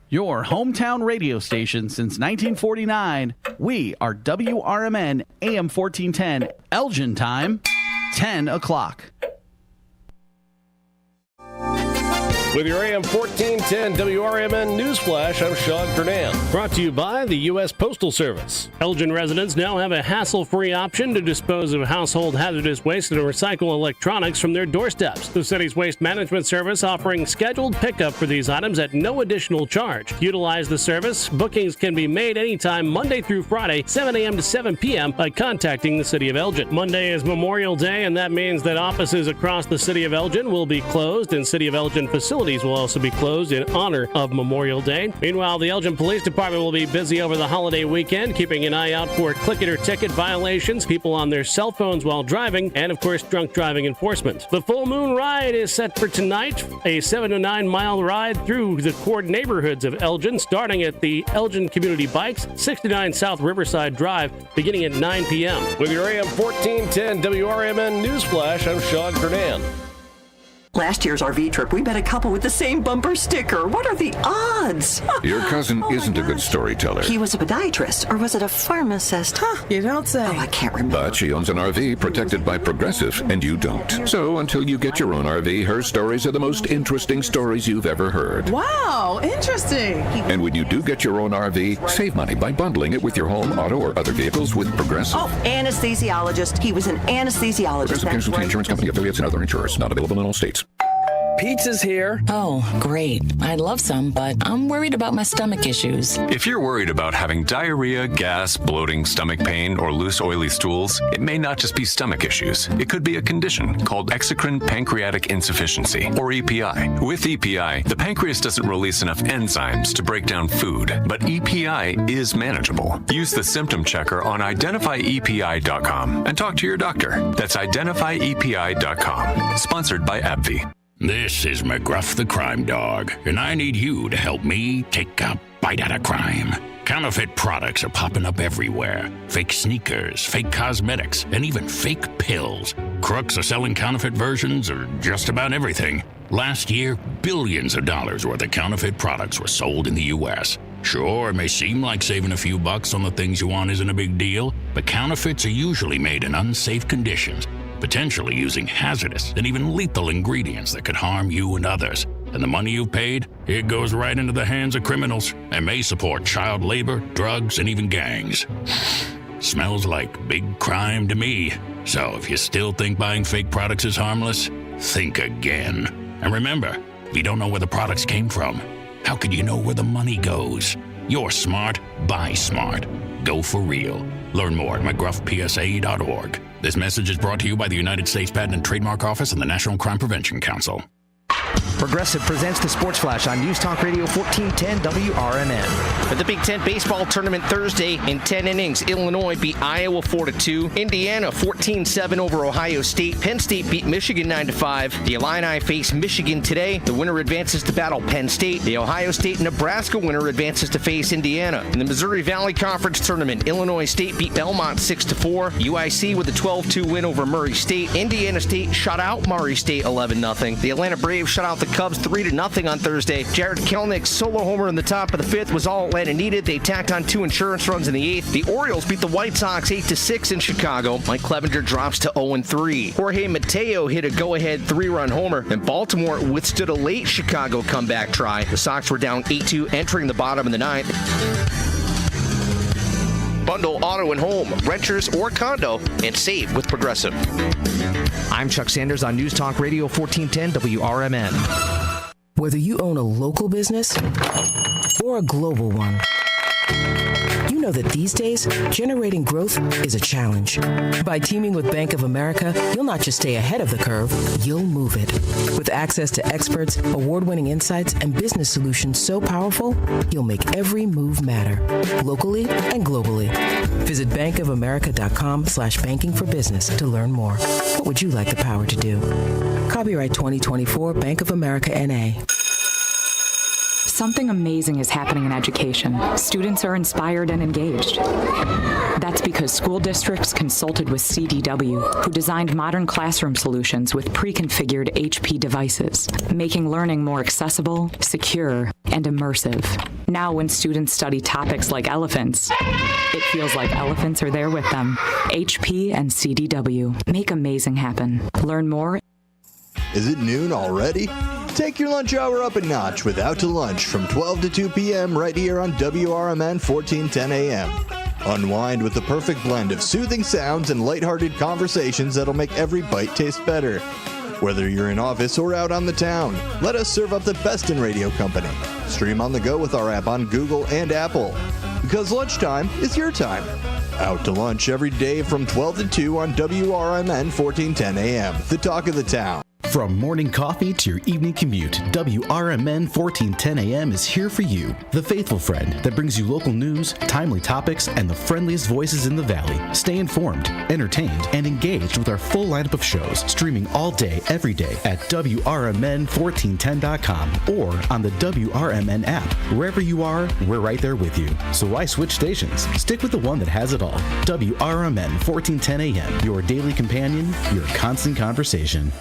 Your hometown radio station since 1949. We are WRMN AM 1410, Elgin time, 10 o'clock. With your AM 1410 WRMN Newsflash, I'm Sean Kernan. Brought to you by the U.S. Postal Service. Elgin residents now have a hassle-free option to dispose of household hazardous waste and recycle electronics from their doorsteps. The city's waste management service offering scheduled pickup for these items at no additional charge. Utilize the service. Bookings can be made anytime Monday through Friday, 7 a.m. to 7 p.m. by contacting the City of Elgin. Monday is Memorial Day, and that means that offices across the City of Elgin will be closed, and City of Elgin facilities will also be closed in honor of Memorial Day. Meanwhile, the Elgin Police Department will be busy over the holiday weekend, keeping an eye out for click-it-or-ticket violations, people on their cell phones while driving, and, of course, drunk driving enforcement. The Full Moon Ride is set for tonight, a 7 to 9 mile ride through the core neighborhoods of Elgin, starting at the Elgin Community Bikes, 69 South Riverside Drive, beginning at 9 p.m. With your AM 1410 WRMN Newsflash, I'm Sean Kernan. Last year's RV trip, we met a couple with the same bumper sticker. What are the odds? Your cousin isn't a good storyteller. He was a podiatrist, or was it a pharmacist? You don't say. Oh, I can't remember. But she owns an RV protected by Progressive, and you don't. So until you get your own RV, her stories are the most interesting stories you've ever heard. Wow, interesting. And when you do get your own RV, save money by bundling it with your home, auto, or other vehicles with Progressive. Oh, anesthesiologist. He was an anesthesiologist. Progressive Casualty Insurance Company, affiliates, and other insurers. Not available in all states. Pizza's here. Oh, great. I'd love some, but I'm worried about my stomach issues. If you're worried about having diarrhea, gas, bloating, stomach pain, or loose, oily stools, it may not just be stomach issues. It could be a condition called exocrine pancreatic insufficiency, or EPI. With EPI, the pancreas doesn't release enough enzymes to break down food, but EPI is manageable. Use the symptom checker on identifyepi.com and talk to your doctor. That's identifyepi.com. Sponsored by AbbVie. This is McGruff the Crime Dog, and I need you to help me take a bite out of crime. Counterfeit products are popping up everywhere. Fake sneakers, fake cosmetics, and even fake pills. Crooks are selling counterfeit versions of just about everything. Last year, billions of dollars worth of counterfeit products were sold in the U.S. Sure, it may seem like saving a few bucks on the things you want isn't a big deal, but counterfeits are usually made in unsafe conditions, potentially using hazardous and even lethal ingredients that could harm you and others. And the money you've paid, it goes right into the hands of criminals and may support child labor, drugs, and even gangs. Smells like big crime to me. So if you still think buying fake products is harmless, think again. And remember, if you don't know where the products came from, how could you know where the money goes? You're smart, buy smart. Go for real. Learn more at mcgruffpsa.org. This message is brought to you by the United States Patent and Trademark Office and the National Crime Prevention Council. Progressive presents the Sports Flash on News Talk Radio 1410 WRMN. At the Big Ten baseball tournament Thursday, in 10 innings, Illinois beat Iowa 4-2. Indiana 14-7 over Ohio State. Penn State beat Michigan 9-5. The Illini face Michigan today. The winner advances to battle Penn State. The Ohio State-Nebraska winner advances to face Indiana. In the Missouri Valley Conference tournament, Illinois State beat Belmont 6-4. UIC with a 12-2 win over Murray State. Indiana State shut out Murray State 11-0. The Atlanta Braves shut out the Cubs 3-0 on Thursday. Jared Kelnick's solo homer in the top of the fifth was all Atlanta needed. They tacked on 2 insurance runs in the eighth. The Orioles beat the White Sox 8-6 in Chicago. Mike Clevenger drops to 0-3. Jorge Mateo hit a go-ahead 3-run homer, and Baltimore withstood a late Chicago comeback try. The Sox were down 8-2 entering the bottom of the ninth. Bundle auto and home, renters or condo, and save with Progressive. I'm Chuck Sanders on News Talk Radio 1410 WRMN. Whether you own a local business or a global one, you know that these days, generating growth is a challenge. By teaming with Bank of America, you'll not just stay ahead of the curve, you'll move it. With access to experts, award-winning insights, and business solutions so powerful, you'll make every move matter, locally and globally. Visit bankofamerica.com/banking for business to learn more. What would you like the power to do? Copyright 2024 Bank of America N.A. Something amazing is happening in education. Students are inspired and engaged. That's because school districts consulted with CDW, who designed modern classroom solutions with pre-configured HP devices, making learning more accessible, secure, and immersive. Now when students study topics like elephants, it feels like elephants are there with them. HP and CDW. Make amazing happen. Learn more. Is it noon already? Take your lunch hour up a notch with Out to Lunch from 12 to 2 p.m. right here on WRMN 1410 a.m. Unwind with the perfect blend of soothing sounds and lighthearted conversations that'll make every bite taste better. Whether you're in office or out on the town, let us serve up the best in radio company. Stream on the go with our app on Google and Apple. Because lunchtime is your time. Out to Lunch every day from 12 to 2 on WRMN 1410 a.m. The talk of the town. From morning coffee to your evening commute, WRMN 1410 AM is here for you. The faithful friend that brings you local news, timely topics, and the friendliest voices in the Valley. Stay informed, entertained, and engaged with our full lineup of shows, streaming all day, every day at WRMN1410.com or on the WRMN app. Wherever you are, we're right there with you. So why switch stations? Stick with the one that has it all. WRMN 1410 AM, your daily companion, your constant conversation.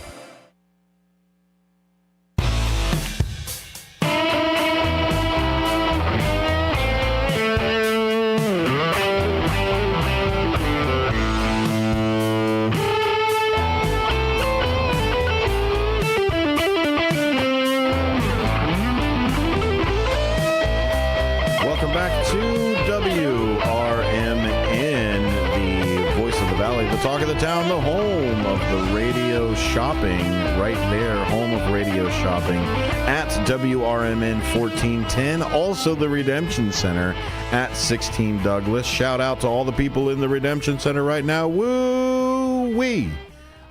Talk of the town, the home of the radio shopping, right there, home of radio shopping at WRMN 1410. Also the Redemption Center at 16 Douglas. Shout out to all the people in the Redemption Center right now. Woo-wee!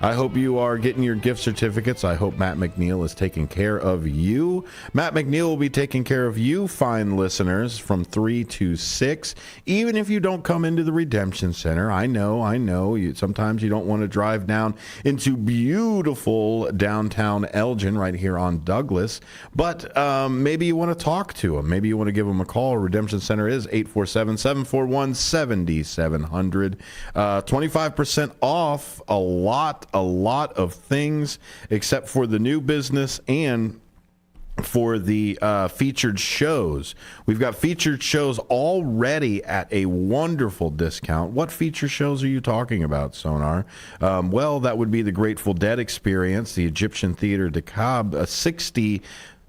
I hope you are getting your gift certificates. I hope Matt McNeil is taking care of you. Matt McNeil will be taking care of you, fine listeners, from 3 to 6. Even if you don't come into the Redemption Center, I know. Sometimes you don't want to drive down into beautiful downtown Elgin right here on Douglas. But maybe you want to talk to them. Maybe you want to give them a call. Redemption Center is 847-741-7700. 25% off a lot of things except for the new business and for the featured shows. We've got featured shows already at a wonderful discount. What feature shows are you talking about, Sonar? Well, that would be the Grateful Dead Experience, the Egyptian Theater DeKalb, a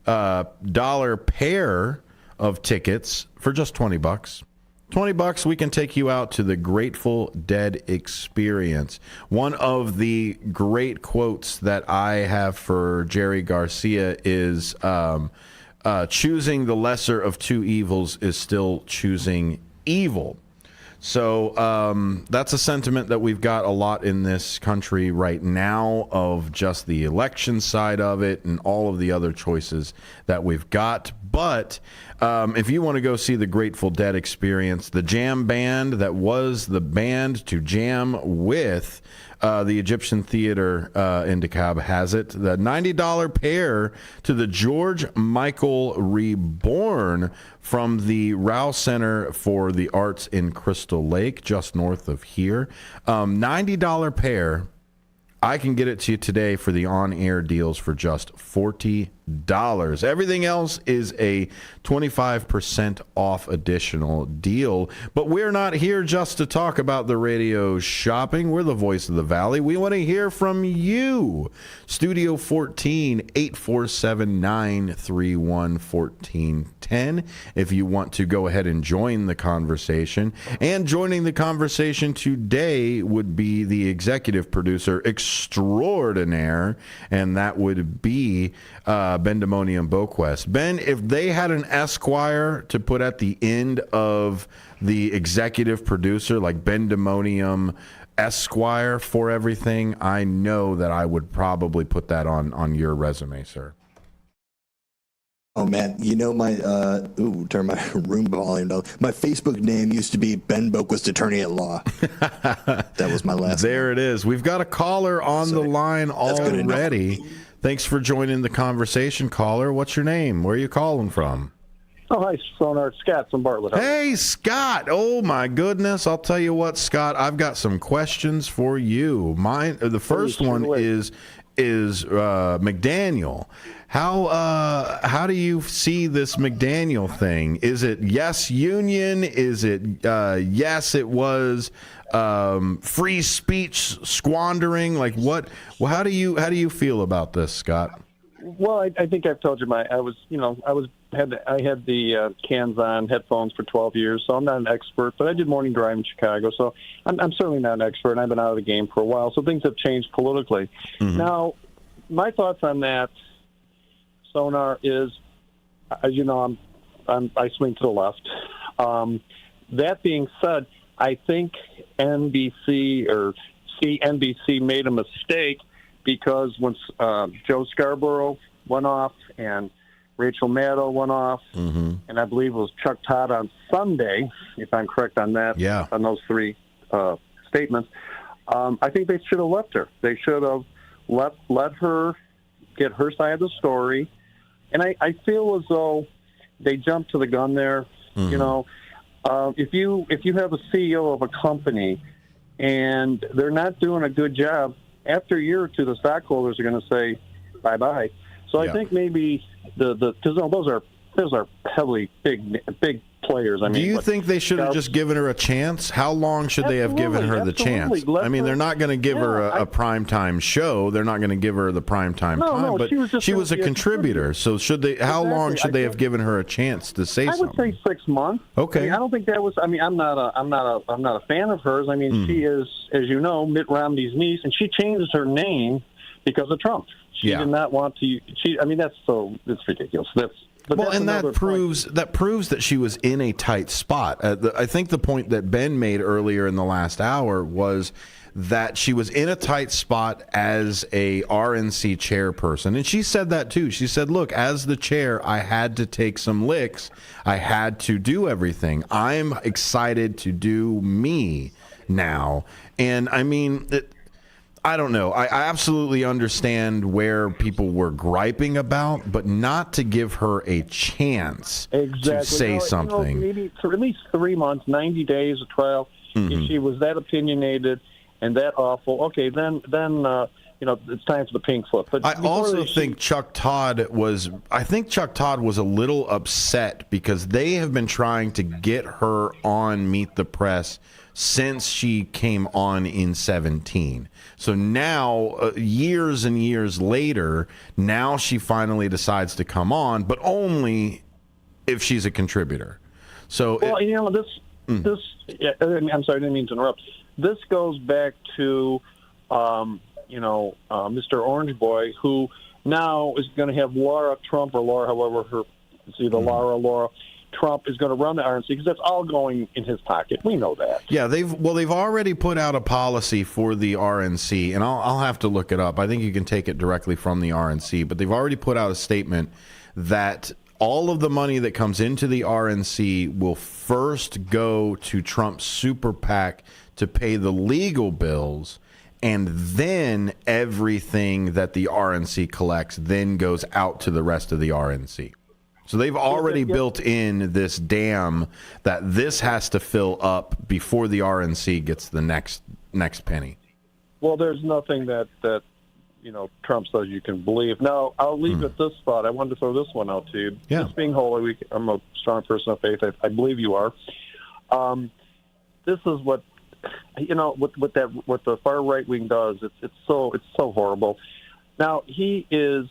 $60 pair of tickets for just $20. $20, we can take you out to the Grateful Dead Experience. One of the great quotes that I have for Jerry Garcia is, choosing the lesser of two evils is still choosing evil. So that's a sentiment that we've got a lot in this country right now, of just the election side of it and all of the other choices that we've got. But if you want to go see the Grateful Dead Experience, the jam band that was the band to jam with the Egyptian Theater in DeKalb has it. The $90 pair to the George Michael Reborn from the Rouse Center for the Arts in Crystal Lake, just north of here. $90 pair I can get it to you today for the on-air deals for just $40. Everything else is a 25% off additional deal. But we're not here just to talk about the radio shopping. We're the voice of the Valley. We want to hear from you. Studio 14, 847-931-1410 if you want to go ahead and join the conversation. And joining the conversation today would be the executive producer extraordinaire, and that would be Ben Demonium Boquest. Ben, if they had an Esquire to put at the end of the executive producer, like Ben Demonium Esquire for everything, I know that I would probably put that on your resume, sir. Oh man, you know my turn my room volume down. My Facebook name used to be Ben Boquist, Attorney at Law. That was my last There it is. We've got a caller on the line already. Thanks for joining the conversation, caller. What's your name? Where are you calling from? Oh, hi, Sonar. Scott from Bartlett. Hey, Scott. Oh, my goodness. I'll tell you what, Scott, I've got some questions for you. The first one is McDaniel. How do you see this McDaniel thing? Is it yes union? Is it yes it was free speech squandering? Like what? Well, how do you feel about this, Scott? Well, I think I've told you I had the cans-on headphones for 12 years, so I'm not an expert, but I did morning drive in Chicago, so I'm certainly not an expert, and I've been out of the game for a while, so things have changed politically. Mm-hmm. Now, my thoughts on that, Sonar, is, as you know, I swing to the left. That being said, I think NBC or CNBC made a mistake because when Joe Scarborough went off and Rachel Maddow went off, mm-hmm. and I believe it was Chuck Todd on Sunday, if I'm correct on that, on those three statements, I think they should have left her. They should have let her get her side of the story. And I feel as though they jumped to the gun there. Mm-hmm. You know, if you have a CEO of a company and they're not doing a good job, after a year or two, the stockholders are going to say bye-bye. So I think maybe those are heavily big players. I mean, do you think they should have just given her a chance? How long should they have given her the chance? I mean, they're not going to give her a primetime show. They're not going to give her the primetime time. But she was a contributor. So should they? How long should they have given her a chance to say something? I would say 6 months. Okay. I mean, I don't think that was. I mean, I'm not a fan of hers. I mean, she is, as you know, Mitt Romney's niece, and she changes her name because of Trump. She did not want to. I mean, it's ridiculous. That proves that she was in a tight spot. I think the point that Ben made earlier in the last hour was that she was in a tight spot as a RNC chairperson, and she said that too. She said, "Look, as the chair, I had to take some licks. I had to do everything. I'm excited to do me now." And I mean, I don't know. I absolutely understand where people were griping about, but not to give her a chance to say something. Maybe for at least 3 months, 90 days of trial. Mm-hmm. If she was that opinionated and that awful, okay, then it's time for the pink slip. But I also think Chuck Todd was a little upset because they have been trying to get her on Meet the Press since she came on in 2017. So now, years and years later, now she finally decides to come on, but only if she's a contributor. So, I'm sorry, I didn't mean to interrupt. This goes back to, Mr. Orange Boy, who now is going to have Laura Trump or Laura, however it's either Laura Trump is going to run the RNC because that's all going in his pocket. We know that. Yeah, they've already put out a policy for the RNC, and I'll have to look it up. I think you can take it directly from the RNC, but they've already put out a statement that all of the money that comes into the RNC will first go to Trump's super PAC to pay the legal bills, and then everything that the RNC collects then goes out to the rest of the RNC. So they've already built in this dam that this has to fill up before the RNC gets the next penny. Well, there's nothing that Trump says you can believe. Now, I'll leave with this thought. I wanted to throw this one out to you. Yeah. This being Holy Week, I'm a strong person of faith. I believe you are. This is what what the far right wing does. It's so horrible. Now he is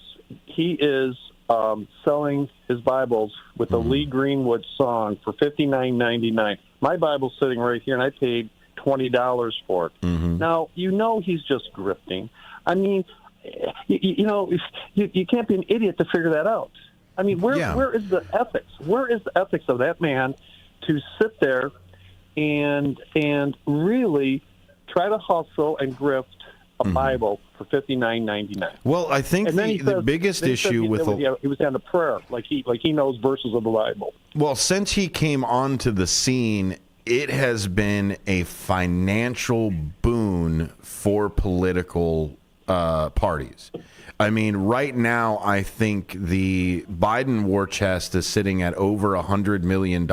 selling his Bibles with the Lee Greenwood song for $59.99. My Bible's sitting right here, and I paid $20 for it. Now he's just grifting. I mean, you can't be an idiot to figure that out. I mean, where is the ethics? Where is the ethics of that man to sit there and really try to hustle and grift a Bible for $59.99? Well, I think the biggest issue with he was down to prayer, like he knows verses of the Bible. Well, since he came onto the scene, it has been a financial boon for political parties. I mean, right now, I think the Biden war chest is sitting at over $100 million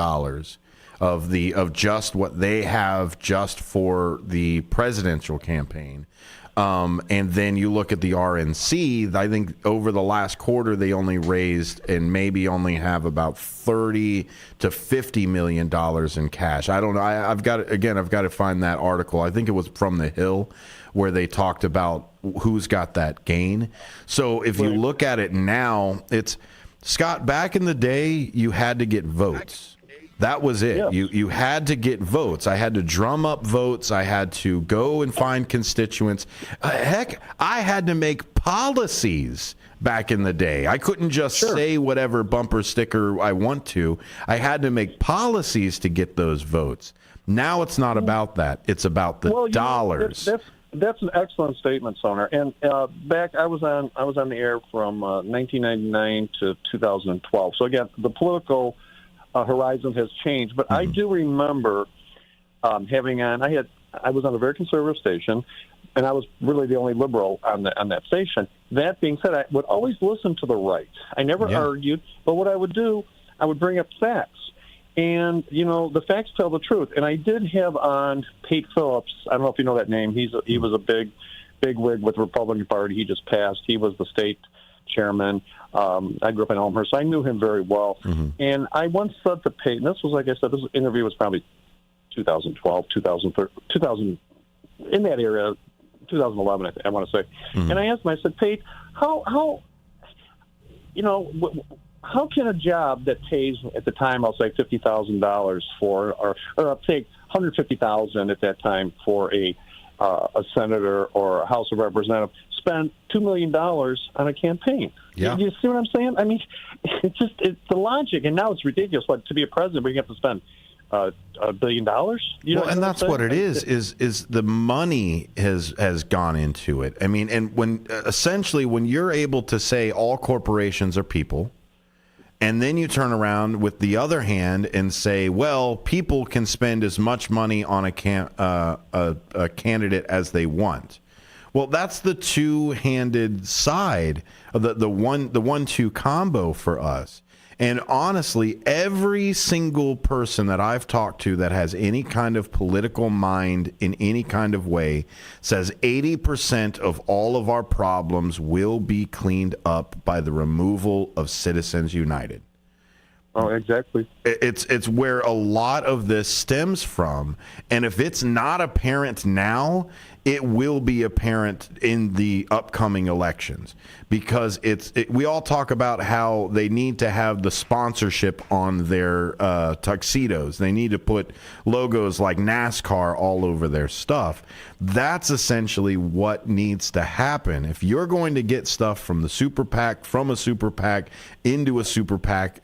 of just what they have just for the presidential campaign. And then you look at the RNC, I think over the last quarter, they only raised and maybe only have about $30 to $50 million in cash. I don't know. I've got to find that article. I think it was from The Hill where they talked about who's got that gain. So if you look at it now, it's Scott, back in the day, you had to get votes. That was it. Yeah. You had to get votes. I had to drum up votes. I had to go and find constituents. Heck, I had to make policies back in the day. I couldn't just say whatever bumper sticker I want to. I had to make policies to get those votes. Now it's not about that. It's about the dollars. That's an excellent statement, Soner. And back, I was on the air from 1999 to 2012. So again, the political horizon has changed, but I do remember having on. I was on a very conservative station, and I was really the only liberal on that station. That being said, I would always listen to the right. I never argued, but what I would do, I would bring up facts. And, the facts tell the truth. And I did have on Pete Phillips. I don't know if you know that name. He was a big wig with the Republican Party. He just passed. He was the state chairman. I grew up in Elmhurst, so I knew him very well. And I once said to Pete, and this was, like I said, this interview was probably 2012, 2000, in that area, 2011, I want to say. And I asked him, I said, Pete, how can a job that pays at the time, I'll say $50,000 for, or I'll take $150,000 at that time for a senator or a House of Representative, spend $2 million on a campaign? Yeah. You see what I'm saying? I mean, it's the logic, and now it's ridiculous. Like, to be a president, we have to spend $1 billion. And that's what it is the money has gone into it. I mean, and when essentially when you're able to say all corporations are people, and then you turn around with the other hand and say, well, people can spend as much money on a candidate as they want. Well, that's the two-handed side of the 1-2 combo for us. And honestly, every single person that I've talked to that has any kind of political mind in any kind of way says 80% of all of our problems will be cleaned up by the removal of Citizens United. Oh, exactly. It's where a lot of this stems from. And if it's not apparent now, it will be apparent in the upcoming elections, because we all talk about how they need to have the sponsorship on their tuxedos. They need to put logos like NASCAR all over their stuff. That's essentially what needs to happen. If you're going to get stuff from the super PAC, from a super PAC into a super PAC,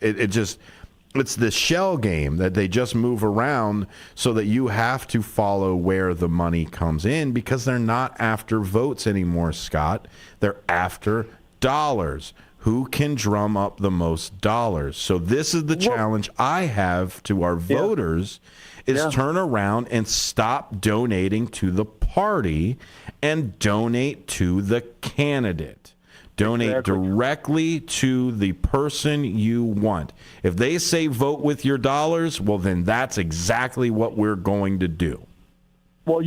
it's this shell game that they just move around so that you have to follow where the money comes in, because they're not after votes anymore, Scott. They're after dollars. Who can drum up the most dollars? So this is the challenge I have to our voters is turn around and stop donating to the party and donate to the candidate. Donate directly to the person you want. If they say vote with your dollars, well, then that's exactly what we're going to do. Well,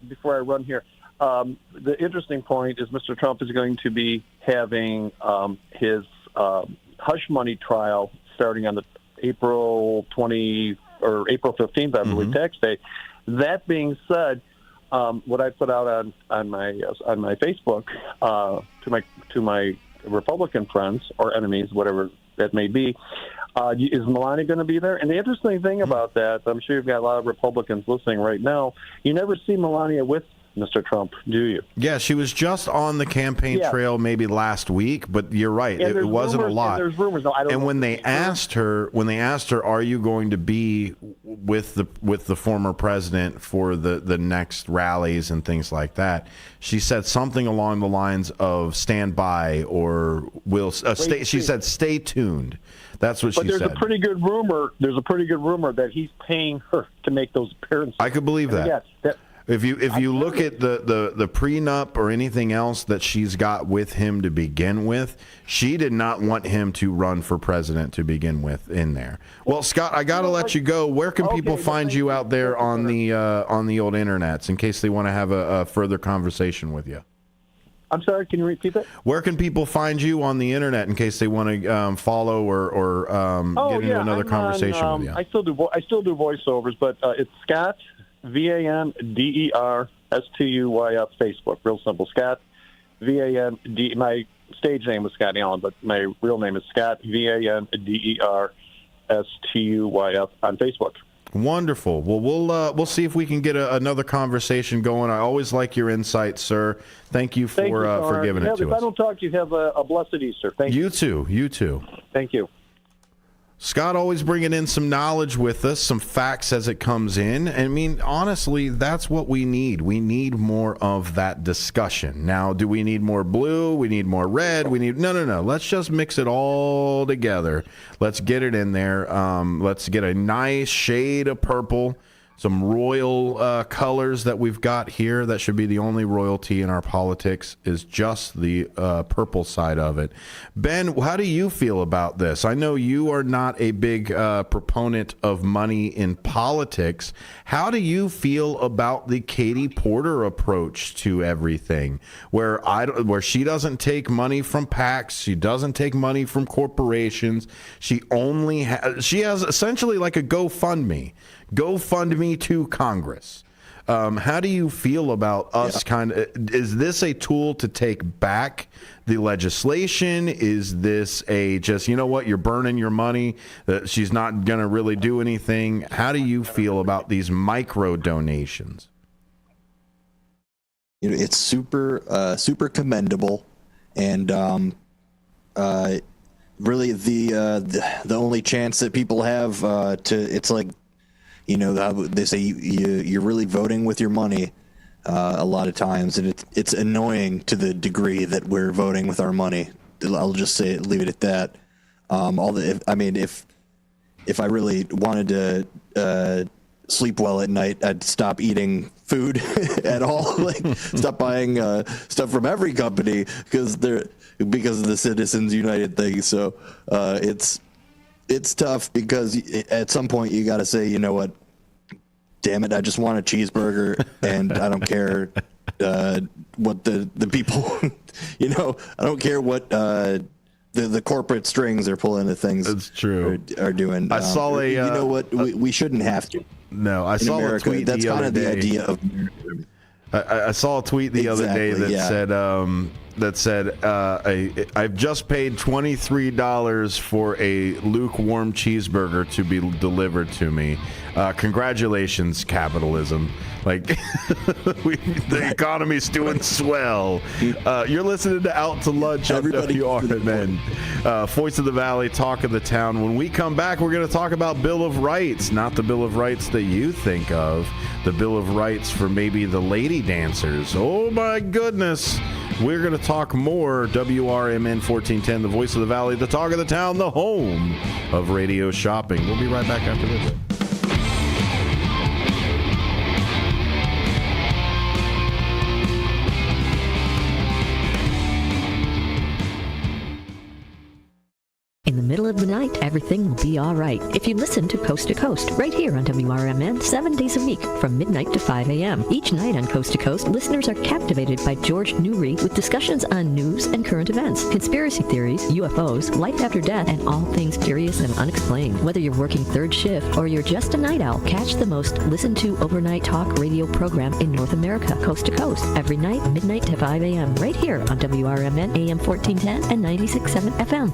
before I run here, the interesting point is Mr. Trump is going to be having his hush money trial starting on the April 20 or April 15th, I believe, tax day. That being said, what I put out on my Facebook to my Republican friends or enemies, whatever that may be, is Melania going to be there? And the interesting thing about that, I'm sure you've got a lot of Republicans listening right now, you never see Melania with Mr. Trump, do you? Yeah, she was just on the campaign trail maybe last week, but you're right, it wasn't a lot. And there's rumors. No, I don't and know when they asked her, are you going to be with the former president for the next rallies and things like that, she said something along the lines of stand by or will stay. She said stay tuned. That's what she said. But there's a pretty good rumor. There's a pretty good rumor that he's paying her to make those appearances. I could believe that. Yeah, If you look at the prenup or anything else that she's got with him to begin with, she did not want him to run for president to begin with in there. Well, Scott, I got to let you go. Where can people find you out there on the old internets in case they want to have a further conversation with you? I'm sorry, can you repeat that? Where can people find you on the internet in case they want to follow or get into another conversation with you? I still do voiceovers, but it's Scott. VANDERSTUYF Facebook. Real simple. Scott VAND. My stage name was Scott Allen, but my real name is Scott VANDERSTUYF on Facebook. Wonderful. Well, we'll see if we can get another conversation going. I always like your insights, sir. Thank you for giving it to us. If I don't talk to you, have a blessed Easter. Thank you. You too. Thank you. Scott always bringing in some knowledge with us, some facts as it comes in. I mean, honestly, that's what we need. We need more of that discussion. Now, do we need more blue? We need more red? No. Let's just mix it all together. Let's get it in there. Let's get a nice shade of purple. Some royal colors that we've got here. That should be the only royalty in our politics, is just the purple side of it. Ben, how do you feel about this? I know you are not a big proponent of money in politics. How do you feel about the Katie Porter approach to everything, where she doesn't take money from PACs, she doesn't take money from corporations, she has essentially like a GoFundMe to Congress. How do you feel about us is this a tool to take back the legislation? Is this just, you know what, you're burning your money, that she's not going to really do anything? How do you feel about these micro donations? It's super commendable, and really the only chance that people have it's like, they say you're really voting with your money a lot of times, and it's annoying to the degree that we're voting with our money. I'll just leave it at that. If I really wanted to sleep well at night, I'd stop eating food at all, like stop buying stuff from every company because of the Citizens United thing. So it's tough because at some point you got to say, you know what, damn it, I just want a cheeseburger and I don't care what the people, I don't care what the corporate strings are pulling the things. That's true. Are doing. I saw we shouldn't have to. No, I saw America, a tweet that's the kind other of day. the idea of. I saw a tweet the other day that said I've just paid $23 for a lukewarm cheeseburger to be delivered to me. Congratulations, capitalism. Like the economy's doing swell. You're listening to Out to Lunch on WRMN, Voice of the Valley, Talk of the Town. When we come back, we're going to talk about Bill of Rights, not the Bill of Rights that you think of, the Bill of Rights for maybe the lady dancers. Oh my goodness. We're going to talk more. WRMN 1410, the Voice of the Valley, the Talk of the Town, the home of radio shopping. We'll be right back after this. In the middle of the night, everything will be all right if you listen to Coast, right here on WRMN 7 days a week from midnight to 5 a.m. Each night on Coast to Coast, listeners are captivated by George Newry with discussions on news and current events, conspiracy theories, UFOs, life after death, and all things curious and unexplained. Whether you're working third shift or you're just a night owl, catch the most listened to overnight talk radio program in North America, Coast to Coast, every night, midnight to 5 a.m. right here on WRMN AM 1410 and 96.7 FM.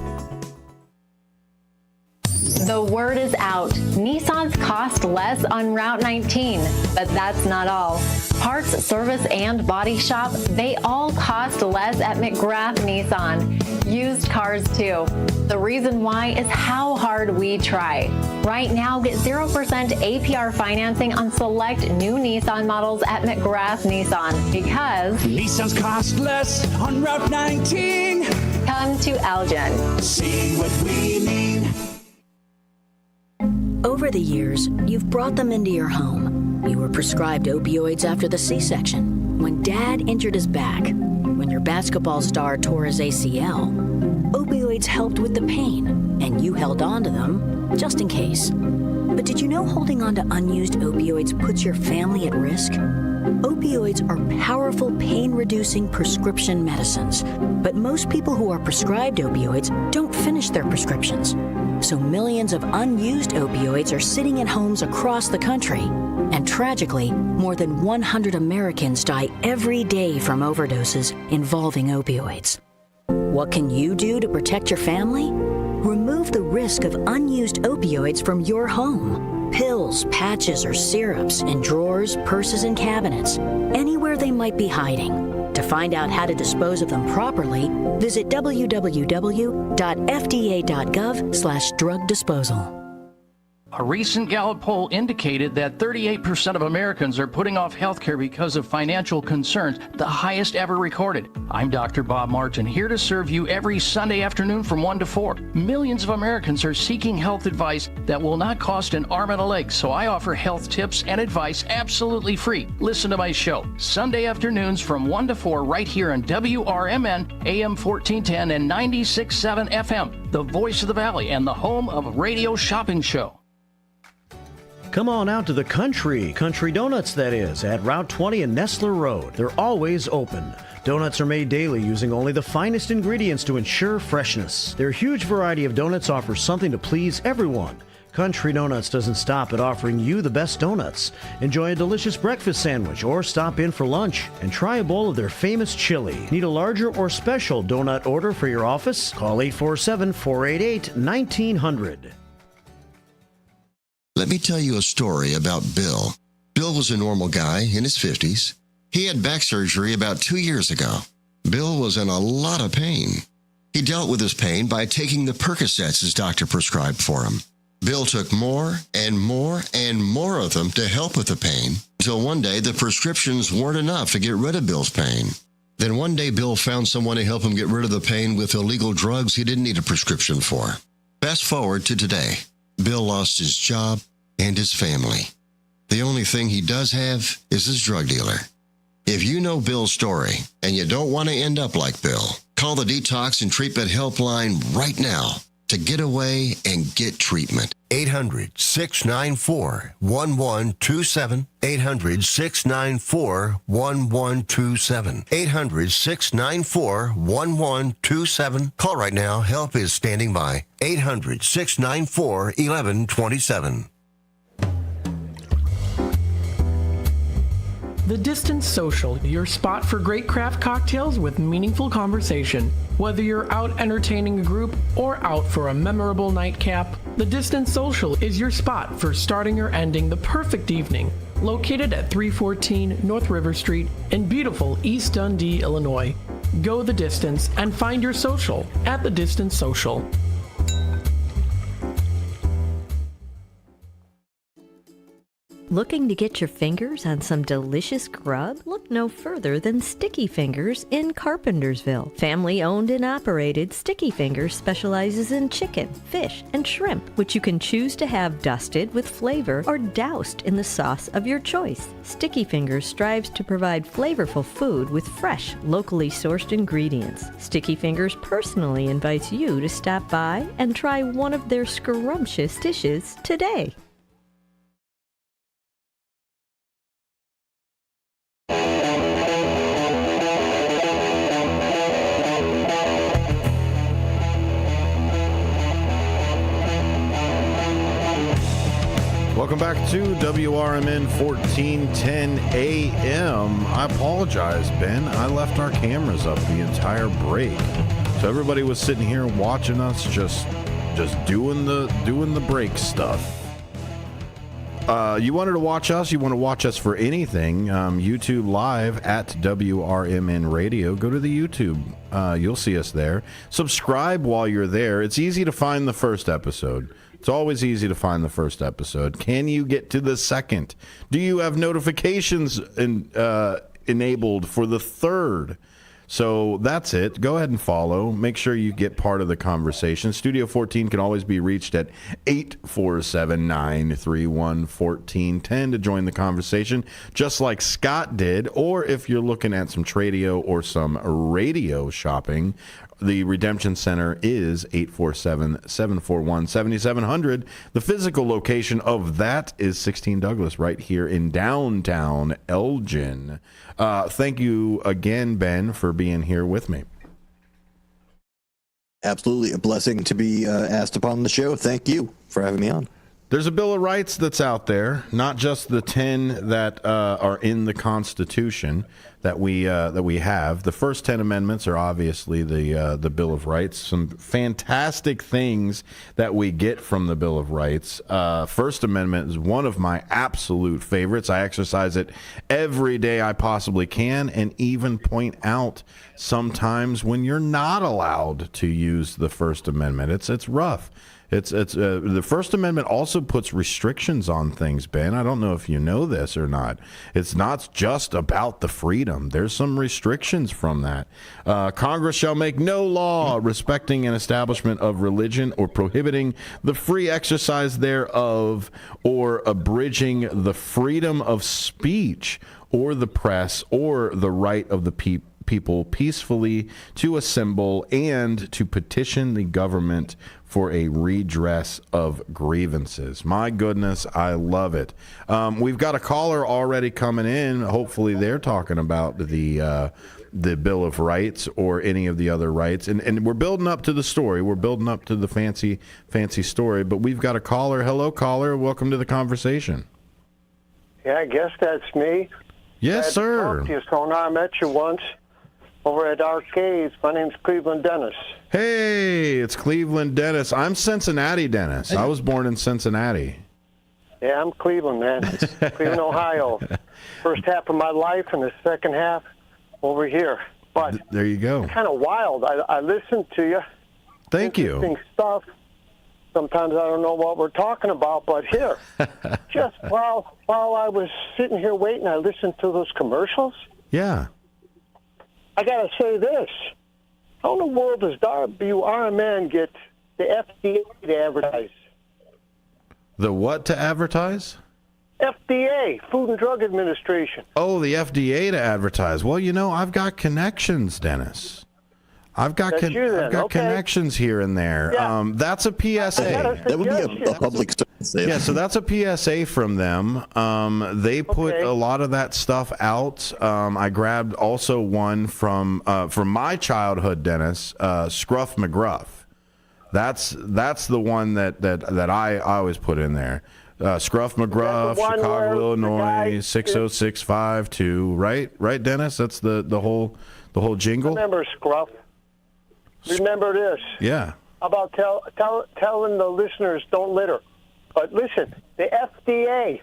The word is out. Nissans cost less on Route 19, but that's not all. Parts, service, and body shop, they all cost less at McGrath Nissan. Used cars too. The reason why is how hard we try. Right now, get 0% APR financing on select new Nissan models at McGrath Nissan because Nissans cost less on Route 19. Come to Elgin. See what we mean. Over the years, you've brought them into your home. You were prescribed opioids after the C-section, when Dad injured his back, when your basketball star tore his ACL. Opioids helped with the pain, and you held on to them just in case. But did you know holding on to unused opioids puts your family at risk? Opioids are powerful pain-reducing prescription medicines, but most people who are prescribed opioids don't finish their prescriptions. So millions of unused opioids are sitting in homes across the country. And tragically, more than 100 Americans die every day from overdoses involving opioids. What can you do to protect your family? Remove the risk of unused opioids from your home. Pills, patches, or syrups in drawers, purses, and cabinets, anywhere they might be hiding. To find out how to dispose of them properly, visit www.fda.gov/drug disposal. A recent Gallup poll indicated that 38% of Americans are putting off health care because of financial concerns, the highest ever recorded. I'm Dr. Bob Martin, here to serve you every Sunday afternoon from 1 to 4. Millions of Americans are seeking health advice that will not cost an arm and a leg, so I offer health tips and advice absolutely free. Listen to my show, Sunday afternoons from 1 to 4 right here on WRMN AM 1410 and 96.7 FM, the voice of the Valley and the home of Radio Shopping Show. Come on out to the Country Donuts, that is, at Route 20 and Nestler Road. They're always open. Donuts are made daily using only the finest ingredients to ensure freshness. Their huge variety of donuts offers something to please everyone. Country Donuts doesn't stop at offering you the best donuts. Enjoy a delicious breakfast sandwich or stop in for lunch and try a bowl of their famous chili. Need a larger or special donut order for your office? Call 847-488-1900. Let me tell you a story about Bill. Bill was a normal guy in his 50s. He had back surgery about 2 years ago. Bill was in a lot of pain. He dealt with his pain by taking the Percocets his doctor prescribed for him. Bill took more and more and more of them to help with the pain, until one day the prescriptions weren't enough to get rid of Bill's pain. Then one day Bill found someone to help him get rid of the pain with illegal drugs he didn't need a prescription for. Fast forward to today. Bill lost his job and his family. The only thing he does have is his drug dealer. If you know Bill's story and you don't want to end up like Bill, call the Detox and Treatment Helpline right now to get away and get treatment. 800-694-1127. 800-694-1127. 800-694-1127. Call right now. Help is standing by. 800-694-1127. The Distance Social, your spot for great craft cocktails with meaningful conversation. Whether you're out entertaining a group or out for a memorable nightcap, The Distance Social is your spot for starting or ending the perfect evening. Located at 314 North River Street in beautiful East Dundee, Illinois. Go the distance and find your social at The Distance Social. Looking to get your fingers on some delicious grub? Look no further than Sticky Fingers in Carpentersville. Family owned and operated, Sticky Fingers specializes in chicken, fish, and shrimp, which you can choose to have dusted with flavor or doused in the sauce of your choice. Sticky Fingers strives to provide flavorful food with fresh, locally sourced ingredients. Sticky Fingers personally invites you to stop by and try one of their scrumptious dishes today. Welcome back to WRMN 1410 AM. I apologize, Ben. I left our cameras up the entire break. So everybody was sitting here watching us just doing the break stuff. You wanted to watch us, you want to watch us for anything, YouTube Live at WRMN Radio. Go to the YouTube. You'll see us there. Subscribe while you're there. It's easy to find the first episode. It's always easy to find the first episode. Can you get to the second? Do you have notifications enabled for the third? So that's it. Go ahead and follow. Make sure you get part of the conversation. Studio 14 can always be reached at 847-931-1410 to join the conversation, just like Scott did. Or if you're looking at some Tradio or some radio shopping, the Redemption Center is 847-741-7700. The physical location of that is 16 Douglas, right here in downtown Elgin. Thank you again, Ben, for being here with me. Absolutely. A blessing to be asked upon the show. Thank you for having me on. There's a Bill of Rights that's out there, not just the 10 that are in the Constitution that we have. The first 10 amendments are obviously the Bill of Rights. Some fantastic things that we get from the Bill of Rights. First Amendment is one of my absolute favorites. I exercise it every day I possibly can, and even point out sometimes when you're not allowed to use the First Amendment. It's rough. It's the First Amendment also puts restrictions on things, Ben. I don't know if you know this or not. It's not just about the freedom. There's some restrictions from that. Congress shall make no law respecting an establishment of religion or prohibiting the free exercise thereof or abridging the freedom of speech or the press or the right of the people peacefully to assemble and to petition the government for a redress of grievances. My goodness, I love it. We've got a caller already coming in. Hopefully they're talking about the Bill of Rights or any of the other rights. And we're building up to the story. We're building up to the fancy story. But we've got a caller. Hello, caller. Welcome to the conversation. Yeah, I guess that's me. Yes, sir. I met you once over at Arcades. My name's Cleveland Dennis. Hey, it's Cleveland Dennis. I'm Cincinnati Dennis. I was born in Cincinnati. Yeah, I'm Cleveland, man. Cleveland, Ohio. First half of my life and the second half over here. But there you go. It's kind of wild. I listened to you. Thank you. Interesting stuff. Sometimes I don't know what we're talking about, but here, just while I was sitting here waiting, I listened to those commercials. Yeah. I got to say this. How in the world does WRMN get the FDA to advertise? The what to advertise? FDA, Food and Drug Administration. Oh, the FDA to advertise. Well, I've got connections, Dennis. I've got connections here and there. Yeah. That's a PSA. That would be a public service. Yeah, so that's a PSA from them. They put a lot of that stuff out. I grabbed also one from my childhood, Dennis, Scruff McGruff. That's the one that I always put in there. Scruff McGruff, Chicago, Illinois, 60652. Right, Dennis? That's the whole jingle. Remember Scruff. Remember this. Yeah. How about telling the listeners don't litter? But listen, the FDA,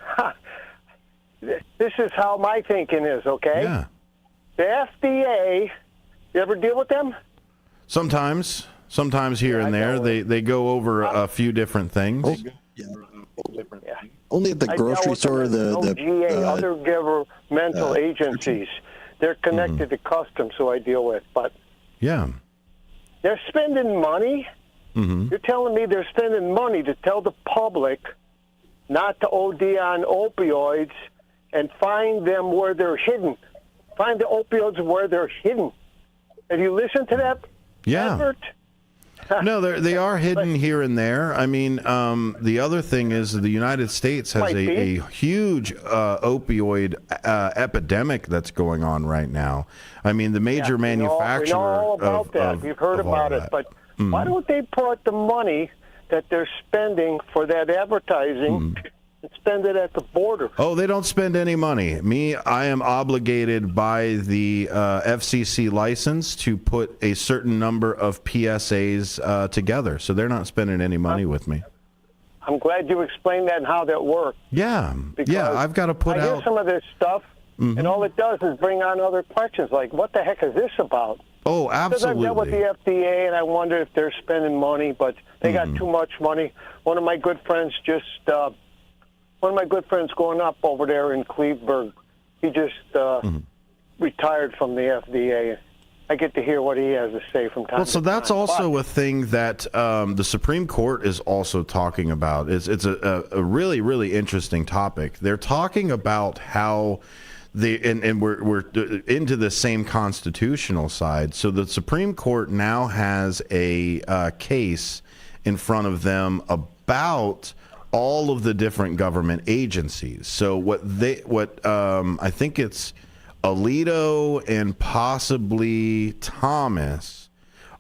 this is how my thinking is, okay? Yeah. The FDA, you ever deal with them? Sometimes here and there. They go over a few different things. Only at the grocery store, the OGA, other governmental agencies. They're connected to customs, who I deal with. But yeah, they're spending money. You're telling me they're spending money to tell the public not to OD on opioids and find them where they're hidden. Find the opioids where they're hidden. Have you listened to that effort? No, they are hidden here and there. I mean, the other thing is the United States has a huge opioid epidemic that's going on right now. I mean, the major manufacturer we know all about that. We've heard about it. But why don't they put the money that they're spending for that advertising and spend it at the border? Oh, they don't spend any money. I am obligated by the FCC license to put a certain number of PSAs together, so they're not spending any money with me. I'm glad you explained that and how that works. Yeah, I've got to put out. I hear some of this stuff, and all it does is bring on other questions, like, what the heck is this about? Oh, absolutely. Because I've dealt with the FDA, and I wonder if they're spending money, but they got too much money. One of my good friends growing up over there in Cleveland, he just retired from the FDA. I get to hear what he has to say from time to time. Well, so that's also a thing that the Supreme Court is also talking about. It's a really, really interesting topic. They're talking about how and we're into the same constitutional side. So the Supreme Court now has a case in front of them about all of the different government agencies. So what I think it's Alito and possibly Thomas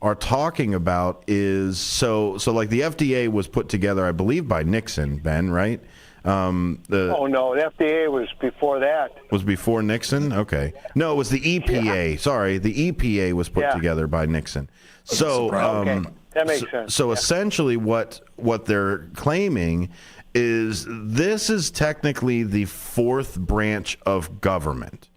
are talking about is so like the FDA was put together, I believe, by Nixon, Ben, right? Oh no, the FDA was before that. Was before Nixon? Okay. No, it was the EPA. Sorry, the EPA was put together by Nixon. So okay. That makes sense. So essentially what they're claiming is this is technically the fourth branch of government.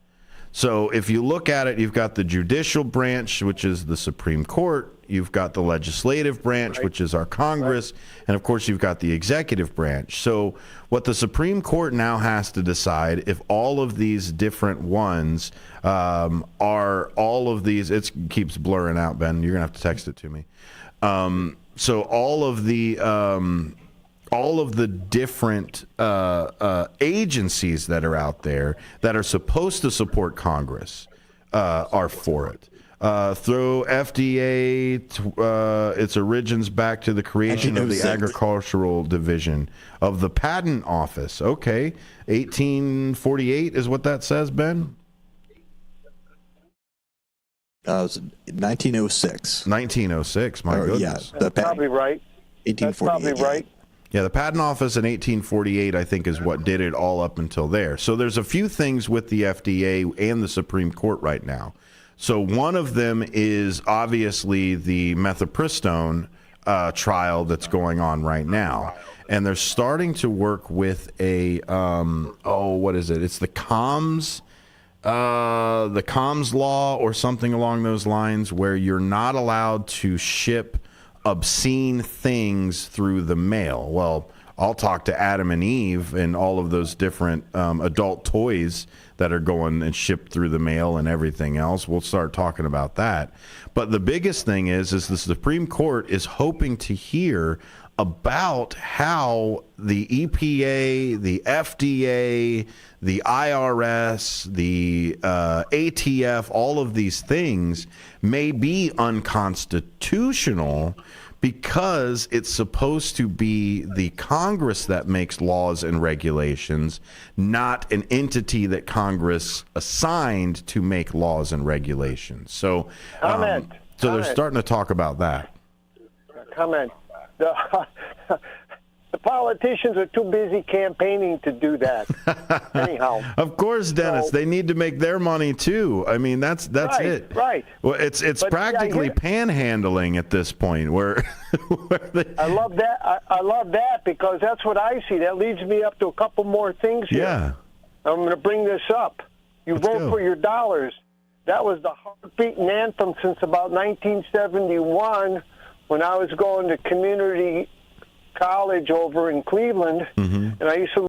So if you look at it, you've got the judicial branch, which is the Supreme Court. You've got the legislative branch, which is our Congress. And, of course, you've got the executive branch. So what the Supreme Court now has to decide if all of these different ones are all of these. It keeps blurring out, Ben. You're going to have to text it to me. So all of the different agencies that are out there that are supposed to support Congress are for it. Throw FDA its origins back to the creation of the Agricultural Division of the Patent Office. Okay, 1848 is what that says, Ben? It was 1906. 1906, my goodness. Yeah, that's probably right. 1848. That's probably right. Yeah, the Patent Office in 1848, I think, is what did it all up until there. So there's a few things with the FDA and the Supreme Court right now. So one of them is obviously the mifepristone trial that's going on right now. And they're starting to work with a, what is it? It's the comms law or something along those lines, where you're not allowed to ship obscene things through the mail. Well, I'll talk to Adam and Eve and all of those different adult toys that are going and shipped through the mail and everything else. We'll start talking about that. But the biggest thing is the Supreme Court is hoping to hear about how the EPA, the FDA, the IRS, the ATF, all of these things may be unconstitutional because it's supposed to be the Congress that makes laws and regulations, not an entity that Congress assigned to make laws and regulations. So, they're starting to talk about that. Comment. The politicians are too busy campaigning to do that. Anyhow. Of course, Dennis, they need to make their money too. I mean, that's right, it. Right. Well, it's practically panhandling at this point. Where I love that. I love that because that's what I see. That leads me up to a couple more things here. Yeah. I'm going to bring this up. You vote for your dollars. That was the heartbeating anthem since about 1971 when I was going to community college over in Cleveland, and I used to